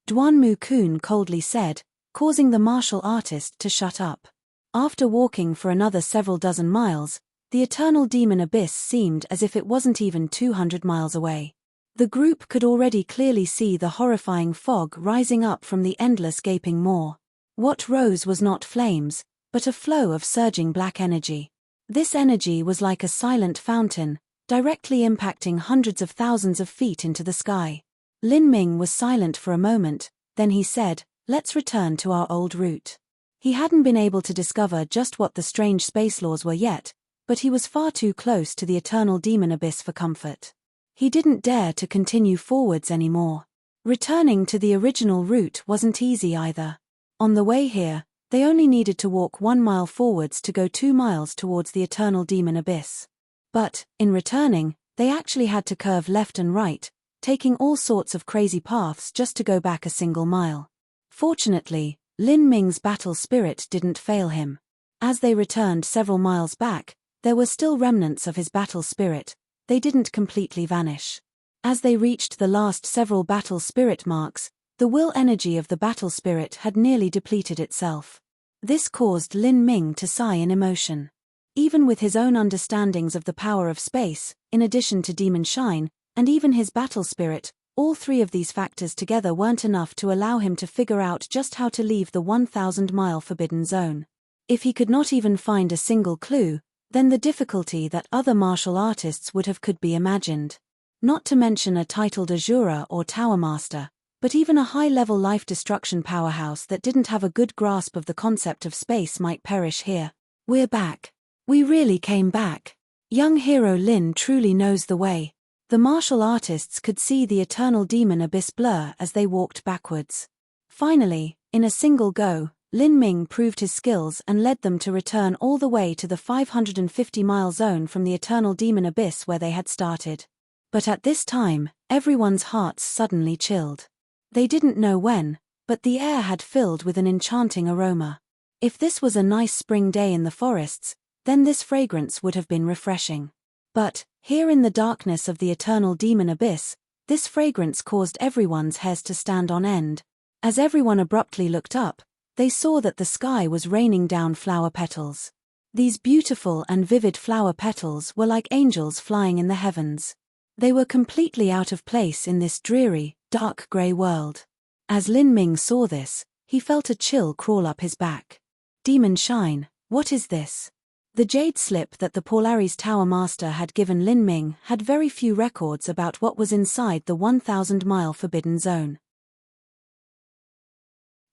Duan Mu Kun coldly said, causing the martial artist to shut up. After walking for another several dozen miles, the eternal demon abyss seemed as if it wasn't even 200 miles away. The group could already clearly see the horrifying fog rising up from the endless gaping maw. What rose was not flames, but a flow of surging black energy. This energy was like a silent fountain, directly impacting hundreds of thousands of feet into the sky. Lin Ming was silent for a moment, then he said, "Let's return to our old route." He hadn't been able to discover just what the strange space laws were yet, but he was far too close to the eternal demon abyss for comfort. He didn't dare to continue forwards anymore. Returning to the original route wasn't easy either. On the way here, they only needed to walk 1 mile forwards to go 2 miles towards the eternal demon abyss. But, in returning, they actually had to curve left and right, taking all sorts of crazy paths just to go back a single mile. Fortunately, Lin Ming's battle spirit didn't fail him. As they returned several miles back, there were still remnants of his battle spirit. They didn't completely vanish. As they reached the last several battle spirit marks, the will energy of the battle spirit had nearly depleted itself. This caused Lin Ming to sigh in emotion. Even with his own understandings of the power of space, in addition to demon shine, and even his battle spirit, all three of these factors together weren't enough to allow him to figure out just how to leave the 1,000-mile forbidden zone. If he could not even find a single clue, then the difficulty that other martial artists would have could be imagined. Not to mention a titled Azura or Tower Master, but even a high-level life-destruction powerhouse that didn't have a good grasp of the concept of space might perish here. We're back. We really came back. Young hero Lin truly knows the way. The martial artists could see the eternal demon abyss blur as they walked backwards. Finally, in a single go, Lin Ming proved his skills and led them to return all the way to the 550-mile zone from the eternal demon abyss where they had started. But at this time, everyone's hearts suddenly chilled. They didn't know when, but the air had filled with an enchanting aroma. If this was a nice spring day in the forests, then this fragrance would have been refreshing. But, here in the darkness of the eternal demon abyss, this fragrance caused everyone's hairs to stand on end. As everyone abruptly looked up, they saw that the sky was raining down flower petals. These beautiful and vivid flower petals were like angels flying in the heavens. They were completely out of place in this dreary, dark grey world. As Lin Ming saw this, he felt a chill crawl up his back. Demon shine, what is this? The jade slip that the Polaris Tower Master had given Lin Ming had very few records about what was inside the 1,000-mile forbidden zone.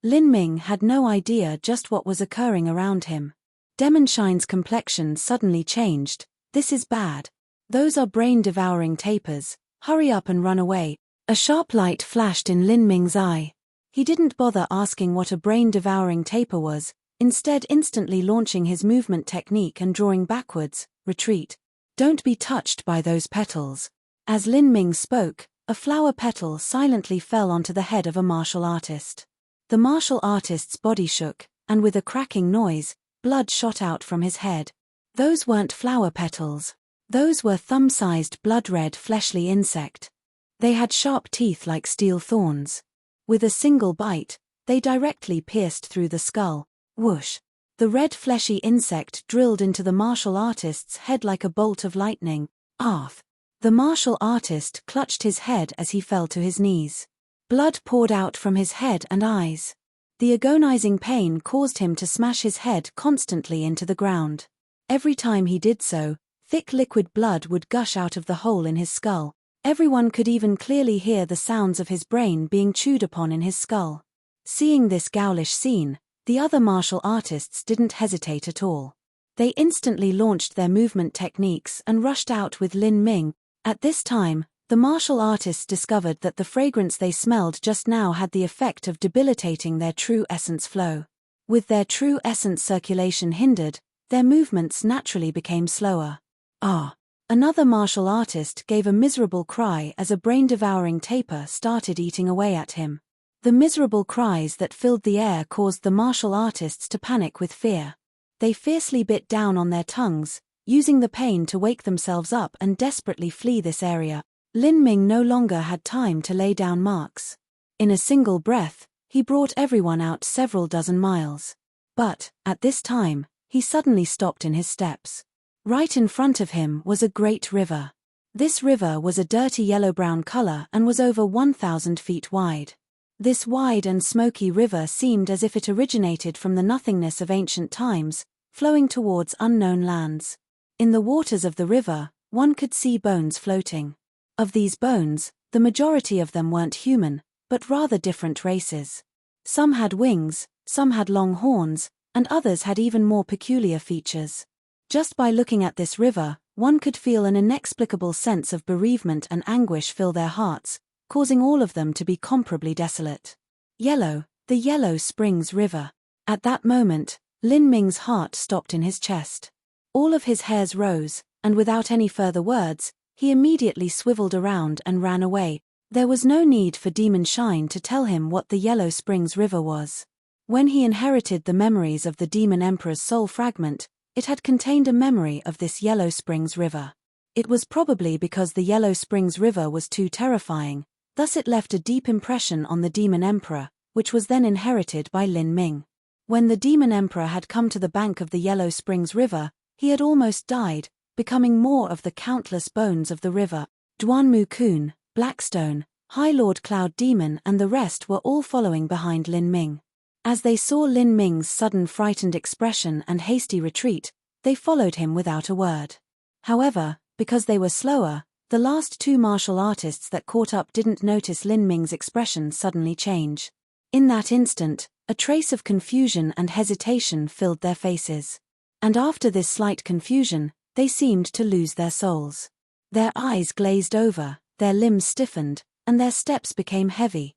Lin Ming had no idea just what was occurring around him. Demon Shine's complexion suddenly changed. This is bad. Those are brain-devouring tapers. Hurry up and run away. A sharp light flashed in Lin Ming's eye. He didn't bother asking what a brain-devouring taper was, instead instantly launching his movement technique and drawing backwards. Retreat. Don't be touched by those petals. As Lin Ming spoke, a flower petal silently fell onto the head of a martial artist. The martial artist's body shook, and with a cracking noise, blood shot out from his head. Those weren't flower petals. Those were thumb-sized blood-red fleshly insect. They had sharp teeth like steel thorns. With a single bite, they directly pierced through the skull. Whoosh! The red fleshy insect drilled into the martial artist's head like a bolt of lightning. Arth! The martial artist clutched his head as he fell to his knees. Blood poured out from his head and eyes. The agonizing pain caused him to smash his head constantly into the ground. Every time he did so, thick liquid blood would gush out of the hole in his skull. Everyone could even clearly hear the sounds of his brain being chewed upon in his skull. Seeing this ghoulish scene, the other martial artists didn't hesitate at all. They instantly launched their movement techniques and rushed out with Lin Ming. At this time, the martial artists discovered that the fragrance they smelled just now had the effect of debilitating their true essence flow. With their true essence circulation hindered, their movements naturally became slower. Ah! Another martial artist gave a miserable cry as a brain-devouring taper started eating away at him. The miserable cries that filled the air caused the martial artists to panic with fear. They fiercely bit down on their tongues, using the pain to wake themselves up and desperately flee this area. Lin Ming no longer had time to lay down marks. In a single breath, he brought everyone out several dozen miles. But, at this time, he suddenly stopped in his steps. Right in front of him was a great river. This river was a dirty yellow-brown color and was over 1,000 feet wide. This wide and smoky river seemed as if it originated from the nothingness of ancient times, flowing towards unknown lands. In the waters of the river, one could see bones floating. Of these bones, the majority of them weren't human, but rather different races. Some had wings, some had long horns, and others had even more peculiar features. Just by looking at this river, one could feel an inexplicable sense of bereavement and anguish fill their hearts, causing all of them to be comparably desolate. Yellow, the Yellow Springs River. At that moment, Lin Ming's heart stopped in his chest. All of his hairs rose, and without any further words, he immediately swiveled around and ran away. There was no need for Demon Shine to tell him what the Yellow Springs River was. When he inherited the memories of the Demon Emperor's soul fragment, it had contained a memory of this Yellow Springs River. It was probably because the Yellow Springs River was too terrifying, thus it left a deep impression on the Demon Emperor, which was then inherited by Lin Ming. When the Demon Emperor had come to the bank of the Yellow Springs River, he had almost died, becoming more of the countless bones of the river. Duanmu Kun, Blackstone, High Lord Cloud Demon and the rest were all following behind Lin Ming. As they saw Lin Ming's sudden frightened expression and hasty retreat, they followed him without a word. However, because they were slower, the last two martial artists that caught up didn't notice Lin Ming's expression suddenly change. In that instant, a trace of confusion and hesitation filled their faces. And after this slight confusion, they seemed to lose their souls. Their eyes glazed over, their limbs stiffened, and their steps became heavy.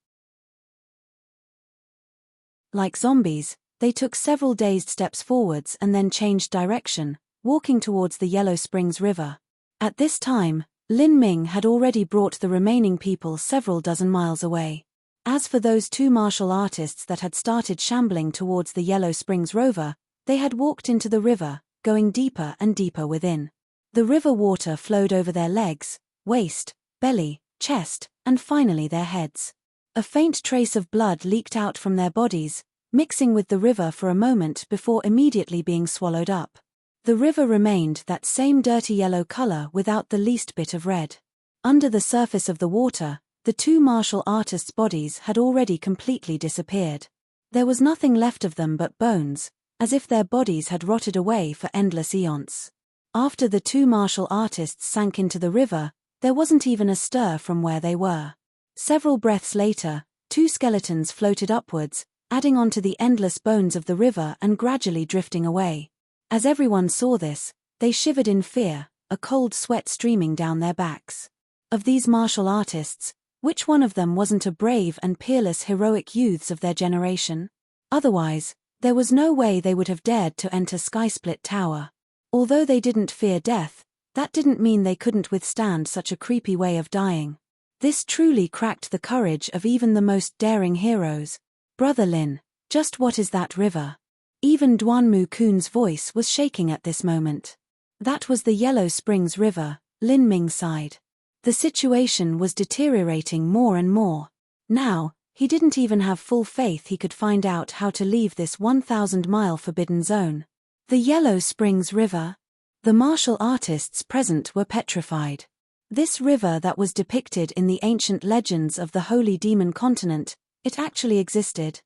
Like zombies, they took several dazed steps forwards and then changed direction, walking towards the Yellow Springs River. At this time, Lin Ming had already brought the remaining people several dozen miles away. As for those two martial artists that had started shambling towards the Yellow Springs River, they had walked into the river, going deeper and deeper within. The river water flowed over their legs, waist, belly, chest, and finally their heads. A faint trace of blood leaked out from their bodies, mixing with the river for a moment before immediately being swallowed up. The river remained that same dirty yellow color without the least bit of red. Under the surface of the water, the two martial artists' bodies had already completely disappeared. There was nothing left of them but bones, as if their bodies had rotted away for endless eons. After the two martial artists sank into the river, there wasn't even a stir from where they were. Several breaths later, two skeletons floated upwards, adding onto the endless bones of the river and gradually drifting away. As everyone saw this, they shivered in fear, a cold sweat streaming down their backs. Of these martial artists, which one of them wasn't a brave and peerless heroic youths of their generation? Otherwise, there was no way they would have dared to enter Skysplit Tower. Although they didn't fear death, that didn't mean they couldn't withstand such a creepy way of dying. This truly cracked the courage of even the most daring heroes. Brother Lin, just what is that river? Even Duanmu Kun's voice was shaking at this moment. That was the Yellow Springs River, Lin Ming sighed. The situation was deteriorating more and more. Now, he didn't even have full faith he could find out how to leave this 1,000-mile forbidden zone. The Yellow Springs River? The martial artists present were petrified. This river that was depicted in the ancient legends of the Holy Demon Continent, it actually existed.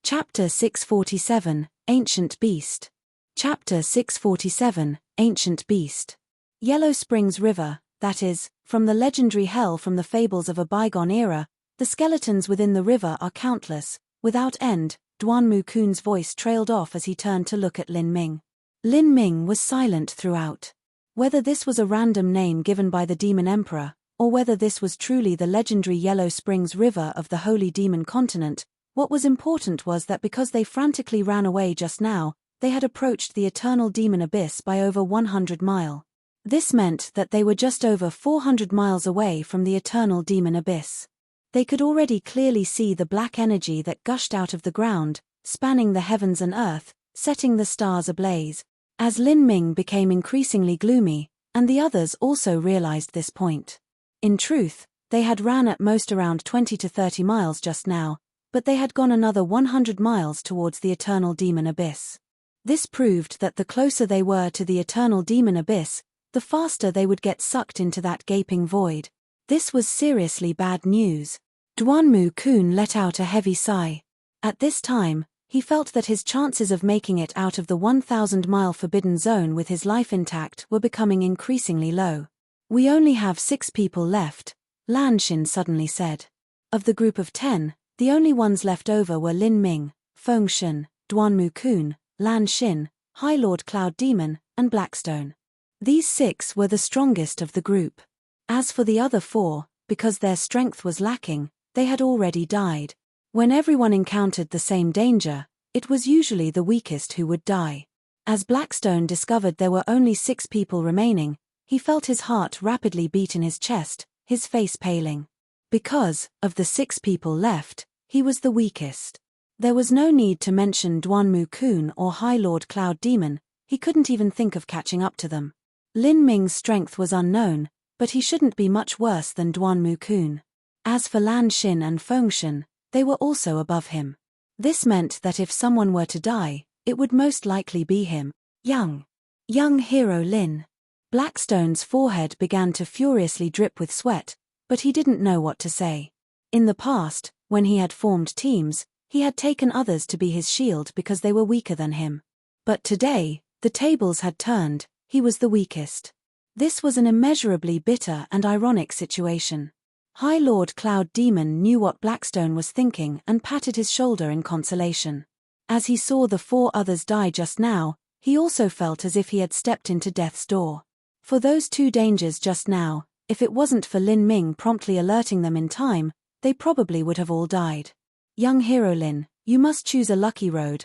Chapter 647, Ancient Beast. Chapter 647, Ancient Beast. Yellow Springs River, that is, from the legendary hell from the fables of a bygone era, the skeletons within the river are countless, without end. Duanmu Kun's voice trailed off as he turned to look at Lin Ming. Lin Ming was silent throughout. Whether this was a random name given by the Demon Emperor, or whether this was truly the legendary Yellow Springs River of the Holy Demon Continent, what was important was that because they frantically ran away just now, they had approached the eternal demon abyss by over 100 miles. This meant that they were just over 400 miles away from the eternal demon abyss. They could already clearly see the black energy that gushed out of the ground, spanning the heavens and earth, setting the stars ablaze. As Lin Ming became increasingly gloomy, and the others also realized this point. In truth, they had ran at most around 20 to 30 miles just now, but they had gone another 100 miles towards the eternal demon abyss. This proved that the closer they were to the eternal demon abyss, the faster they would get sucked into that gaping void. This was seriously bad news. Duanmu Kun let out a heavy sigh. At this time, he felt that his chances of making it out of the 1,000-mile forbidden zone with his life intact were becoming increasingly low. "We only have 6 people left," Lan Xin suddenly said. Of the group of 10, the only ones left over were Lin Ming, Feng Shen, Duanmu Kun, Lan Xin, High Lord Cloud Demon, and Blackstone. These 6 were the strongest of the group. As for the other 4, because their strength was lacking, they had already died. When everyone encountered the same danger, it was usually the weakest who would die. As Blackstone discovered there were only 6 people remaining, he felt his heart rapidly beat in his chest, his face paling. Because, of the 6 people left, he was the weakest. There was no need to mention Duanmu Kun or High Lord Cloud Demon, he couldn't even think of catching up to them. Lin Ming's strength was unknown, but he shouldn't be much worse than Duanmu Kun. As for Lan Xin and Feng Shen, they were also above him. This meant that if someone were to die, it would most likely be him. Young hero Lin. Blackstone's forehead began to furiously drip with sweat, but he didn't know what to say. In the past, when he had formed teams, he had taken others to be his shield because they were weaker than him. But today, the tables had turned, he was the weakest. This was an immeasurably bitter and ironic situation. High Lord Cloud Demon knew what Blackstone was thinking and patted his shoulder in consolation. As he saw the 4 others die just now, he also felt as if he had stepped into death's door. For those 2 dangers just now, if it wasn't for Lin Ming promptly alerting them in time, they probably would have all died. "Young hero Lin, you must choose a lucky road.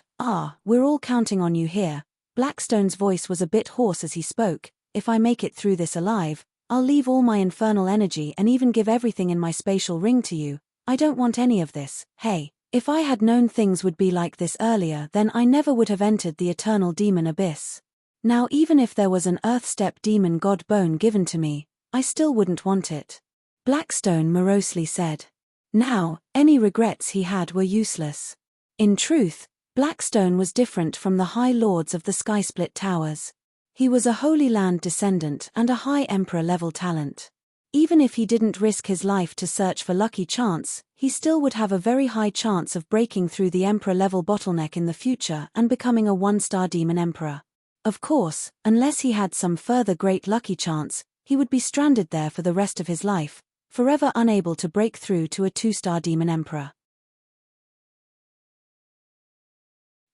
We're all counting on you here." Blackstone's voice was a bit hoarse as he spoke. "If I make it through this alive, I'll leave all my infernal energy and even give everything in my spatial ring to you. I don't want any of this. Hey, if I had known things would be like this earlier, then I never would have entered the eternal demon abyss. Now even if there was an Earth-step demon god bone given to me, I still wouldn't want it," Blackstone morosely said. Now, any regrets he had were useless. In truth, Blackstone was different from the High Lords of the Skysplit Towers. He was a Holy Land descendant and a high Emperor-level talent. Even if he didn't risk his life to search for lucky chance, he still would have a very high chance of breaking through the Emperor-level bottleneck in the future and becoming a 1-star demon emperor. Of course, unless he had some further great lucky chance, he would be stranded there for the rest of his life, forever unable to break through to a 2-star demon emperor.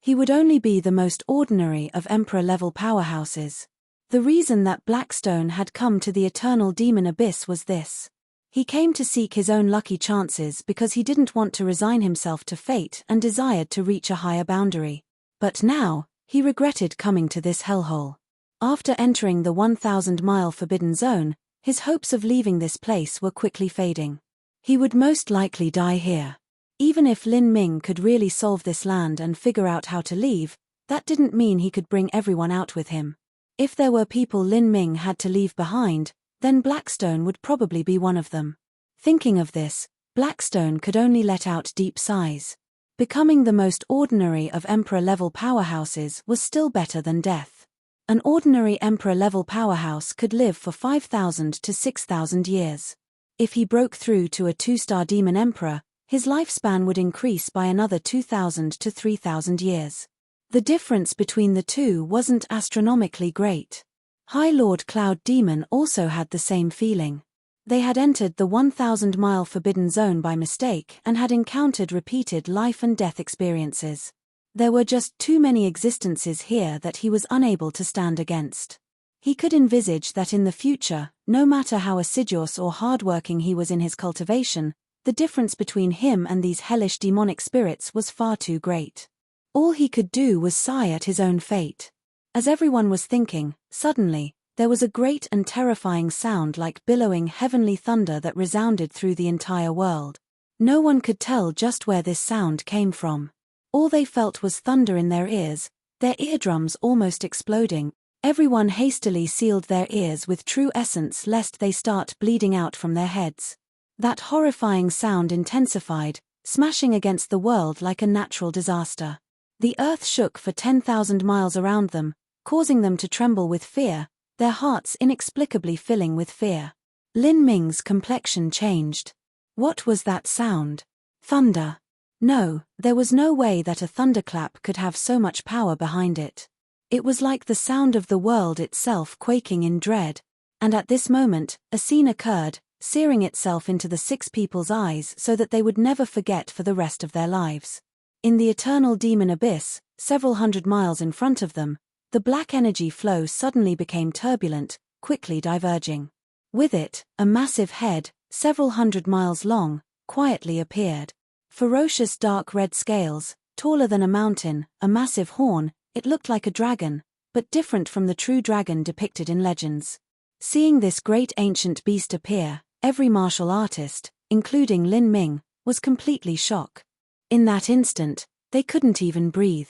He would only be the most ordinary of Emperor-level powerhouses. The reason that Blackstone had come to the Eternal Demon Abyss was this. He came to seek his own lucky chances because he didn't want to resign himself to fate and desired to reach a higher boundary. But now, he regretted coming to this hellhole. After entering the 1,000-mile forbidden zone, his hopes of leaving this place were quickly fading. He would most likely die here. Even if Lin Ming could really solve this land and figure out how to leave, that didn't mean he could bring everyone out with him. If there were people Lin Ming had to leave behind, then Blackstone would probably be one of them. Thinking of this, Blackstone could only let out deep sighs. Becoming the most ordinary of Emperor-level powerhouses was still better than death. An ordinary Emperor-level powerhouse could live for 5,000 to 6,000 years. If he broke through to a 2-star demon emperor, his lifespan would increase by another 2,000 to 3,000 years. The difference between the two wasn't astronomically great. High Lord Cloud Demon also had the same feeling. They had entered the 1,000-mile forbidden zone by mistake and had encountered repeated life and death experiences. There were just too many existences here that he was unable to stand against. He could envisage that in the future, no matter how assiduous or hardworking he was in his cultivation, the difference between him and these hellish demonic spirits was far too great. All he could do was sigh at his own fate. As everyone was thinking, suddenly, there was a great and terrifying sound like billowing heavenly thunder that resounded through the entire world. No one could tell just where this sound came from. All they felt was thunder in their ears, their eardrums almost exploding. Everyone hastily sealed their ears with true essence lest they start bleeding out from their heads. That horrifying sound intensified, smashing against the world like a natural disaster. The earth shook for 10,000 miles around them, causing them to tremble with fear, their hearts inexplicably filling with fear. Lin Ming's complexion changed. What was that sound? Thunder. No, there was no way that a thunderclap could have so much power behind it. It was like the sound of the world itself quaking in dread. And at this moment, a scene occurred, searing itself into the 6 people's eyes so that they would never forget for the rest of their lives. In the eternal demon abyss, several hundred miles in front of them, the black energy flow suddenly became turbulent, quickly diverging. With it, a massive head, several hundred miles long, quietly appeared. Ferocious dark red scales, taller than a mountain, a massive horn, it looked like a dragon, but different from the true dragon depicted in legends. Seeing this great ancient beast appear, every martial artist, including Lin Ming, was completely shocked. In that instant, they couldn't even breathe.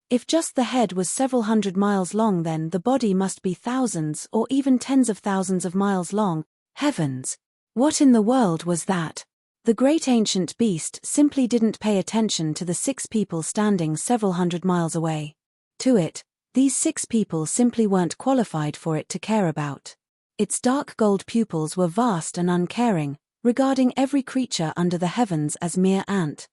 If just the head was several hundred miles long, then the body must be thousands or even tens of thousands of miles long. Heavens! What in the world was that? The great ancient beast simply didn't pay attention to the 6 people standing several hundred miles away. To it, these 6 people simply weren't qualified for it to care about. Its dark gold pupils were vast and uncaring, regarding every creature under the heavens as mere ant.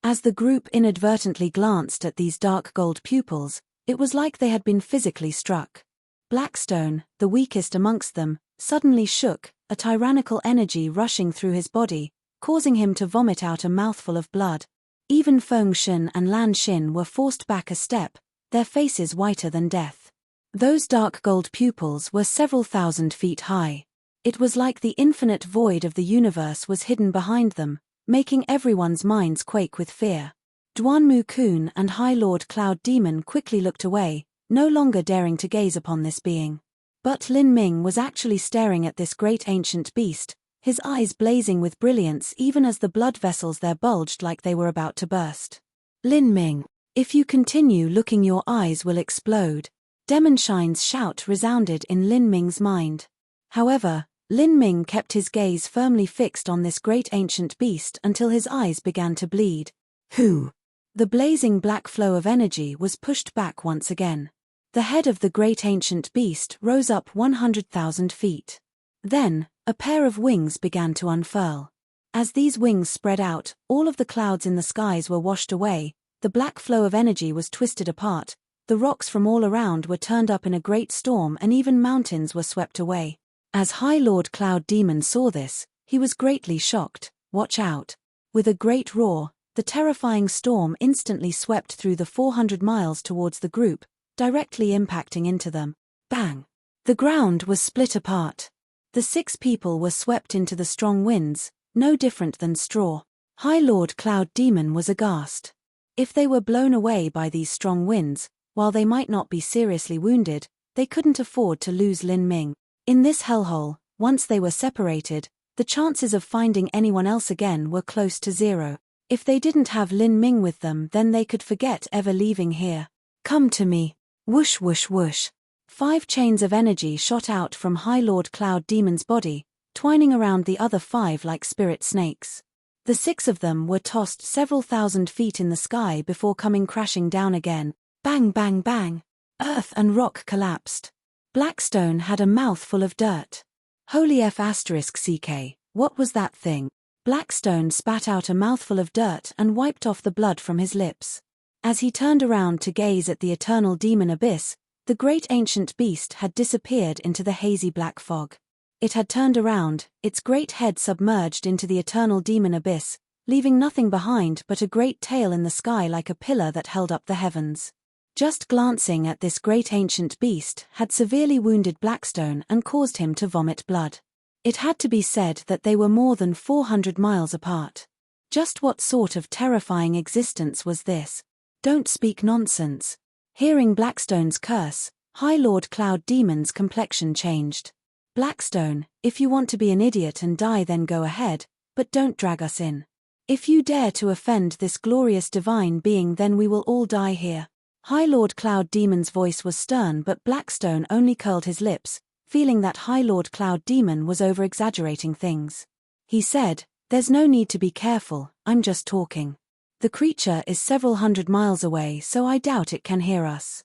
As the group inadvertently glanced at these dark gold pupils, it was like they had been physically struck. Blackstone, the weakest amongst them, suddenly shook, a tyrannical energy rushing through his body, causing him to vomit out a mouthful of blood. Even Feng Shen and Lan Xin were forced back a step, their faces whiter than death. Those dark gold pupils were several thousand feet high. It was like the infinite void of the universe was hidden behind them, making everyone's minds quake with fear. Duanmu Kun and High Lord Cloud Demon quickly looked away, no longer daring to gaze upon this being. But Lin Ming was actually staring at this great ancient beast, his eyes blazing with brilliance even as the blood vessels there bulged like they were about to burst. Lin Ming, if you continue looking, your eyes will explode. Demonshine's shout resounded in Lin Ming's mind. However, Lin Ming kept his gaze firmly fixed on this great ancient beast until his eyes began to bleed. Who? The blazing black flow of energy was pushed back once again. The head of the great ancient beast rose up 100,000 feet. Then, a pair of wings began to unfurl. As these wings spread out, all of the clouds in the skies were washed away, the black flow of energy was twisted apart, the rocks from all around were turned up in a great storm, and even mountains were swept away. As High Lord Cloud Demon saw this, he was greatly shocked. Watch out! With a great roar, the terrifying storm instantly swept through the 400 miles towards the group, directly impacting into them. Bang! The ground was split apart. The 6 people were swept into the strong winds, no different than straw. High Lord Cloud Demon was aghast. If they were blown away by these strong winds, while they might not be seriously wounded, they couldn't afford to lose Lin Ming. In this hellhole, once they were separated, the chances of finding anyone else again were close to 0. If they didn't have Lin Ming with them, then they could forget ever leaving here. Come to me. Whoosh whoosh whoosh. 5 chains of energy shot out from High Lord Cloud Demon's body, twining around the other 5 like spirit snakes. The 6 of them were tossed several thousand feet in the sky before coming crashing down again. Bang bang bang. Earth and rock collapsed. Blackstone had a mouthful of dirt. Holy F***ck, what was that thing? Blackstone spat out a mouthful of dirt and wiped off the blood from his lips. As he turned around to gaze at the eternal demon abyss, the great ancient beast had disappeared into the hazy black fog. It had turned around, its great head submerged into the eternal demon abyss, leaving nothing behind but a great tail in the sky like a pillar that held up the heavens. Just glancing at this great ancient beast had severely wounded Blackstone and caused him to vomit blood. It had to be said that they were more than 400 miles apart. Just what sort of terrifying existence was this? Don't speak nonsense. Hearing Blackstone's curse, High Lord Cloud Demon's complexion changed. Blackstone, if you want to be an idiot and die, then go ahead, but don't drag us in. If you dare to offend this glorious divine being, then we will all die here. High Lord Cloud Demon's voice was stern, but Blackstone only curled his lips, feeling that High Lord Cloud Demon was over-exaggerating things. He said, "There's no need to be careful, I'm just talking. The creature is several hundred miles away, so I doubt it can hear us.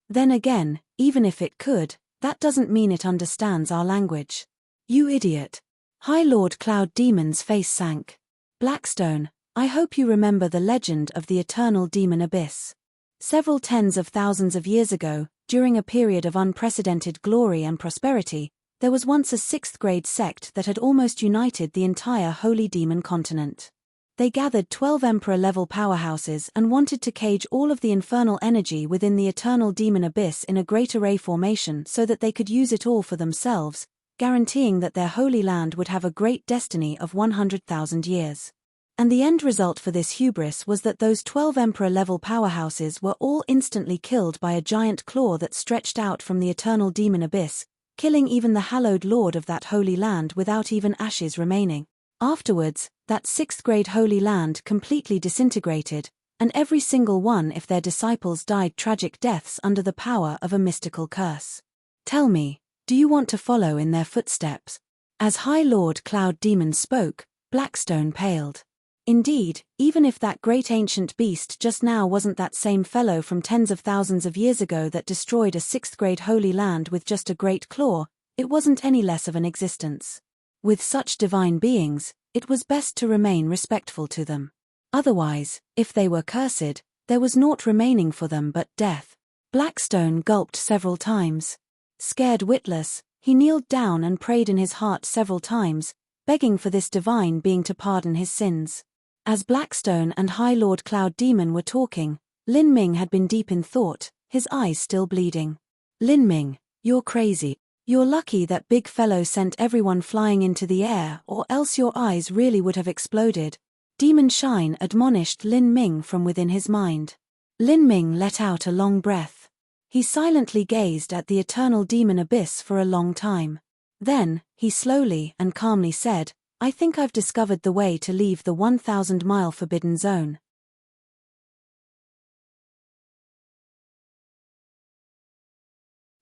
Then again, even if it could, that doesn't mean it understands our language." "You idiot." High Lord Cloud Demon's face sank. "Blackstone, I hope you remember the legend of the eternal demon abyss. Several tens of thousands of years ago, during a period of unprecedented glory and prosperity, there was once a 6th grade sect that had almost united the entire Holy Demon continent. They gathered 12 Emperor-level powerhouses and wanted to cage all of the infernal energy within the eternal demon abyss in a great array formation so that they could use it all for themselves, guaranteeing that their holy land would have a great destiny of 100,000 years. And the end result for this hubris was that those 12 Emperor-level powerhouses were all instantly killed by a giant claw that stretched out from the eternal demon abyss, killing even the hallowed lord of that holy land without even ashes remaining. Afterwards, that 6th grade holy land completely disintegrated, and every single one of their disciples died tragic deaths under the power of a mystical curse. Tell me, do you want to follow in their footsteps? As High Lord Cloud Demon spoke, Blackstone paled. Indeed, even if that great ancient beast just now wasn't that same fellow from tens of thousands of years ago that destroyed a 6th grade holy land with just a great claw, it wasn't any less of an existence. With such divine beings, it was best to remain respectful to them. Otherwise, if they were cursed, there was naught remaining for them but death. Blackstone gulped several times. Scared witless, he kneeled down and prayed in his heart several times, begging for this divine being to pardon his sins. As Blackstone and High Lord Cloud Demon were talking, Lin Ming had been deep in thought, his eyes still bleeding. "Lin Ming, you're crazy. You're lucky that big fellow sent everyone flying into the air, or else your eyes really would have exploded." Demon Shine admonished Lin Ming from within his mind. Lin Ming let out a long breath. He silently gazed at the eternal demon abyss for a long time. Then, he slowly and calmly said, "I think I've discovered the way to leave the 1,000-mile forbidden zone."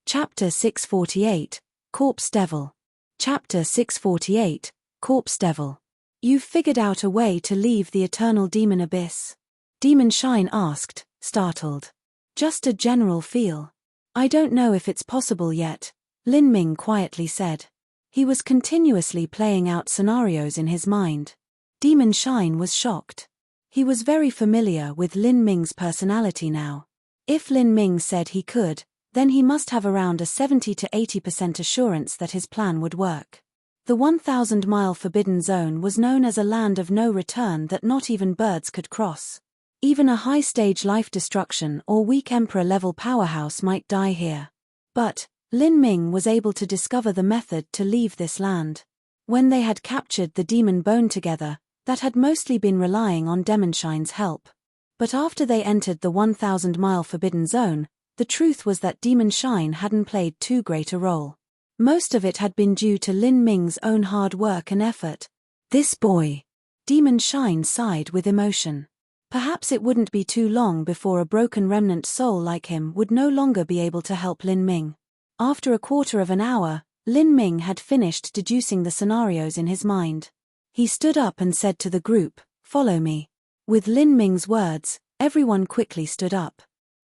Chapter 648, Corpse Devil. Chapter 648, Corpse Devil. "You've figured out a way to leave the eternal demon abyss?" Demon Shine asked, startled. "Just a general feel. I don't know if it's possible yet," Lin Ming quietly said. He was continuously playing out scenarios in his mind. Demon Shine was shocked. He was very familiar with Lin Ming's personality now. If Lin Ming said he could, then he must have around a 70 to 80% assurance that his plan would work. The 1,000-mile forbidden zone was known as a land of no return that not even birds could cross. Even a high-stage life destruction or weak Emperor-level powerhouse might die here. But Lin Ming was able to discover the method to leave this land. When they had captured the demon bone together, that had mostly been relying on Demon Shine's help. But after they entered the 1,000-mile forbidden zone, the truth was that Demon Shine hadn't played too great a role. Most of it had been due to Lin Ming's own hard work and effort. "This boy." Demon Shine sighed with emotion. Perhaps it wouldn't be too long before a broken remnant soul like him would no longer be able to help Lin Ming. After a quarter of an hour, Lin Ming had finished deducing the scenarios in his mind. He stood up and said to the group, "Follow me." With Lin Ming's words, everyone quickly stood up.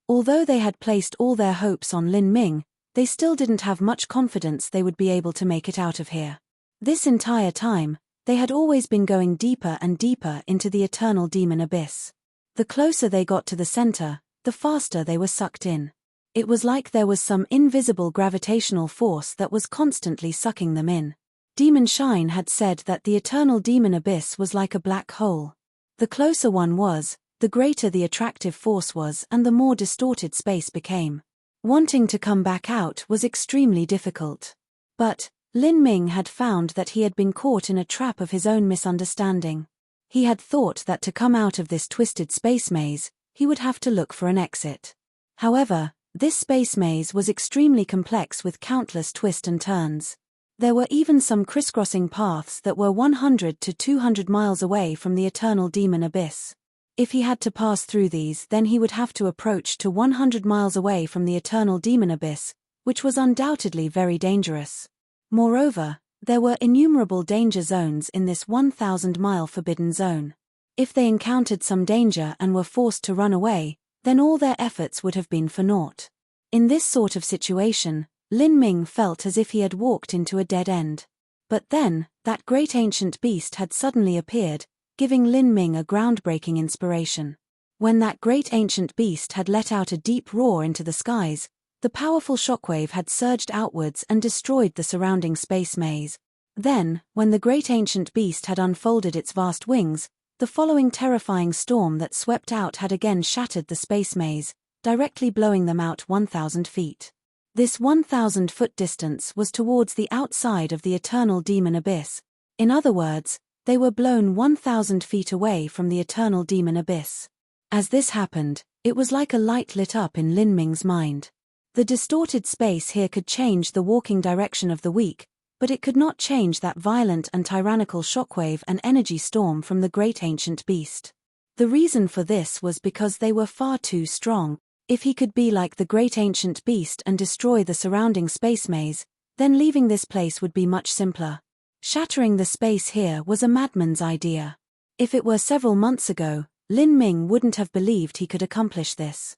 Although they had placed all their hopes on Lin Ming, they still didn't have much confidence they would be able to make it out of here. This entire time, they had always been going deeper and deeper into the eternal demon abyss. The closer they got to the center, the faster they were sucked in. It was like there was some invisible gravitational force that was constantly sucking them in. Demon Shine had said that the eternal demon abyss was like a black hole. The closer one was, the greater the attractive force was and the more distorted space became. Wanting to come back out was extremely difficult. But Lin Ming had found that he had been caught in a trap of his own misunderstanding. He had thought that to come out of this twisted space maze, he would have to look for an exit. However, this space maze was extremely complex with countless twists and turns. There were even some crisscrossing paths that were 100 to 200 miles away from the eternal demon abyss. If he had to pass through these, then he would have to approach to 100 miles away from the eternal demon abyss, which was undoubtedly very dangerous. Moreover, there were innumerable danger zones in this 1,000-mile forbidden zone. If they encountered some danger and were forced to run away, then all their efforts would have been for naught. In this sort of situation, Lin Ming felt as if he had walked into a dead end. But then, that great ancient beast had suddenly appeared, giving Lin Ming a groundbreaking inspiration. When that great ancient beast had let out a deep roar into the skies, the powerful shockwave had surged outwards and destroyed the surrounding space maze. Then, when the great ancient beast had unfolded its vast wings, the following terrifying storm that swept out had again shattered the space maze, directly blowing them out 1,000 feet. This 1,000-foot distance was towards the outside of the eternal demon abyss. In other words, they were blown 1,000 feet away from the eternal demon abyss. As this happened, it was like a light lit up in Lin Ming's mind. The distorted space here could change the walking direction of the weak, but it could not change that violent and tyrannical shockwave and energy storm from the great ancient beast. The reason for this was because they were far too strong. If he could be like the great ancient beast and destroy the surrounding space maze, then leaving this place would be much simpler. Shattering the space here was a madman's idea. If it were several months ago, Lin Ming wouldn't have believed he could accomplish this.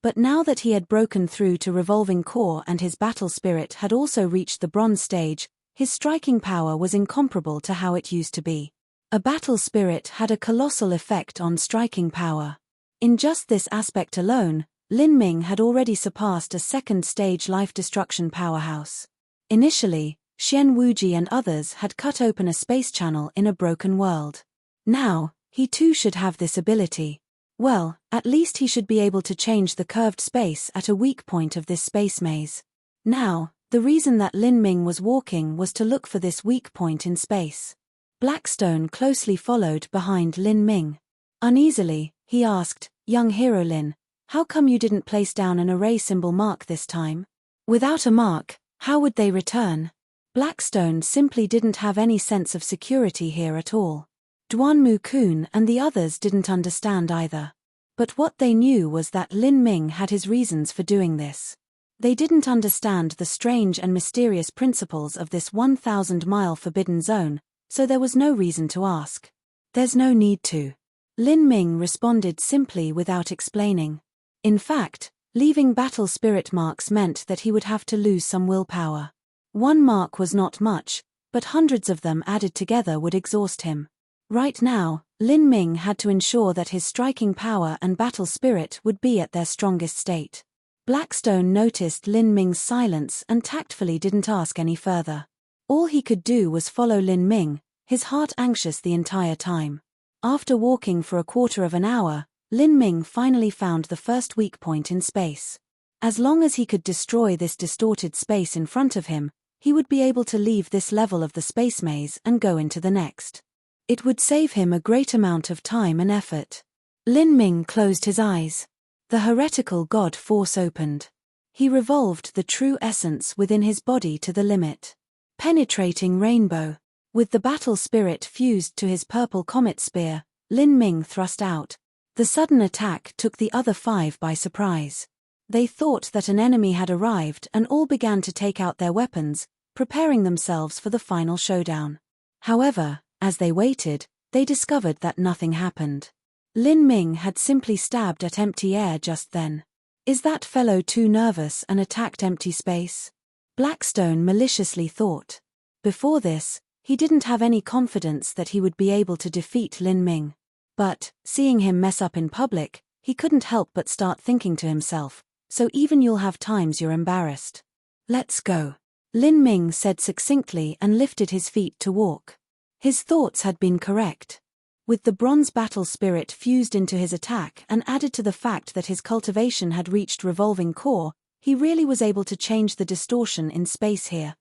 But now that he had broken through to revolving core and his battle spirit had also reached the bronze stage, his striking power was incomparable to how it used to be. A battle spirit had a colossal effect on striking power. In just this aspect alone, Lin Ming had already surpassed a second-stage life-destruction powerhouse. Initially, Xian Wuji and others had cut open a space channel in a broken world. Now, he too should have this ability. Well, at least he should be able to change the curved space at a weak point of this space maze. Now, the reason that Lin Ming was walking was to look for this weak point in space. Blackstone closely followed behind Lin Ming. Uneasily, he asked, "Young hero Lin, how come you didn't place down an array symbol mark this time? Without a mark, how would they return?" Blackstone simply didn't have any sense of security here at all. Duanmu Kun and the others didn't understand either. But what they knew was that Lin Ming had his reasons for doing this. They didn't understand the strange and mysterious principles of this 1,000-mile forbidden zone, so there was no reason to ask. "There's no need to." Lin Ming responded simply without explaining. In fact, leaving battle spirit marks meant that he would have to lose some willpower. One mark was not much, but hundreds of them added together would exhaust him. Right now, Lin Ming had to ensure that his striking power and battle spirit would be at their strongest state. Blackstone noticed Lin Ming's silence and tactfully didn't ask any further. All he could do was follow Lin Ming, his heart anxious the entire time. After walking for a quarter of an hour, Lin Ming finally found the first weak point in space. As long as he could destroy this distorted space in front of him, he would be able to leave this level of the space maze and go into the next. It would save him a great amount of time and effort. Lin Ming closed his eyes. The heretical god force opened. He revolved the true essence within his body to the limit. Penetrating rainbow. With the battle spirit fused to his purple comet spear, Lin Ming thrust out. The sudden attack took the other 5 by surprise. They thought that an enemy had arrived and all began to take out their weapons, preparing themselves for the final showdown. However, as they waited, they discovered that nothing happened. Lin Ming had simply stabbed at empty air just then. Is that fellow too nervous and attacked empty space? Blackstone maliciously thought. Before this, he didn't have any confidence that he would be able to defeat Lin Ming. But, seeing him mess up in public, he couldn't help but start thinking to himself, so even you'll have times you're embarrassed. "Let's go," Lin Ming said succinctly and lifted his feet to walk. His thoughts had been correct. With the bronze battle spirit fused into his attack and added to the fact that his cultivation had reached revolving core, he really was able to change the distortion in space here.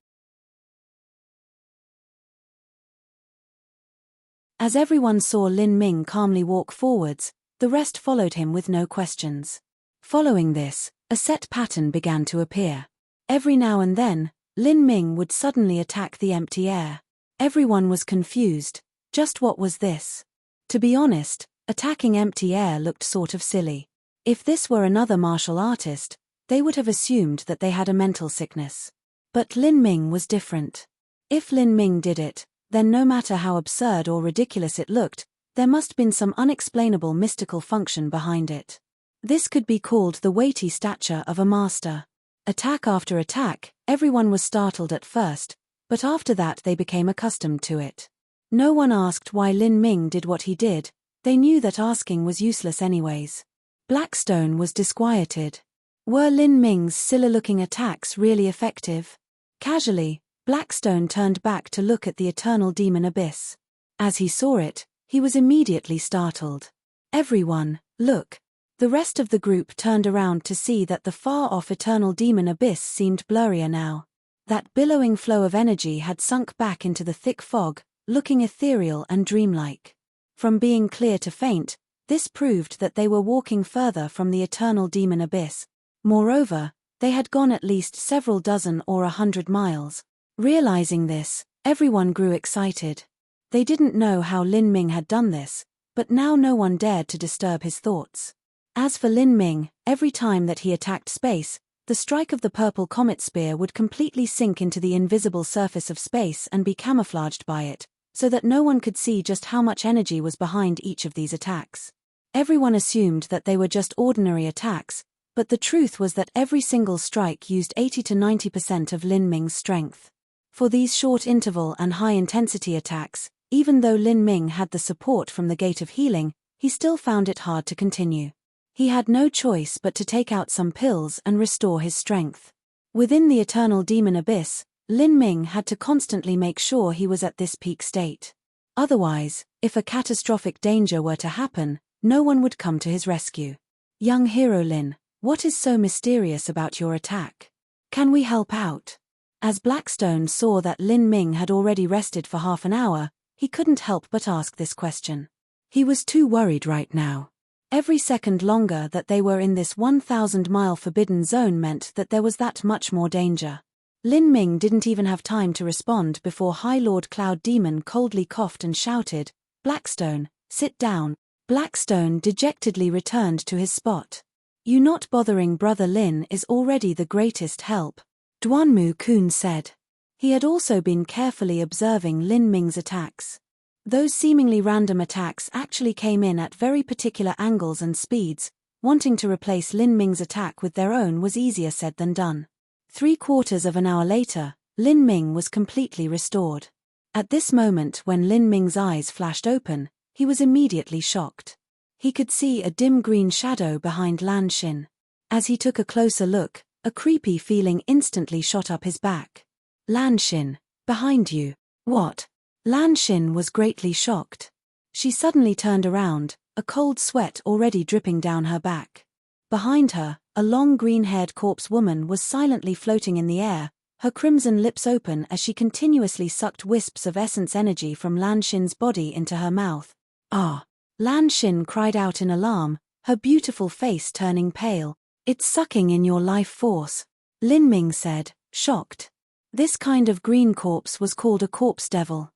As everyone saw Lin Ming calmly walk forwards, the rest followed him with no questions. Following this, a set pattern began to appear. Every now and then, Lin Ming would suddenly attack the empty air. Everyone was confused. Just what was this? To be honest, attacking empty air looked sort of silly. If this were another martial artist, they would have assumed that they had a mental sickness. But Lin Ming was different. If Lin Ming did it, then no matter how absurd or ridiculous it looked, there must have been some unexplainable mystical function behind it. This could be called the weighty stature of a master. Attack after attack, everyone was startled at first, but after that they became accustomed to it. No one asked why Lin Ming did what he did, they knew that asking was useless anyways. Blackstone was disquieted. Were Lin Ming's silly-looking attacks really effective? Casually, Blackstone turned back to look at the eternal demon abyss. As he saw it, he was immediately startled. Everyone, look. The rest of the group turned around to see that the far-off eternal demon abyss seemed blurrier now. That billowing flow of energy had sunk back into the thick fog, looking ethereal and dreamlike. From being clear to faint, this proved that they were walking further from the eternal demon abyss. Moreover, they had gone at least several dozen or 100 miles. Realizing this, everyone grew excited. They didn't know how Lin Ming had done this, but now no one dared to disturb his thoughts. As for Lin Ming, every time that he attacked space, the strike of the purple comet spear would completely sink into the invisible surface of space and be camouflaged by it, so that no one could see just how much energy was behind each of these attacks. Everyone assumed that they were just ordinary attacks, but the truth was that every single strike used 80 to 90% of Lin Ming's strength. For these short interval and high-intensity attacks, even though Lin Ming had the support from the Gate of Healing, he still found it hard to continue. He had no choice but to take out some pills and restore his strength. Within the eternal demon abyss, Lin Ming had to constantly make sure he was at this peak state. Otherwise, if a catastrophic danger were to happen, no one would come to his rescue. Young hero Lin, what is so mysterious about your attack? Can we help out? As Blackstone saw that Lin Ming had already rested for half an hour, he couldn't help but ask this question. He was too worried right now. Every second longer that they were in this 1,000-mile forbidden zone meant that there was that much more danger. Lin Ming didn't even have time to respond before High Lord Cloud Demon coldly coughed and shouted, "Blackstone, sit down." Blackstone dejectedly returned to his spot. "You not bothering Brother Lin is already the greatest help," Duanmu Kun said. He had also been carefully observing Lin Ming's attacks. Those seemingly random attacks actually came in at very particular angles and speeds. Wanting to replace Lin Ming's attack with their own was easier said than done. 3/4 of an hour later, Lin Ming was completely restored. At this moment when Lin Ming's eyes flashed open, he was immediately shocked. He could see a dim green shadow behind Lan Xin. As he took a closer look, a creepy feeling instantly shot up his back. "Lan Xin, behind you." "What?" Lan Xin was greatly shocked. She suddenly turned around, a cold sweat already dripping down her back. Behind her, a long green-haired corpse woman was silently floating in the air, her crimson lips open as she continuously sucked wisps of essence energy from Lan Xin's body into her mouth. "Ah!" Lan Xin cried out in alarm, her beautiful face turning pale. "It's sucking in your life force," Lin Ming said, shocked. This kind of green corpse was called a corpse devil.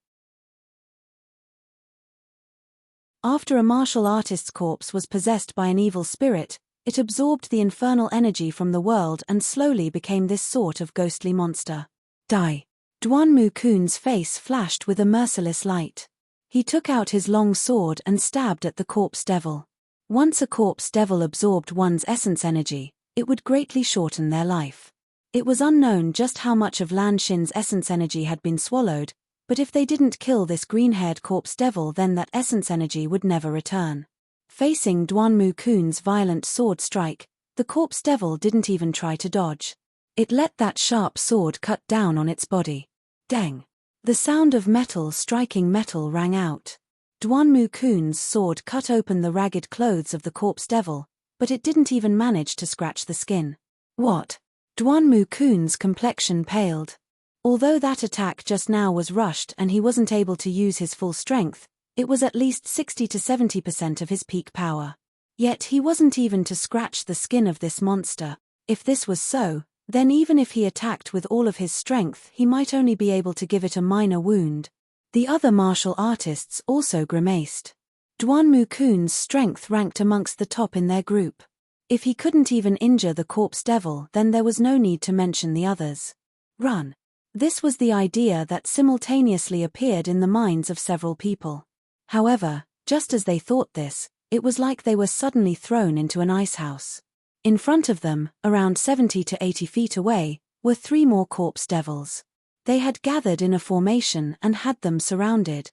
After a martial artist's corpse was possessed by an evil spirit, it absorbed the infernal energy from the world and slowly became this sort of ghostly monster. "Die." Duanmu Kun's face flashed with a merciless light. He took out his long sword and stabbed at the corpse devil. Once a corpse devil absorbed one's essence energy, it would greatly shorten their life. It was unknown just how much of Lan Xin's essence energy had been swallowed, but if they didn't kill this green-haired corpse devil then that essence energy would never return. Facing Duanmu Kun's violent sword strike, the corpse devil didn't even try to dodge. It let that sharp sword cut down on its body. Dang! The sound of metal striking metal rang out. Duanmu Kun's sword cut open the ragged clothes of the corpse devil, but it didn't even manage to scratch the skin. What? Duanmu Kun's complexion paled. Although that attack just now was rushed and he wasn't able to use his full strength, It was at least 60 to 70% of his peak power. Yet he wasn't even to scratch the skin of this monster. If this was so, then even if he attacked with all of his strength, he might only be able to give it a minor wound. The other martial artists also grimaced. Duanmu Kun's strength ranked amongst the top in their group. If he couldn't even injure the corpse devil, then there was no need to mention the others. Run. This was the idea that simultaneously appeared in the minds of several people. However, just as they thought this, it was like they were suddenly thrown into an icehouse. In front of them, around 70 to 80 feet away, were 3 more corpse devils. They had gathered in a formation and had them surrounded.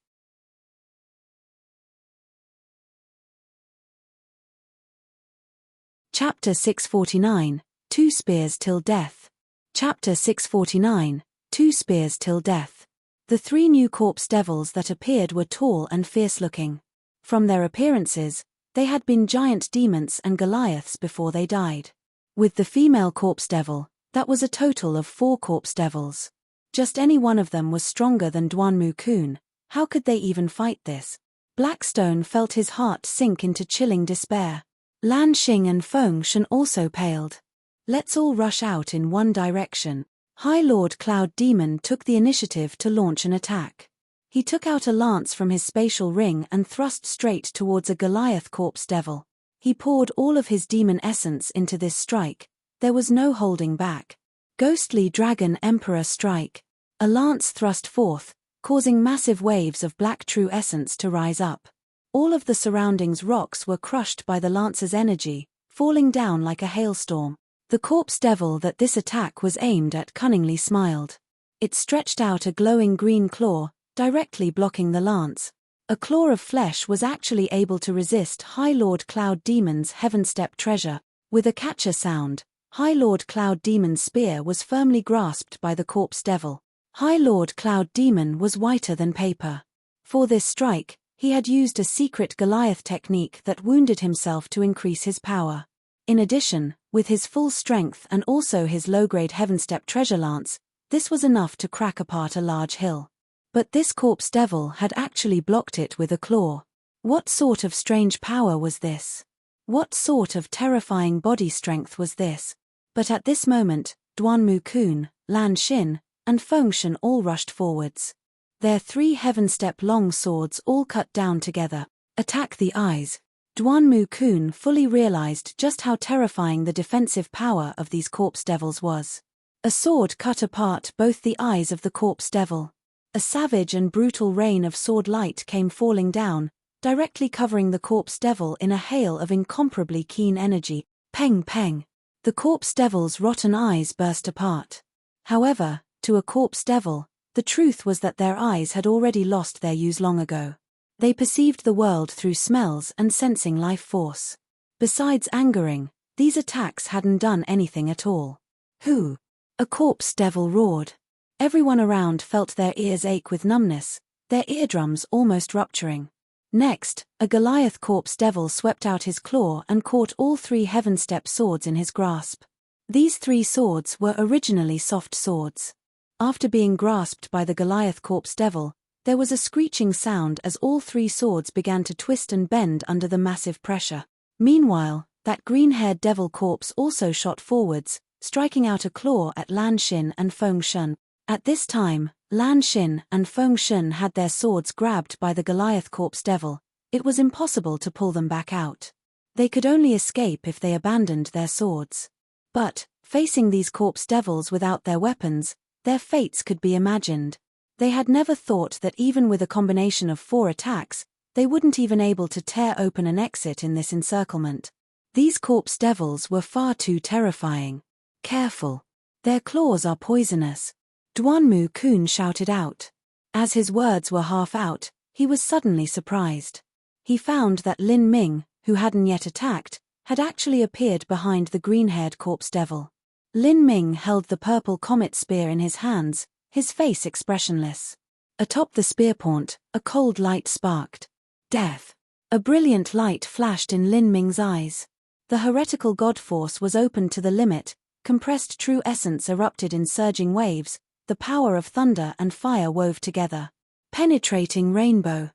Chapter 649, 2 Spears Till Death. Chapter 649, 2 Spears Till Death. The 3 new corpse devils that appeared were tall and fierce-looking. From their appearances, they had been giant demons and Goliaths before they died. With the female corpse devil, that was a total of 4 corpse devils. Just any one of them was stronger than Duanmu Kun. How could they even fight this? Blackstone felt his heart sink into chilling despair. Lan Xing and Feng Shen also paled. Let's all rush out in one direction. High Lord Cloud Demon took the initiative to launch an attack. He took out a lance from his spatial ring and thrust straight towards a Goliath corpse devil. He poured all of his demon essence into this strike. There was no holding back. Ghostly Dragon Emperor Strike. A lance thrust forth, causing massive waves of black true essence to rise up. All of the surroundings rocks were crushed by the lance's energy, falling down like a hailstorm. The corpse devil that this attack was aimed at cunningly smiled. It stretched out a glowing green claw, directly blocking the lance. A claw of flesh was actually able to resist High Lord Cloud Demon's Heaven Step treasure. With a catcher sound, High Lord Cloud Demon's spear was firmly grasped by the corpse devil. High Lord Cloud Demon was whiter than paper. For this strike, he had used a secret Goliath technique that wounded himself to increase his power. In addition, with his full strength and also his low-grade Heaven Step treasure lance, this was enough to crack apart a large hill. But this corpse devil had actually blocked it with a claw. What sort of strange power was this? What sort of terrifying body strength was this? But at this moment, Duanmu Kun, Lan Xin, and Feng Shen all rushed forwards. Their 3 Heaven Step long swords all cut down together. Attack the eyes. Duanmu Kun fully realized just how terrifying the defensive power of these corpse devils was. A sword cut apart both the eyes of the corpse devil. A savage and brutal rain of sword light came falling down, directly covering the corpse devil in a hail of incomparably keen energy. Peng peng. The corpse devil's rotten eyes burst apart. However, to a corpse devil, the truth was that their eyes had already lost their use long ago. They perceived the world through smells and sensing life force. Besides angering, these attacks hadn't done anything at all. Who? A corpse devil roared. Everyone around felt their ears ache with numbness, their eardrums almost rupturing. Next, a Goliath corpse devil swept out his claw and caught all 3 Heaven Step swords in his grasp. These 3 swords were originally soft swords. After being grasped by the Goliath corpse devil, there was a screeching sound as all 3 swords began to twist and bend under the massive pressure. Meanwhile, that green-haired devil corpse also shot forwards, striking out a claw at Lan Xin and Feng Shen. At this time, Lan Xin and Feng Shen had their swords grabbed by the Goliath corpse devil. It was impossible to pull them back out. They could only escape if they abandoned their swords. But, facing these corpse devils without their weapons, their fates could be imagined. They had never thought that even with a combination of 4 attacks, they wouldn't even able to tear open an exit in this encirclement. These corpse devils were far too terrifying. Careful. Their claws are poisonous. Duanmu Kun shouted out. As his words were half out, he was suddenly surprised. He found that Lin Ming, who hadn't yet attacked, had actually appeared behind the green-haired corpse devil. Lin Ming held the purple comet spear in his hands, his face expressionless. Atop the spear point, a cold light sparked. Death. A brilliant light flashed in Lin Ming's eyes. The heretical god force was opened to the limit, compressed true essence erupted in surging waves, the power of thunder and fire wove together. Penetrating rainbow.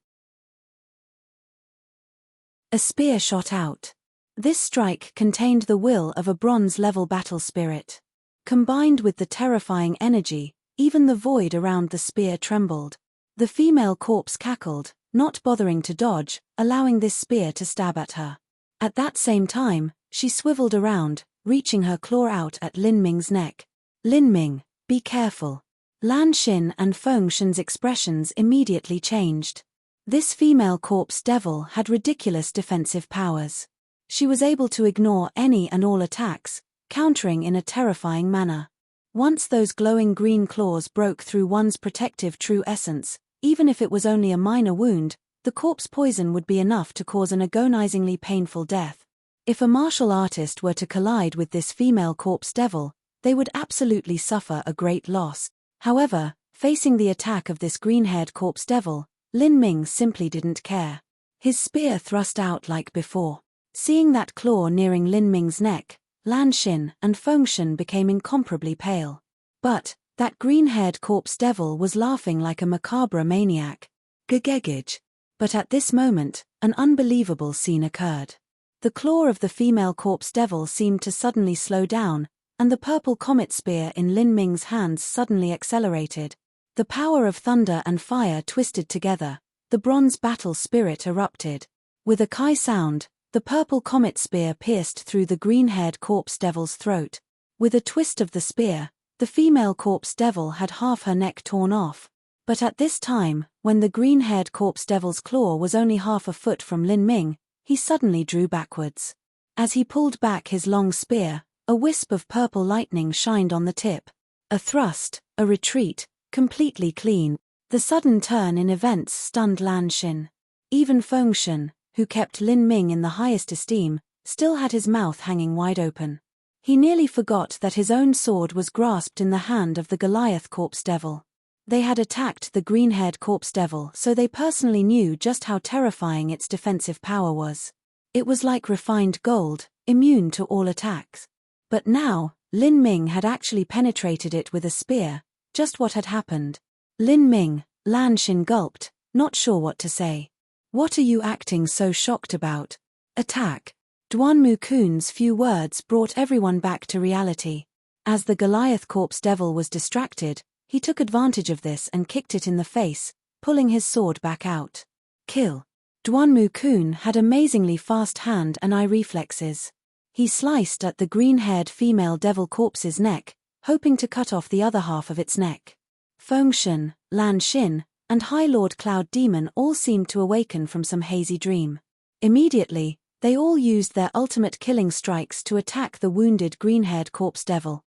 A spear shot out. This strike contained the will of a bronze-level battle spirit. Combined with the terrifying energy, even the void around the spear trembled. The female corpse cackled, not bothering to dodge, allowing this spear to stab at her. At that same time, she swiveled around, reaching her claw out at Lin Ming's neck. "Lin Ming, be careful." Lan Xin and Feng Shen's expressions immediately changed. This female corpse devil had ridiculous defensive powers. She was able to ignore any and all attacks, countering in a terrifying manner. Once those glowing green claws broke through one's protective true essence, even if it was only a minor wound, the corpse poison would be enough to cause an agonizingly painful death. If a martial artist were to collide with this female corpse devil, they would absolutely suffer a great loss. However, facing the attack of this green-haired corpse devil, Lin Ming simply didn't care. His spear thrust out like before. Seeing that claw nearing Lin Ming's neck, Lan Xin and Feng Shen became incomparably pale. But that green-haired corpse devil was laughing like a macabre maniac. Gegegage. But at this moment, an unbelievable scene occurred. The claw of the female corpse devil seemed to suddenly slow down, and the purple comet spear in Lin Ming's hands suddenly accelerated. The power of thunder and fire twisted together, the bronze battle spirit erupted. With a kai sound, the purple comet spear pierced through the green-haired corpse devil's throat. With a twist of the spear, the female corpse devil had half her neck torn off. But at this time, when the green-haired corpse devil's claw was only half a foot from Lin Ming, he suddenly drew backwards. As he pulled back his long spear, a wisp of purple lightning shined on the tip. A thrust, a retreat, completely clean. The sudden turn in events stunned Lan Xin. Even Feng Shen, who kept Lin Ming in the highest esteem, still had his mouth hanging wide open. He nearly forgot that his own sword was grasped in the hand of the Goliath corpse devil. They had attacked the green-haired corpse devil, so they personally knew just how terrifying its defensive power was. It was like refined gold, immune to all attacks. But now, Lin Ming had actually penetrated it with a spear. Just what had happened? Lin Ming, Lan Xin gulped, not sure what to say. "What are you acting so shocked about?" "Attack." Duanmu Kun's few words brought everyone back to reality. As the Goliath corpse devil was distracted, he took advantage of this and kicked it in the face, pulling his sword back out. "Kill." Duanmu Kun had amazingly fast hand and eye reflexes. He sliced at the green-haired female devil corpse's neck, hoping to cut off the other half of its neck. Feng Shen, Lan Xin, and High Lord Cloud Demon all seemed to awaken from some hazy dream. Immediately, they all used their ultimate killing strikes to attack the wounded green-haired corpse devil.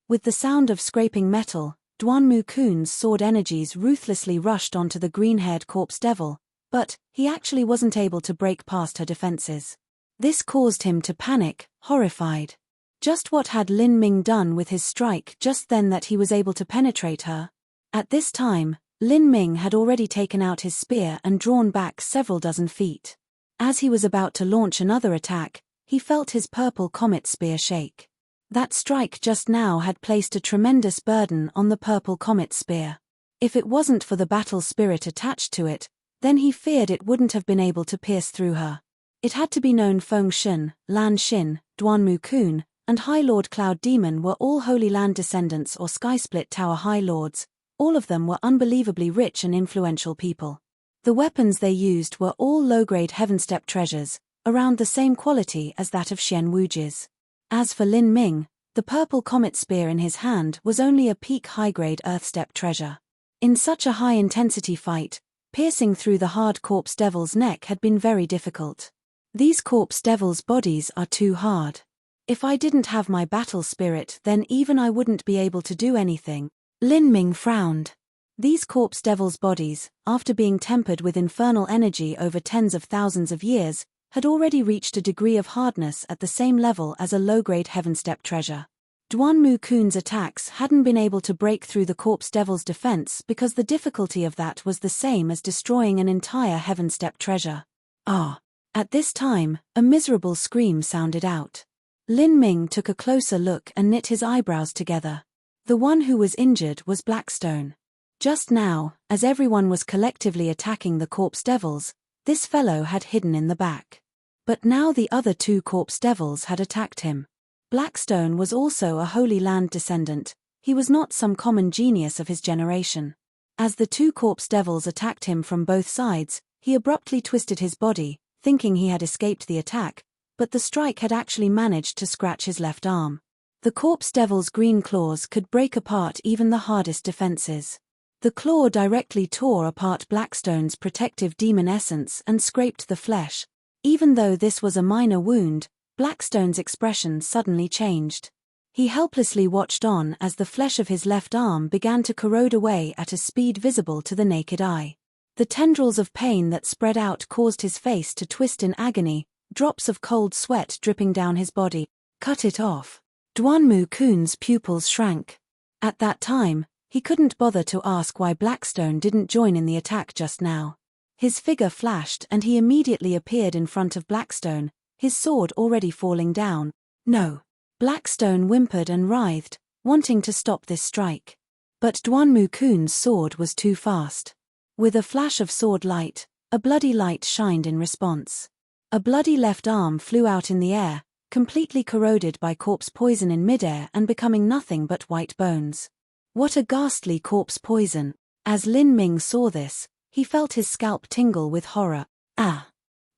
With the sound of scraping metal, Duanmu Kun's sword energies ruthlessly rushed onto the green-haired corpse devil, but he actually wasn't able to break past her defenses. This caused him to panic, horrified. Just what had Lin Ming done with his strike just then that he was able to penetrate her? At this time, Lin Ming had already taken out his spear and drawn back several dozen feet. As he was about to launch another attack, he felt his purple comet spear shake. That strike just now had placed a tremendous burden on the purple comet spear. If it wasn't for the battle spirit attached to it, then he feared it wouldn't have been able to pierce through her. It had to be known Feng Shen, Lan Xin, Duanmu Kun, and High Lord Cloud Demon were all Holy Land descendants or Sky Split Tower High Lords. All of them were unbelievably rich and influential people. The weapons they used were all low-grade Heavenstep treasures, around the same quality as that of Xian Wuji's. As for Lin Ming, the purple comet spear in his hand was only a peak high-grade Earthstep treasure. In such a high-intensity fight, piercing through the hard corpse devil's neck had been very difficult. These corpse devils' bodies are too hard. If I didn't have my battle spirit, then even I wouldn't be able to do anything. Lin Ming frowned. These corpse devils' bodies, after being tempered with infernal energy over tens of thousands of years, had already reached a degree of hardness at the same level as a low-grade Heavenstep treasure. Duanmu Kun's attacks hadn't been able to break through the corpse devil's defense because the difficulty of that was the same as destroying an entire Heavenstep treasure. Ah! At this time, a miserable scream sounded out. Lin Ming took a closer look and knit his eyebrows together. The one who was injured was Blackstone. Just now, as everyone was collectively attacking the corpse devils, this fellow had hidden in the back. But now the other two corpse devils had attacked him. Blackstone was also a Holy Land descendant. He was not some common genius of his generation. As the two corpse devils attacked him from both sides, he abruptly twisted his body, thinking he had escaped the attack, but the strike had actually managed to scratch his left arm. The corpse devil's green claws could break apart even the hardest defenses. The claw directly tore apart Blackstone's protective demon essence and scraped the flesh. Even though this was a minor wound, Blackstone's expression suddenly changed. He helplessly watched on as the flesh of his left arm began to corrode away at a speed visible to the naked eye. The tendrils of pain that spread out caused his face to twist in agony, drops of cold sweat dripping down his body. Cut it off. Duanmu Kun's pupils shrank. At that time, he couldn't bother to ask why Blackstone didn't join in the attack just now. His figure flashed and he immediately appeared in front of Blackstone, his sword already falling down. No. Blackstone whimpered and writhed, wanting to stop this strike. But Duanmu Kun's sword was too fast. With a flash of sword light, a bloody light shined in response. A bloody left arm flew out in the air, completely corroded by corpse poison in midair and becoming nothing but white bones. What a ghastly corpse poison! As Lin Ming saw this, he felt his scalp tingle with horror. Ah!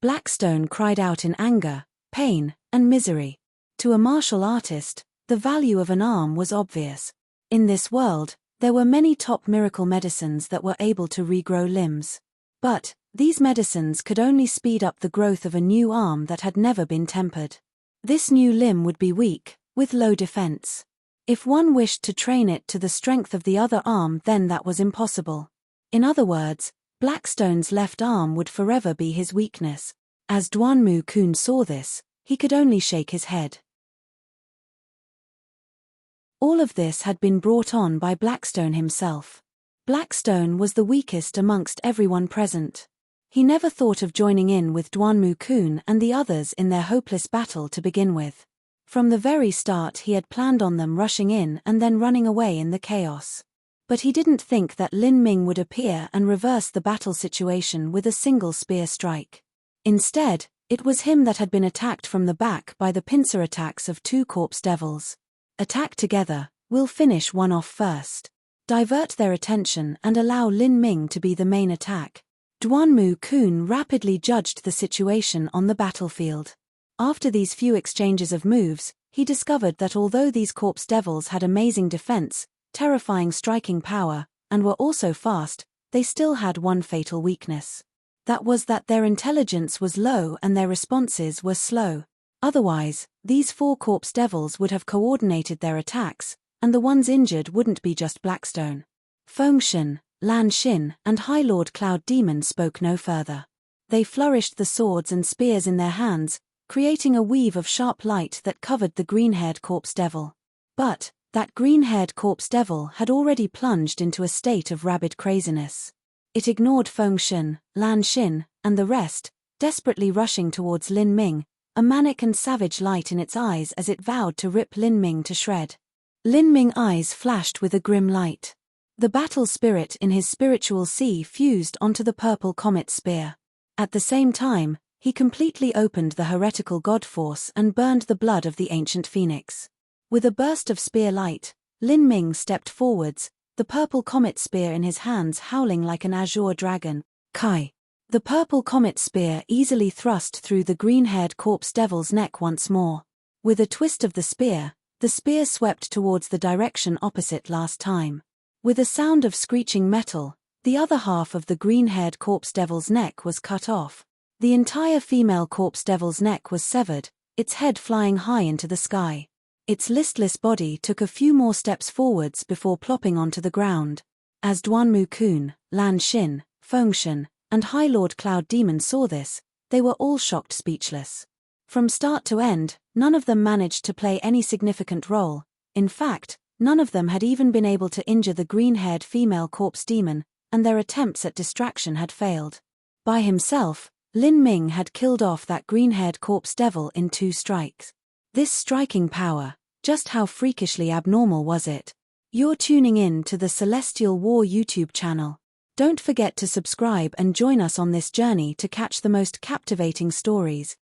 Blackstone cried out in anger, pain, and misery. To a martial artist, the value of an arm was obvious. In this world, there were many top miracle medicines that were able to regrow limbs. But these medicines could only speed up the growth of a new arm that had never been tempered. This new limb would be weak, with low defense. If one wished to train it to the strength of the other arm, then that was impossible. In other words, Blackstone's left arm would forever be his weakness. As Duanmu Kun saw this, he could only shake his head. All of this had been brought on by Blackstone himself. Blackstone was the weakest amongst everyone present. He never thought of joining in with Duanmu Kun and the others in their hopeless battle to begin with. From the very start he had planned on them rushing in and then running away in the chaos. But he didn't think that Lin Ming would appear and reverse the battle situation with a single spear strike. Instead, it was him that had been attacked from the back by the pincer attacks of two corpse devils. Attack together, we'll finish one off first. Divert their attention and allow Lin Ming to be the main attack. Duanmu Kun rapidly judged the situation on the battlefield. After these few exchanges of moves, he discovered that although these corpse devils had amazing defense, terrifying striking power, and were also fast, they still had one fatal weakness. That was that their intelligence was low and their responses were slow. Otherwise, these four corpse devils would have coordinated their attacks, and the ones injured wouldn't be just Blackstone. Fengshen, Lan Xin, and High Lord Cloud Demon spoke no further. They flourished the swords and spears in their hands, creating a weave of sharp light that covered the green-haired corpse devil. But that green-haired corpse devil had already plunged into a state of rabid craziness. It ignored Fengshen, Lan Xin, and the rest, desperately rushing towards Lin Ming, a manic and savage light in its eyes as it vowed to rip Lin Ming to shred. Lin Ming's eyes flashed with a grim light. The battle spirit in his spiritual sea fused onto the purple comet spear. At the same time, he completely opened the heretical god force and burned the blood of the ancient phoenix. With a burst of spear light, Lin Ming stepped forwards, the purple comet spear in his hands howling like an azure dragon. Kai! The purple comet spear easily thrust through the green-haired corpse devil's neck once more. With a twist of the spear swept towards the direction opposite last time. With a sound of screeching metal, the other half of the green-haired corpse devil's neck was cut off. The entire female corpse devil's neck was severed, its head flying high into the sky. Its listless body took a few more steps forwards before plopping onto the ground. As Duanmu Kun, Lan Xin, Fengshen, and High Lord Cloud Demon saw this, they were all shocked speechless. From start to end, none of them managed to play any significant role. In fact, none of them had even been able to injure the green-haired female corpse demon, and their attempts at distraction had failed. By himself, Lin Ming had killed off that green-haired corpse devil in 2 strikes. This striking power, just how freakishly abnormal was it? You're tuning in to the Celestial War YouTube channel. Don't forget to subscribe and join us on this journey to catch the most captivating stories.